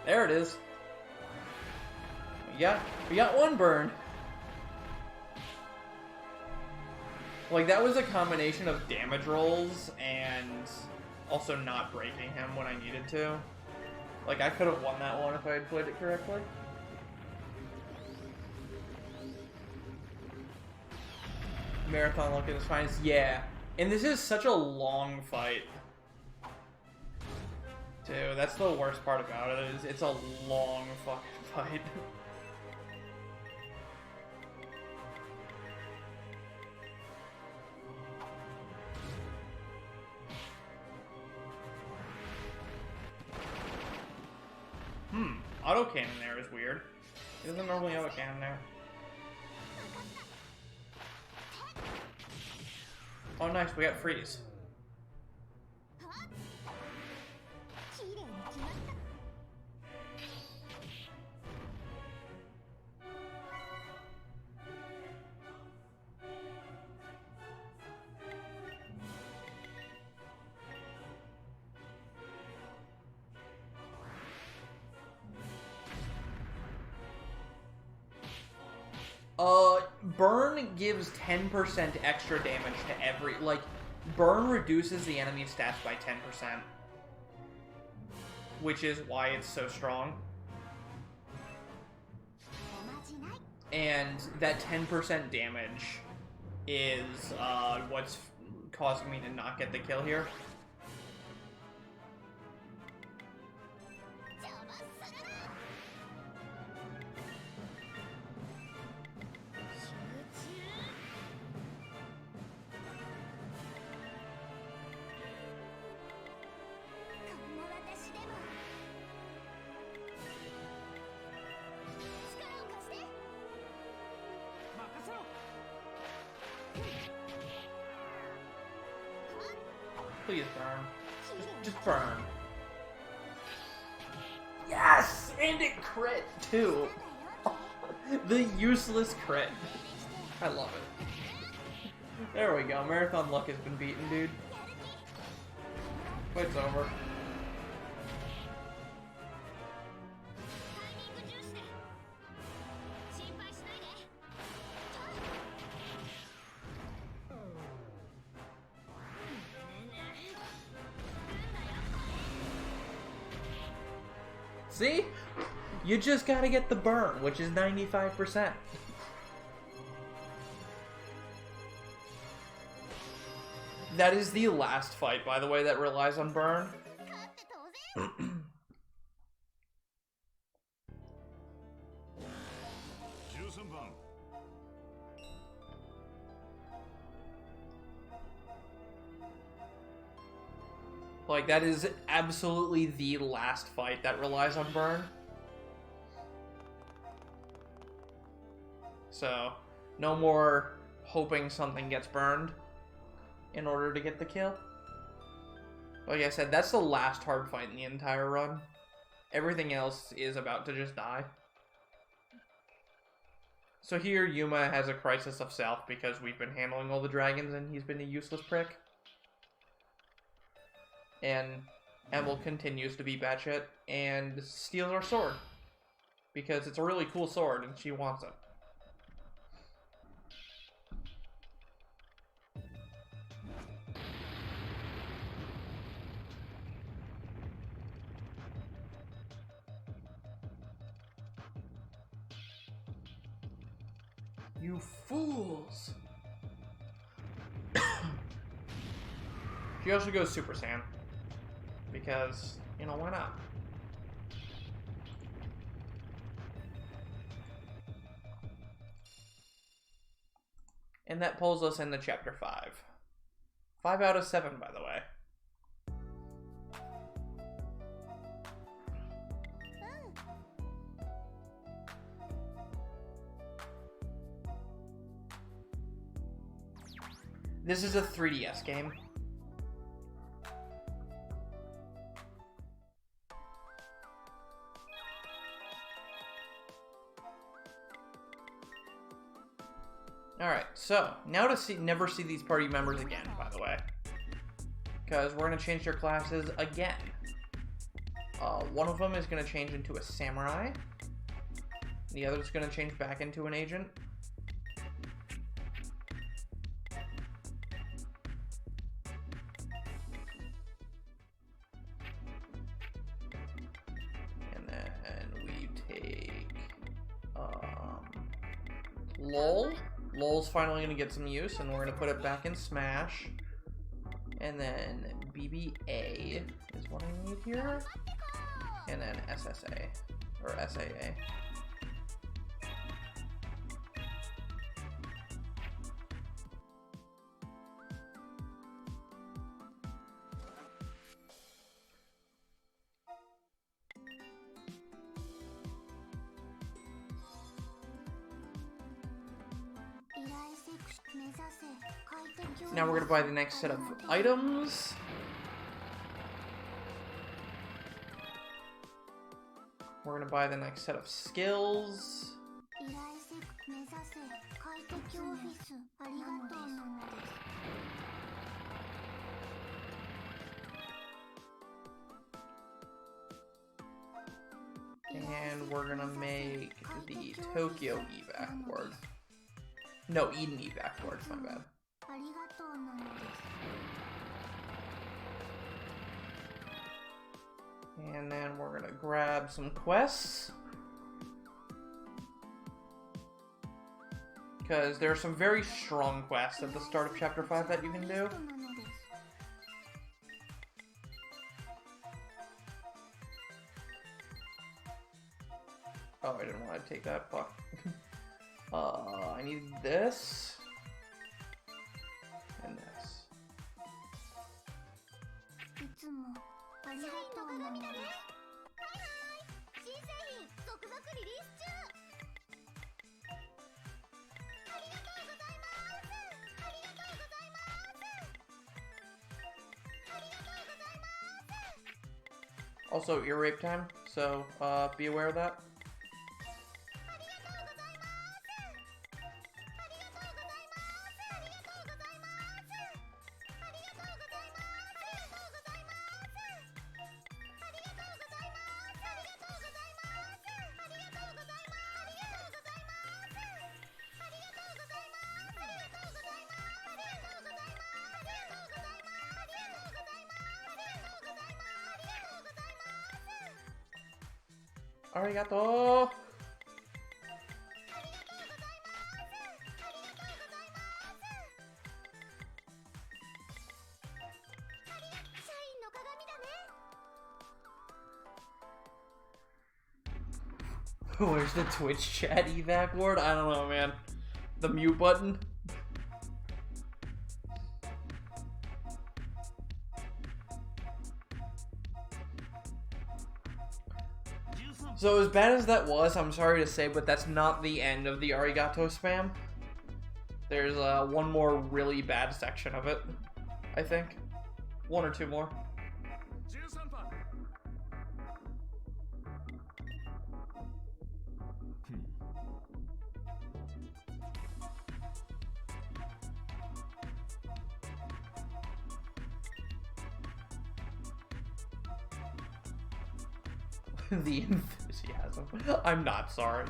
There it is. We got one burn. Like, that was a combination of damage rolls and also not breaking him when I needed to. Like, I could have won that one if I had played it correctly. Marathon look at his finest. Yeah. And this is such a long fight. Too. That's the worst part about it, is it's a long fucking fight. Autocannon there is weird. He doesn't normally autocannon there. Oh nice, we got freeze. Burn gives 10% extra damage to every... Like, burn reduces the enemy's stats by 10%. Which is why it's so strong. And that 10% damage is what's causing me to not get the kill here. Please burn. Just burn. Yes! And it crit, too. The useless crit. I love it. There we go. Marathon luck has been beaten, dude. Fight's over. See? You just gotta get the burn, which is 95%. That is the last fight, by the way, that relies on burn. 勝って当然 13番 Like, that is absolutely the last fight that relies on burn. So, no more hoping something gets burned in order to get the kill. Like I said, that's the last hard fight in the entire run. Everything else is about to just die. So here, Yuma has a crisis of self because we've been handling all the dragons and he's been a useless prick. And Emil continues to be batshit and steals our sword. Because it's a really cool sword and she wants it. You fools! She also goes Super Saiyan. Because, you know, why not? And that pulls us into Chapter 5. 5 out of 7, by the way. This is a 3DS game. Alright, so, now to never see these party members again, by the way. Because we're going to change their classes again. One of them is going to change into a samurai. The other is going to change back into an agent. And then we take... LOL. LOL's finally going to get some use, and we're going to put it back in Smash. And then BBA is what I need here. And then SSA, or SAA. Now we're going to buy the next set of items. We're going to buy the next set of skills. And we're going to make the Tokyo evac board. No, Eden evac board, my bad. And then we're gonna grab some quests. Because there are some very strong quests at the start of Chapter 5 that you can do. Oh, I didn't want to take that, fuck. I need this. And this. Also, ear rape time, so be aware of that. Arigato! Where's the Twitch chat evac ward? I don't know, man. The mute button? So as bad as that was, I'm sorry to say, but that's not the end of the arigato spam. There's one more really bad section of it, I think. One or two more. The enthusiasm. I'm not sorry.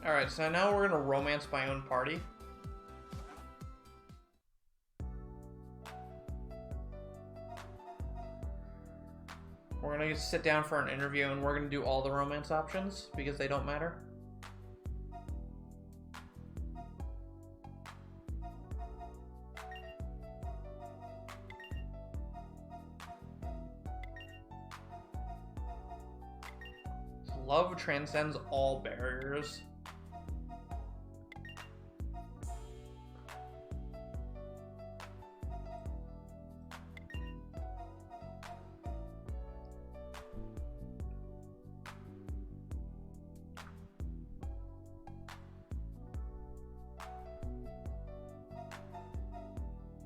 Alright, so now we're gonna romance my own party. We're gonna sit down for an interview and we're gonna do all the romance options because they don't matter. Love transcends all barriers.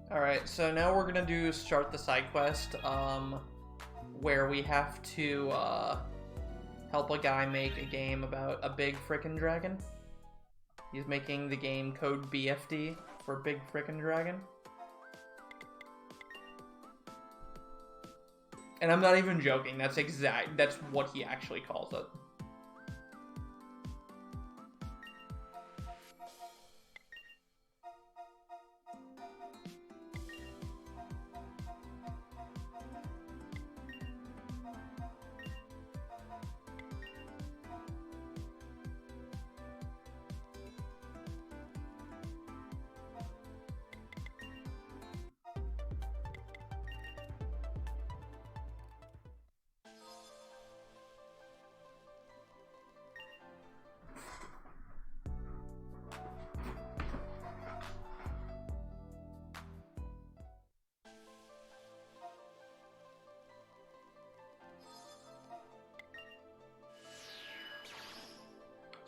Alright, so now we're gonna start the side quest, where we have to, help a guy make a game about a big frickin' dragon. He's making the game code BFD for Big Frickin' Dragon. And I'm not even joking, that's what he actually calls it.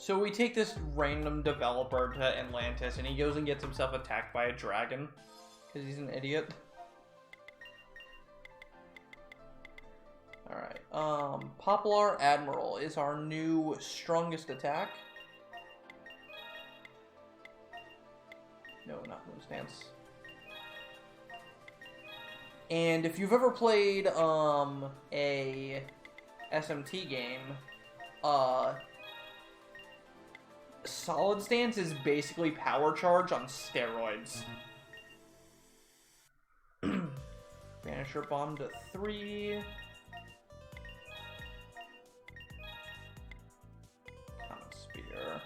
So we take this random developer to Atlantis, and he goes and gets himself attacked by a dragon, because he's an idiot. Alright, Poplar Admiral is our new strongest attack. Stance. And if you've ever played a SMT game, Solid Stance is basically Power Charge on steroids. Banisher bomb to 3. Common Spear.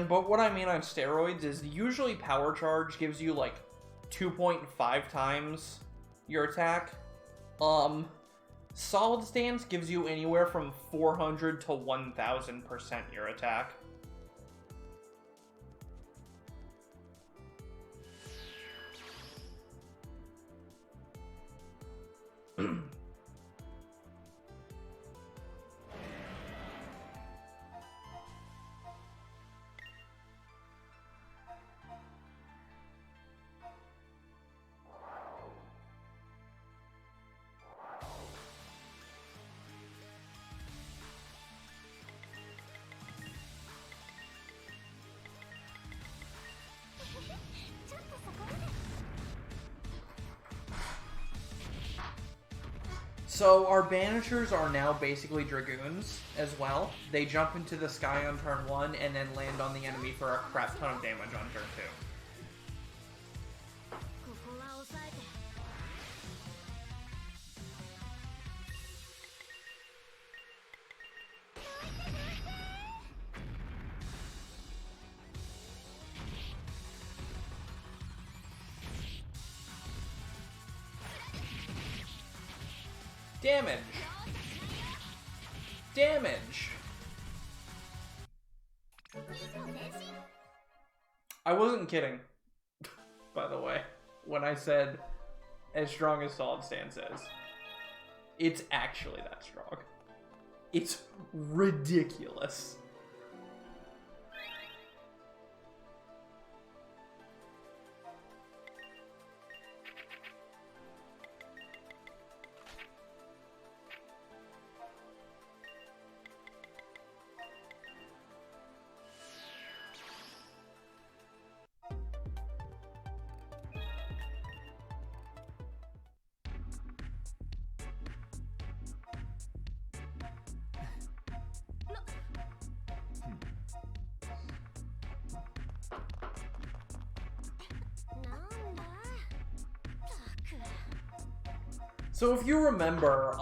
But what I mean on steroids is usually Power Charge gives you like 2.5 times your attack. Solid Stance gives you anywhere from 400 to 1000% your attack. So our Banishers are now basically Dragoons as well. They jump into the sky on turn 1 and then land on the enemy for a crap ton of damage on turn 2. ここは抑えて Damage! Damage! I wasn't kidding, by the way, when I said as strong as Solid Stance is. It's actually that strong. It's ridiculous. So if you remember,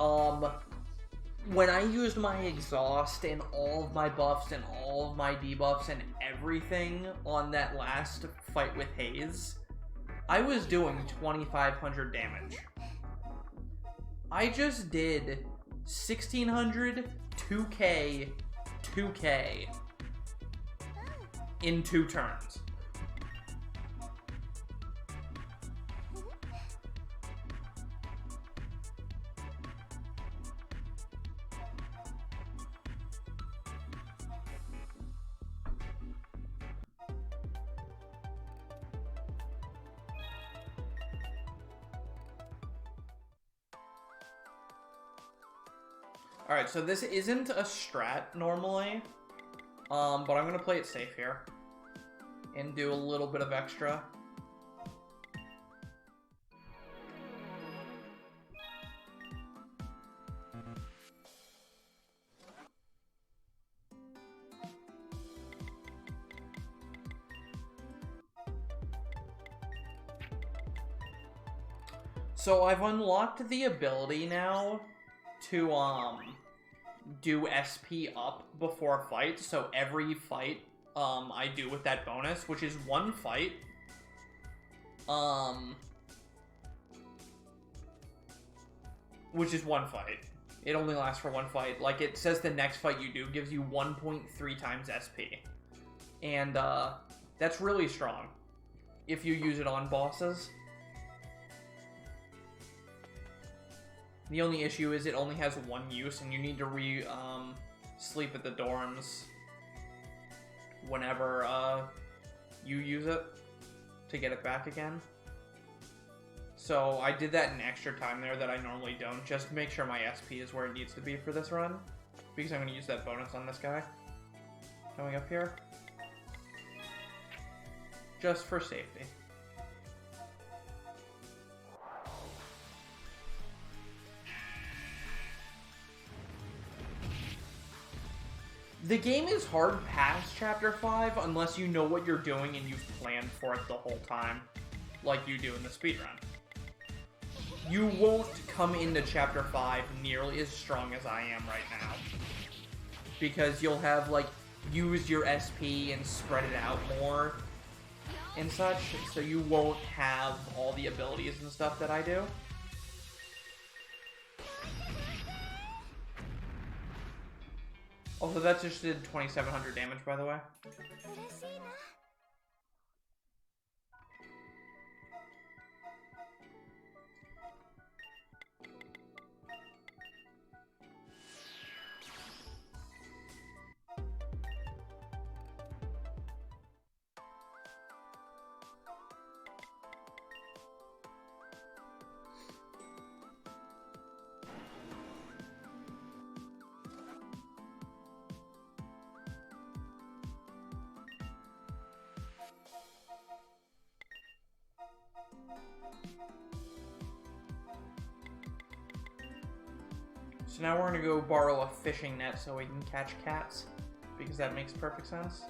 when I used my exhaust and all of my buffs and all of my debuffs and everything on that last fight with Haze, I was doing 2,500 damage. I just did 1,600, 2k, 2k in 2 turns. Alright, so this isn't a strat normally, but I'm gonna play it safe here and do a little bit of extra. So I've unlocked the ability now to do SP up before a fight. So every fight I do with that bonus, which is 1 fight, which is 1 fight. It only lasts for 1 fight. Like it says, the next fight you do gives you 1.3 times SP, and that's really strong if you use it on bosses. The only issue is it only has 1 use, and you need to sleep at the dorms whenever you use it to get it back again. So I did that in extra time there that I normally don't, just to make sure my SP is where it needs to be for this run, because I'm going to use that bonus on this guy coming up here, just for safety. The game is hard past Chapter 5 unless you know what you're doing and you've planned for it the whole time, like you do in the speedrun. You won't come into Chapter 5 nearly as strong as I am right now, because you'll have, like, used your SP and spread it out more and such, so you won't have all the abilities and stuff that I do. Also, that just did 2,700 damage, by the way. 嬉しいな。So now we're gonna go borrow a fishing net so we can catch cats, because that makes perfect sense.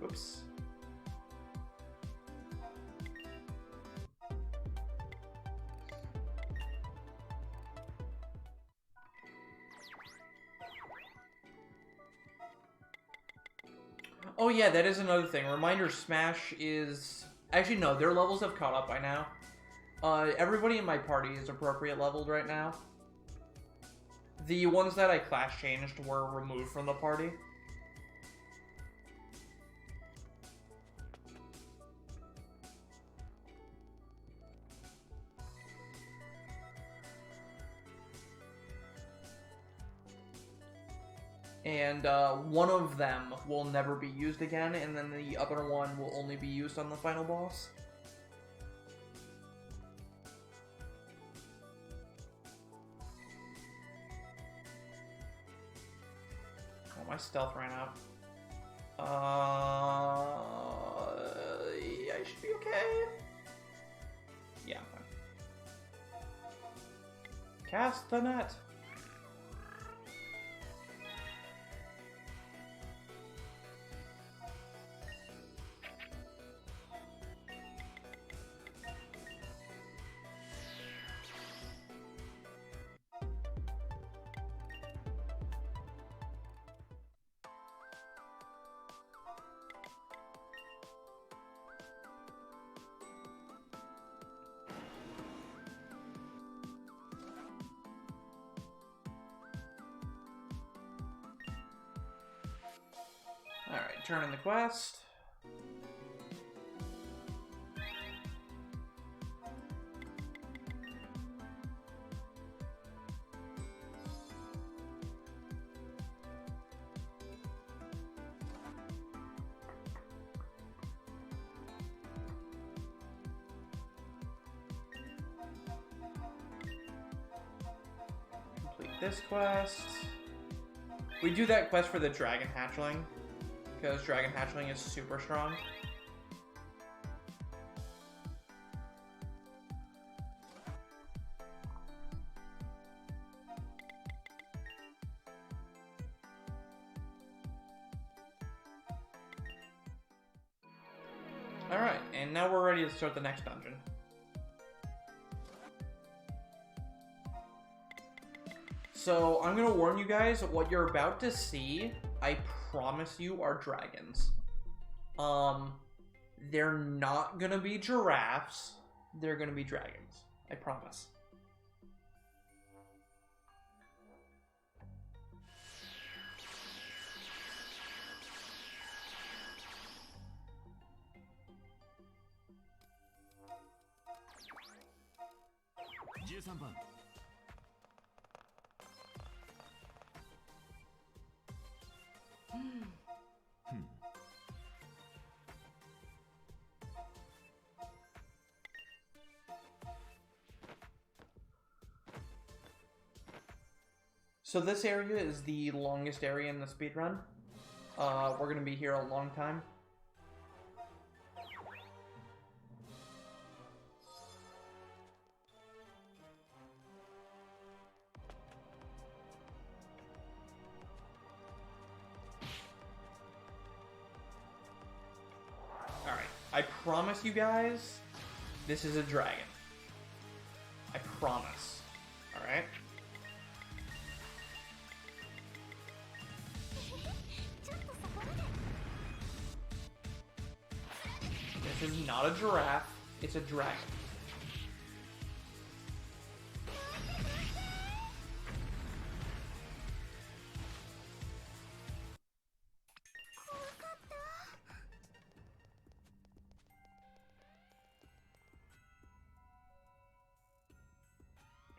Whoops. Oh yeah, that is another thing. Reminder Smash is... Actually, no, their levels have caught up by now. Everybody in my party is appropriate leveled right now. The ones that I class changed were removed from the party. And one of them will never be used again, and then the other one will only be used on the final boss. Oh, my stealth ran out. Yeah, I should be okay. Yeah, I'm fine. Cast the net. Alright, turn in the quest. Complete this quest. We do that quest for the Dragon Hatchling, because Dragon Hatchling is super strong. Alright, and now we're ready to start the next dungeon. So, I'm gonna warn you guys, what you're about to see, I promise you, are dragons. They're not gonna be giraffes, they're gonna be dragons. I promise. 13番 So this area is the longest area in the speedrun. We're gonna be here a long time. Alright, I promise you guys, this is a dragon. I promise. Alright? This is not a giraffe, it's a dragon.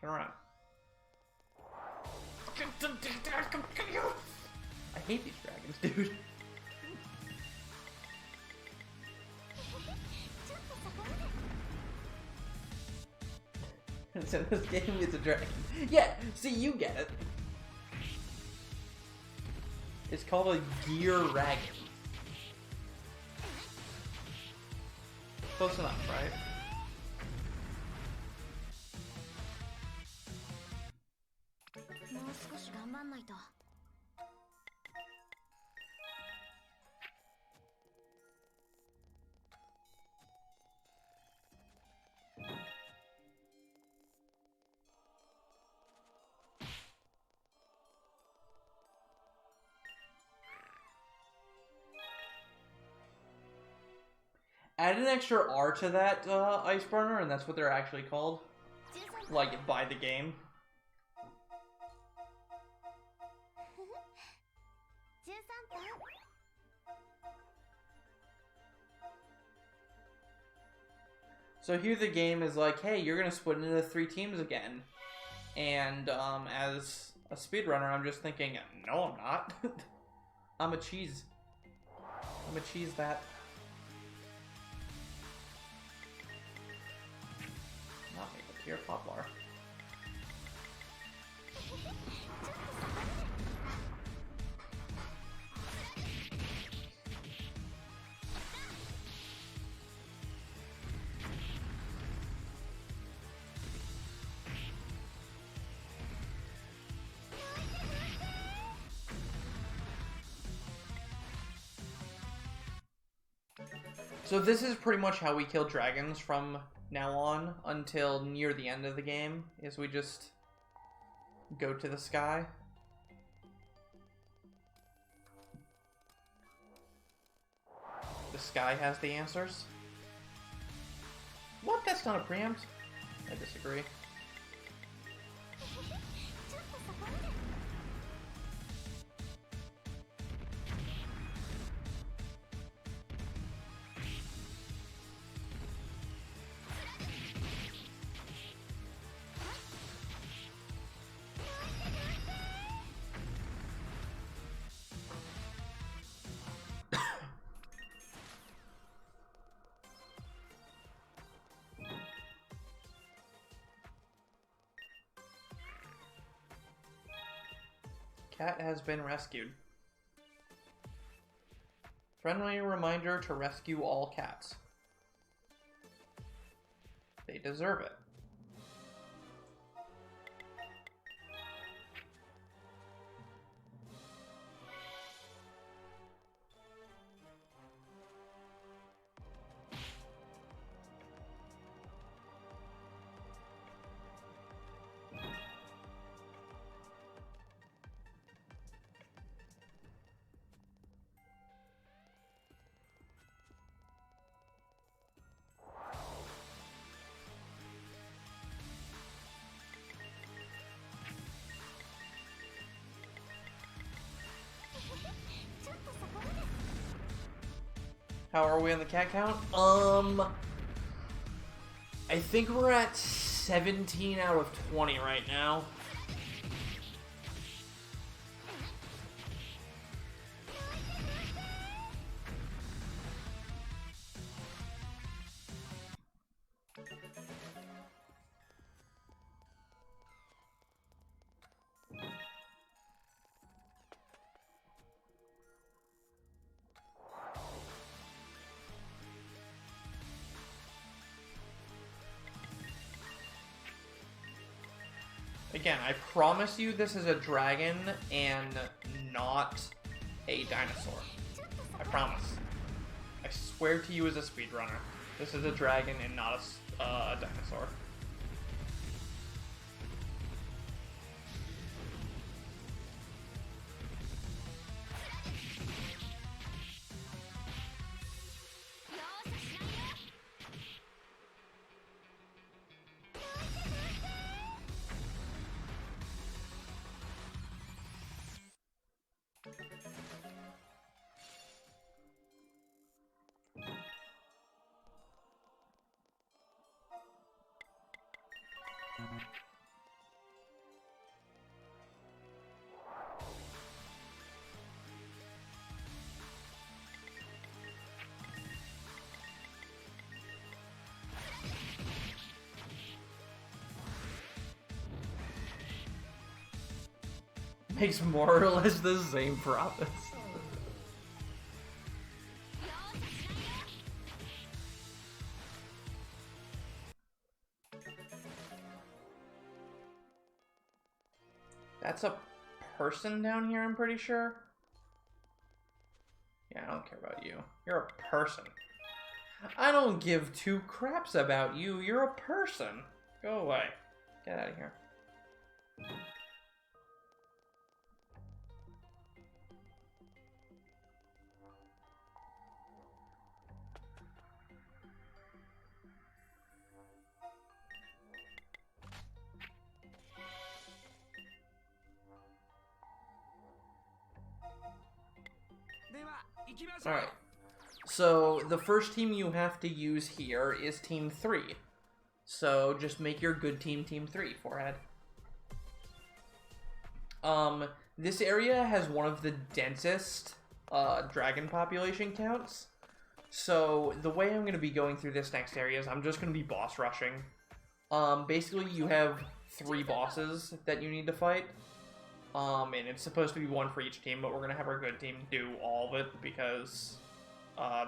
Turn around. I hate these dragons, dude. So this game is a dragon. Yeah, see, you get it. It's called a gear ragon. Close enough, right? Add an extra R to that ice burner, and that's what they're actually called. Like, by the game. So here the game is like, hey, you're gonna split into 3 teams again. And as a speedrunner, I'm just thinking, no, I'm not. I'm a cheese. I'm a cheese that. Not make a pure poplar. So this is pretty much how we kill dragons from now on until near the end of the game, is we just go to the sky. The sky has the answers. What? That's not a preempt? I disagree. Cat has been rescued. Friendly reminder to rescue all cats. They deserve it. How are we on the cat count? I think we're at 17 out of 20 right now. Again, I promise you this is a dragon and not a dinosaur. I promise. I swear to you as a speedrunner, this is a dragon and not a dinosaur. Makes more or less the same profits. That's a person down here, I'm pretty sure. Yeah, I don't care about you. You're a person. I don't give two craps about you. You're a person. Go away. Get out of here. Alright, so the first team you have to use here is Team 3. So just make your good team Team 3, forehead. This area has one of the densest dragon population counts. So the way I'm going to be going through this next area is I'm just going to be boss rushing. Basically you have 3 bosses that you need to fight. And it's supposed to be one for each team, but we're going to have our good team do all of it because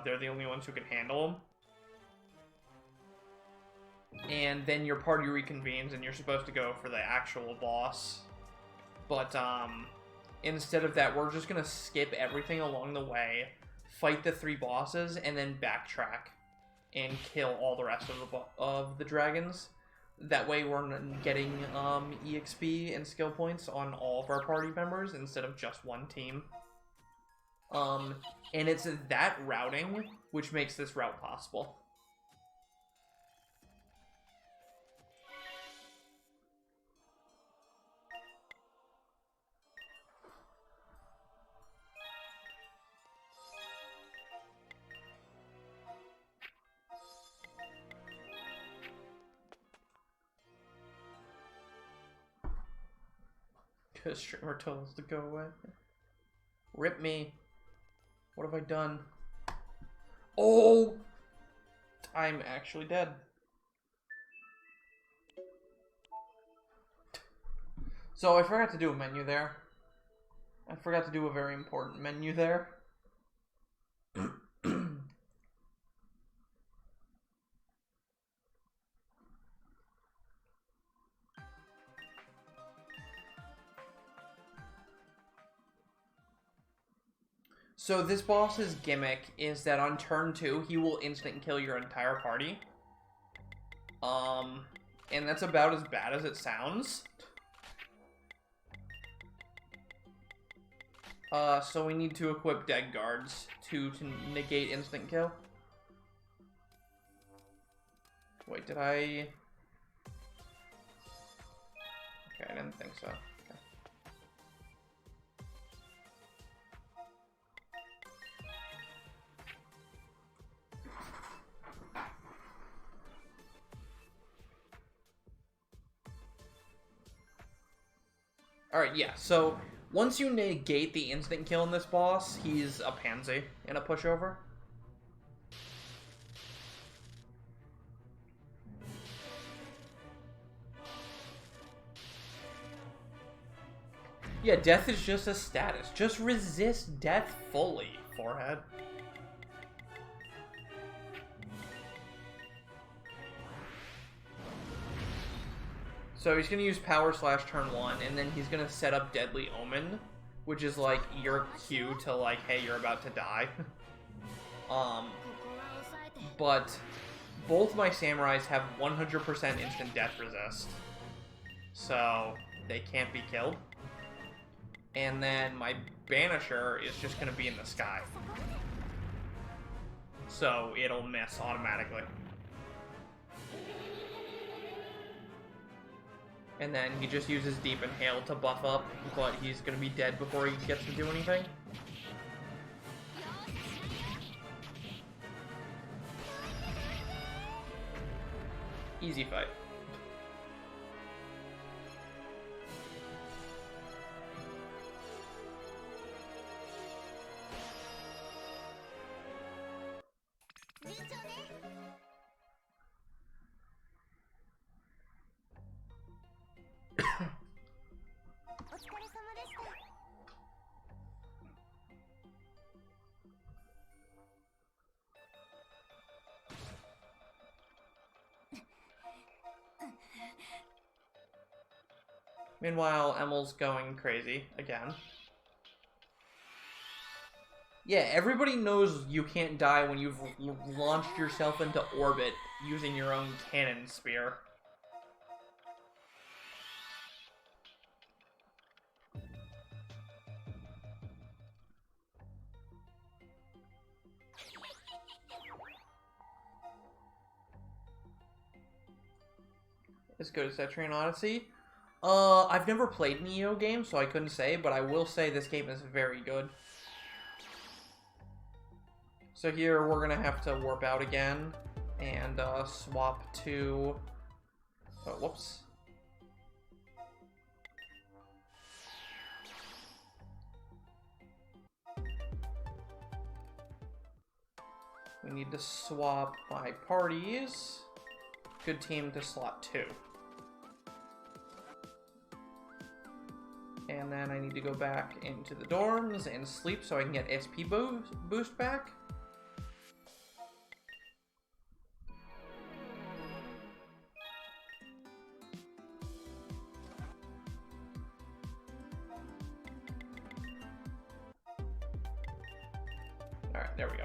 they're the only ones who can handle them. And then your party reconvenes and you're supposed to go for the actual boss. But instead of that, we're just going to skip everything along the way, fight the 3 bosses, and then backtrack and kill all the rest of the dragons. That way we're getting EXP and skill points on all of our party members instead of just one team. And it's that routing which makes this route possible. Because streamer told us to go away. Rip me. What have I done? Oh! I'm actually dead. So I forgot to do a menu there. I forgot to do a very important menu there. So this boss's gimmick is that on turn 2, he will instant kill your entire party. And that's about as bad as it sounds. So we need to equip dead guards to negate instant kill. Wait, did I... Okay, I didn't think so. Alright, yeah, so once you negate the instant kill in this boss, he's a pansy in a pushover. Yeah, death is just a status. Just resist death fully, forehead. So he's going to use power slash turn 1, and then he's going to set up Deadly Omen, which is like your cue to like, hey, you're about to die. But both my samurais have 100% instant death resist, so they can't be killed. And then my banisher is just going to be in the sky, so it'll miss automatically. And then he just uses Deep Inhale to buff up, but he's going to be dead before he gets to do anything. Easy fight. Meanwhile, Emil's going crazy again. Yeah, everybody knows you can't die when you've launched yourself into orbit using your own cannon spear. Let's go to Cetrian Odyssey. I've never played Neo games, so I couldn't say, but I will say this game is very good. So here we're gonna have to warp out again and swap to. Oh, whoops. We need to swap my parties. Good team to slot 2. And then I need to go back into the dorms and sleep so I can get SP boost back. Alright, there we go.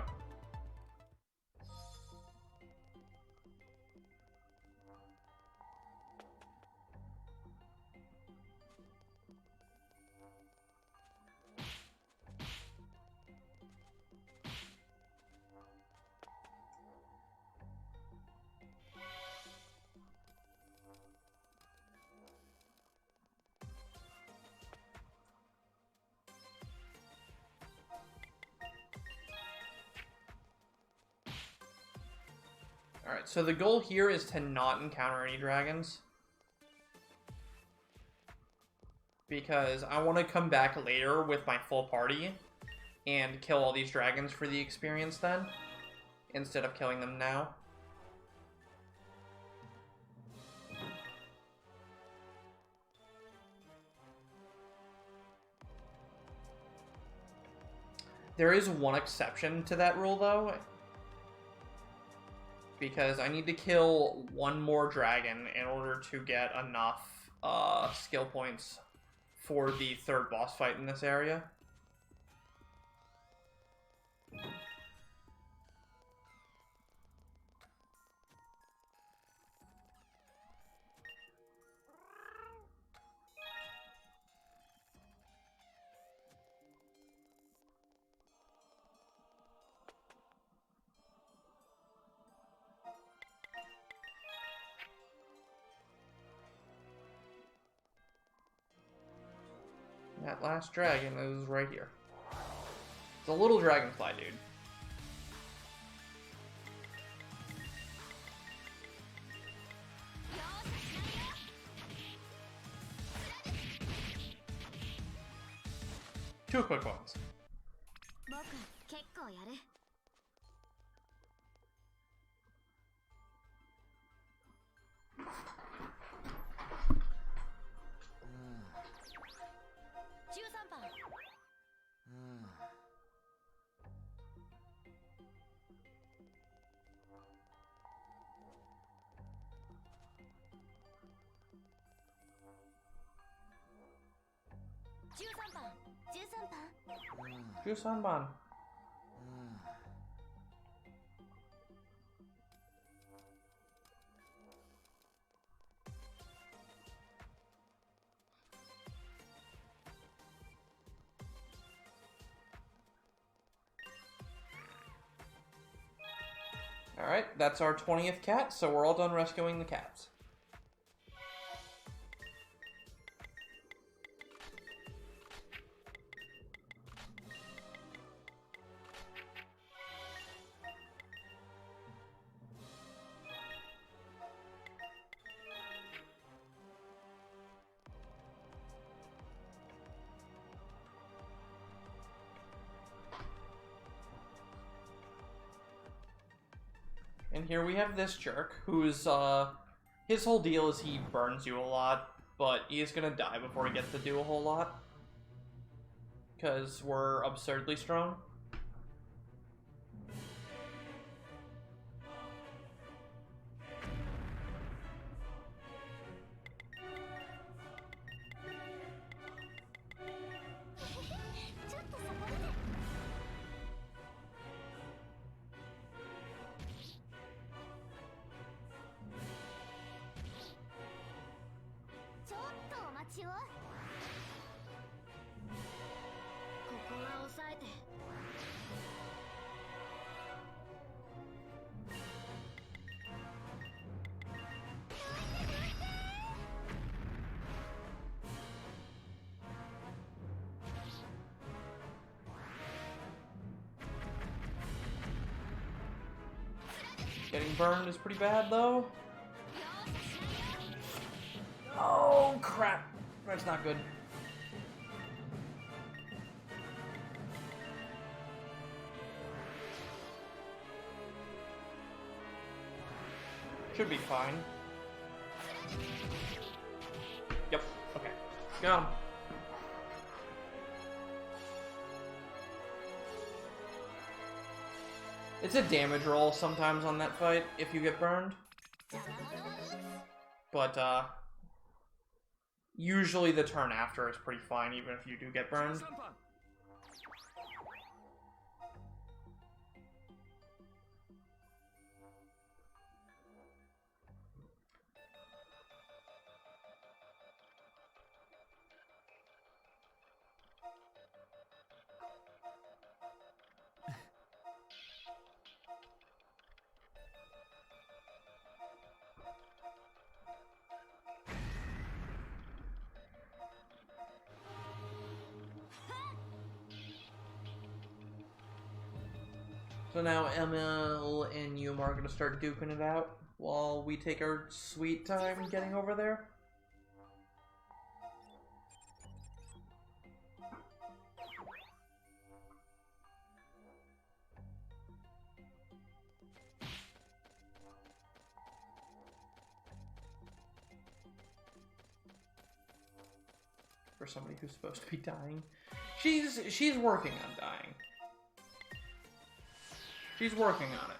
Alright, so the goal here is to not encounter any dragons. Because I want to come back later with my full party and kill all these dragons for the experience then, instead of killing them now. There is one exception to that rule though, because I need to kill one more dragon in order to get enough skill points for the third boss fight in this area. That last dragon is right here. It's a little dragonfly, dude. 2 quick ones. 僕結構やる。13番。13番。13番. Alright, that's our 20th cat, so we're all done rescuing the cats. And here we have this jerk, who's, his whole deal is he burns you a lot, but he is gonna die before he gets to do a whole lot. Because we're absurdly strong. Getting burned is pretty bad, though. Oh, crap. That's not good. Should be fine. Yep, okay. Got him. It's a damage roll sometimes on that fight if you get burned. But, usually the turn after is pretty fine even if you do get burned. So now Emil and Yuma are going to start duking it out while we take our sweet time getting over there. For somebody who's supposed to be dying. She's working on dying. She's working on it.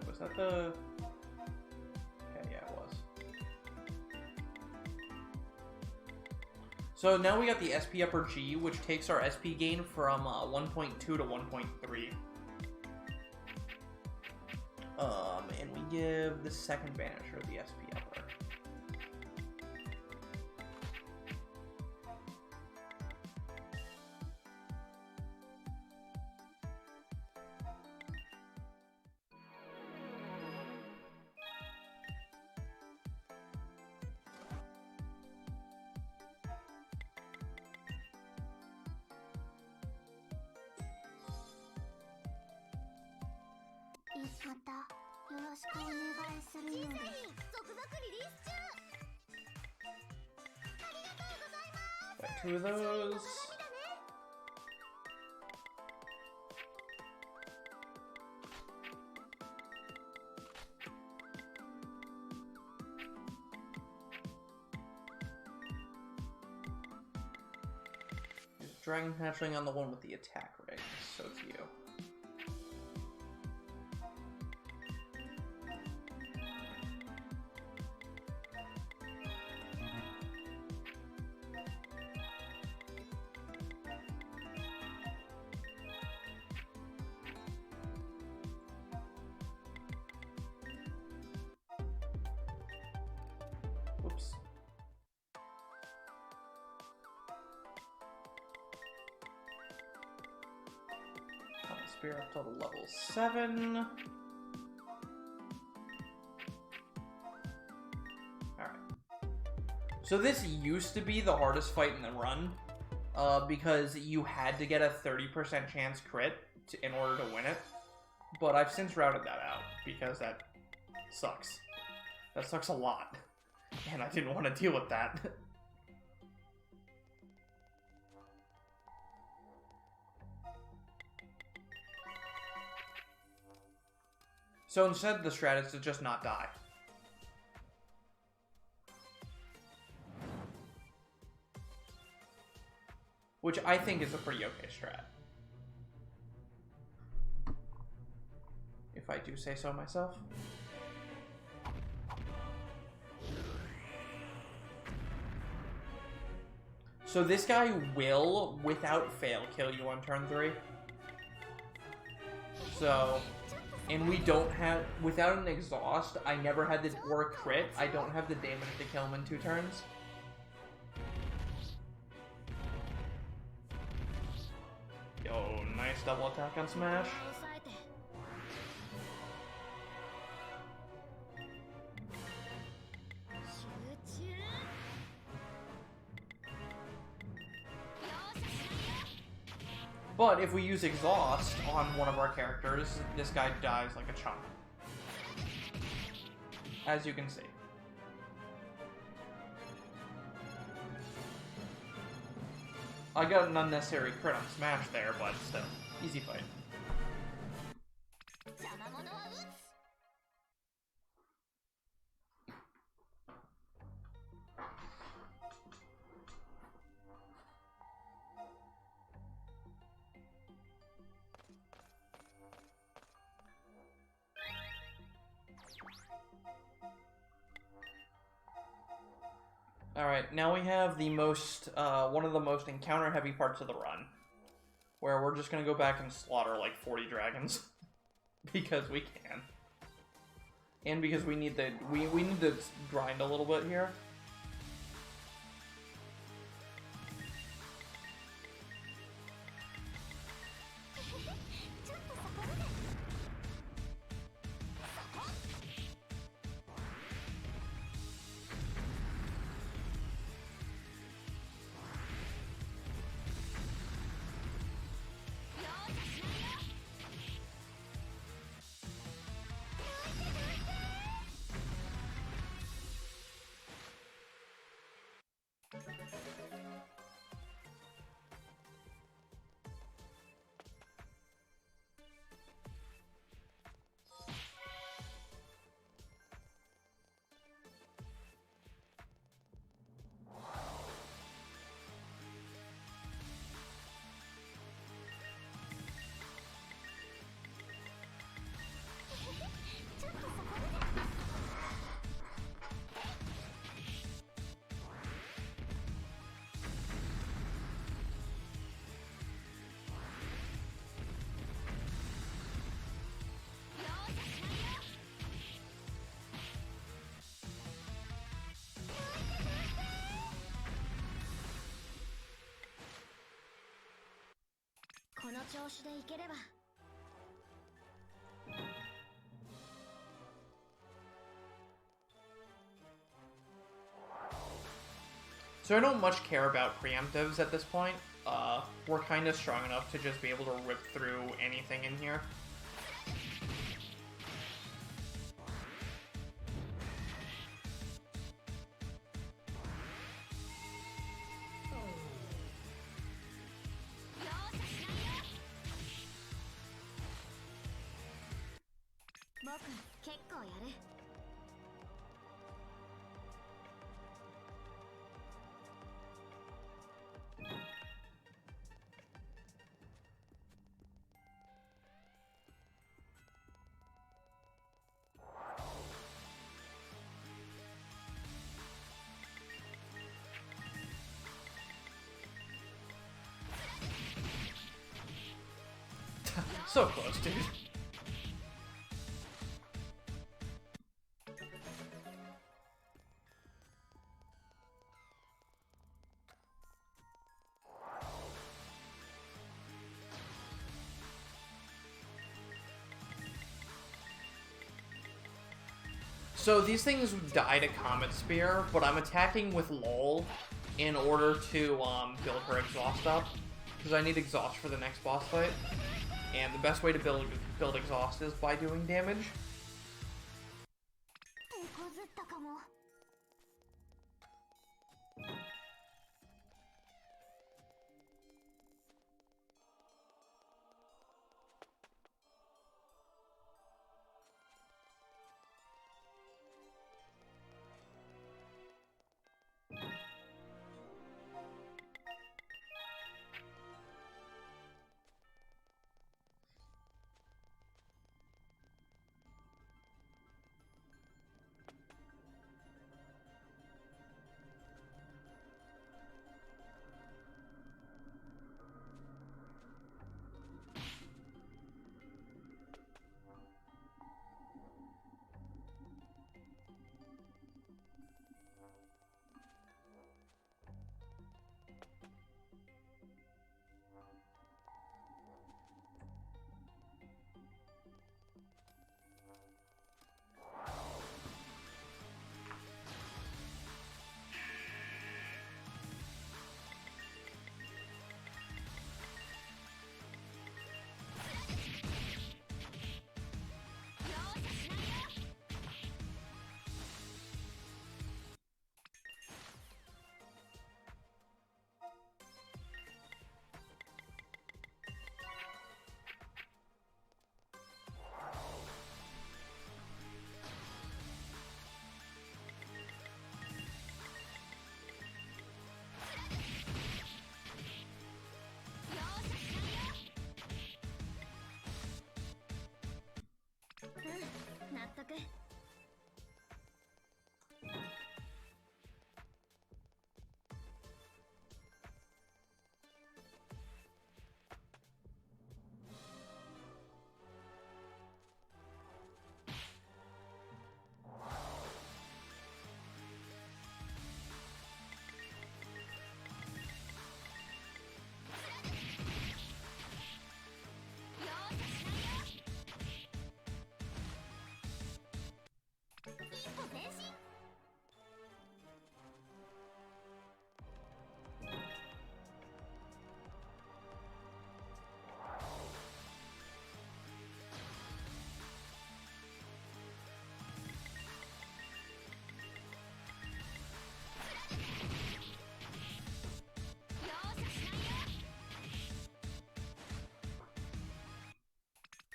Was that the... Okay, yeah, it was. So now we got the SP upper G, which takes our SP gain from 1.2 to 1.3. And we give the second banisher the SP upper. しくお願いするので。続々リリース中。ありがとうございます。Got 2 of those. Dragon hatchling on the one with the attack ring, so it's you. Oops. Spear up till level 7. Alright. So this used to be the hardest fight in the run, because you had to get a 30% chance crit in order to win it. But I've since routed that out, because that sucks. That sucks a lot. And I didn't want to deal with that. So instead, the strat is to just not die. Which I think is a pretty okay strat. If I do say so myself. So this guy will, without fail, kill you on turn 3. So... And we don't have, without an exhaust, I never had the, or a crit, I don't have the damage to kill him in 2 turns. Yo, nice double attack on Smash. But if we use exhaust on one of our characters, this guy dies like a chump. As you can see. I got an unnecessary crit on Smash there, but still, easy fight. Alright, now we have the most, one of the most encounter-heavy parts of the run. Where we're just gonna go back and slaughter like 40 dragons. Because we can. And because we need the, we need to grind a little bit here. So I don't much care about preemptives at this point. We're kind of strong enough to just be able to rip through anything in here. 僕結構やる。So close, dude. So these things die to Comet Spear, but I'm attacking with LOL in order to build her exhaust up, because I need exhaust for the next boss fight. And the best way to build exhaust is by doing damage. 手こずったかも。納得。一歩前進。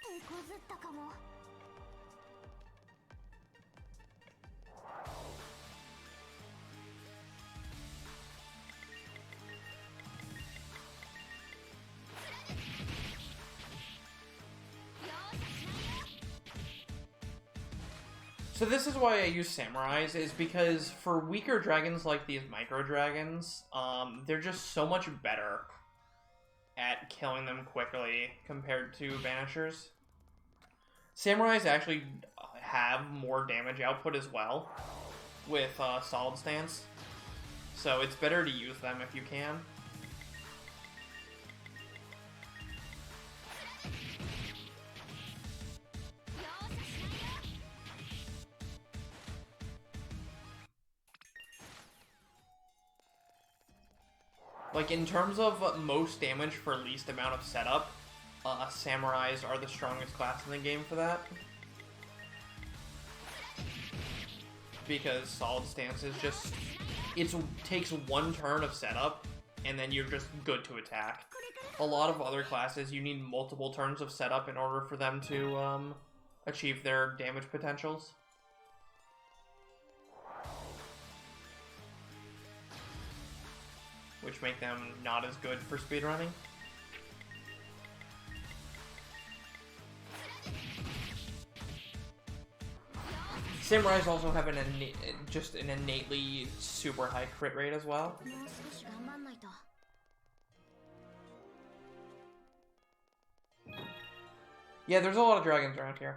手こずったかも。So this is why I use samurais, is because for weaker dragons like these micro dragons, they're just so much better at killing them quickly compared to banishers. Samurais actually have more damage output as well with solid stance, so it's better to use them if you can. Like, in terms of most damage for least amount of setup, samurais are the strongest class in the game for that. Because solid stance is just... it takes one turn of setup, and then you're just good to attack. A lot of other classes, you need multiple turns of setup in order for them to achieve their damage potentials. Which make them not as good for speedrunning. Samurais also have an just an innately super high crit rate as well. もう少し頑張んないと。 Yeah, there's a lot of dragons around here.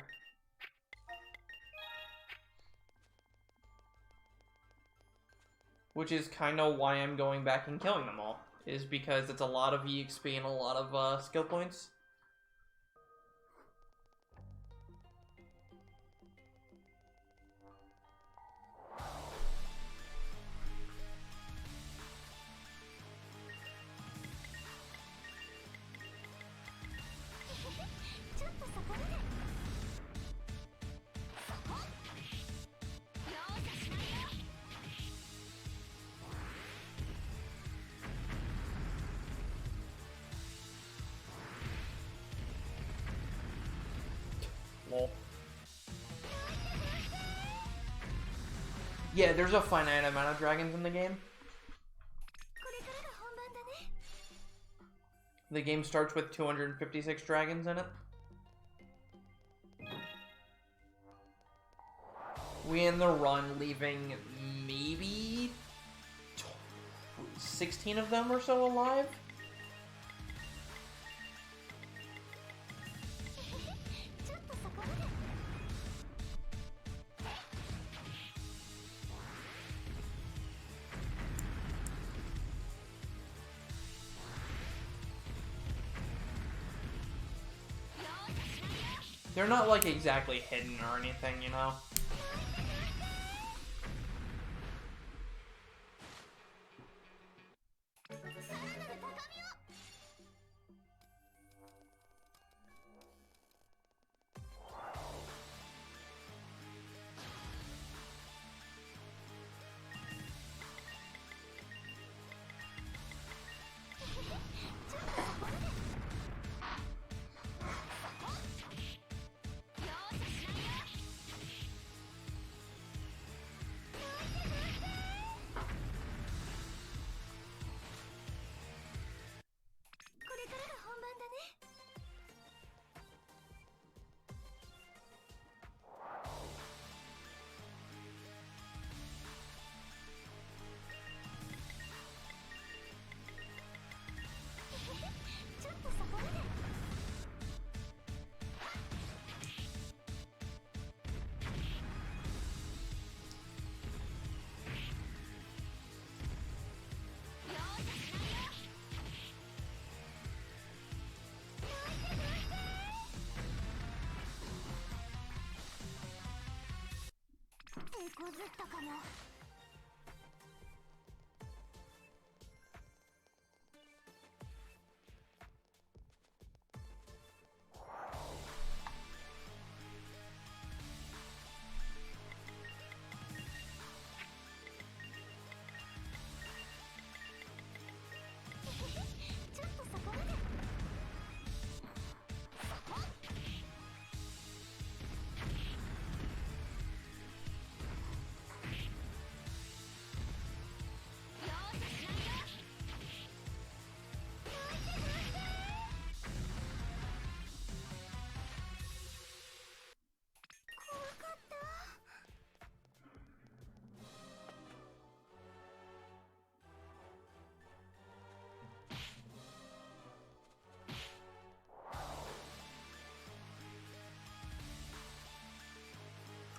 Which is kind of why I'm going back and killing them all. Is because it's a lot of EXP and a lot of skill points. Lol. Yeah, there's a finite amount of dragons in the game. The game starts with 256 dragons in it. We end the run leaving maybe 16 of them or so alive. They're not, like, exactly hidden or anything, you know?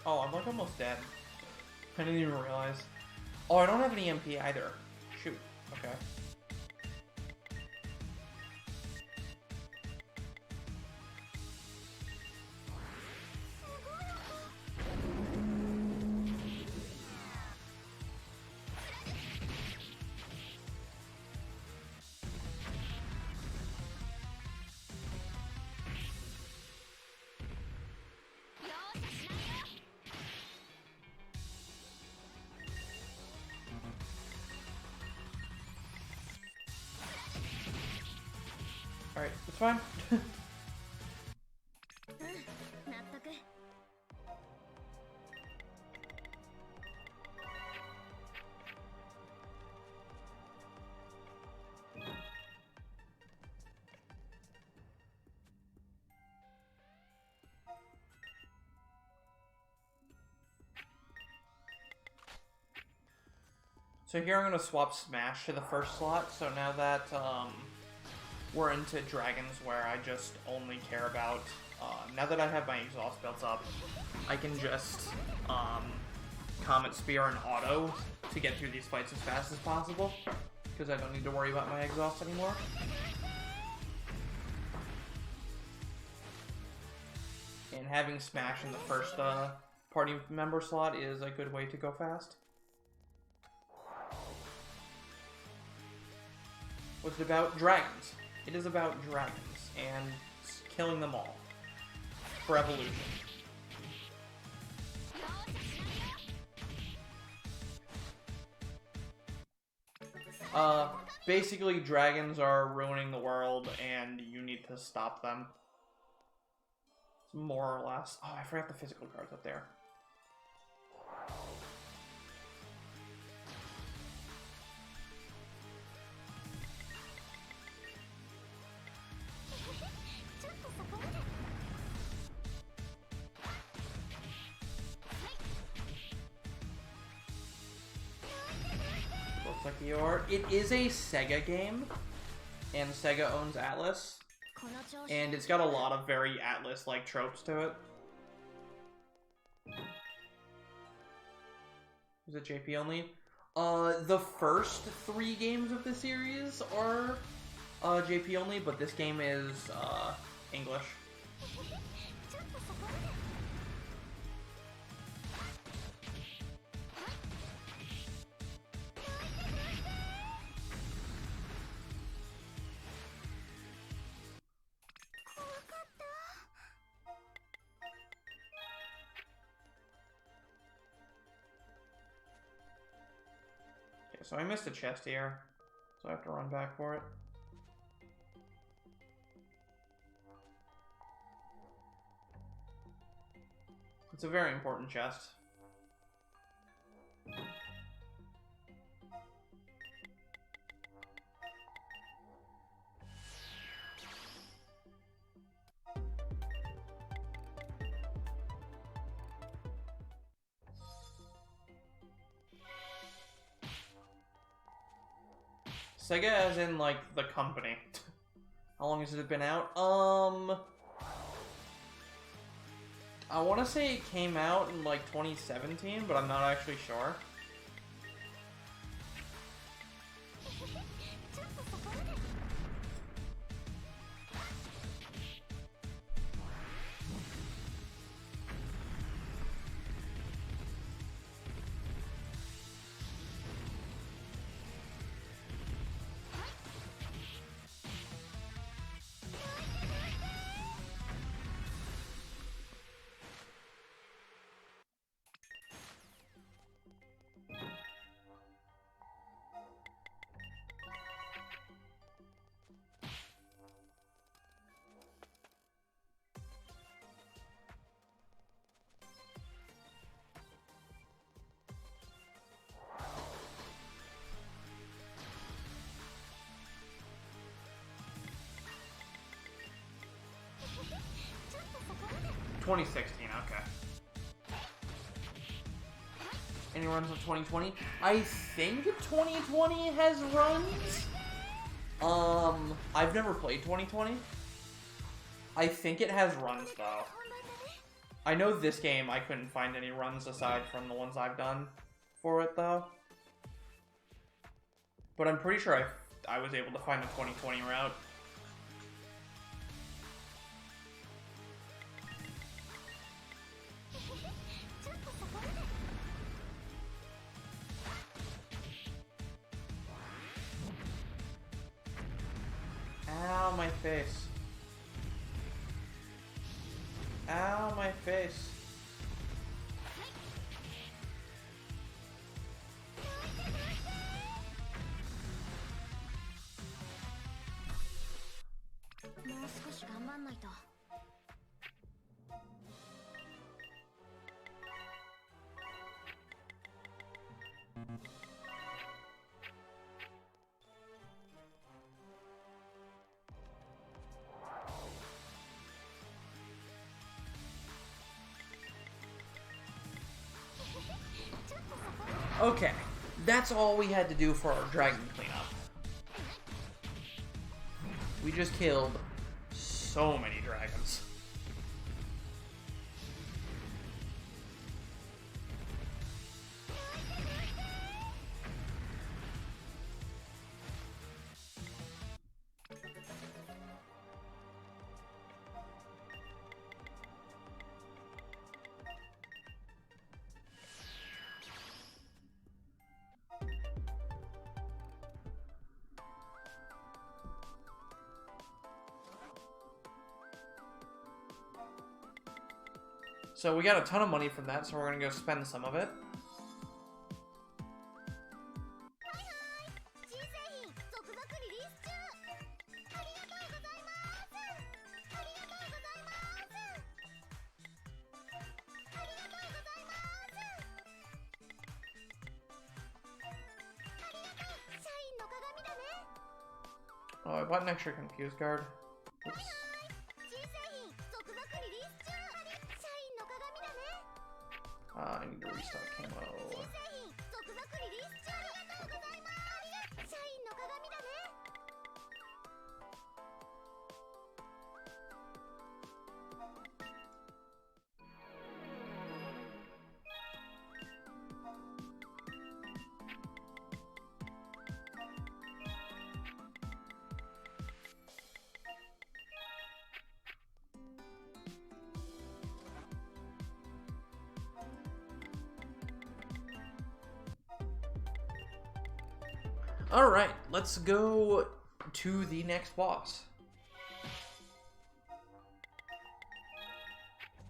Oh, I'm like almost dead. I didn't even realize. Oh, I don't have an EMP either. Shoot. Okay. Alright, it's fine. So here I'm going to swap Smash to the first slot, so now that we're into Dragons where I just only care about, now that I have my exhaust built up, I can just Comet Spear and auto to get through these fights as fast as possible, because I don't need to worry about my exhaust anymore. And having Smash in the first party member slot is a good way to go fast. What's it about? Dragons. It is about dragons and killing them all for evolution. Basically dragons are ruining the world and you need to stop them. More or less. Oh, I forgot the physical cards up there. Looks like the art. It is a Sega game, and Sega owns Atlas. And it's got a lot of very Atlas-like tropes to it. Is it JP only? The first 3 games of the series are JP only, but this game is English. So I missed a chest here, so I have to run back for it. It's a very important chest. Sega as in, like, the company. How long has it been out? I want to say it came out in, like, 2017, but I'm not actually sure. '16, okay. Any runs of 2020? I think 2020 has runs. I've never played 2020. I think it has runs though. I know this game I couldn't find any runs aside from the ones I've done for it though. But I'm pretty sure I was able to find a 2020 route. Ow, my face. Ow, my face. Okay, that's all we had to do for our dragon cleanup. We just killed so many dragons. So we got a ton of money from that, so we're gonna go spend some of it. Oh, I bought an extra confused guard. Oops. I need to restock camo. Alright, let's go to the next boss.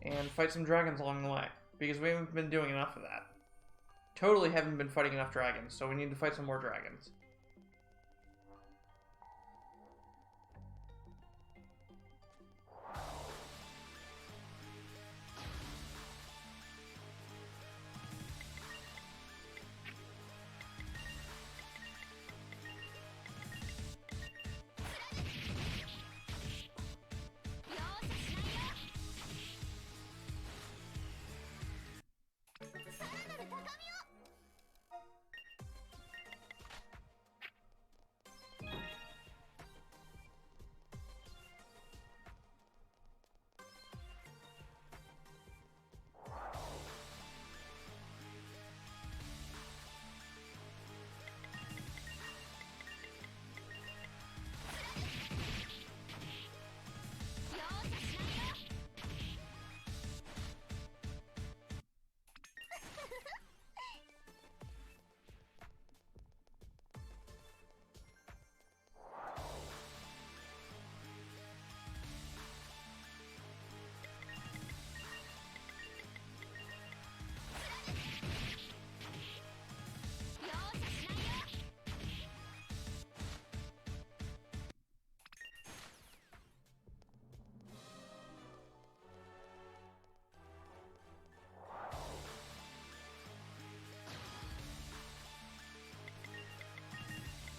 And fight some dragons along the way. Because we haven't been doing enough of that. Totally haven't been fighting enough dragons, so we need to fight some more dragons.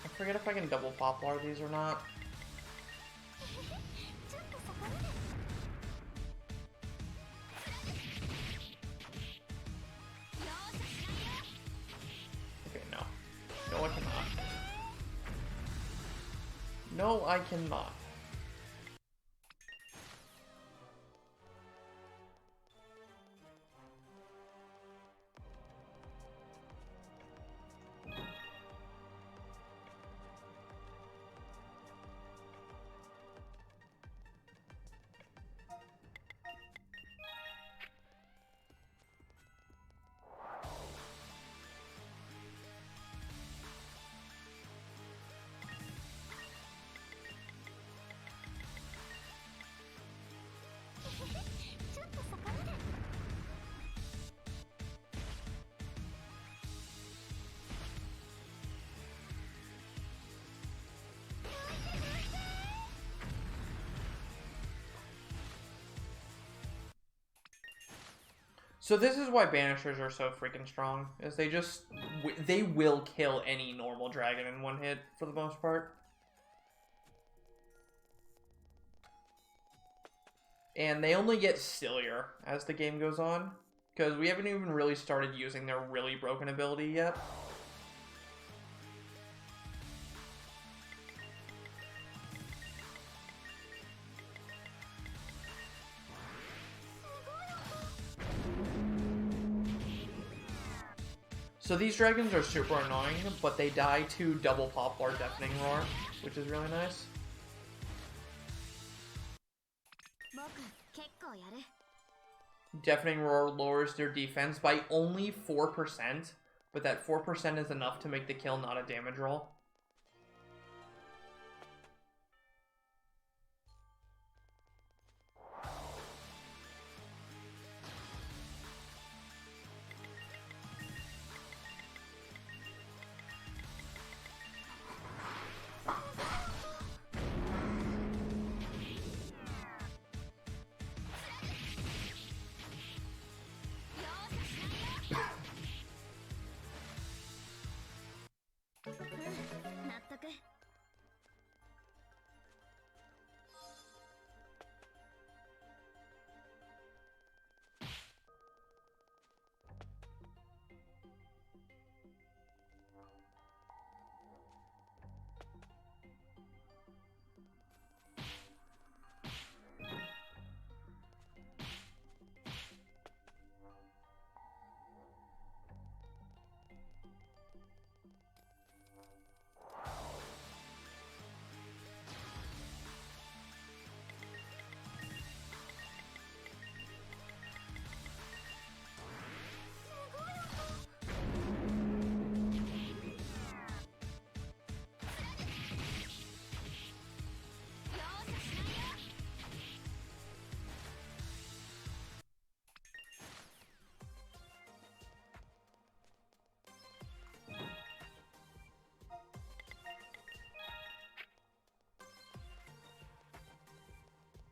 I forget if I can double poplar these or not. Okay, no. No, I cannot. No, I cannot. So this is why banishers are so freaking strong, is they will kill any normal dragon in one hit, for the most part. And they only get sillier as the game goes on, because we haven't even really started using their really broken ability yet. So these dragons are super annoying, but they die to double pop or deafening roar, which is really nice. 僕結構やる Deafening roar lowers their defense by only 4%, but that 4% is enough to make the kill not a damage roll.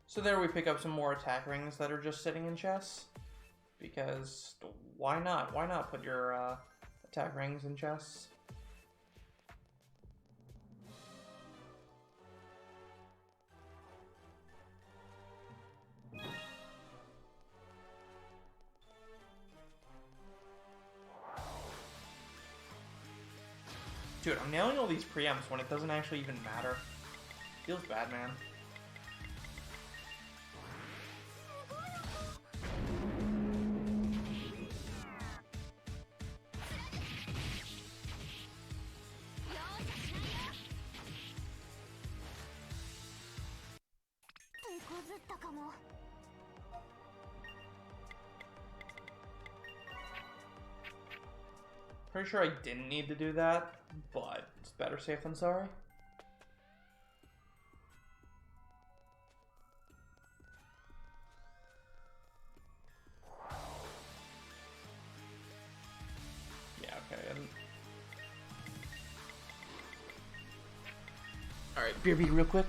So there we pick up some more attack rings that are just sitting in chests. Because why not? Why not put your attack rings in chests? Dude, I'm nailing all these preempts when it doesn't actually even matter. Feels bad, man. Pretty sure I didn't need to do that, but it's better safe than sorry. Yeah, okay. Alright, beer beat real quick.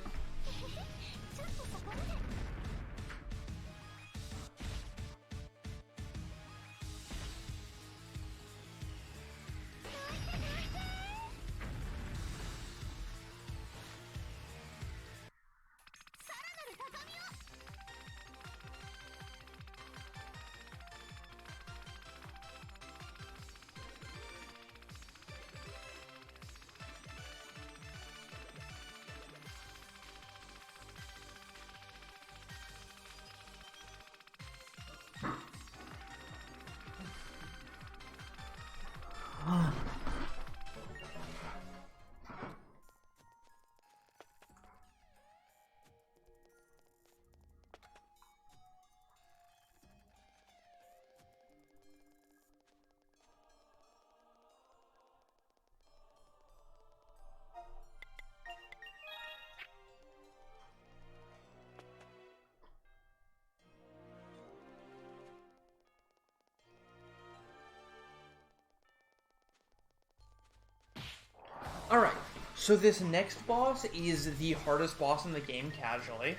Alright, so this next boss is the hardest boss in the game casually.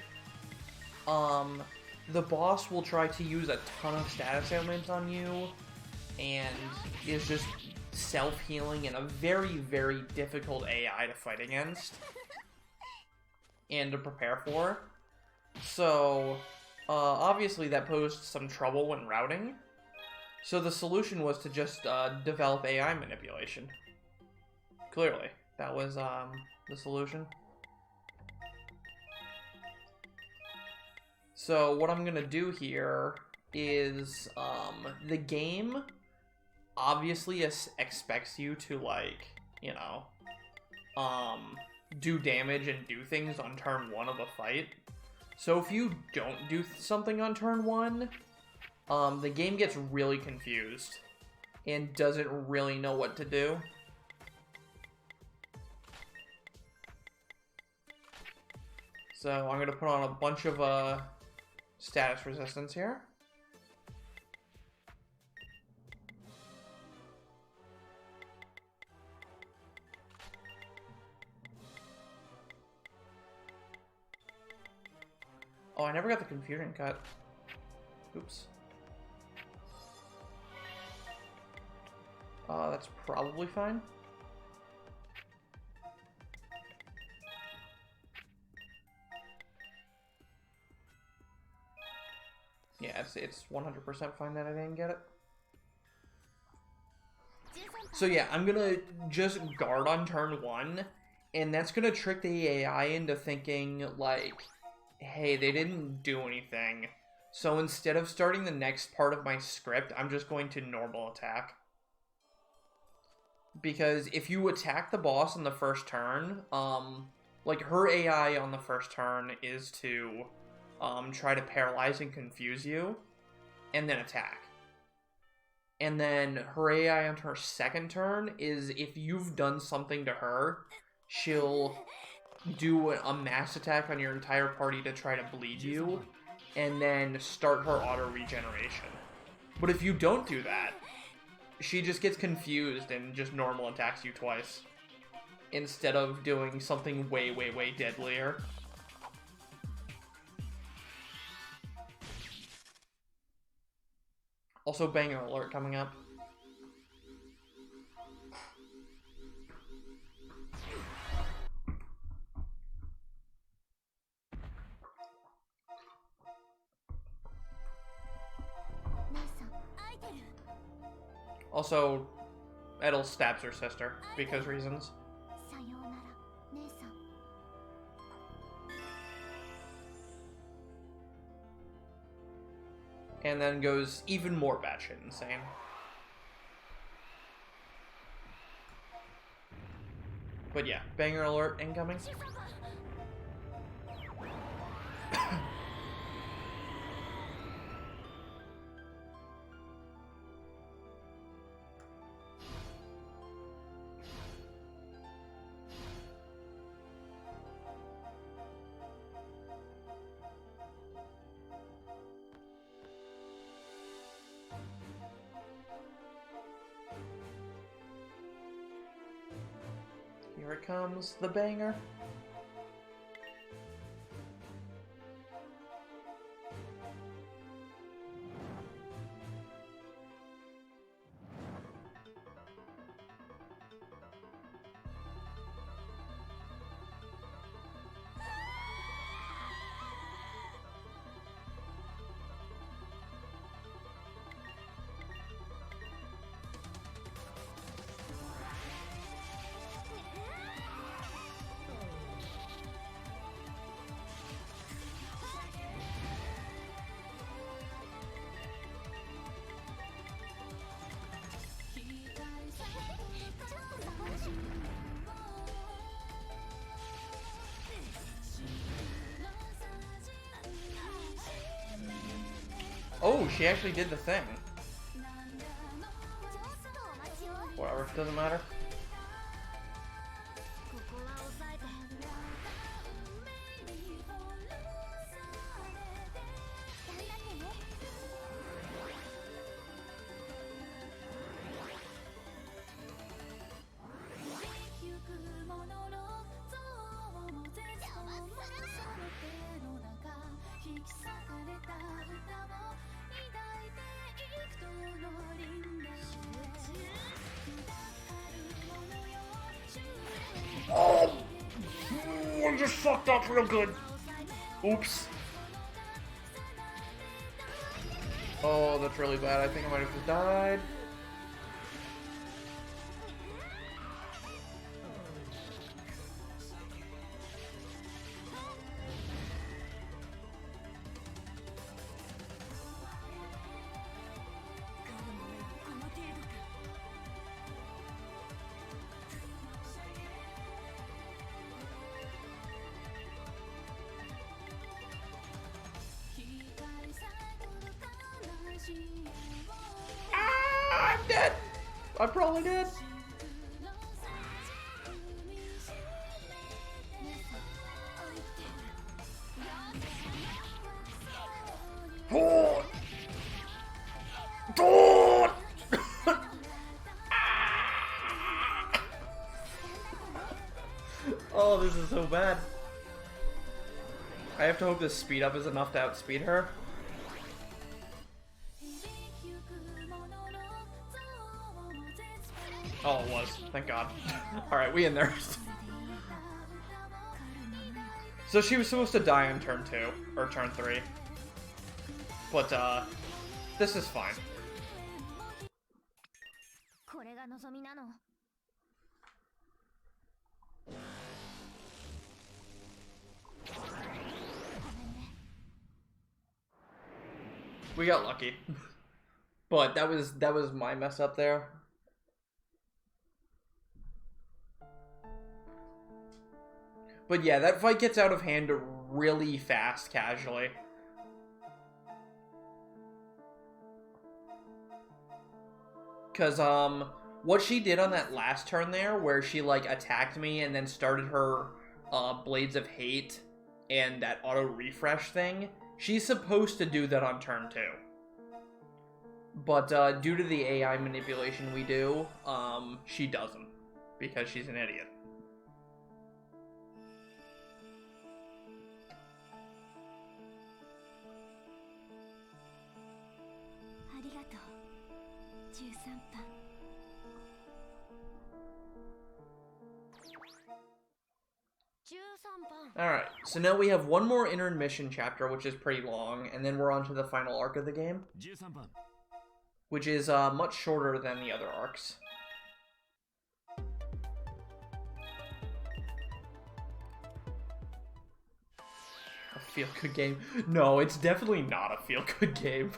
The boss will try to use a ton of status ailments on you, and is just self-healing and a very, very difficult AI to fight against and to prepare for. So, obviously that posed some trouble when routing. So the solution was to just develop AI manipulation. Clearly, that was the solution. So what I'm gonna do here is the game, obviously expects you to, like, you know, do damage and do things on turn 1 of a fight. So if you don't do something on turn 1, the game gets really confused and doesn't really know what to do. So I'm going to put on a bunch of status resistance here. Oh, I never got the confusion cut. Oops. That's probably fine. Yeah, it's 100% fine that I didn't get it. So yeah, I'm gonna just guard on turn 1, and that's gonna trick the AI into thinking, like, hey, they didn't do anything. So instead of starting the next part of my script, I'm just going to normal attack. Because if you attack the boss on the first turn, like, her AI on the first turn is to try to paralyze and confuse you, and then attack. And then her AI on her second turn is, if you've done something to her, she'll do a mass attack on your entire party to try to bleed you, and then start her auto regeneration. But if you don't do that, she just gets confused and just normal attacks you twice, instead of doing something way, way, way deadlier. Also, banger alert coming up. Also, Edel stabs her sister, because reasons. And then goes even more batshit insane. But yeah, banger alert incoming. Here it comes, the banger. Oh, she actually did the thing. Whatever, doesn't matter. Oh, I just fucked up real good. Oops. Oh, that's really bad. I think I might have just died. I probably did. Oh! Oh! Oh, this is so bad. I have to hope this speed up is enough to outspeed her. Oh, it was. Thank God. Alright, we in there. So she was supposed to die on turn 2, or turn 3. But, this is fine. We got lucky. But that was my mess up there. But yeah, that fight gets out of hand really fast, casually. Because, what she did on that last turn there, where she, like, attacked me and then started her, Blades of Hate and that auto-refresh thing, she's supposed to do that on turn 2. But, due to the AI manipulation we do, she doesn't. Because she's an idiot. Alright, so now we have one more intermission chapter, which is pretty long, and then we're on to the final arc of the game, which is much shorter than the other arcs. A feel-good game? No, it's definitely not a feel-good game.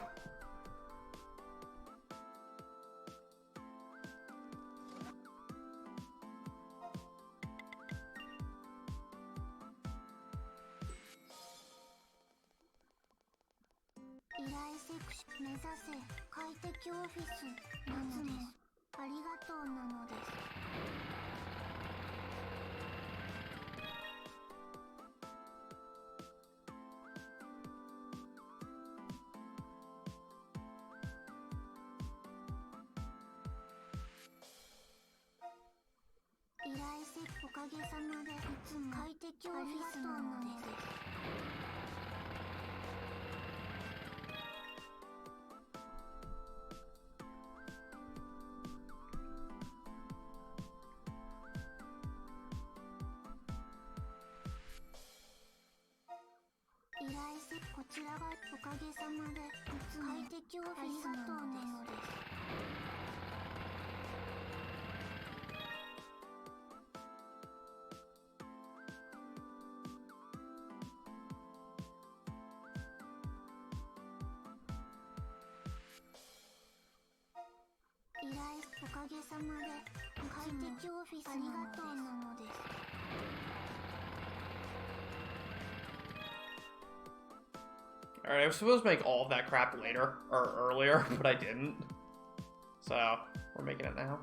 Alright, I was supposed to make all of that crap later, or earlier, but I didn't. So, we're making it now.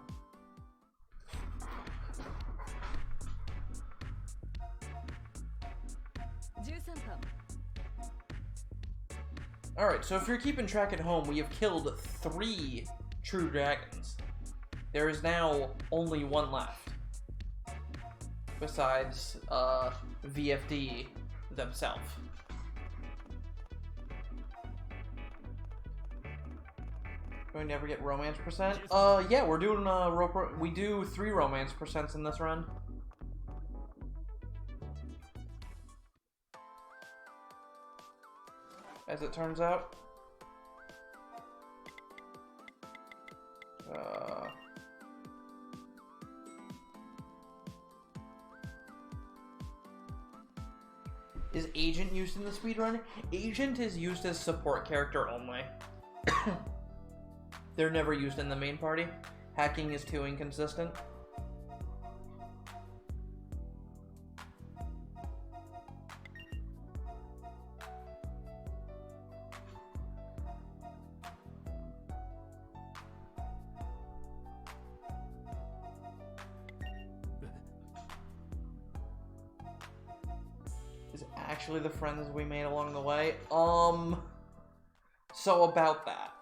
Alright, so if you're keeping track at home, we have killed 3 true dragons. There is now only 1 left. Besides, VFD themselves. Going to ever get romance percent? Yeah, we're doing, we do 3 romance percents in this run. As it turns out. Is Agent used in the speedrun? Agent is used as support character only. They're never used in the main party. Hacking is too inconsistent. is actually the friends we made along the way. So about that.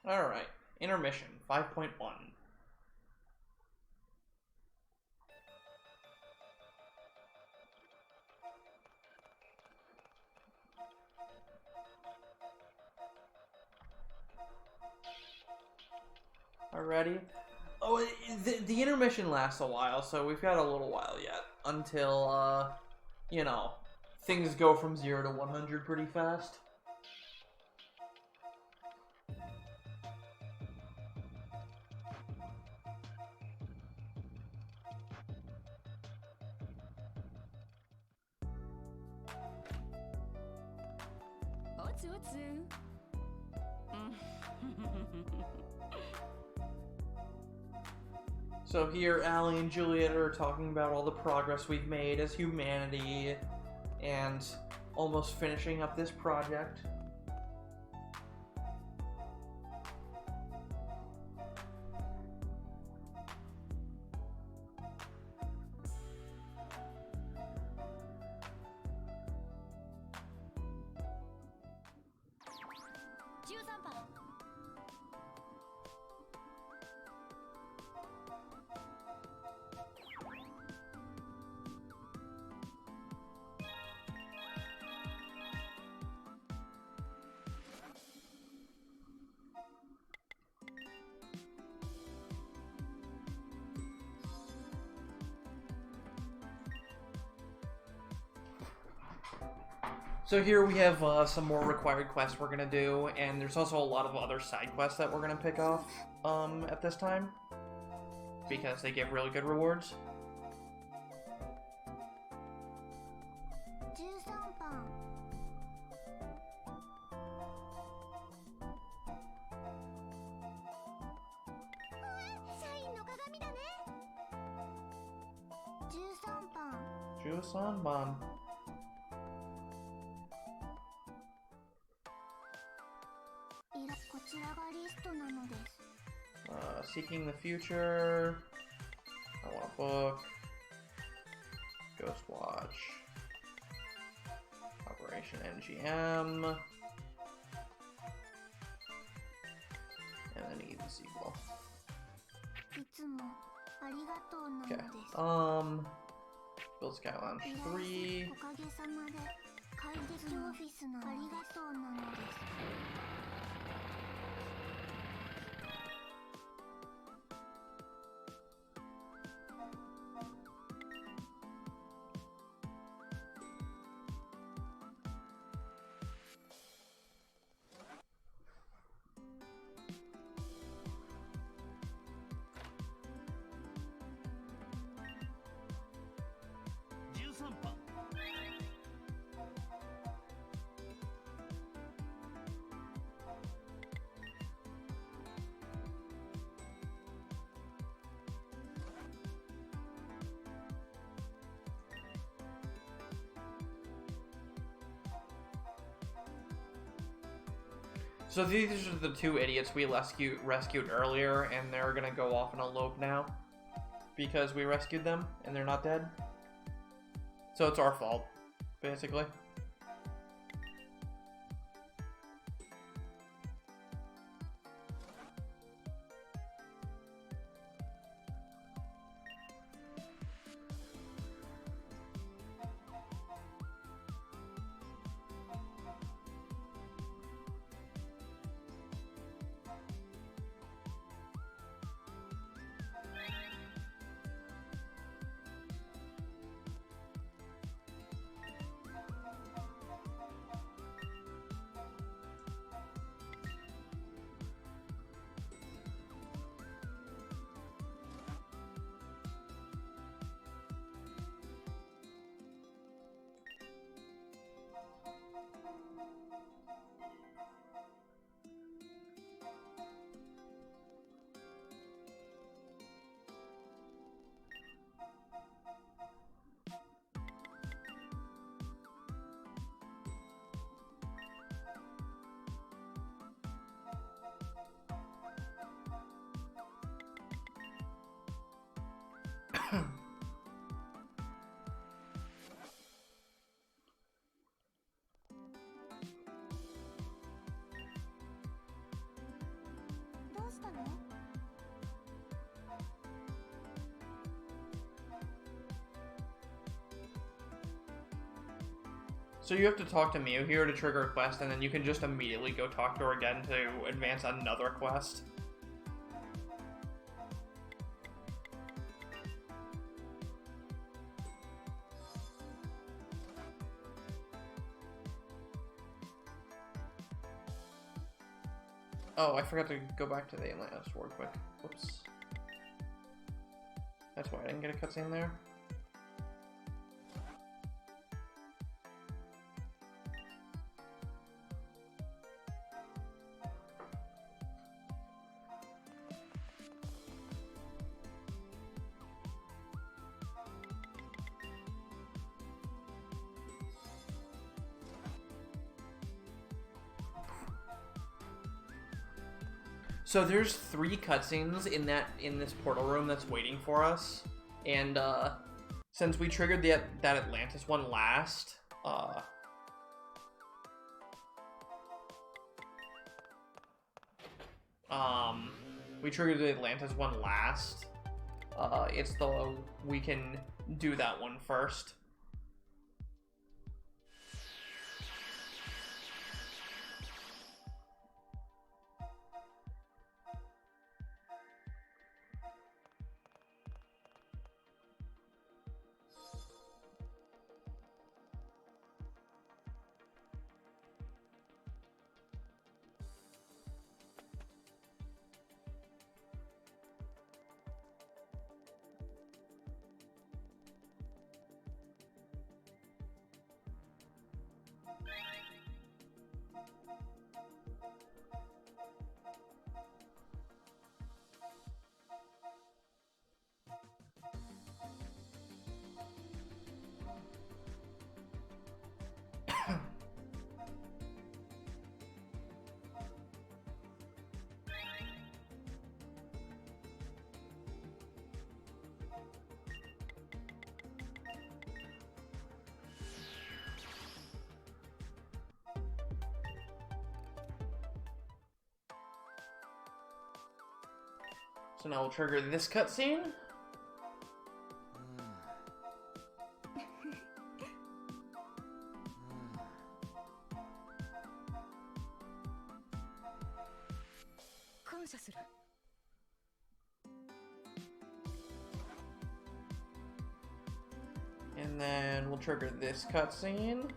Alright, Intermission 5.1. Alrighty. Oh, the intermission lasts a while, so we've got a little while yet until, you know, things go from 0 to 100 pretty fast. So here, Allie and Juliet are talking about all the progress we've made as humanity and almost finishing up this project. So here we have some more required quests we're gonna do, and there's also a lot of other side quests that we're gonna pick off at this time, because they give really good rewards. 13番 社員の鏡だね。13番 Jusanban. こちらがリストなのです。 Seeking the future. I want a book. Ghost Watch. Operation NGM. And then need the sequel. いつもありがとうなので Okay. す。 Build Sky Lounge 3. おかげさまで快適オフィスなのでありがとうなのです。 13番 So these are the two idiots we rescued earlier, and they're gonna go off and elope now because we rescued them and they're not dead. So it's our fault, basically. So you have to talk to Miu here to trigger a quest, and then you can just immediately go talk to her again to advance another quest. Oh, I forgot to go back to the Atlantis real quick. Whoops. That's why I didn't get a cutscene there. So there's 3 cutscenes in this portal room that's waiting for us, and since we triggered that Atlantis one last, we triggered the Atlantis one last. We can do that one first. So now we'll trigger this cutscene. And then we'll trigger this cutscene.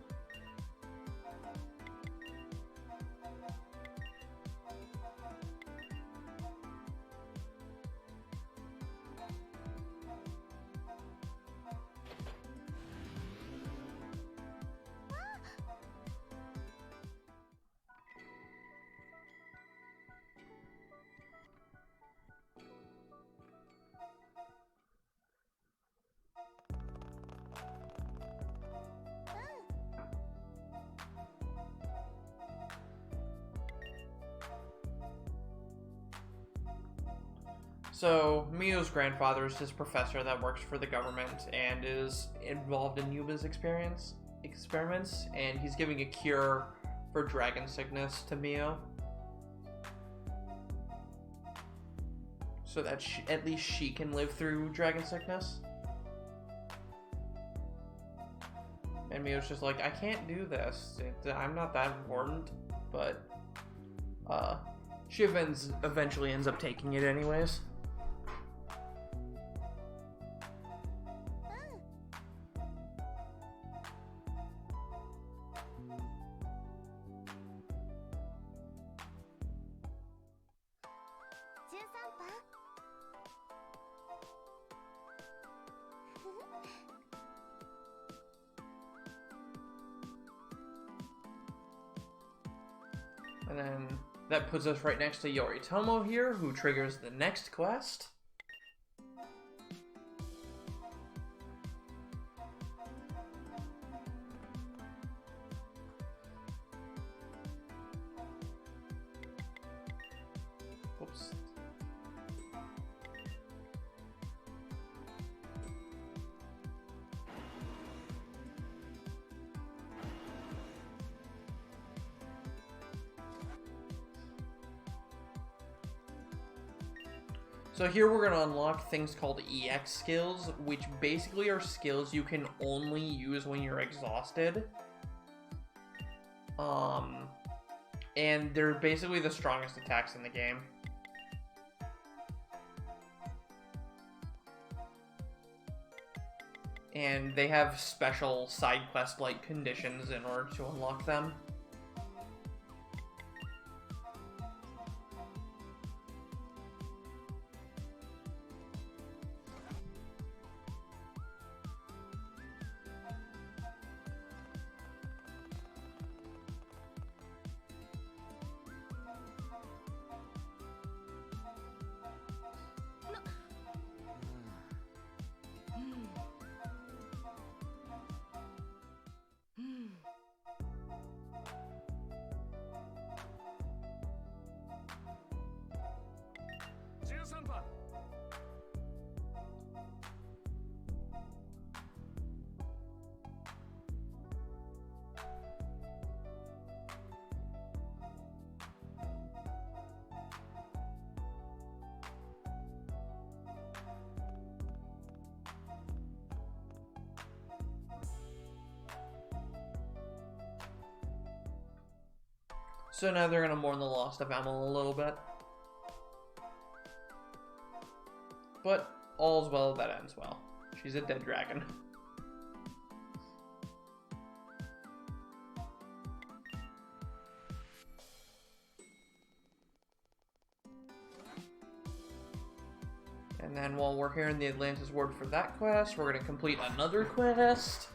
So, Mio's grandfather is this professor that works for the government and is involved in Yuba's experiments, and he's giving a cure for dragon sickness to Mio. So that at least she can live through dragon sickness. And Mio's just like, I can't do this. I'm not that important. But, she eventually ends up taking it anyways. And then that puts us right next to Yoritomo here, who triggers the next quest. Oops. So here we're going to unlock things called EX skills, which basically are skills you can only use when you're exhausted. And they're basically the strongest attacks in the game. And they have special side quest-like conditions in order to unlock them. So now they're gonna mourn the loss of Emil a little bit. But all's well that ends well. She's a dead dragon. And then while we're here in the Atlantis ward for that quest, we're gonna complete another quest.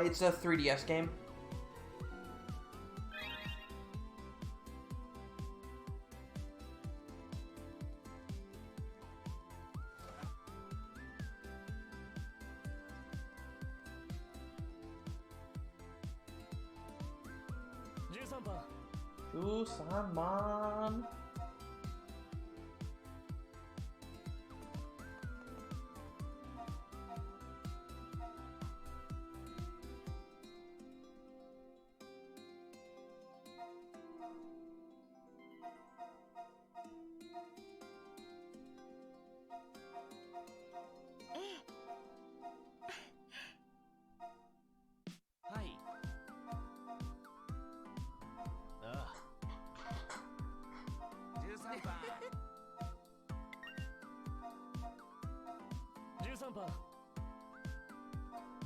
It's a 3DS game. Jusanman.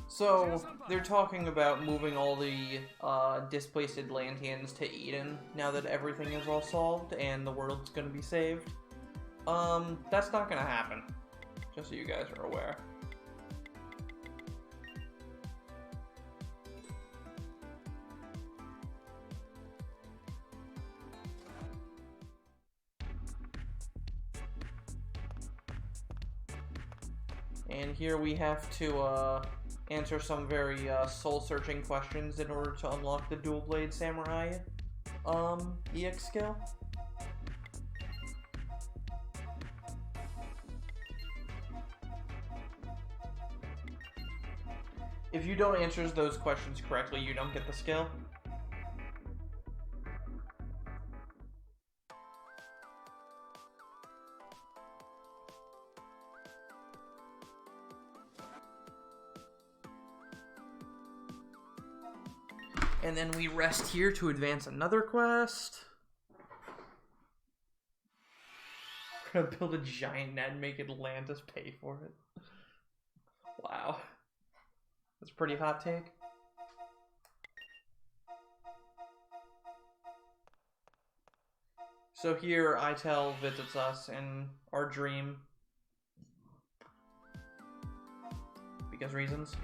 So, they're talking about moving all the displaced Atlanteans to Eden now that everything is all solved and the world's gonna be saved. That's not gonna happen. Just so you guys are aware. And here we have to answer some very soul-searching questions in order to unlock the Dual Blade Samurai EX skill. If you don't answer those questions correctly, you don't get the skill. And then we rest here to advance another quest. We're gonna build a giant net and make Atlantis pay for it. Wow. That's a pretty hot take. So here, Itel visits us in our dream. Because reasons.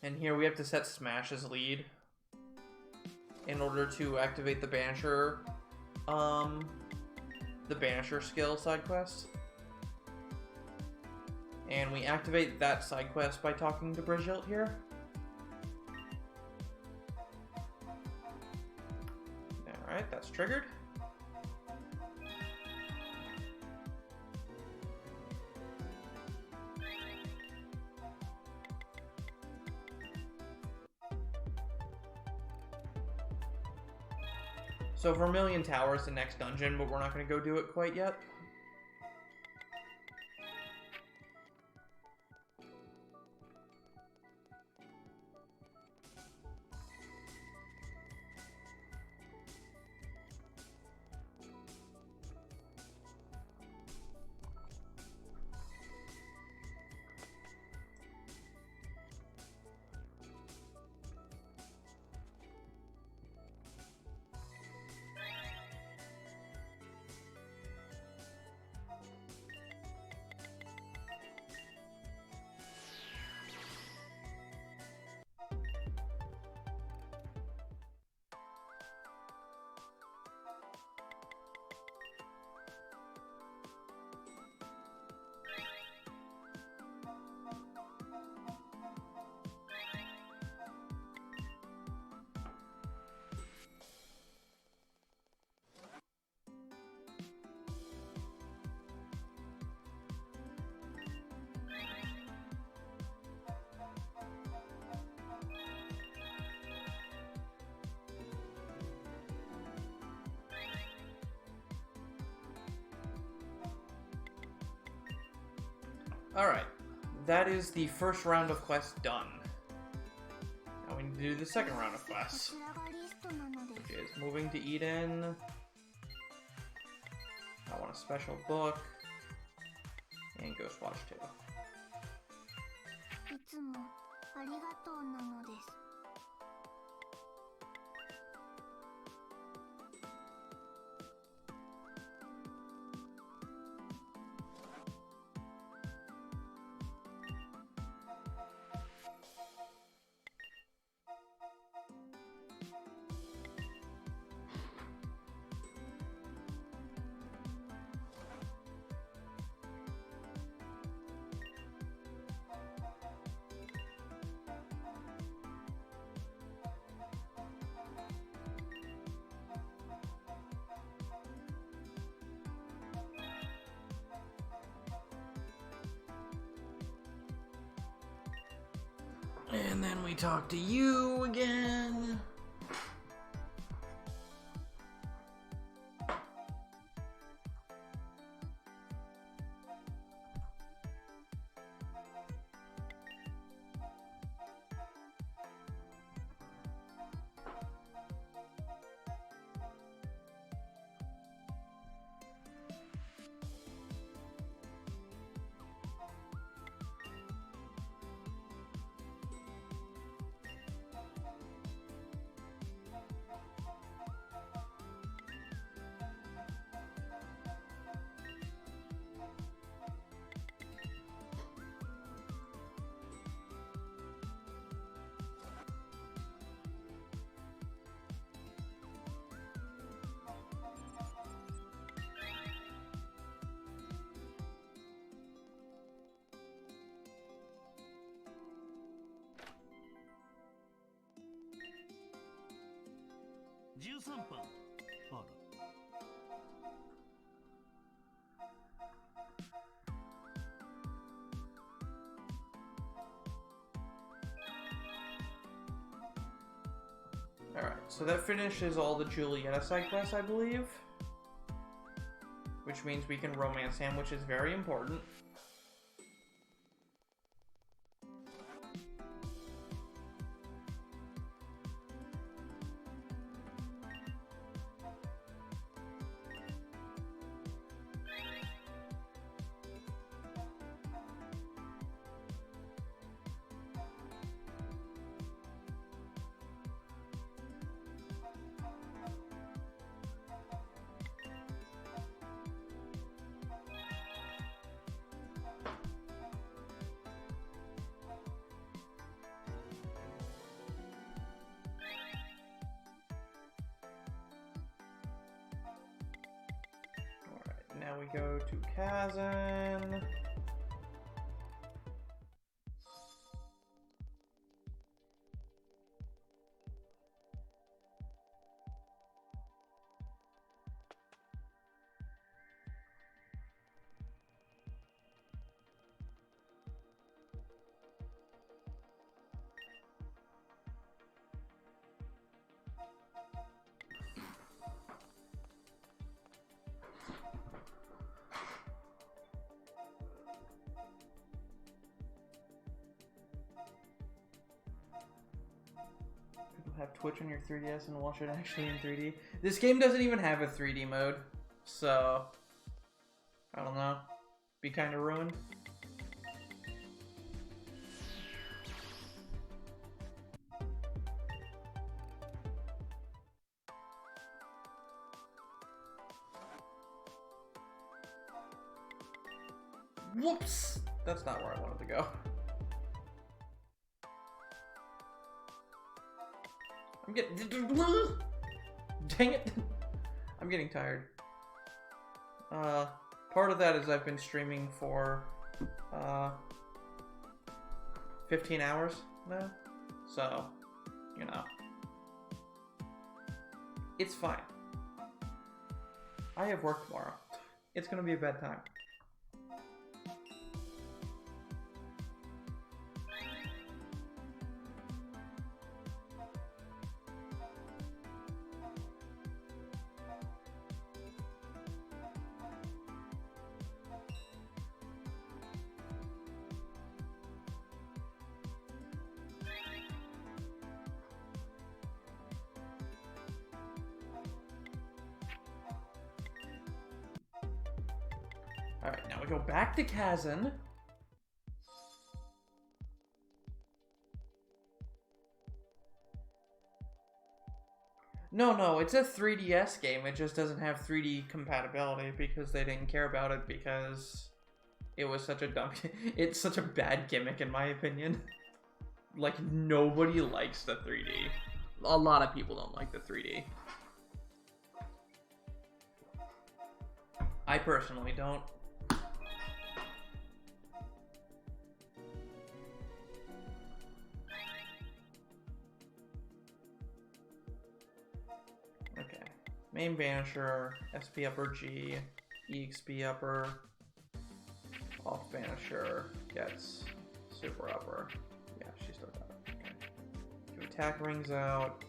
And here we have to set Smash as lead in order to activate the Banisher, skill side quest. And we activate that side quest by talking to Brigitte here. Alright, that's triggered. So Vermilion Tower is the next dungeon, but we're not going to go do it quite yet. Alright, that is the first round of quests done. Now we need to do the second round of quests, which is moving to Eden. I want a special book, and Ghost Watch 2. いつもありがとうなのです。 And then we talk to you again. 13番あら Alright, so that finishes all the Julieta side quests, I believe. Which means we can romance him, which is very important. Now we go to Kazan. Have Twitch on your 3DS and watch it actually in 3D. This game doesn't even have a 3D mode, so I don't know. Be kind of ruined. Whoops! That's not where I wanted to go. I'm getting... Dang it! I'm getting tired. Part of that is I've been streaming for 15 hours now. So, you know. It's fine. I have work tomorrow. It's gonna be a bad time. Alright, now we go back to Kazan. No, it's a 3DS game. It just doesn't have 3D compatibility because they didn't care about it because it was such a dumb... It's such a bad gimmick in my opinion. Like, nobody likes the 3D. A lot of people don't like the 3D. I personally don't. Okay. Main banisher, SP upper G, EXP upper, off banisher gets super upper. Yeah, she still got it. Okay. Two attack rings out.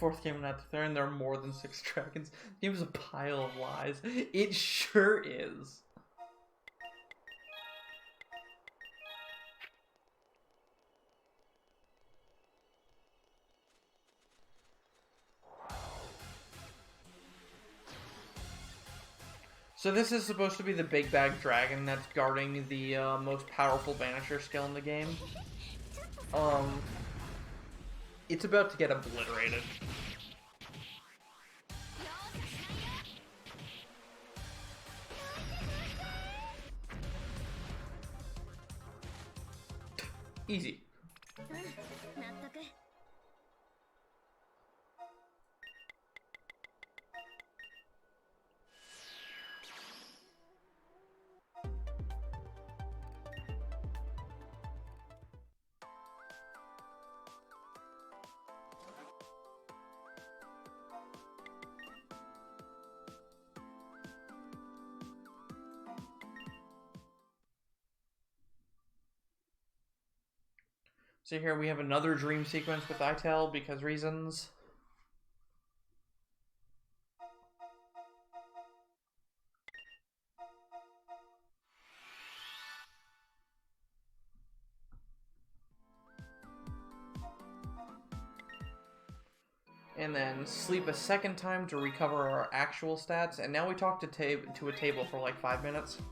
Fourth game not to third, and there are more than 6 dragons. The game is a pile of lies. It sure is. So this is supposed to be the big bag dragon that's guarding the most powerful banisher skill in the game. It's about to get obliterated. Easy. うん納得 So here we have another dream sequence with Itel because reasons. And then sleep a second time to recover our actual stats. And now we talk to a table for like 5 minutes.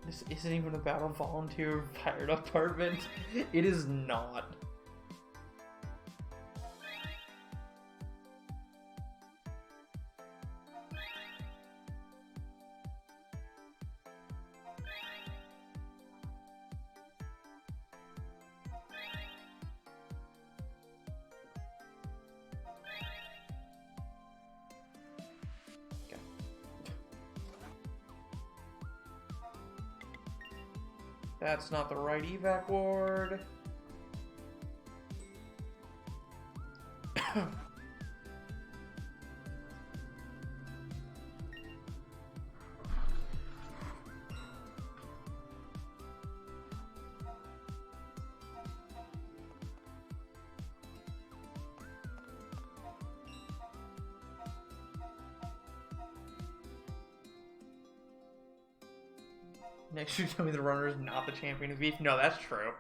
This isn't even about a volunteer fire department. It is not. That's not the right evac ward. Next, you tell me the runner is not the champion of beef. No, that's true.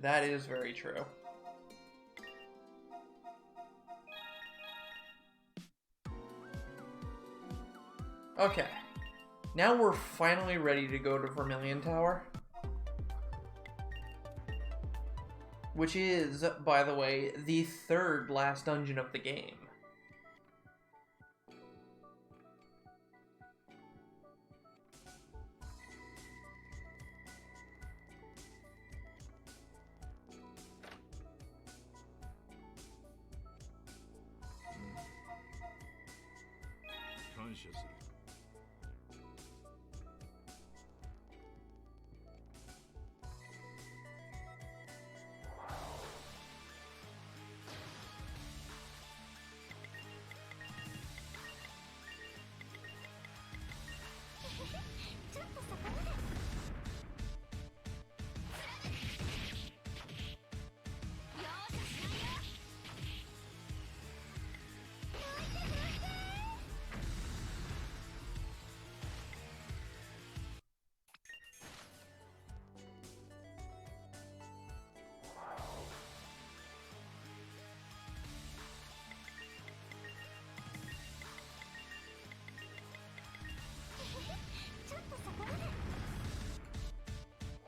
That is very true. Okay. Now we're finally ready to go to Vermilion Tower. Which is, by the way, the third last dungeon of the game. Consciously.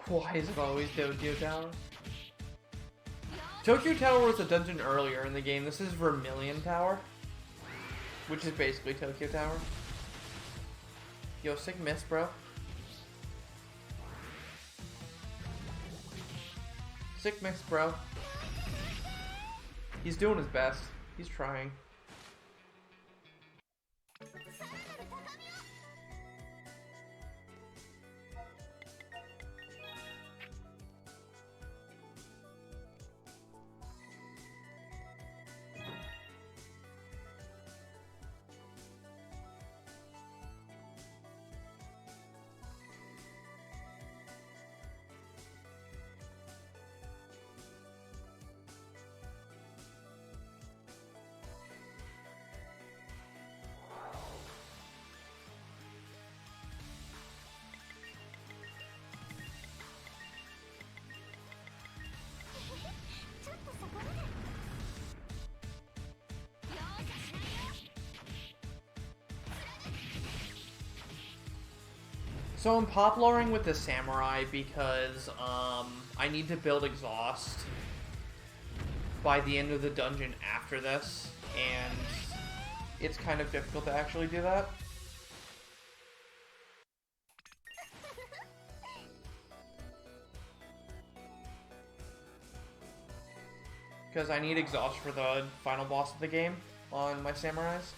Why is it always Tokyo Tower? Tokyo Tower was a dungeon earlier in the game. This is Vermilion Tower, which is basically Tokyo Tower. Yo, sick miss, bro. Sick miss, bro. He's doing his best. He's trying. So I'm pop loring with the samurai because I need to build exhaust by the end of the dungeon after this, and it's kind of difficult to actually do that. Because I need exhaust for the final boss of the game on my samurais.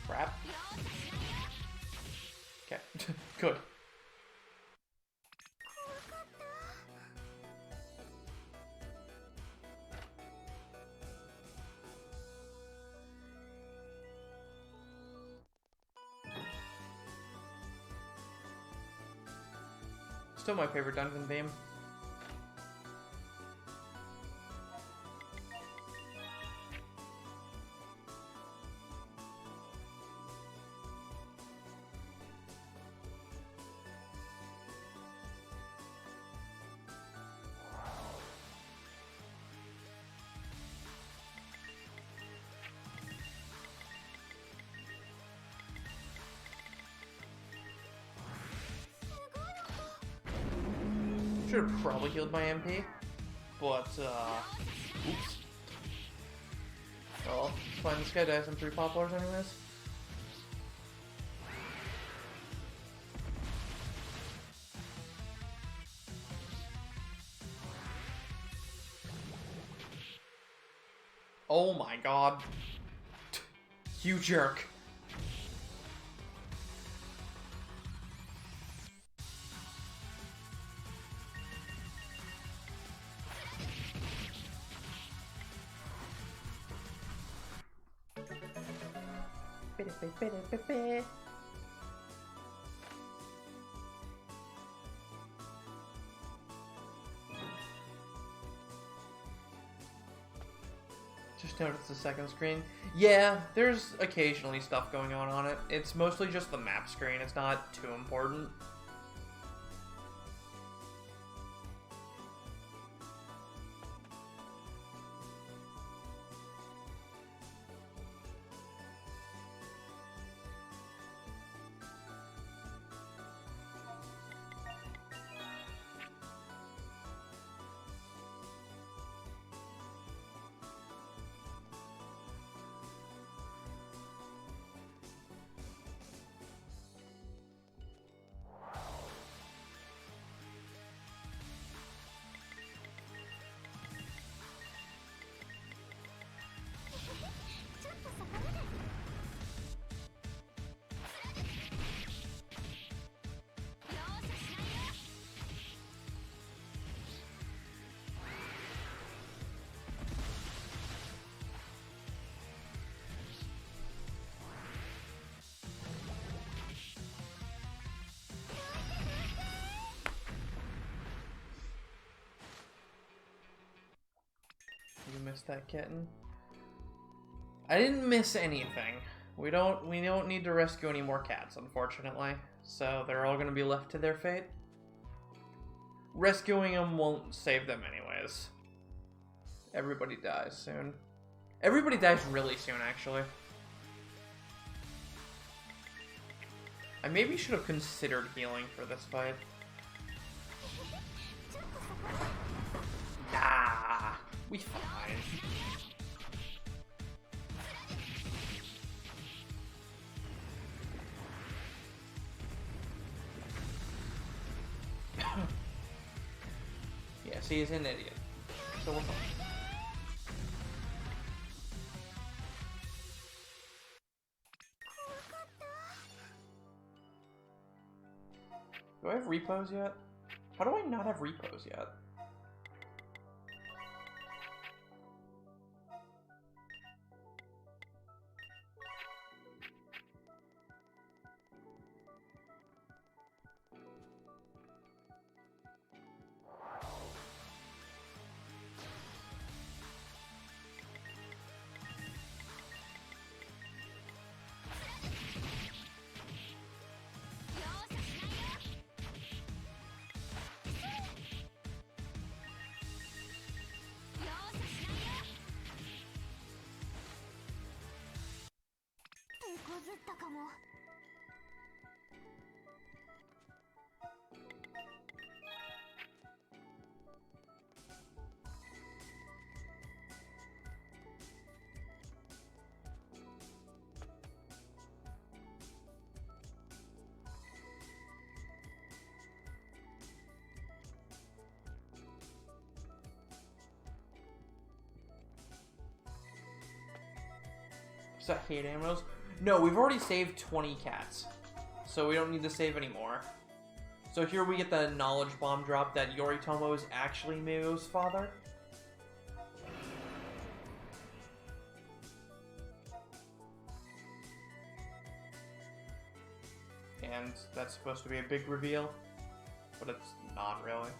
Crap. Okay, good. Still my favorite dungeon theme. Should have probably healed my MP, but, oops. Oh, it's fine, this guy dies in 3 poplars anyways. Oh my god. You jerk. Just noticed the second screen. Yeah, there's occasionally stuff going on it. It's mostly just the map screen. It's not too important. You missed that kitten. I didn't miss anything. We don't need to rescue any more cats, unfortunately. So they're all gonna be left to their fate. Rescuing them won't save them anyways. Everybody dies soon. Everybody dies really soon, actually. I maybe should have considered healing for this fight. Nah, we fine. Yes, he is an idiot. So we're fine. Do I have repos yet? How do I not have repos yet? かも。Does that hate animals? No, we've already saved 20 cats. So we don't need to save anymore. So here we get the knowledge bomb drop that Yoritomo is actually Miu's father. And that's supposed to be a big reveal, but it's not really.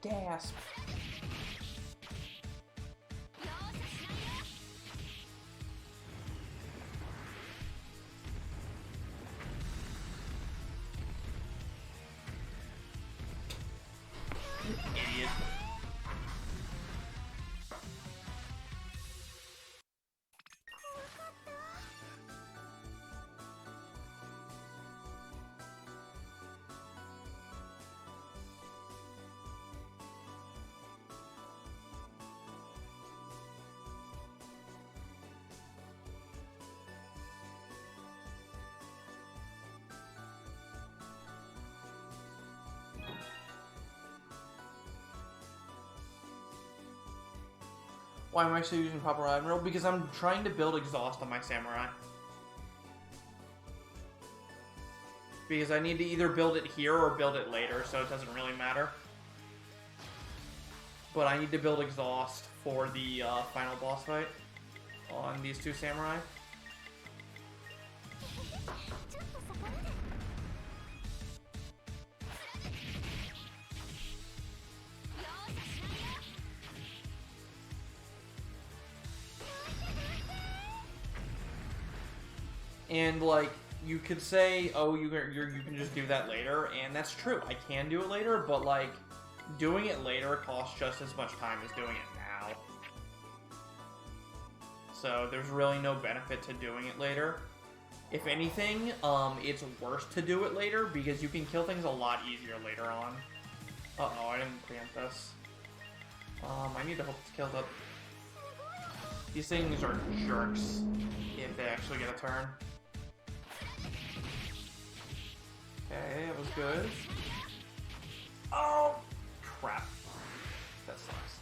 Gasp. Idiot. Why am I still using Proper Admiral? Because I'm trying to build exhaust on my samurai. Because I need to either build it here or build it later, so it doesn't really matter. But I need to build exhaust for the final boss fight on these two samurai. And, like, you could say, oh, you can just do that later, and that's true. I can do it later, but, like, doing it later costs just as much time as doing it now. So there's really no benefit to doing it later. If anything, it's worse to do it later, because you can kill things a lot easier later on. Uh-oh, I didn't preempt this. I need to hope it's killed up. These things are jerks if they actually get a turn. Okay, that was good. Oh, crap. That sucks.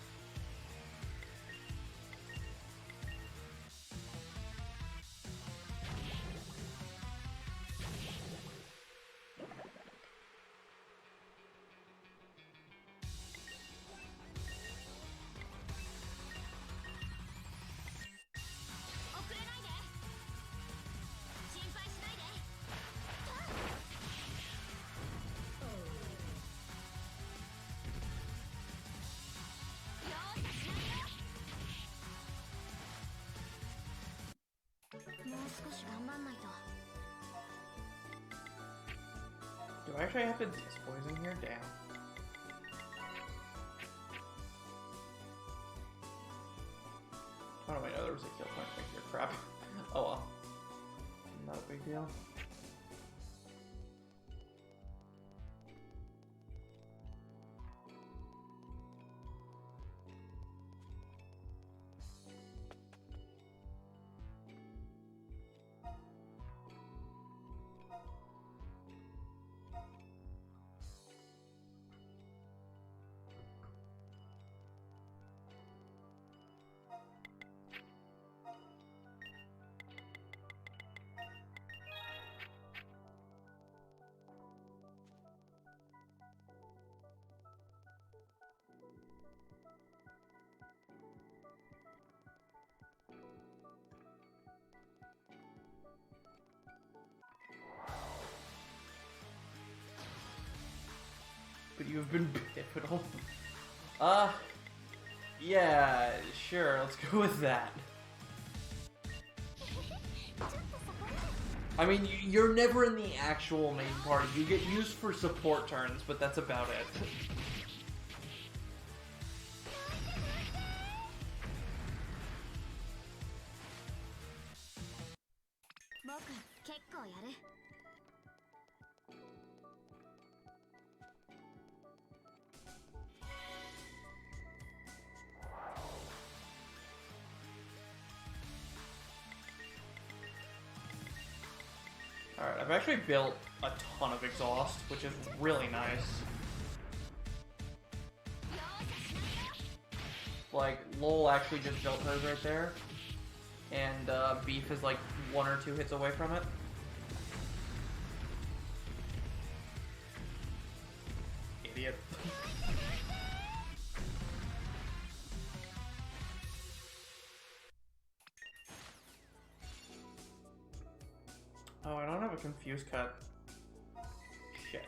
Do I actually have to dispoison here? Damn. How do I know there was a kill point right here? Crap. Oh well. Not a big deal. You've been pivotal. Yeah, sure, let's go with that. I mean, you're never in the actual main party. You get used for support turns, but that's about it. 僕結構やる。 Alright, I've actually built a ton of exhaust, which is really nice. Like, Lowell actually just built hers right there. And Beef is like 1 or 2 hits away from it. Idiot. Oh, I don't have a confused cut. Shit.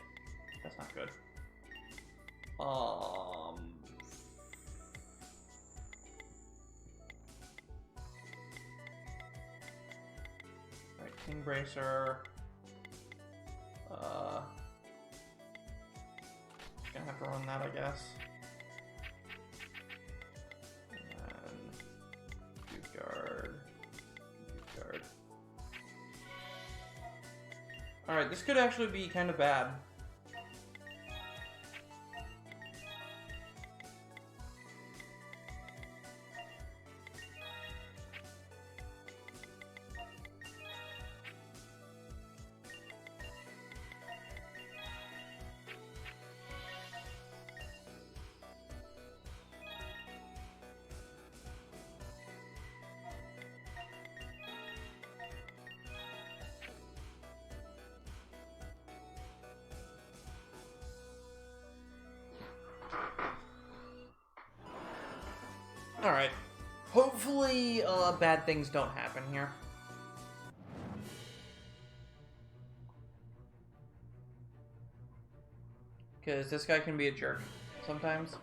That's not good. Right, King Bracer. Gonna have to run that, I guess. And then Youth Guard. Youth Guard. Alright, this could actually be kind of bad. Alright. Hopefully, bad things don't happen here. Because this guy can be a jerk sometimes.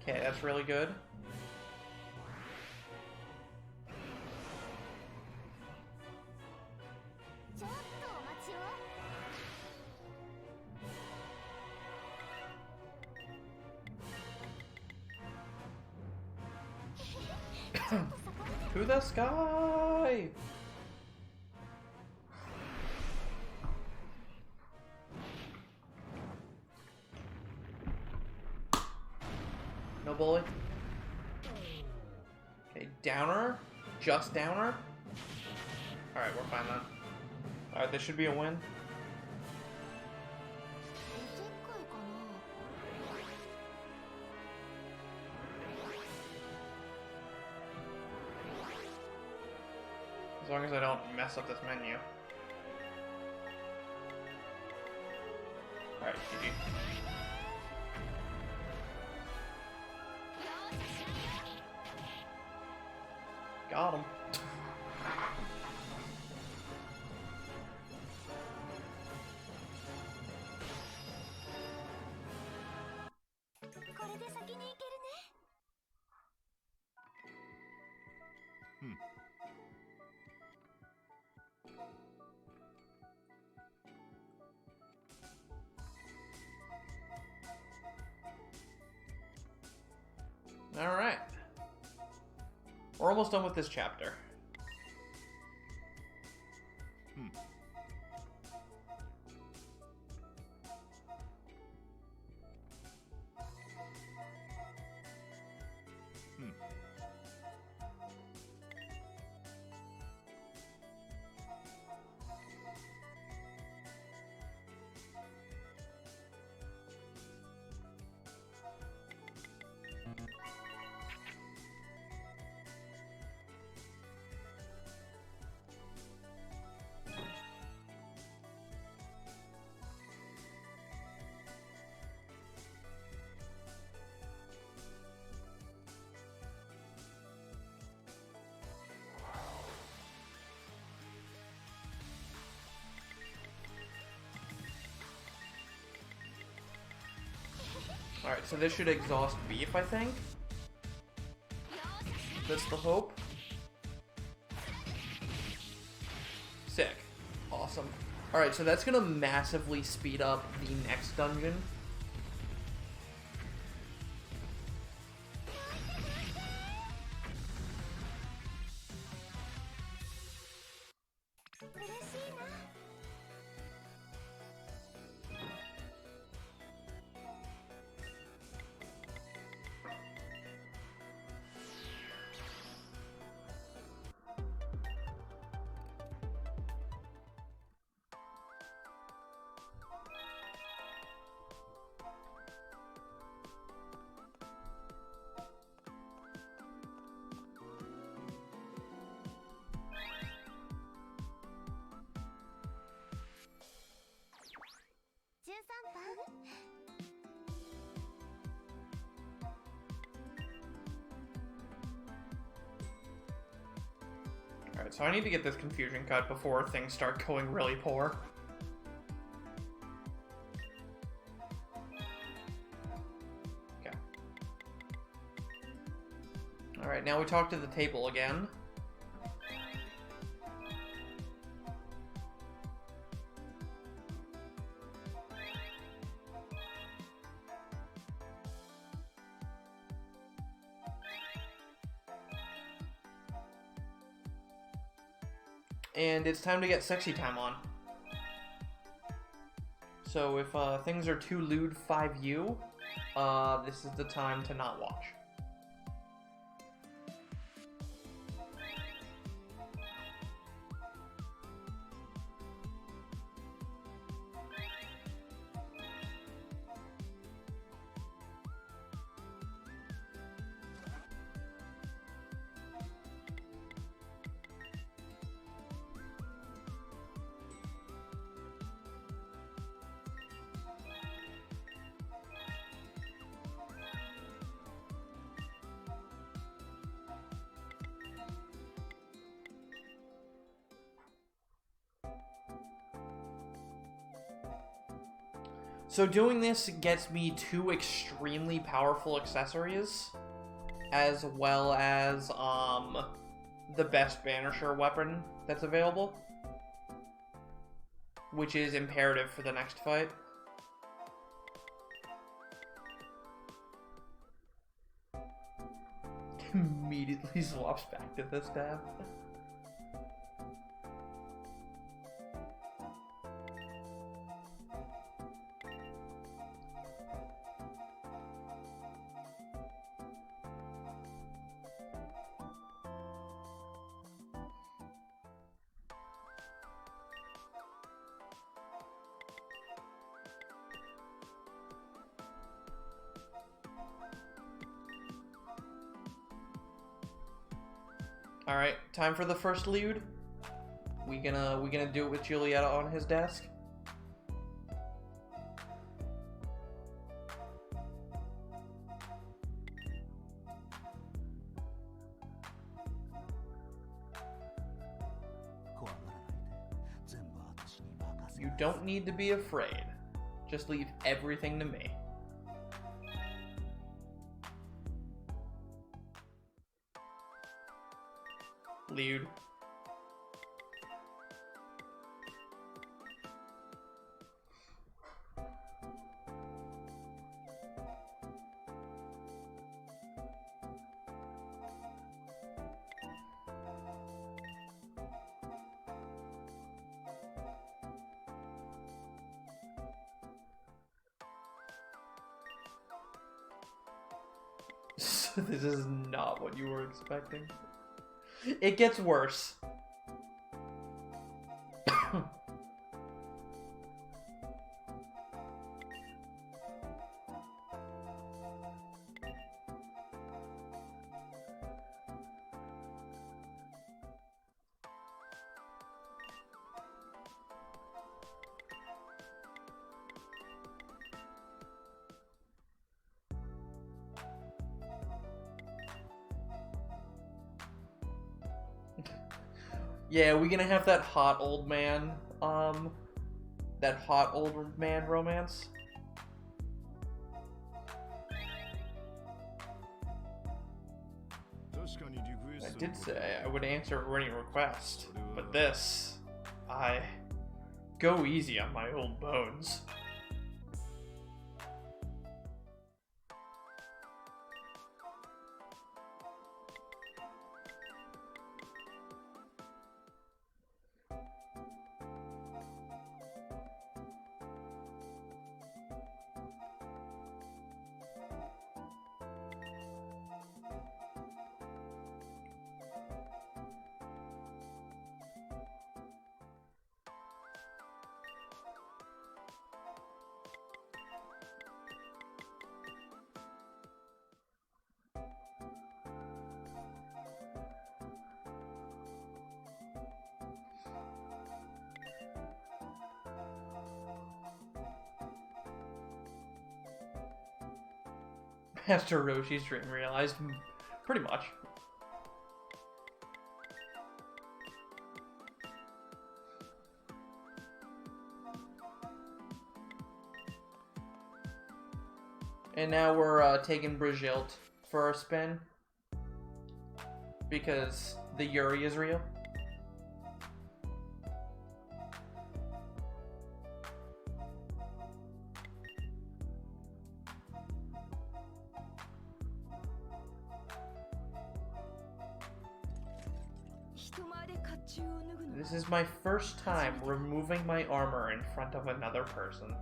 Okay, that's really good. To the sky! No bully. Okay, downer? Just downer? Alright, we're fine then. Alright, this should be a win. As long as I don't mess up this menu. Alright, GG. Got him. Alright. We're almost done with this chapter. Alright, so this should exhaust beef, I think. That's the hope. Sick. Awesome. Alright, so that's gonna massively speed up the next dungeon. Alright, so I need to get this confusion cut before things start going really poor. Okay. Alright, now we talk to the table again. And it's time to get sexy time on. So if things are too lewd 5U, this is the time to not watch. So doing this gets me 2 extremely powerful accessories, as well as the best banisher weapon that's available, which is imperative for the next fight. Immediately swaps back to this tab. All right, time for the first lewd. We gonna do it with Julieta on his desk. You don't need to be afraid. Just leave everything to me. Lewd. This is not what you were expecting. It gets worse. Yeah, we gonna have that hot old man, romance? did say I would answer any request, but this, I go easy on my old bones. Master Roshi's dream realized, pretty much. And now we're taking Brigitte for a spin because the Yuri is real. This is my first time removing my armor in front of another person.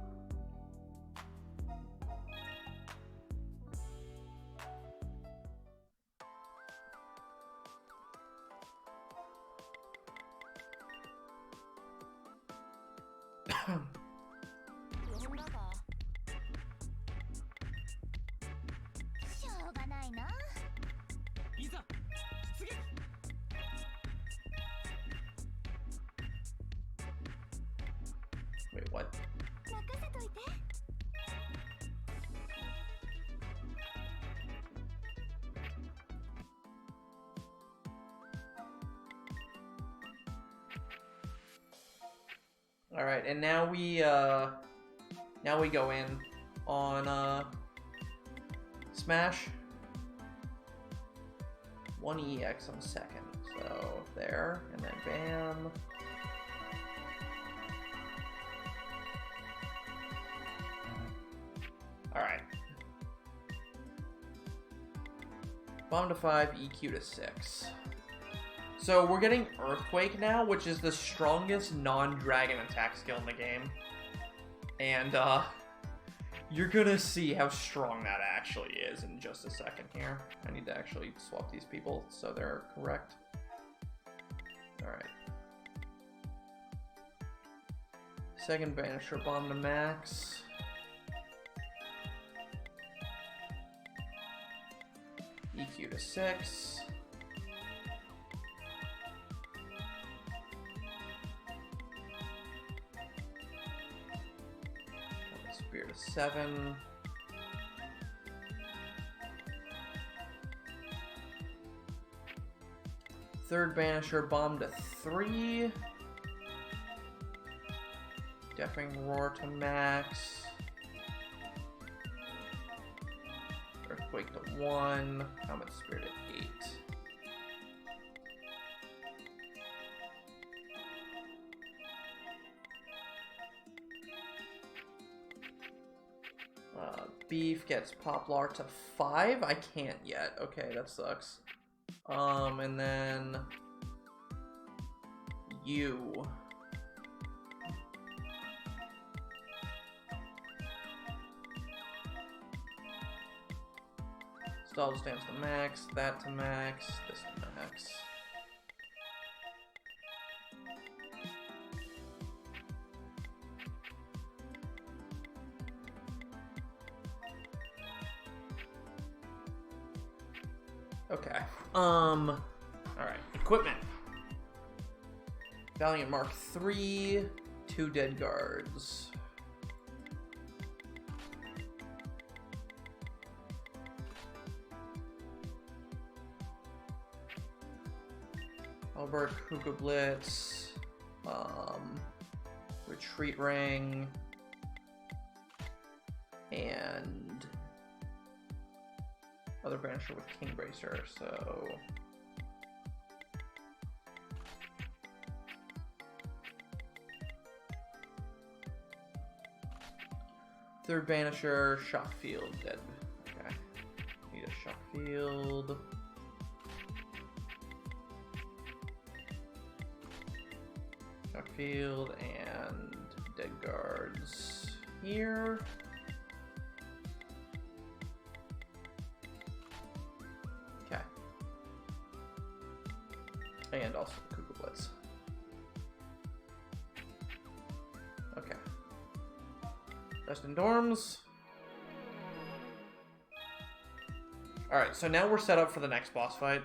Wait, what? All right, and now we go in on Smash 1EX on second. So there, and then bam. All right. Bomb to 5, EQ to 6. So we're getting Earthquake now, which is the strongest non-dragon attack skill in the game. And you're gonna see how strong that actually is in just a second here. I need to actually swap these people so they're correct. Alright. Second Banisher Bomb to max. EQ to 6. Spear to 7. Third Banisher Bomb to 3. Deafening Roar to max. Earthquake to 1. Comet Spear to 8. Beef gets Poplar to 5. I can't yet. Okay, that sucks. And then you. Stall stands to max, that to max, this to max. Okay. Alright. Equipment. Valiant Mark III, 2 dead guards. Albert, Kuga Blitz, Retreat Ring, and other Banisher with King Bracer, so Third banisher, shock field, dead. Okay. Need a shock field. Shock field and dead guards here. Okay. And also the Cuckoo Blitz. Okay. Rest in dorms. Alright, so now we're set up for the next boss fight.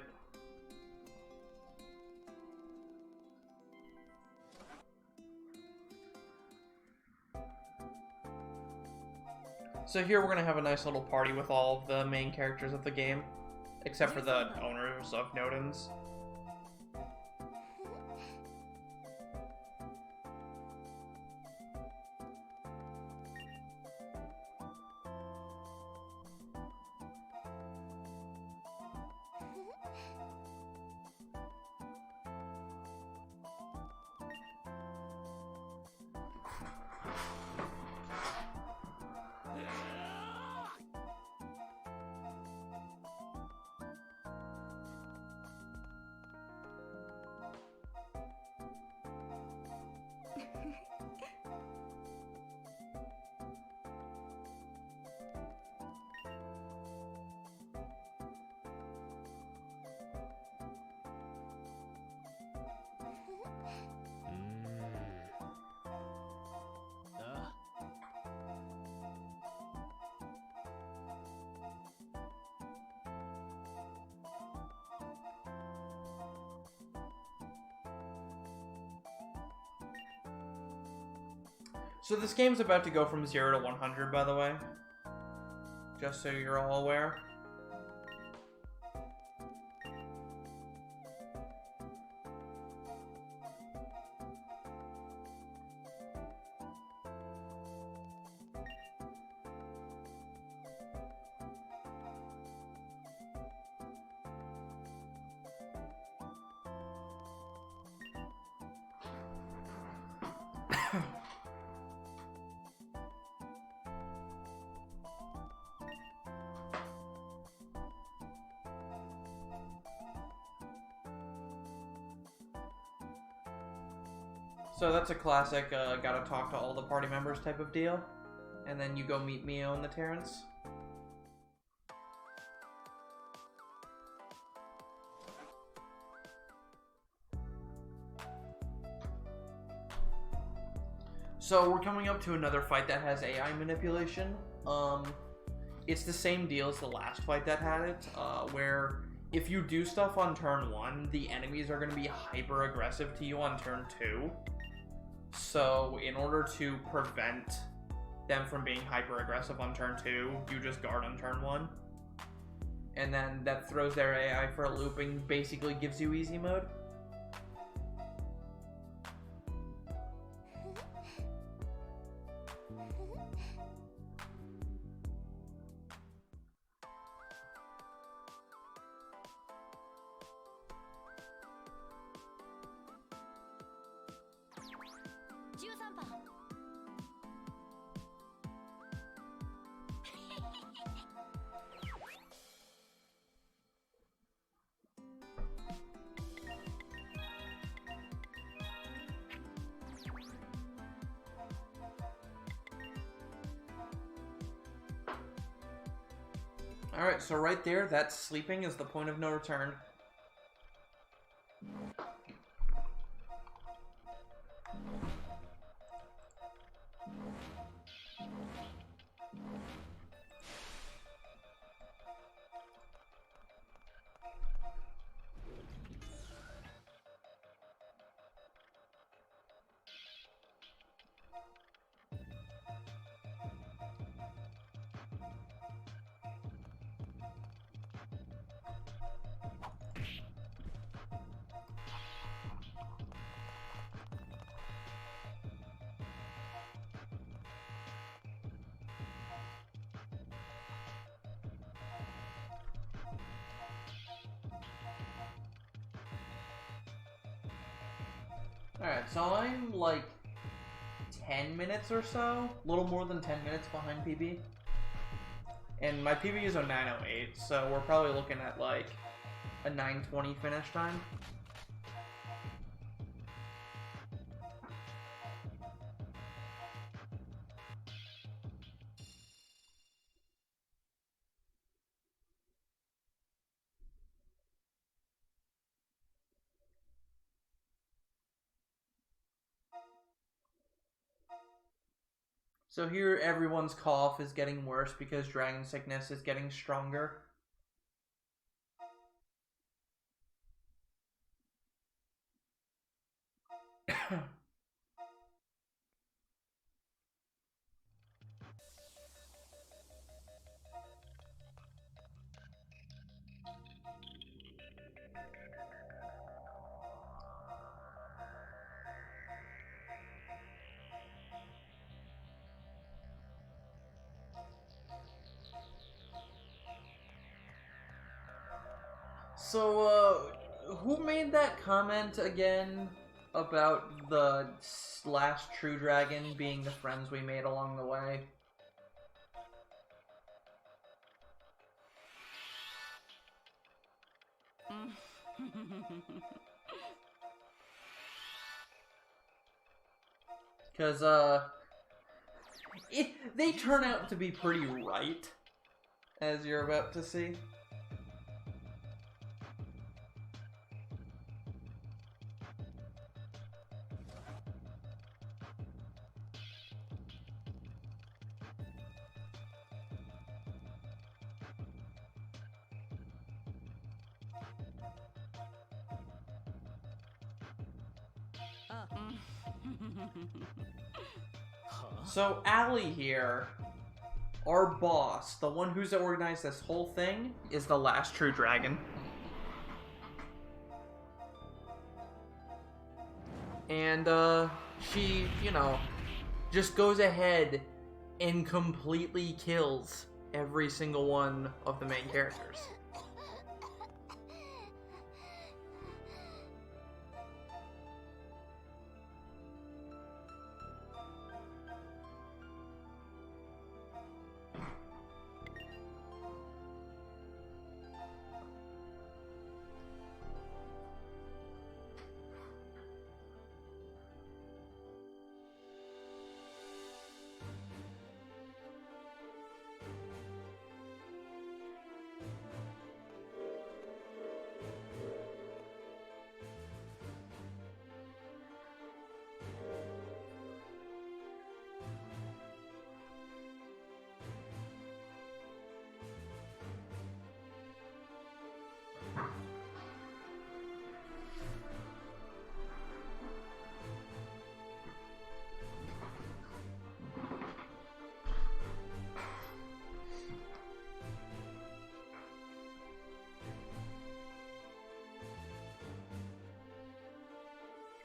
So here we're going to have a nice little party with all of the main characters of the game, except for the owners of Nodens. So this game's about to go from 0 to 100, by the way. Just so you're all aware. So that's a classic, gotta talk to all the party members type of deal. And then you go meet Mio and the Terrans. So we're coming up to another fight that has AI manipulation. It's the same deal as the last fight that had it, where if you do stuff on turn 1, the enemies are going to be hyper aggressive to you on turn 2. So in order to prevent them from being hyper aggressive on turn 2, you just guard on turn 1. And then that throws their AI for a loop and basically gives you easy mode. Alright, so right there, that sleeping is the point of no return. Alright, so I'm like 10 minutes or so, a little more than 10 minutes behind PB. And my PB is a 9:08, so we're probably looking at like a 9:20 finish time. So here everyone's cough is getting worse because dragon sickness is getting stronger. So, who made that comment again about the last true dragon being the friends we made along the way? Because, they turn out to be pretty right, as you're about to see. So Allie here, our boss, the one who's organized this whole thing, is the last true dragon. And she, you know, just goes ahead and completely kills every single one of the main characters.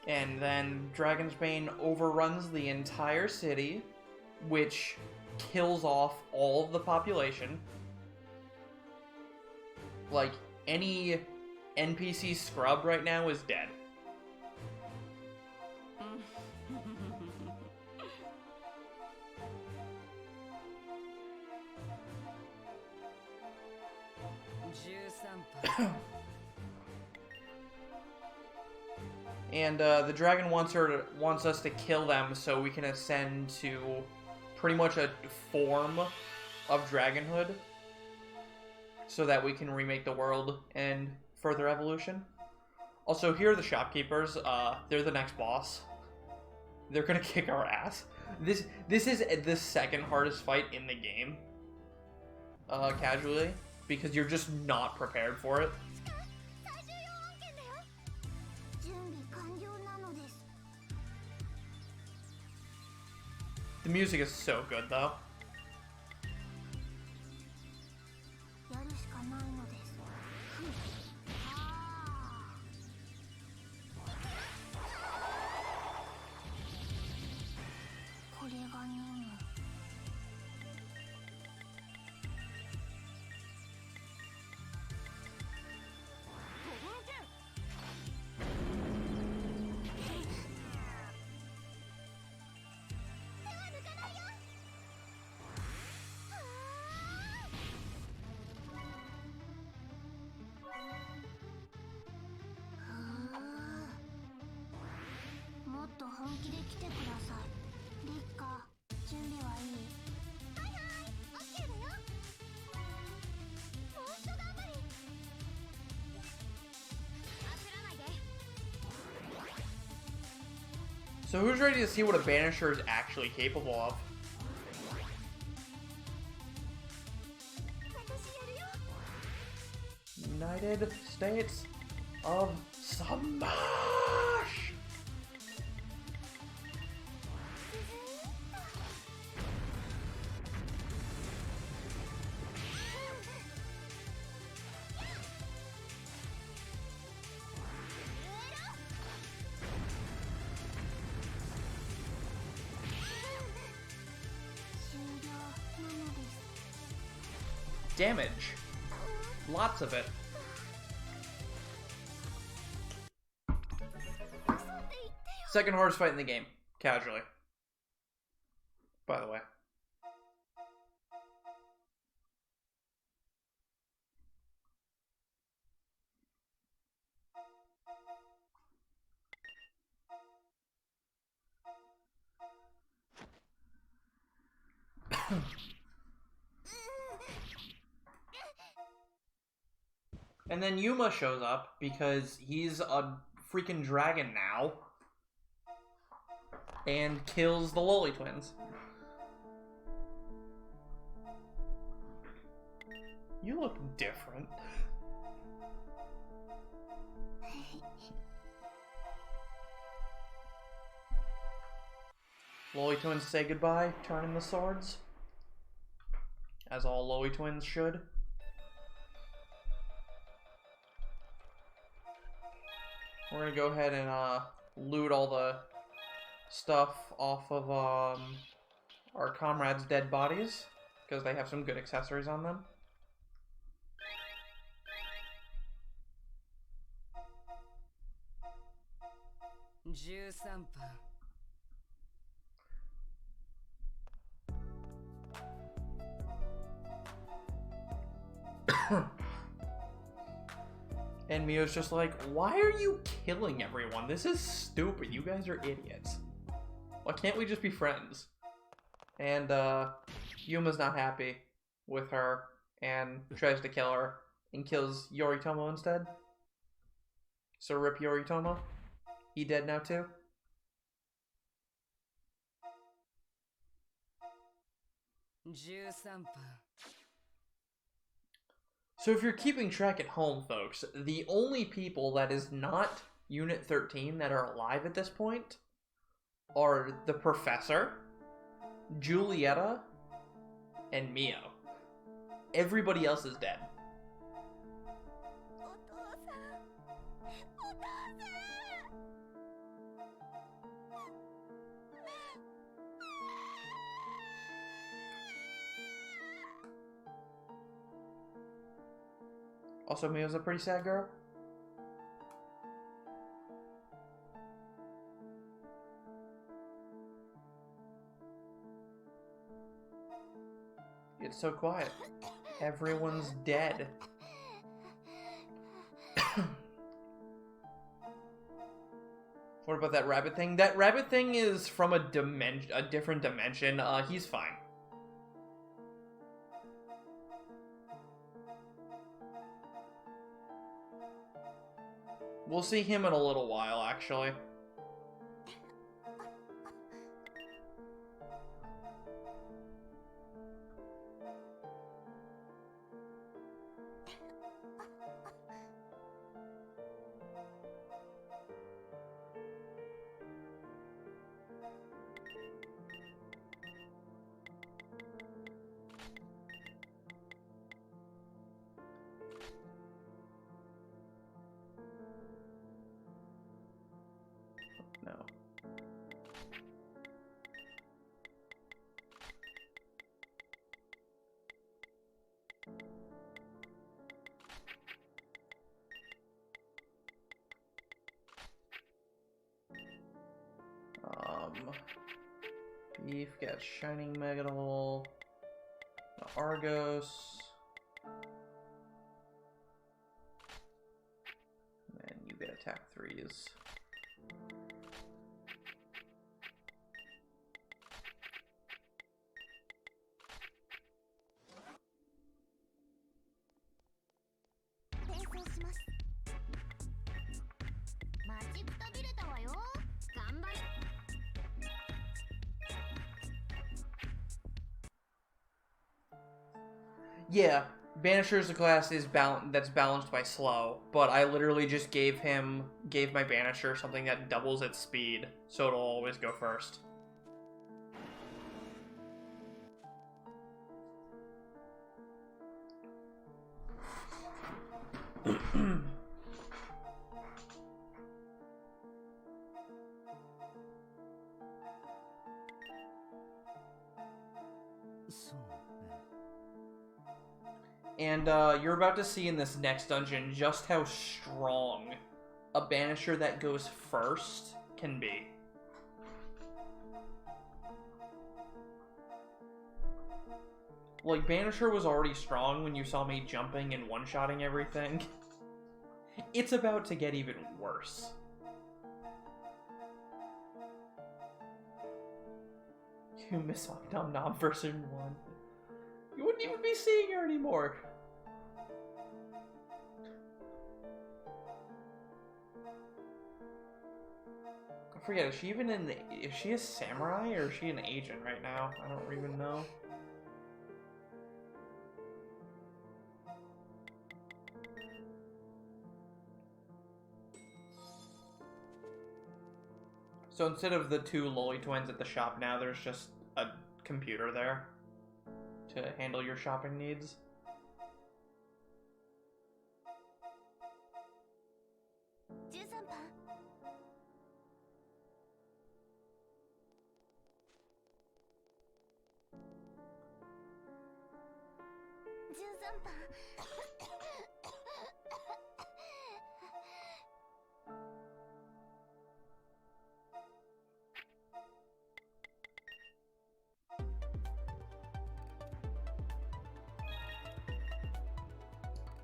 And then Dragon's Bane overruns the entire city, which kills off all of the population. Like, any NPC scrub right now is dead. And the dragon wants us to kill them so we can ascend to pretty much a form of dragonhood, so that we can remake the world and further evolution. Also, here are the shopkeepers. They're the next boss. They're gonna kick our ass. This is the second hardest fight in the game, casually, because you're just not prepared for it. The music is so good, though. 本気で来てください。立花、準備はいい？はいはい、オッケーだよ。もう一頑張り。焦らないで。 So who's ready to see what a banisher is actually capable of? 私やるよ。 United States of Smash! Damage. Lots of it. Second hardest fight in the game. Casually. By the way. And then Yuma shows up because he's a freaking dragon now. And kills the Loli twins. You look different. Loli twins say goodbye, turning the swords. As all Loli twins should. We're gonna go ahead and loot all the stuff off of our comrades' dead bodies, because they have some good accessories on them. And Mio's just like, why are you killing everyone? This is stupid. You guys are idiots. Why can't we just be friends? And Yuma's not happy with her and tries to kill her and kills Yoritomo instead. So rip Yoritomo. He dead now too? So if you're keeping track at home, folks, the only people that is not Unit 13 that are alive at this point are the Professor, Julieta, and Mio. Everybody else is dead. Also, Mio's a pretty sad girl. It's so quiet. Everyone's dead. What about that rabbit thing? That rabbit thing is from a different dimension. He's fine. We'll see him in a little while, actually. No. Beef gets Shining Metal, Argos, and then you get attack 3s. Yeah, Banisher is a class that's balanced by slow, but I literally just gave my Banisher something that doubles its speed, so it'll always go first. And you're about to see in this next dungeon just how strong a Banisher that goes first can be. Like, Banisher was already strong when you saw me jumping and one-shotting everything. It's about to get even worse. You miss Nom Nom version 1. You wouldn't even be seeing her anymore. I forget, is she a samurai or is she an agent right now? I don't even know. So instead of the two lolly twins at the shop now, there's just a computer there to handle your shopping needs.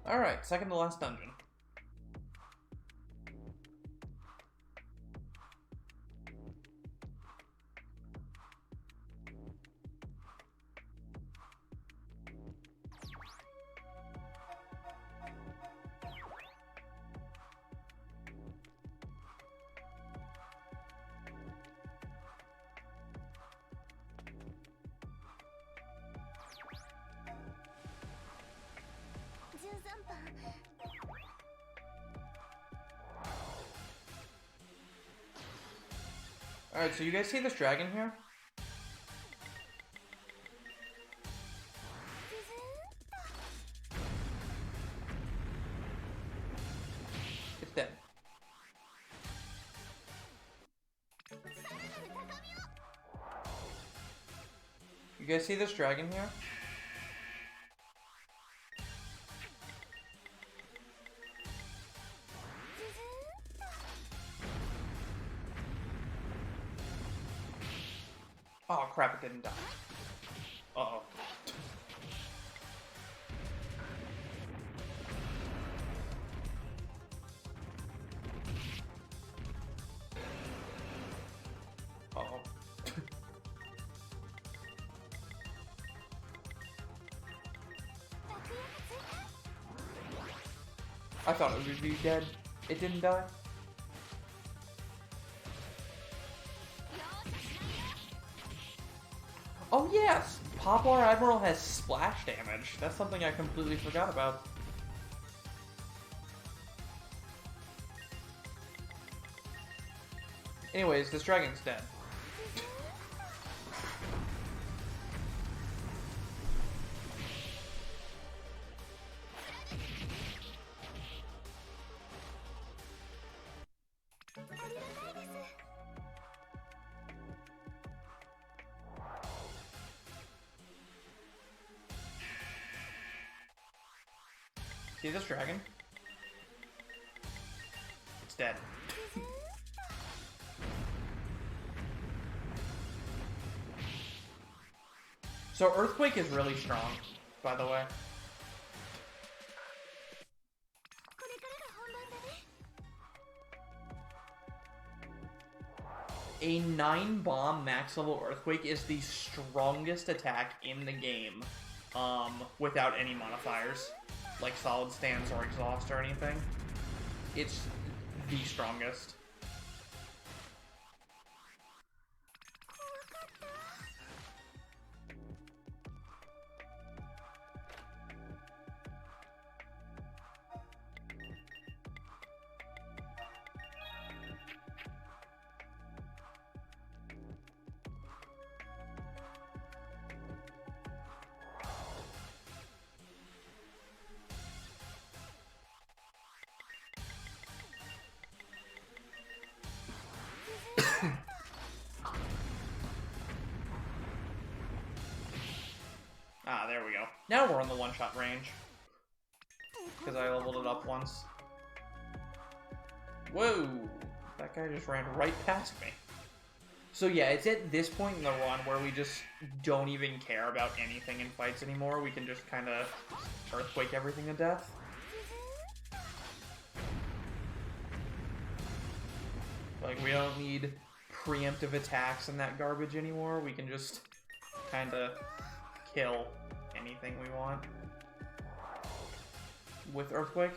Alright, second to last dungeon. Alright, so you guys see this dragon here? It's dead. You guys see this dragon here? Oh crap, it didn't die. Uh-oh. Uh-oh. I thought it would be dead. It didn't die. Oh yes! Poplar Admiral has splash damage. That's something I completely forgot about. Anyways, this dragon's dead. See this dragon? It's dead. So Earthquake is really strong, by the way. A 9-bomb max level Earthquake is the strongest attack in the game, without any modifiers, like solid stance or exhaust or anything. It's the strongest. Ah, there we go. Now we're in the one-shot range. Because I leveled it up once. Whoa! That guy just ran right past me. So yeah, it's at this point in the run where we just don't even care about anything in fights anymore. We can just kind of earthquake everything to death. Like, we don't need preemptive attacks and that garbage anymore. We can just kind of kill anything we want with earthquake.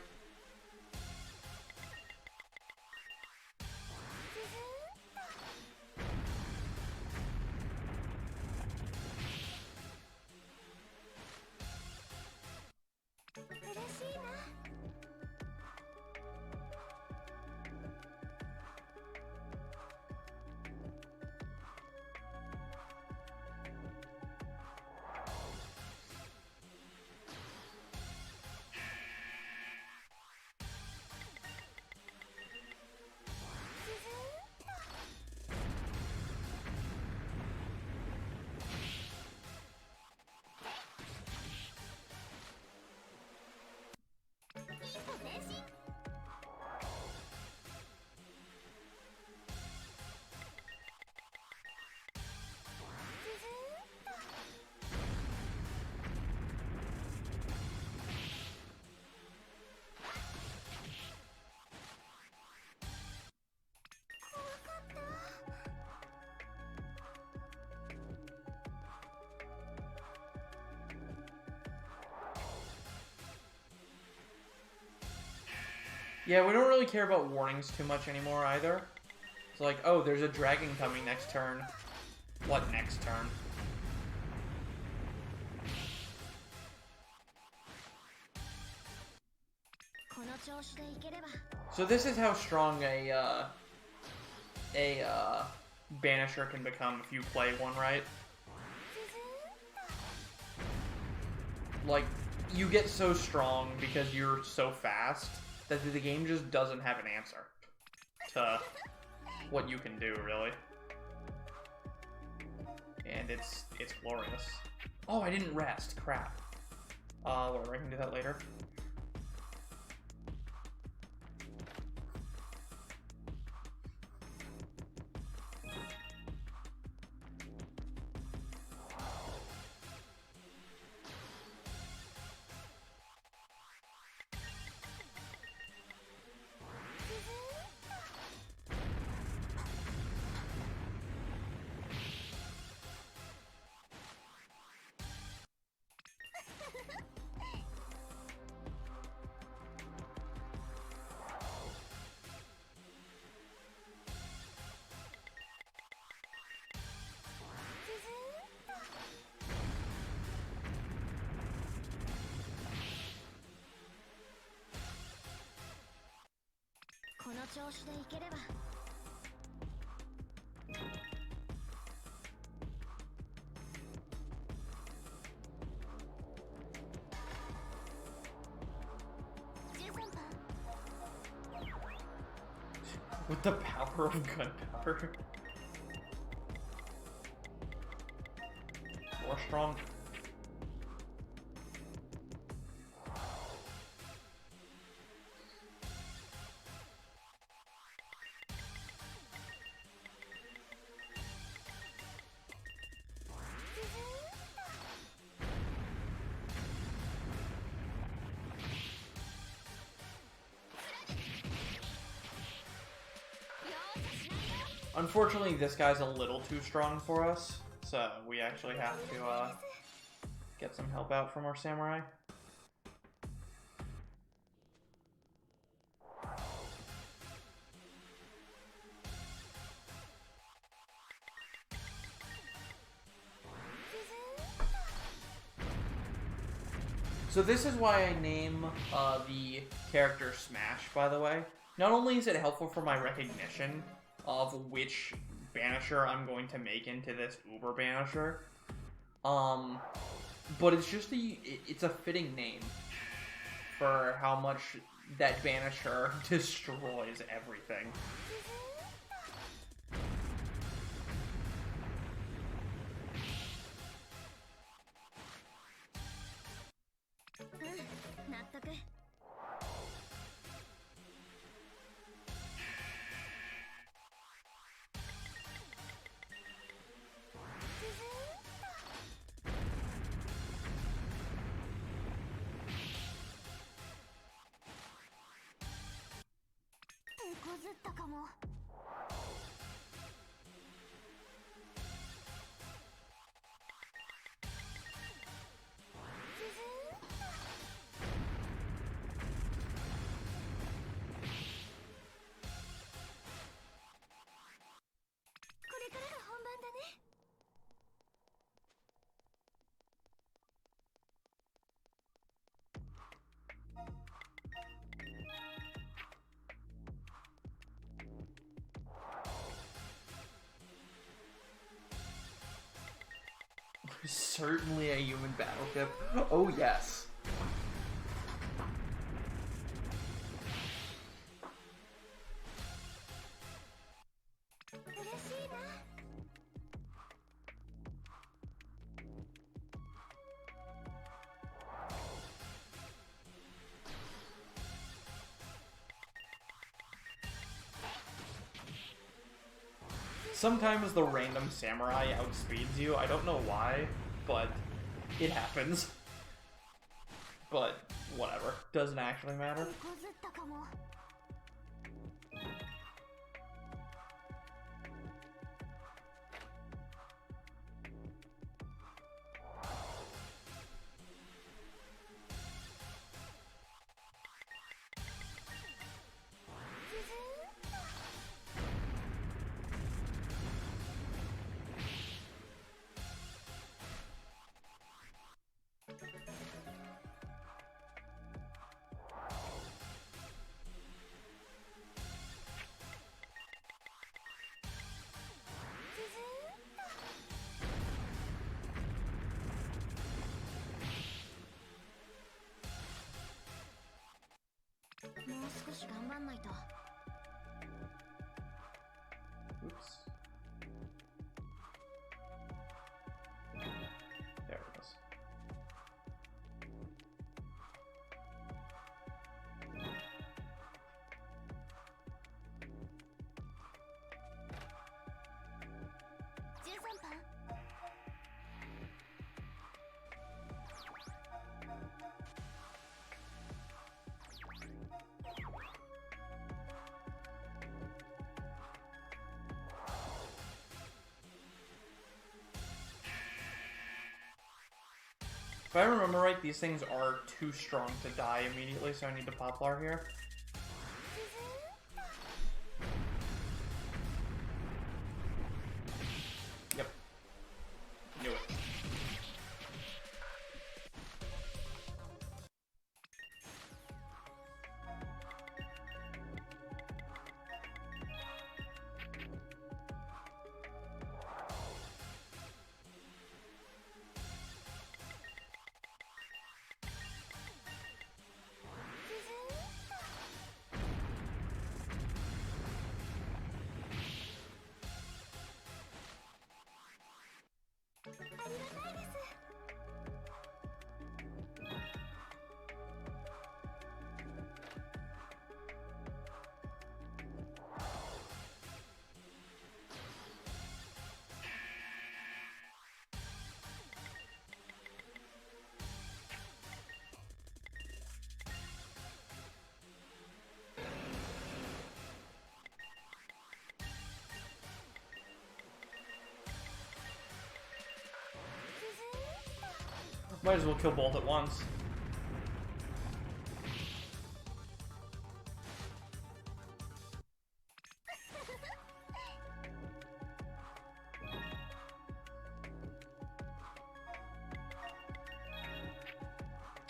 Yeah, we don't really care about warnings too much anymore either. It's like, oh, there's a dragon coming next turn. What next turn? So this is how strong a banisher can become if you play one right. Like, you get so strong because you're so fast that the game just doesn't have an answer to what you can do, really. And it's glorious. Oh, I didn't rest. Crap. Whatever, I can do that later. With the power of gunpowder. More strong. Unfortunately, this guy's a little too strong for us, so we actually have to get some help out from our samurai. So this is why I name the character Smash, by the way. Not only is it helpful for my recognition of which banisher I'm going to make into this Uber banisher, but it's just it's a fitting name for how much that banisher destroys everything. も。これからが本番だね。Certainly a human battleship. Oh yes. 嬉しいな。Sometimes the random samurai outspeeds you. I don't know why, but it happens. But whatever. Doesn't actually matter. 手こずったかも。もう少し頑張んないと。 Oops. There it goes. If I remember right, these things are too strong to die immediately, so I need to poplar here. Yep. Knew it. Might as well kill both at once.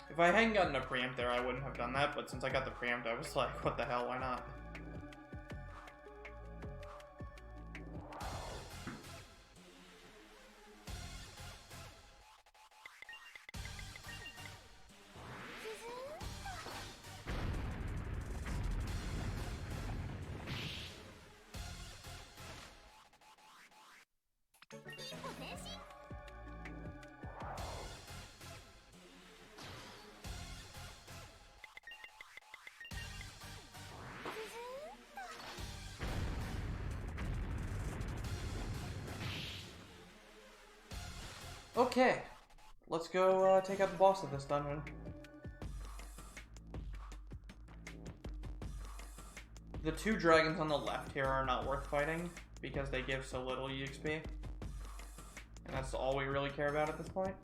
If I hadn't gotten a preempt there, I wouldn't have done that, but since I got the preempt, I was like, what the hell, why not? Okay, let's go take out the boss of this dungeon. The two dragons on the left here are not worth fighting because they give so little EXP. And that's all we really care about at this point.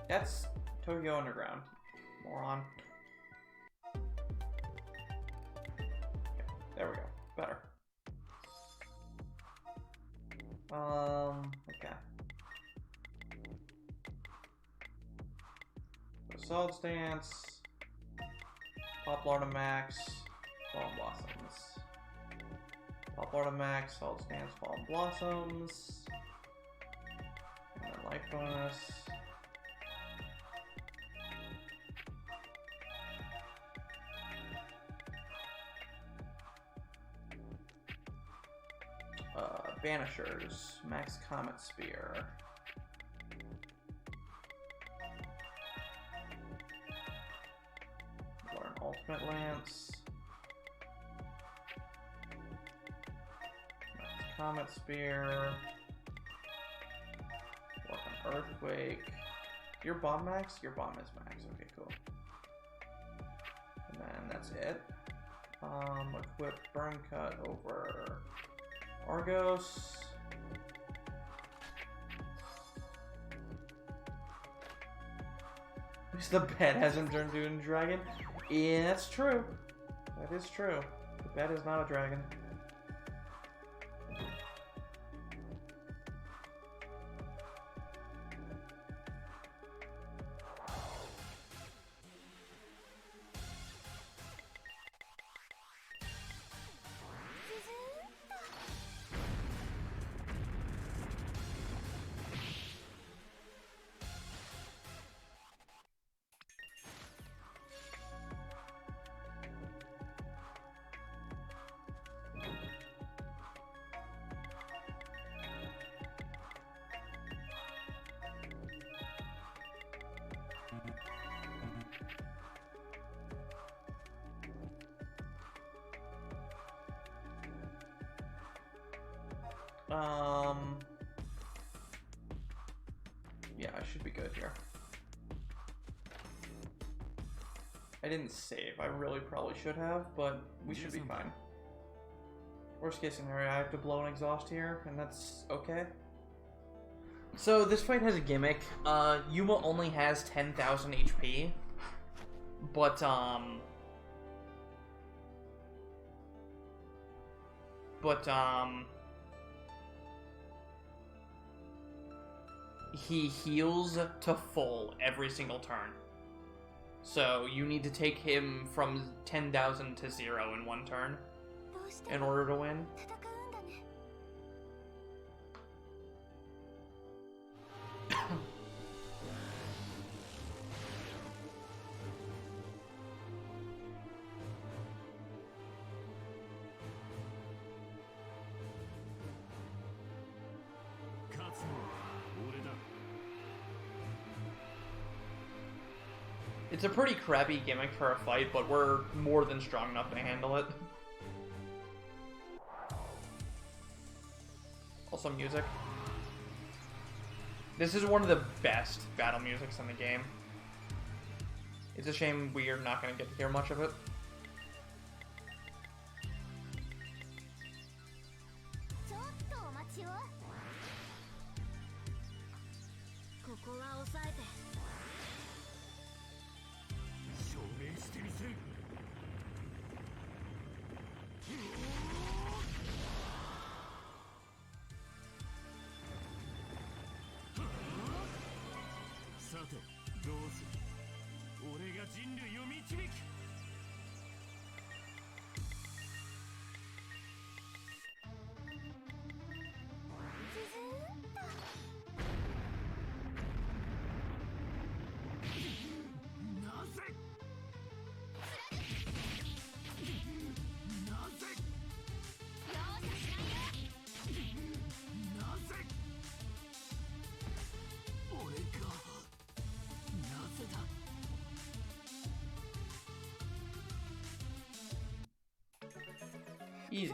That's Tokyo Underground, moron. Okay, there we go. Better. Okay. Solid Stance, Pop Lord of Max, Fallen Blossoms. Pop Lord of Max, Solid Stance, Fallen Blossoms. And then life bonus. Banishers, Max Comet Spear. Learn Ultimate Lance. Max Comet Spear. Work on Earthquake. Your bomb max? Your bomb is max. Okay, cool. And then that's it. Equip Burn Cut over Argos. At least the bed hasn't turned into a dragon. Yeah, that's true. That is true. The bed is not a dragon. Yeah, I should be good here. I didn't save. I really probably should have, but we should be fine. Worst case scenario, I have to blow an exhaust here, and that's okay. So this fight has a gimmick. Yuma only has 10,000 HP, but he heals to full every single turn. So you need to take him from 10,000 to 0 in one turn in order to win. It's a pretty crappy gimmick for a fight, but we're more than strong enough to handle it. Also music. This is one of the best battle musics in the game. It's a shame we're not going to get to hear much of it. Easy.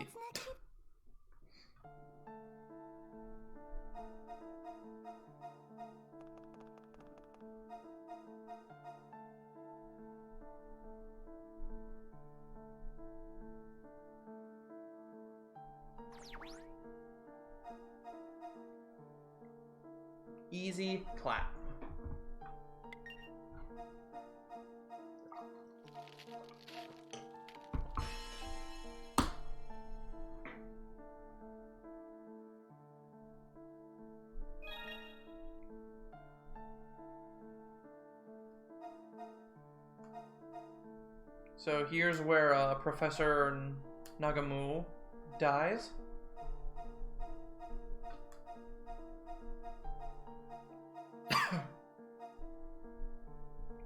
Easy clap. So here's where Professor Nagamu dies.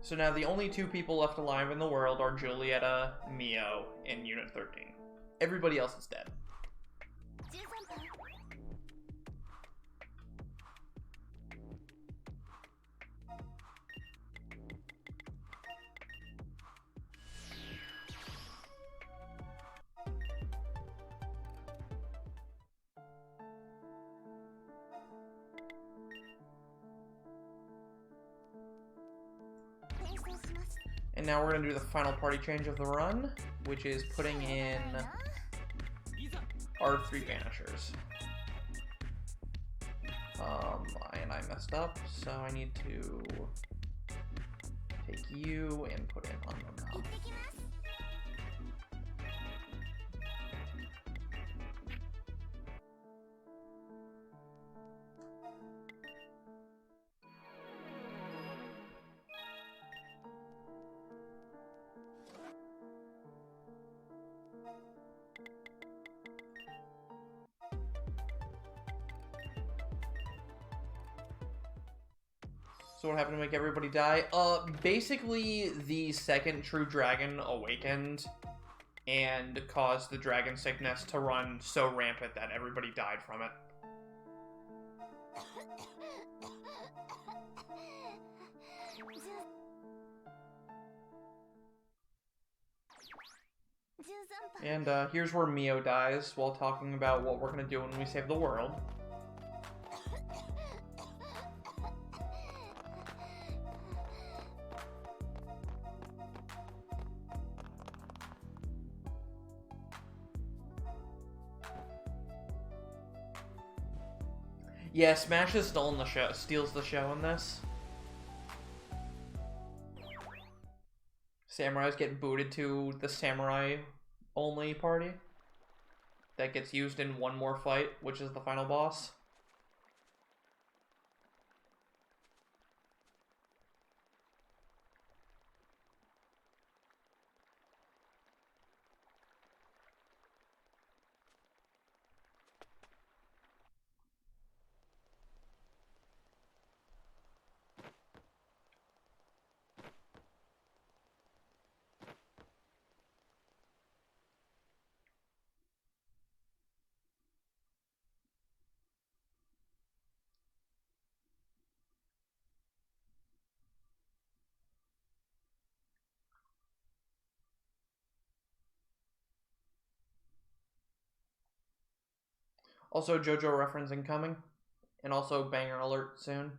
So now the only two people left alive in the world are Julieta, Mio, and Unit 13. Everybody else is dead. 13番 And now we're gonna do the final party change of the run, which is putting in our 3 banishers. And I messed up, so I need to take you and put in unknown now. So what happened to make everybody die? Basically the second true dragon awakened and caused the dragon sickness to run so rampant that everybody died from it. And here's where Mio dies while talking about what we're gonna do when we save the world. Yeah, Smash has stolen the show, steals the show in this. Samurais get booted to the samurai-only party. That gets used in one more fight, which is the final boss. Also, JoJo reference incoming. And also banger alert soon.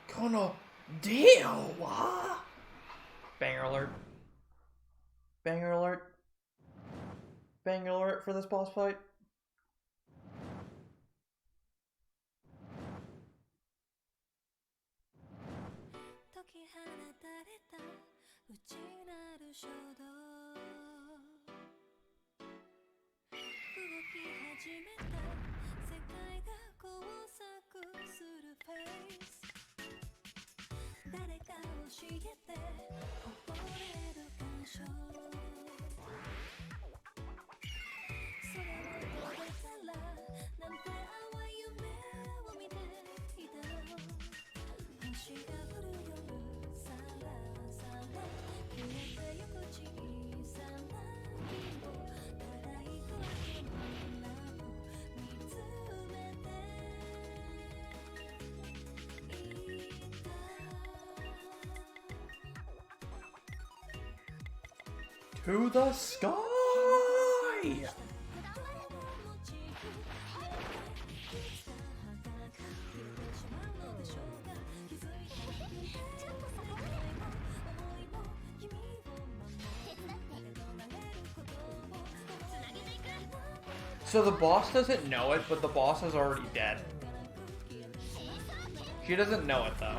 Kono deal wa? Banger alert. Banger alert. Banger alert for this boss fight. To the sky! So the boss doesn't know it, but the boss is already dead. She doesn't know it though.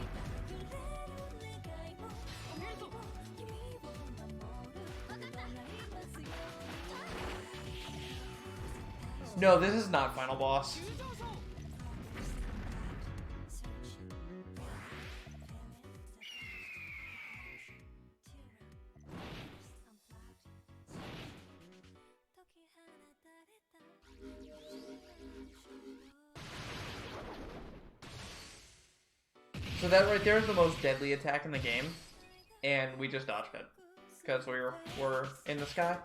No, this is not final boss. So that right there is the most deadly attack in the game, and we just dodged it because we're in the sky.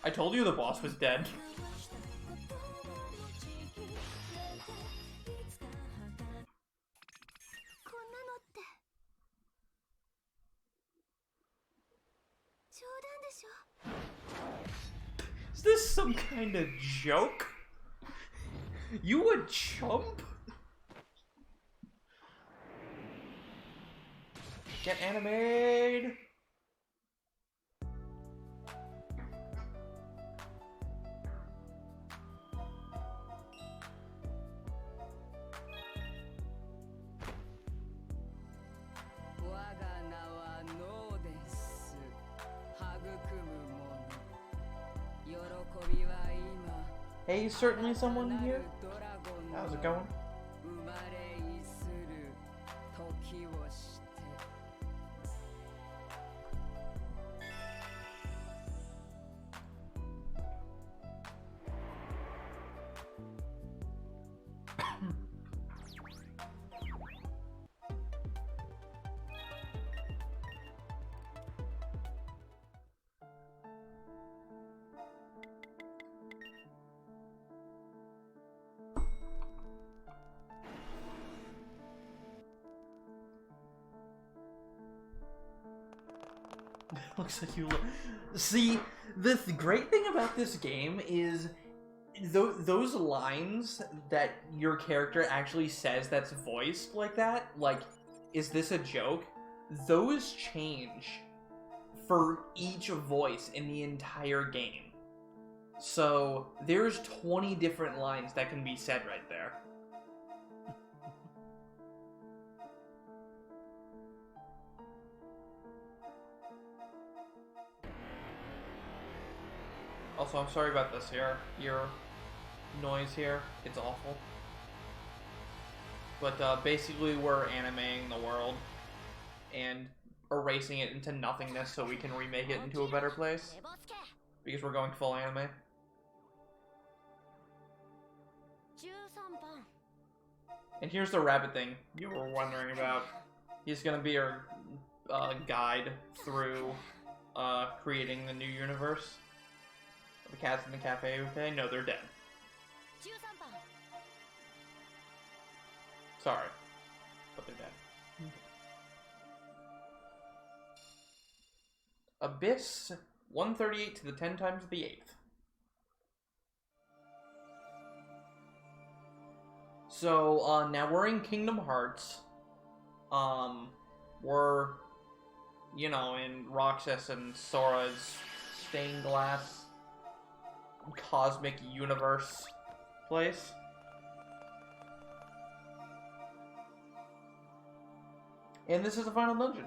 I told you the boss was dead. こんなのって冗談でしょ。 Is this some kind of joke? You a chump? Get animated! Hey, certainly someone here. How's it going? Looks like you see, the great thing about this game is those lines that your character actually says that's voiced like that, like, is this a joke? Those change for each voice in the entire game. So there's 20 different lines that can be said right there. Also, I'm sorry about this here. Your noise here. It's awful. But basically we're animating the world and erasing it into nothingness so we can remake it into a better place. Because we're going full anime. 13番 And here's the rabbit thing you were wondering about. He's gonna be our guide through creating the new universe. The cats in the cafe, okay? No, they're dead. 13番 Sorry. But they're dead. Abyss, 138 to the 10 times the 8th. So, now we're in Kingdom Hearts. We're, you know, in Roxas and Sora's stained glass cosmic universe place. And this is the final dungeon.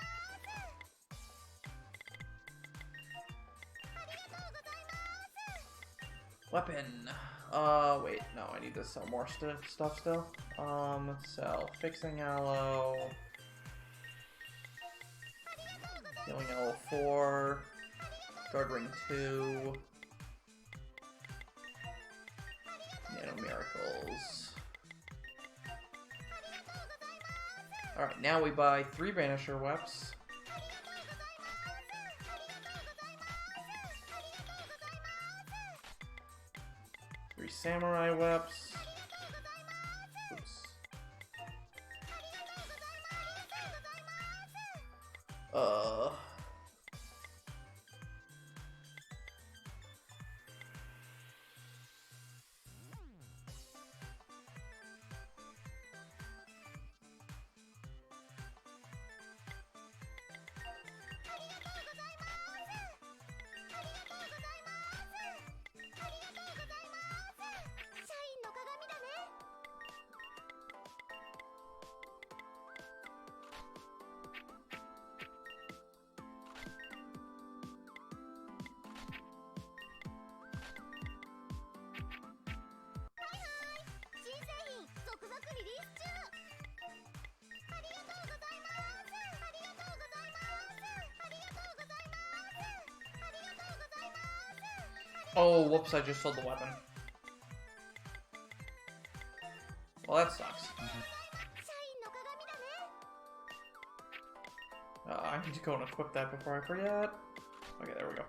Weapon. Wait, no, I need to sell more stuff still. Sell fixing aloe. Healing aloe 4. Guard ring 2. Nano miracles. Alright, now we buy 3 banisher weps. 3 samurai weps. Oops. Oh, whoops, I just sold the weapon. Well, that sucks. I need to go and equip that before I forget. Okay, there we go.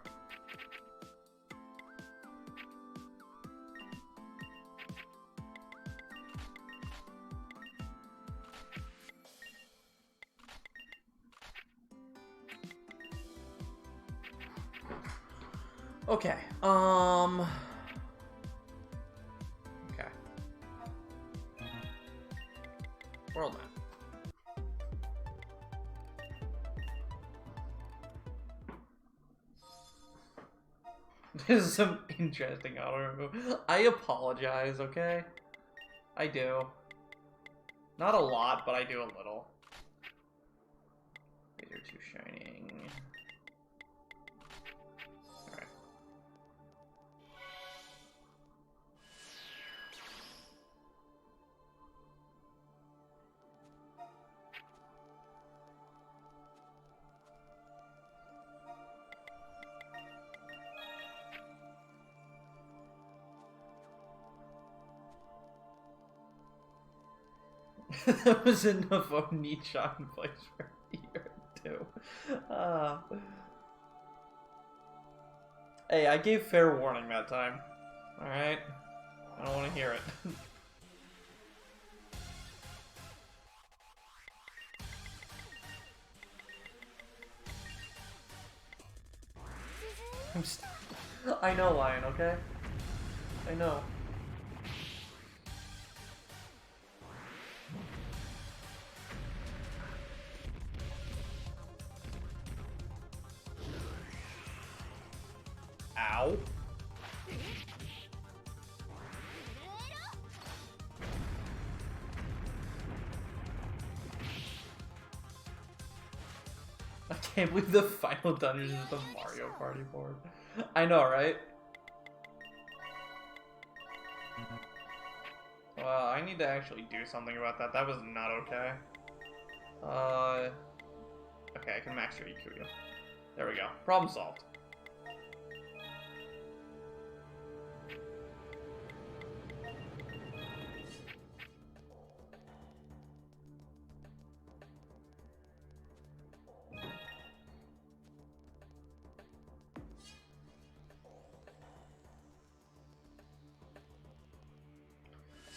Okay, okay. World map. This is some interesting auto remove. I apologize, okay? I do. Not a lot, but I do a little. These are too shining. Alright. That was enough of Nietzsche in place for a year too. Hey, I gave fair warning that time. Alright? I don't want to hear it. I know, Lion, okay? I know. Ow. I can't believe the final dungeon is the Mario Party board. I know, right? Well, I need to actually do something about that. That was not okay. Okay, I can max your Ikuya. There we go. Problem solved.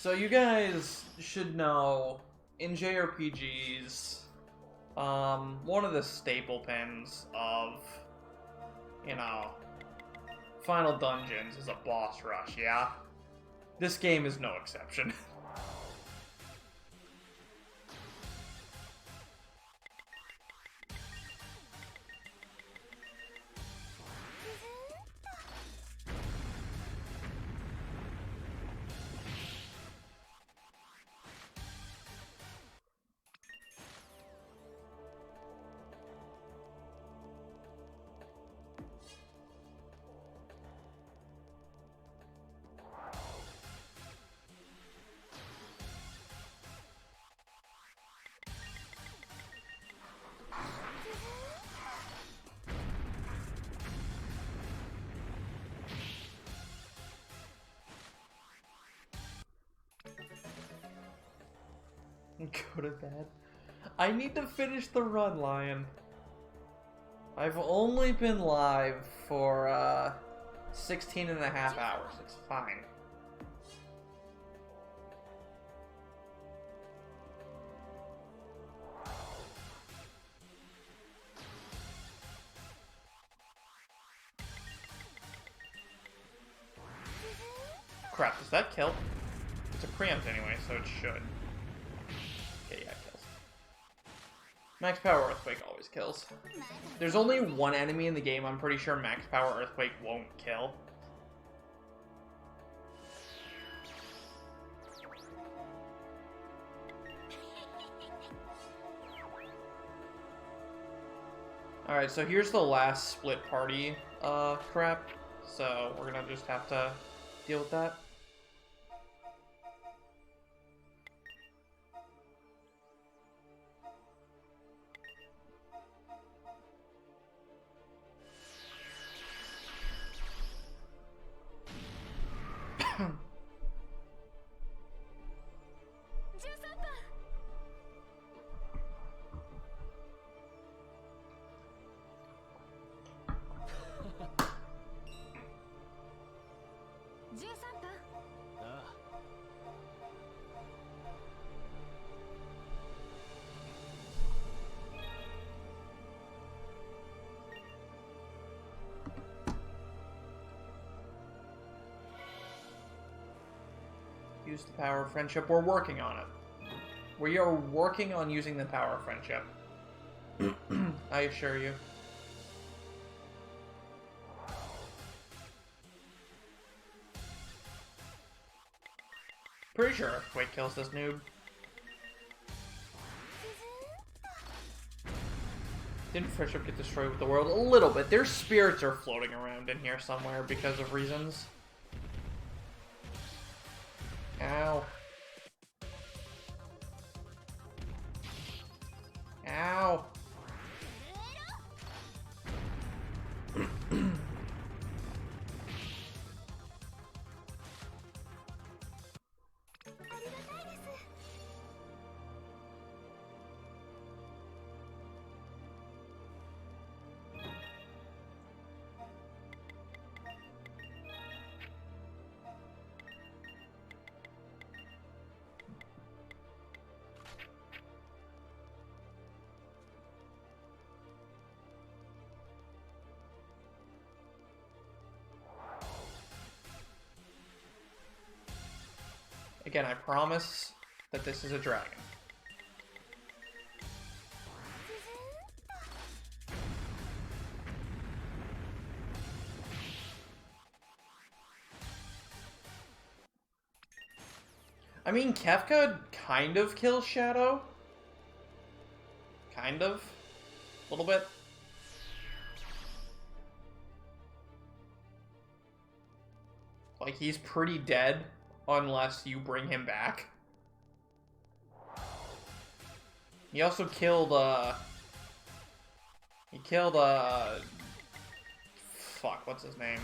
So you guys should know, in JRPGs, one of the staple pins of, you know, final dungeons is a boss rush, yeah? This game is no exception. Go to bed. I need to finish the run, Lion. I've only been live for 16 and a half hours. It's fine. Crap, does that kill? It's a preempt anyway, so it should. Okay, yeah, it kills. Max Power Earthquake always kills. There's only one enemy in the game I'm pretty sure Max Power Earthquake won't kill. Alright, so here's the last split party crap. So we're gonna just have to deal with that. Use the power of friendship. We're working on it. We are working on using the power of friendship. I assure you. Pretty sure Earthquake kills this noob. Didn't friendship get destroyed with the world? A little bit. Their spirits are floating around in here somewhere because of reasons. Ow. Ow. Again, I promise that this is a dragon. I mean, Kefka kind of kills Shadow. Kind of. A little bit. Like, he's pretty dead. Unless you bring him back. He also killed, he killed, fuck, what's his name?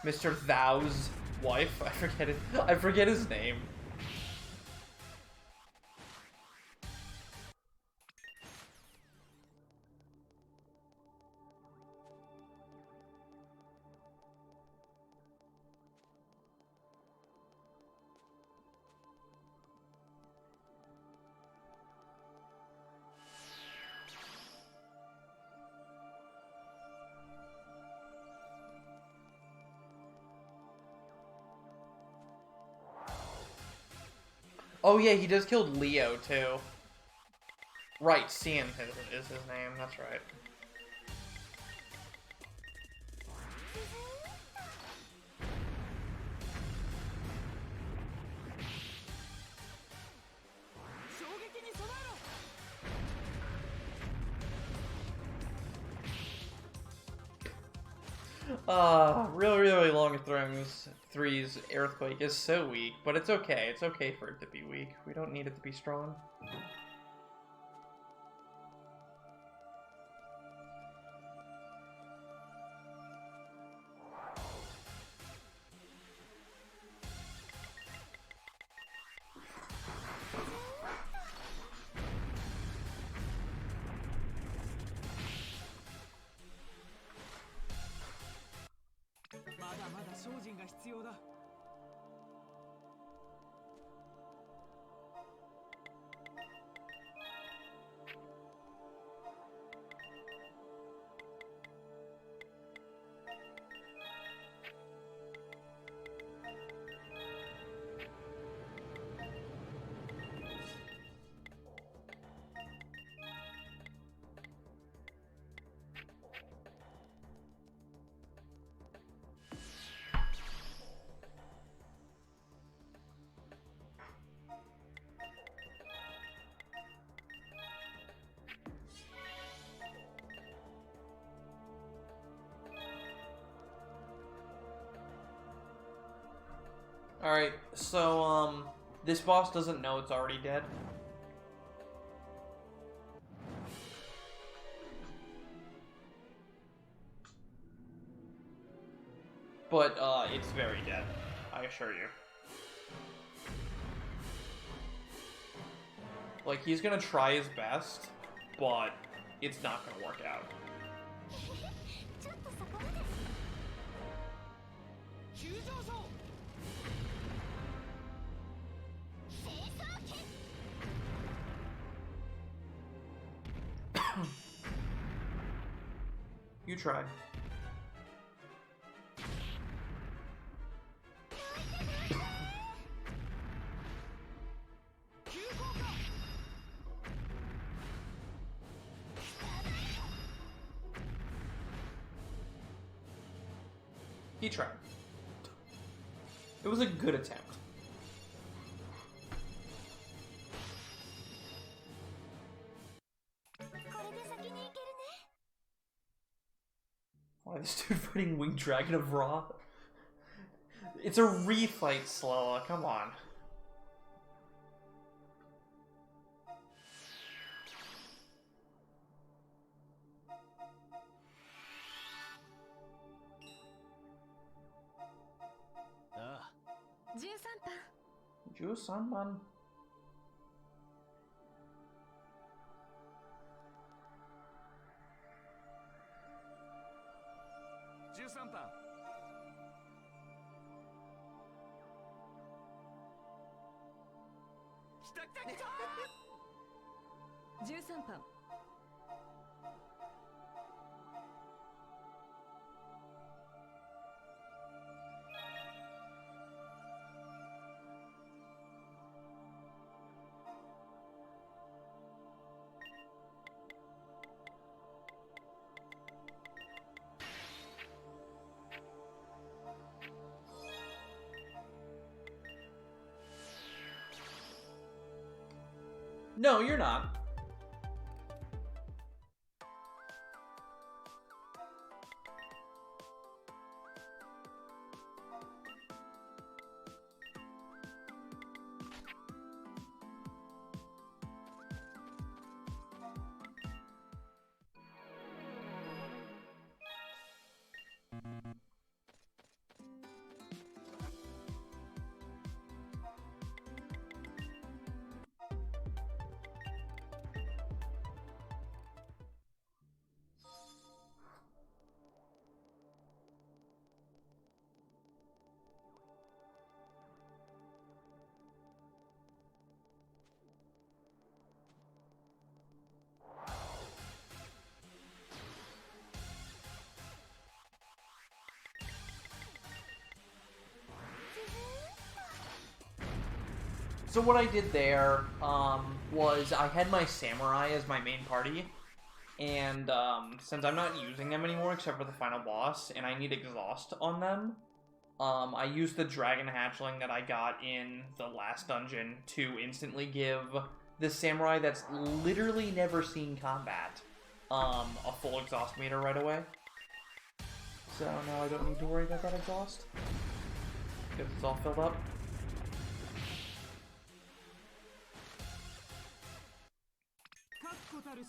Mr. Thou's wife? I forget his name. Oh yeah, he just killed Leo too. Right, Cian is his name. That's right. Really long throws. Three's Earthquake is so weak, but it's okay. It's okay for it to be weak. We don't need it to be strong. Alright, so, this boss doesn't know it's already dead. But, it's very dead, I assure you. Like, he's gonna try his best, but it's not gonna work out. ちょっとそこまで。急上昇。清掃剣。You tried. He tried. It was a good attempt. Why this dude fighting Winged Dragon of Ra? It's a refight, Sloa. Come on. Ah. 13番. No, you're not. So what I did there was I had my samurai as my main party, and since I'm not using them anymore except for the final boss, and I need exhaust on them, I used the dragon hatchling that I got in the last dungeon to instantly give the samurai that's literally never seen combat a full exhaust meter right away. So now I don't need to worry about that exhaust because it's all filled up.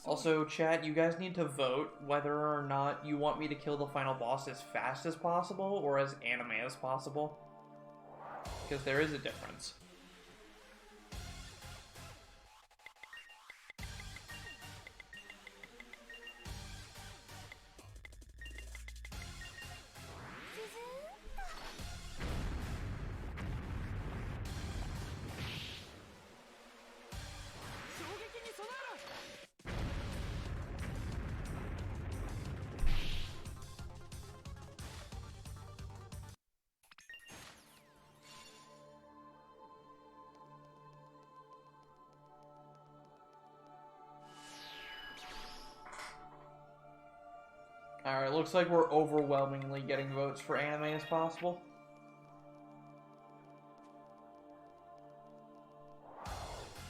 Also, chat, you guys need to vote whether or not you want me to kill the final boss as fast as possible or as anime as possible. Because there is a difference. Alright, looks like we're overwhelmingly getting votes for anime as possible.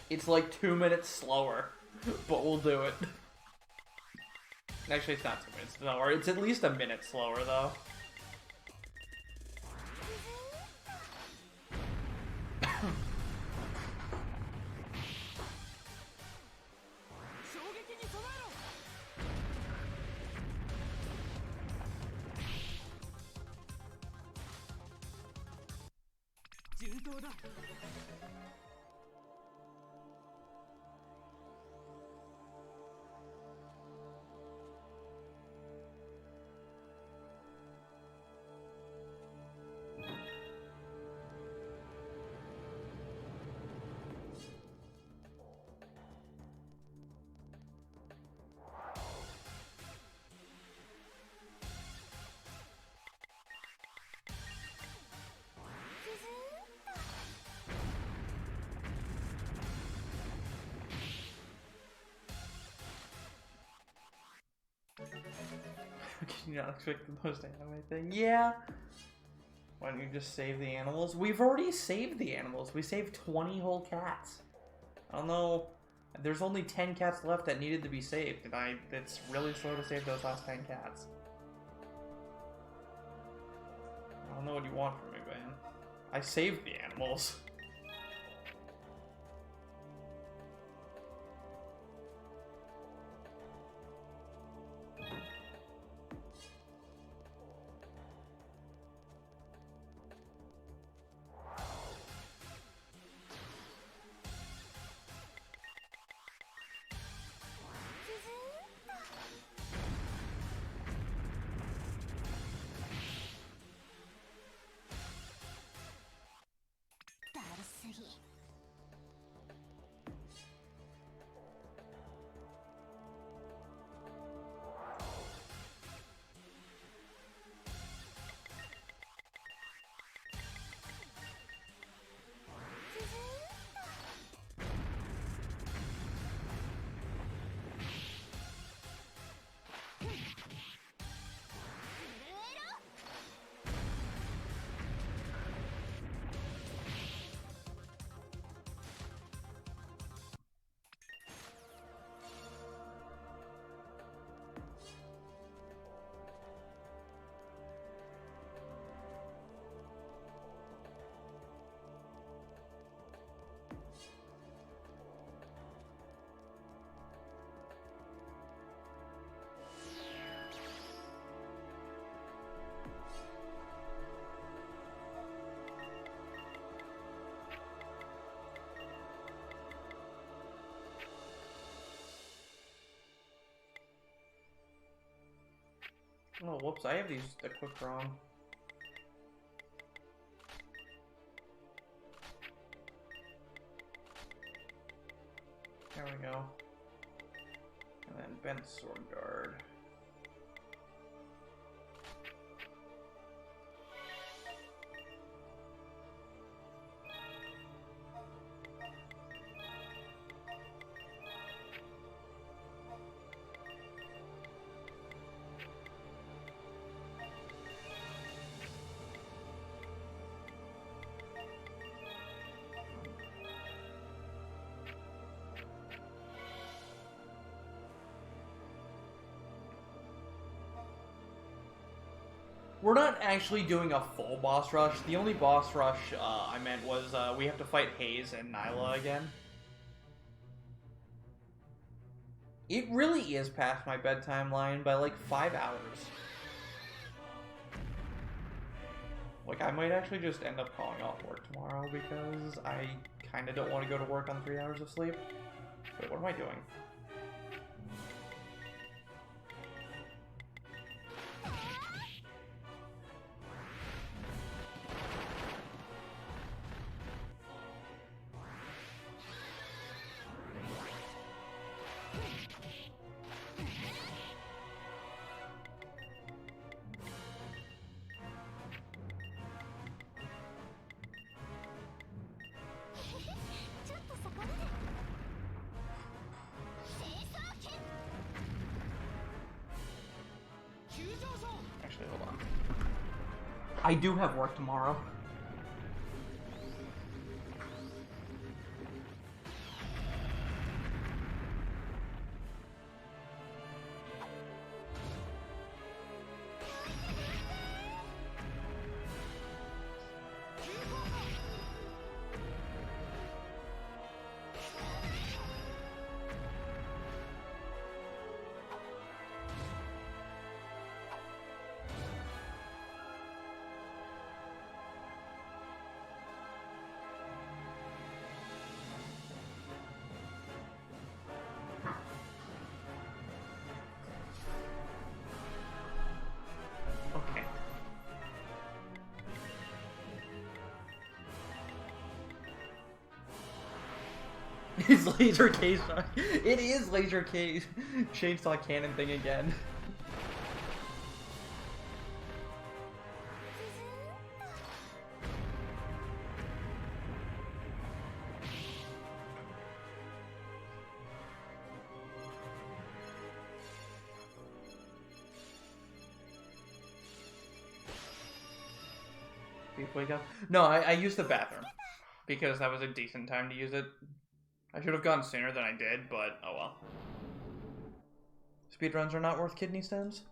It's like 2 minutes slower, but we'll do it. Actually, it's not 2 minutes slower. It's at least a minute slower, though. Can you not expect the most anime thing? Yeah. Why don't you just save the animals? We've already saved the animals. We saved 20 whole cats. I don't know. There's only 10 cats left that needed to be saved, and it's really slow to save those last 10 cats. I don't know what you want from me, man. I saved the animals. Oh, whoops, I have these equipped wrong. There we go. And then bent sword guard. We're not actually doing a full boss rush. The only boss rush I meant was we have to fight Hayes and Nyla again. It really is past my bedtime line by like 5 hours. Like, I might actually just end up calling off work tomorrow because I kind of don't want to go to work on 3 hours of sleep. Wait, what am I doing? Actually, hold on. I do have work tomorrow. Okay. It's laser case. It is laser case. Chainsaw cannon thing again. Wake up. No, I used the bathroom because that was a decent time to use it. I should have gone sooner than I did, but oh well. Speedruns are not worth kidney stones.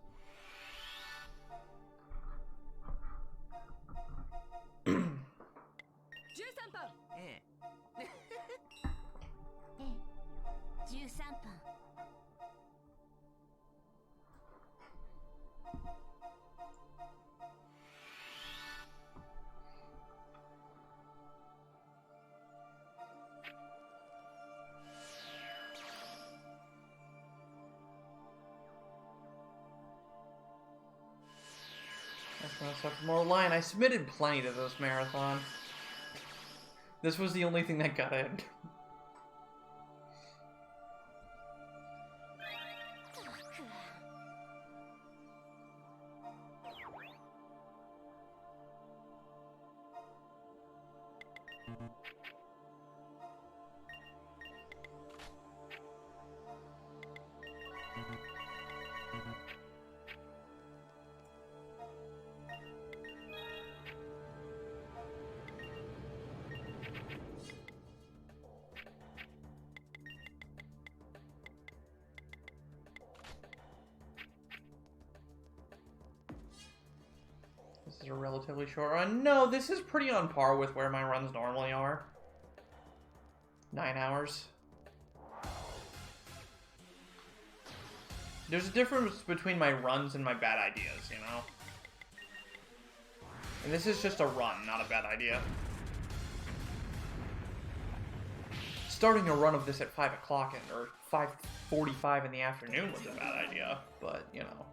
'More line. I submitted plenty to this marathon. This was the only thing that got in. This is a relatively short run. No, this is pretty on par with where my runs normally are. 9 hours. There's a difference between my runs and my bad ideas, you know? And this is just a run, not a bad idea. Starting a run of this at 5 o'clock or 5:45 in the afternoon was a bad idea, but, you know.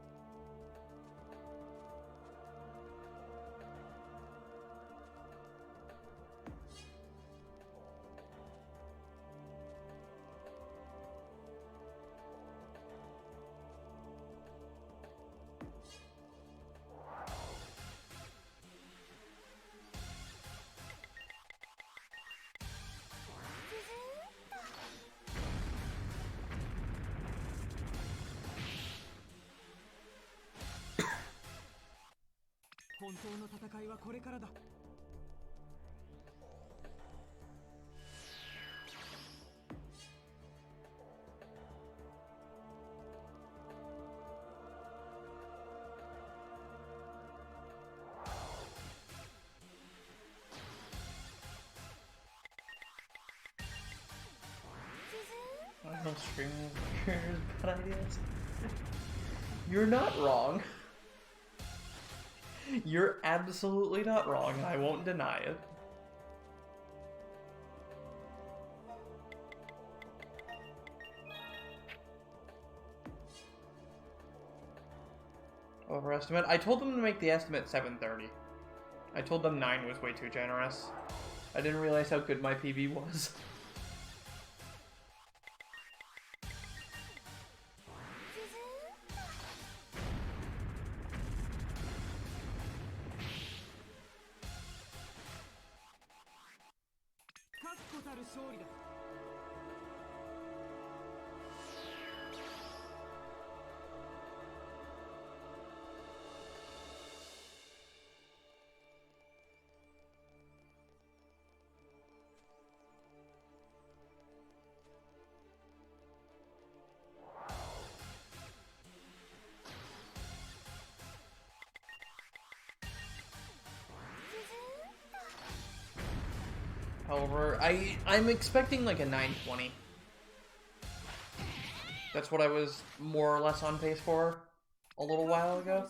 streaming is bad ideas. You're not wrong. You're absolutely not wrong. I won't deny it. Overestimate? I told them to make the estimate 730. I told them 9 was way too generous. I didn't realize how good my PB was. However, I'm expecting like a 920. That's what I was more or less on pace for a little while ago.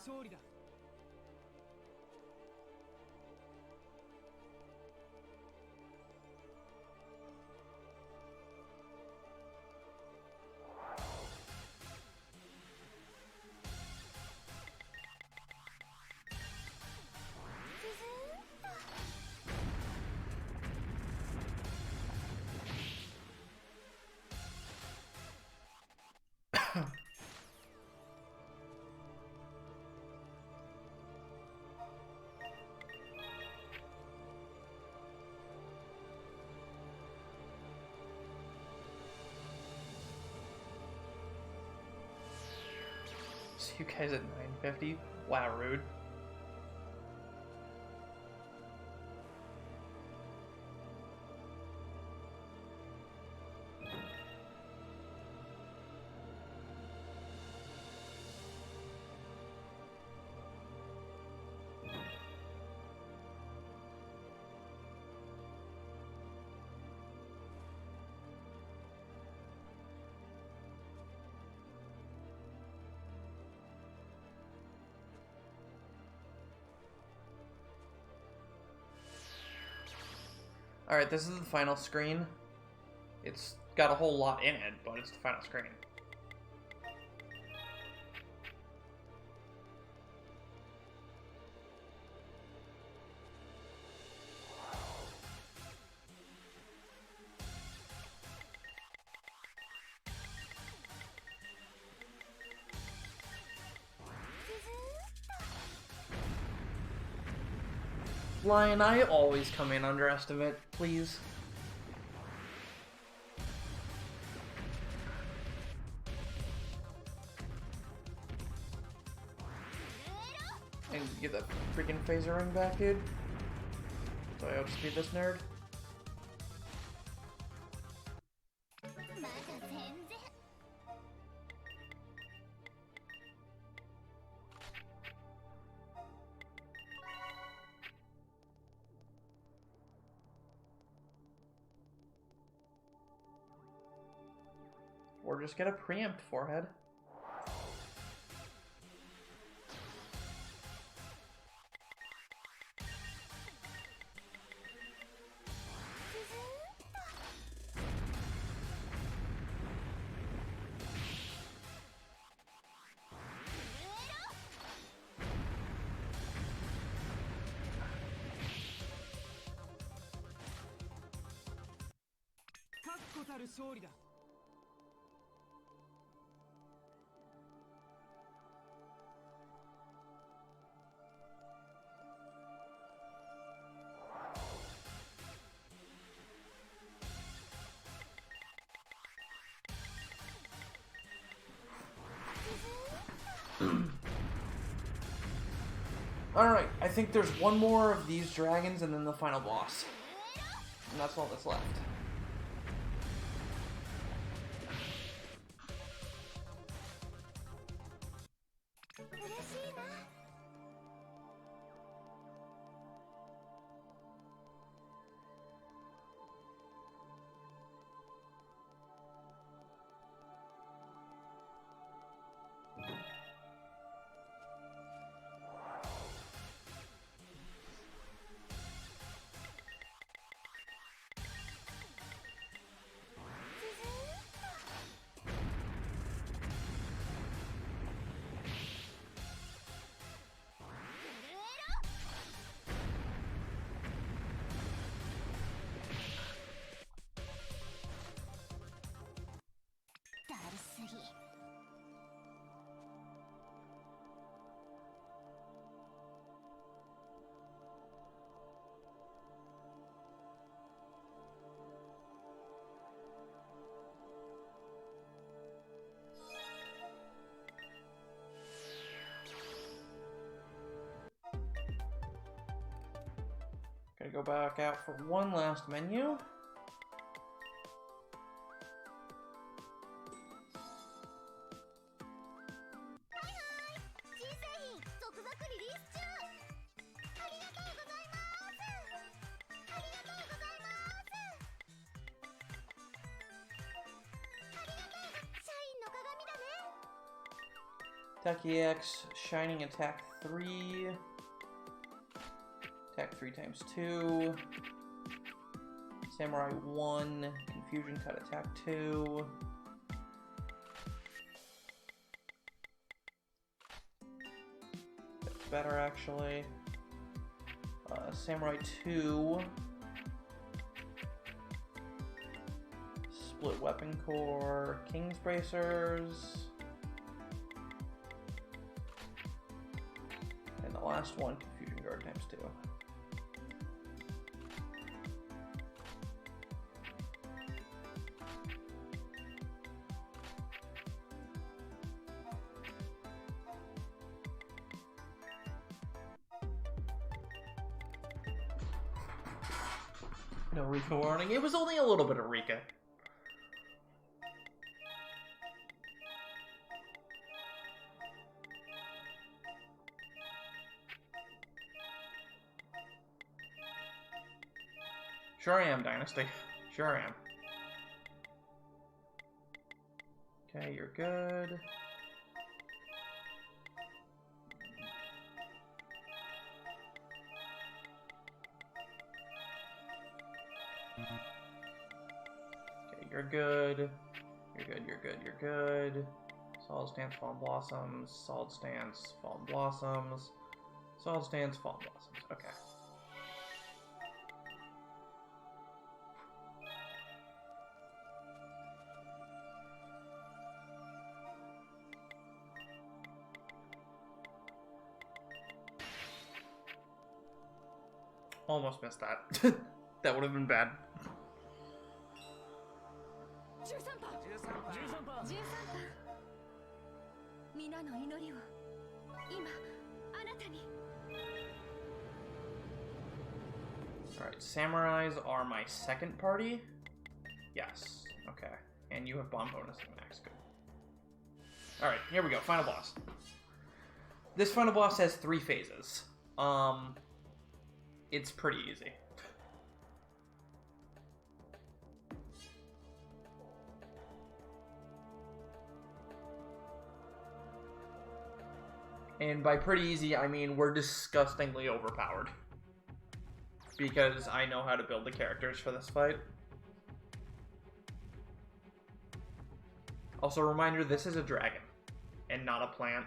So you guys at 950? Wow, rude. Alright, this is the final screen. It's got a whole lot in it, but it's the final screen. Lion, I always come in underestimate, please. And get that freaking phaser ring back, dude. So I outspeed this nerd. Or just get a preempt forehead. Alright, I think there's one more of these dragons and then the final boss. And that's all that's left. go back out for one last menu. Attack EX, Shining Attack 3. Attack 3 times 2. Samurai 1. Confusion Cut Attack 2. That's better actually. Samurai 2. Split Weapon Core. King's Bracers. And the last one, Confusion Guard times 2. No Rika warning. It was only a little bit of Rika. Sure I am, Dynasty. Sure I am. Okay, you're good. Okay, you're good. You're good, you're good, you're good. Solid Stance, Fallen Blossoms. Solid Stance, Fallen Blossoms. Solid Stance, Fallen Blossoms. Okay. Almost missed that. That would have been bad. 皆の祈りを今あなたに Alright, samurais are my second party? Yes. Okay. And you have bomb bonus max. Good. Alright, here we go. Final boss. This final boss has 3 phases. It's pretty easy. And by pretty easy, I mean we're disgustingly overpowered. Because I know how to build the characters for this fight. Also, reminder, this is a dragon, and not a plant.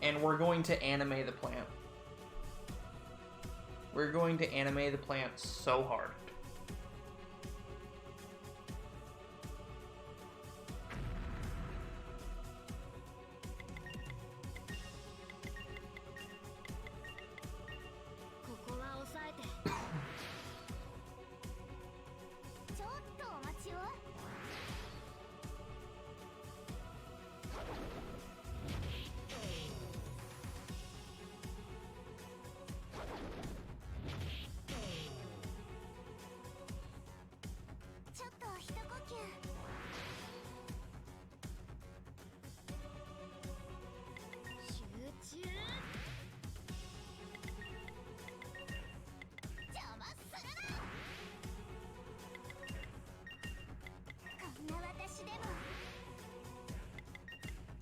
And we're going to anime the plant. We're going to anime the plant so hard.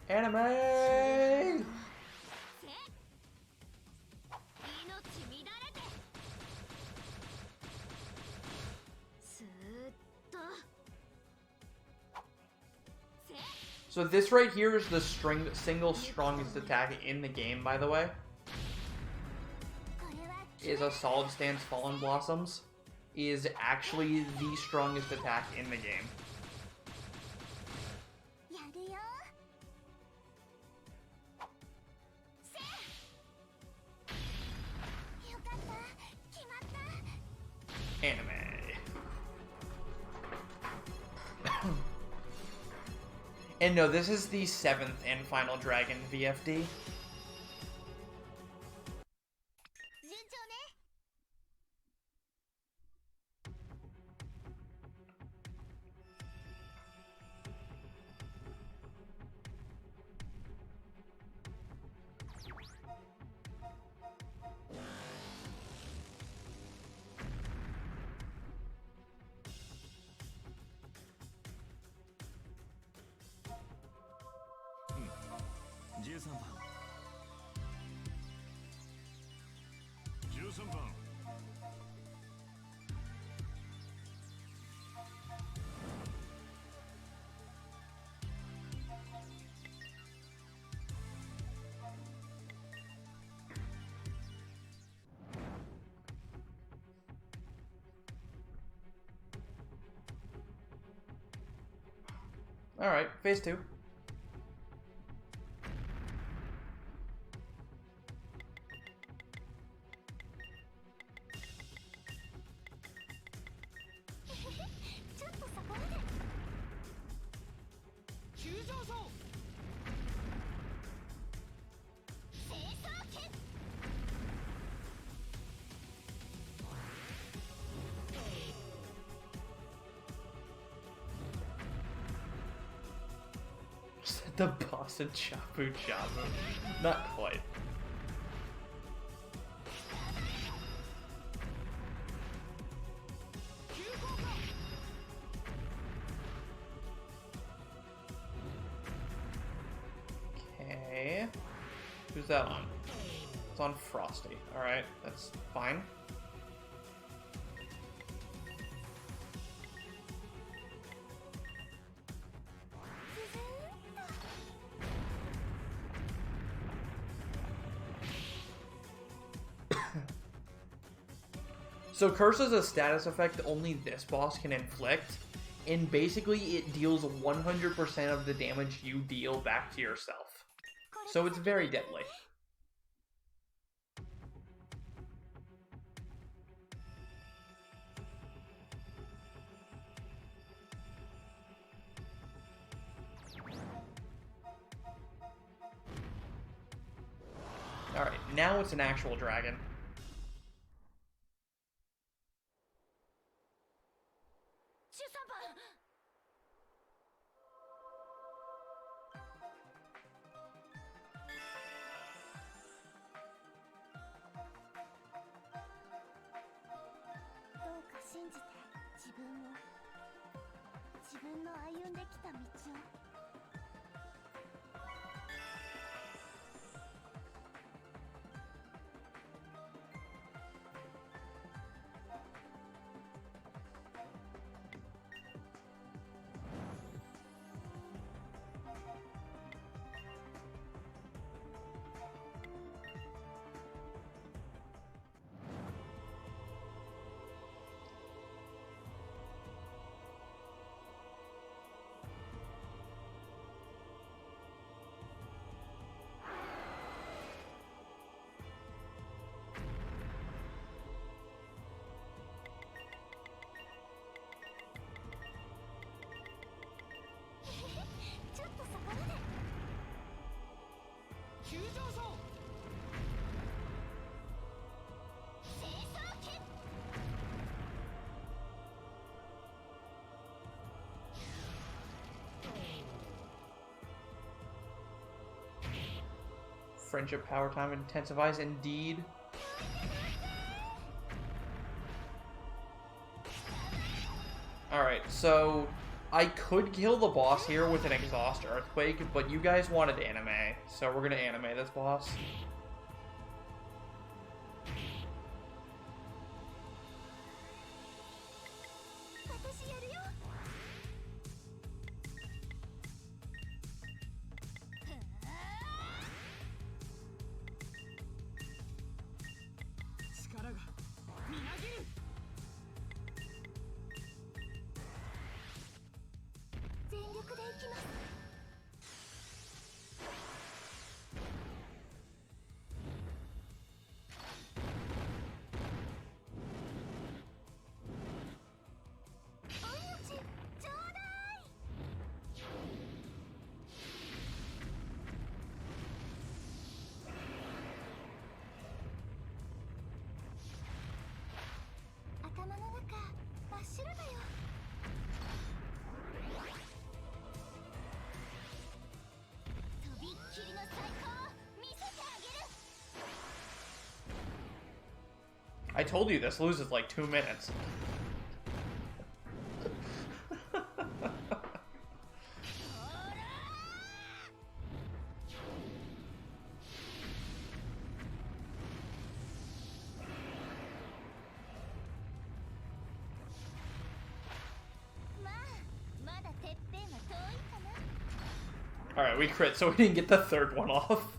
Anime! So this right here is the single strongest attack in the game, by the way. Is a Solid Stance Fallen Blossoms. Is actually the strongest attack in the game. And no, this is the 7th and final dragon VFD. 順調ね。 13番13番 Alright, phase 2. The boss of Chapu Chapu. Not quite. Okay. Who's that on? It's on Frosty. Alright, that's fine. So Curse is a status effect only this boss can inflict, and basically it deals 100% of the damage you deal back to yourself. So it's very deadly. Alright, now it's an actual dragon. どうか信じて、自分を、自分の歩んできた道を。 ちょっとそこまで。急上昇。清掃機。 Friendship power time intensifies indeed. Alright, so I could kill the boss here with an exhaust earthquake, but you guys wanted anime, so we're gonna anime this boss. I told you this loses like 2 minutes. Alright, we crit, so we didn't get the third one off.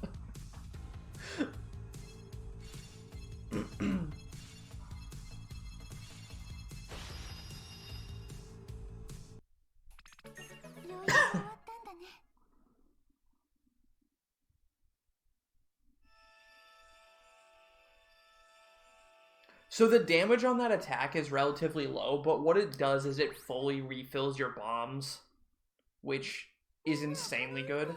So the damage on that attack is relatively low, but what it does is it fully refills your bombs, which is insanely good.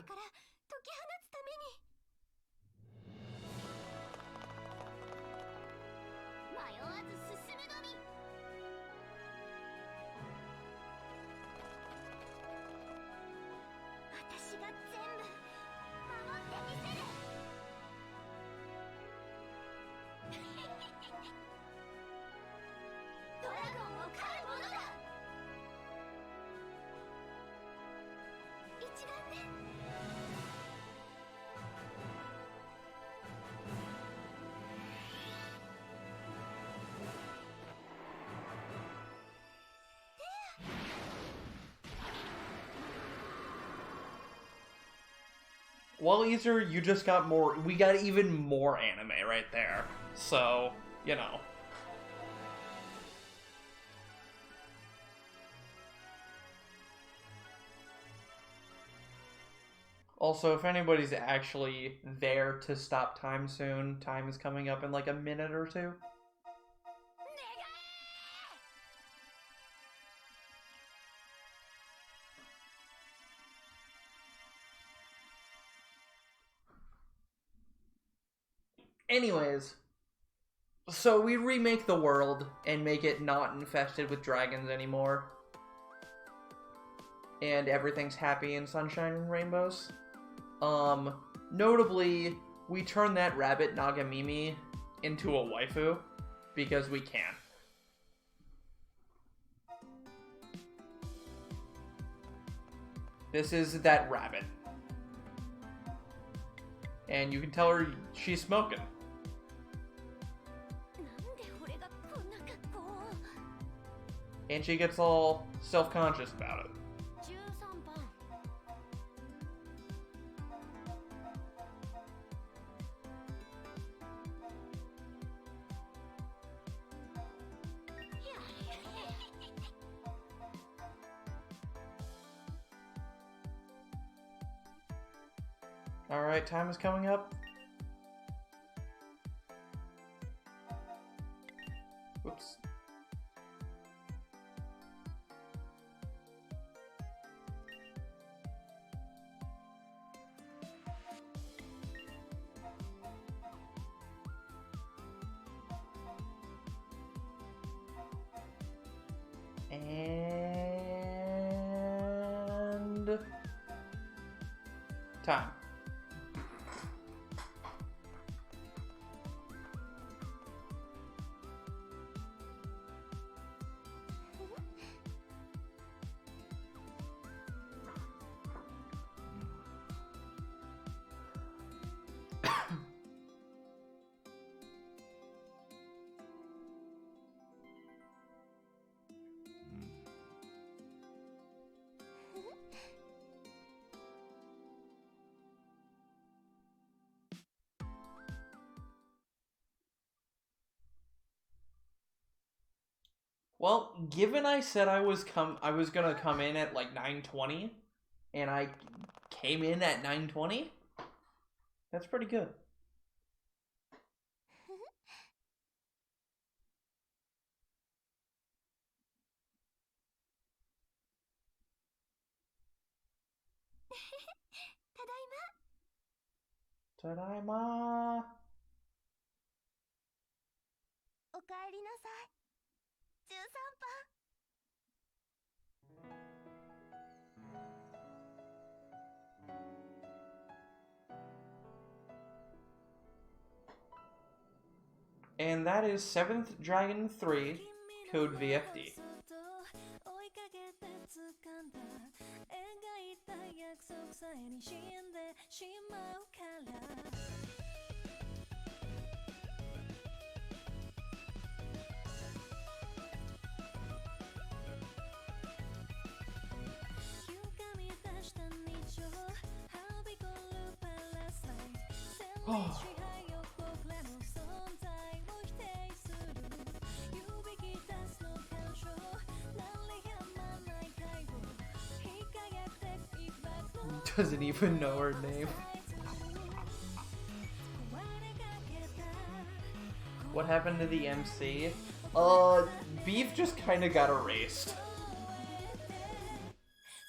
Well, Easer, you just got more. We got even more anime right there. So, you know. Also, if anybody's actually there to stop time soon, time is coming up in like a minute or two. Anyways, so we remake the world and make it not infested with dragons anymore. And everything's happy and sunshine and rainbows. Notably, we turn that rabbit Nagamimi into a waifu because we can. This is that rabbit. And you can tell her she's smoking. And she gets all self-conscious about it. Alright, time is coming up. Whoops. And time. Well, given I said I was gonna come in at like 9:20, and I came in at 9:20, that's pretty good. Tadaima. おかえりなさい。13番。And that is 7th Dragon 3, code VFD. Oh. Doesn't even know her name. What happened to the MC? Beef just kinda got erased.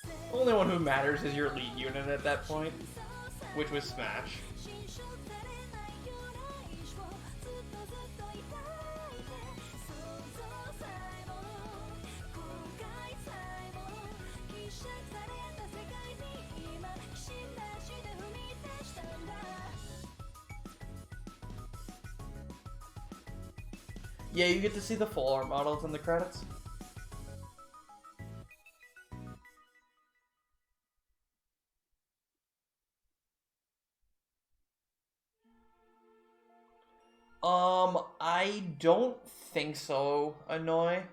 The only one who matters is your lead unit at that point, which was Smash. Yeah, you get to see the full art models in the credits. I don't think so, Annoy.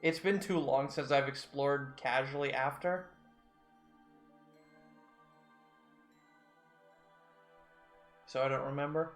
It's been too long since I've explored casually after. So I don't remember.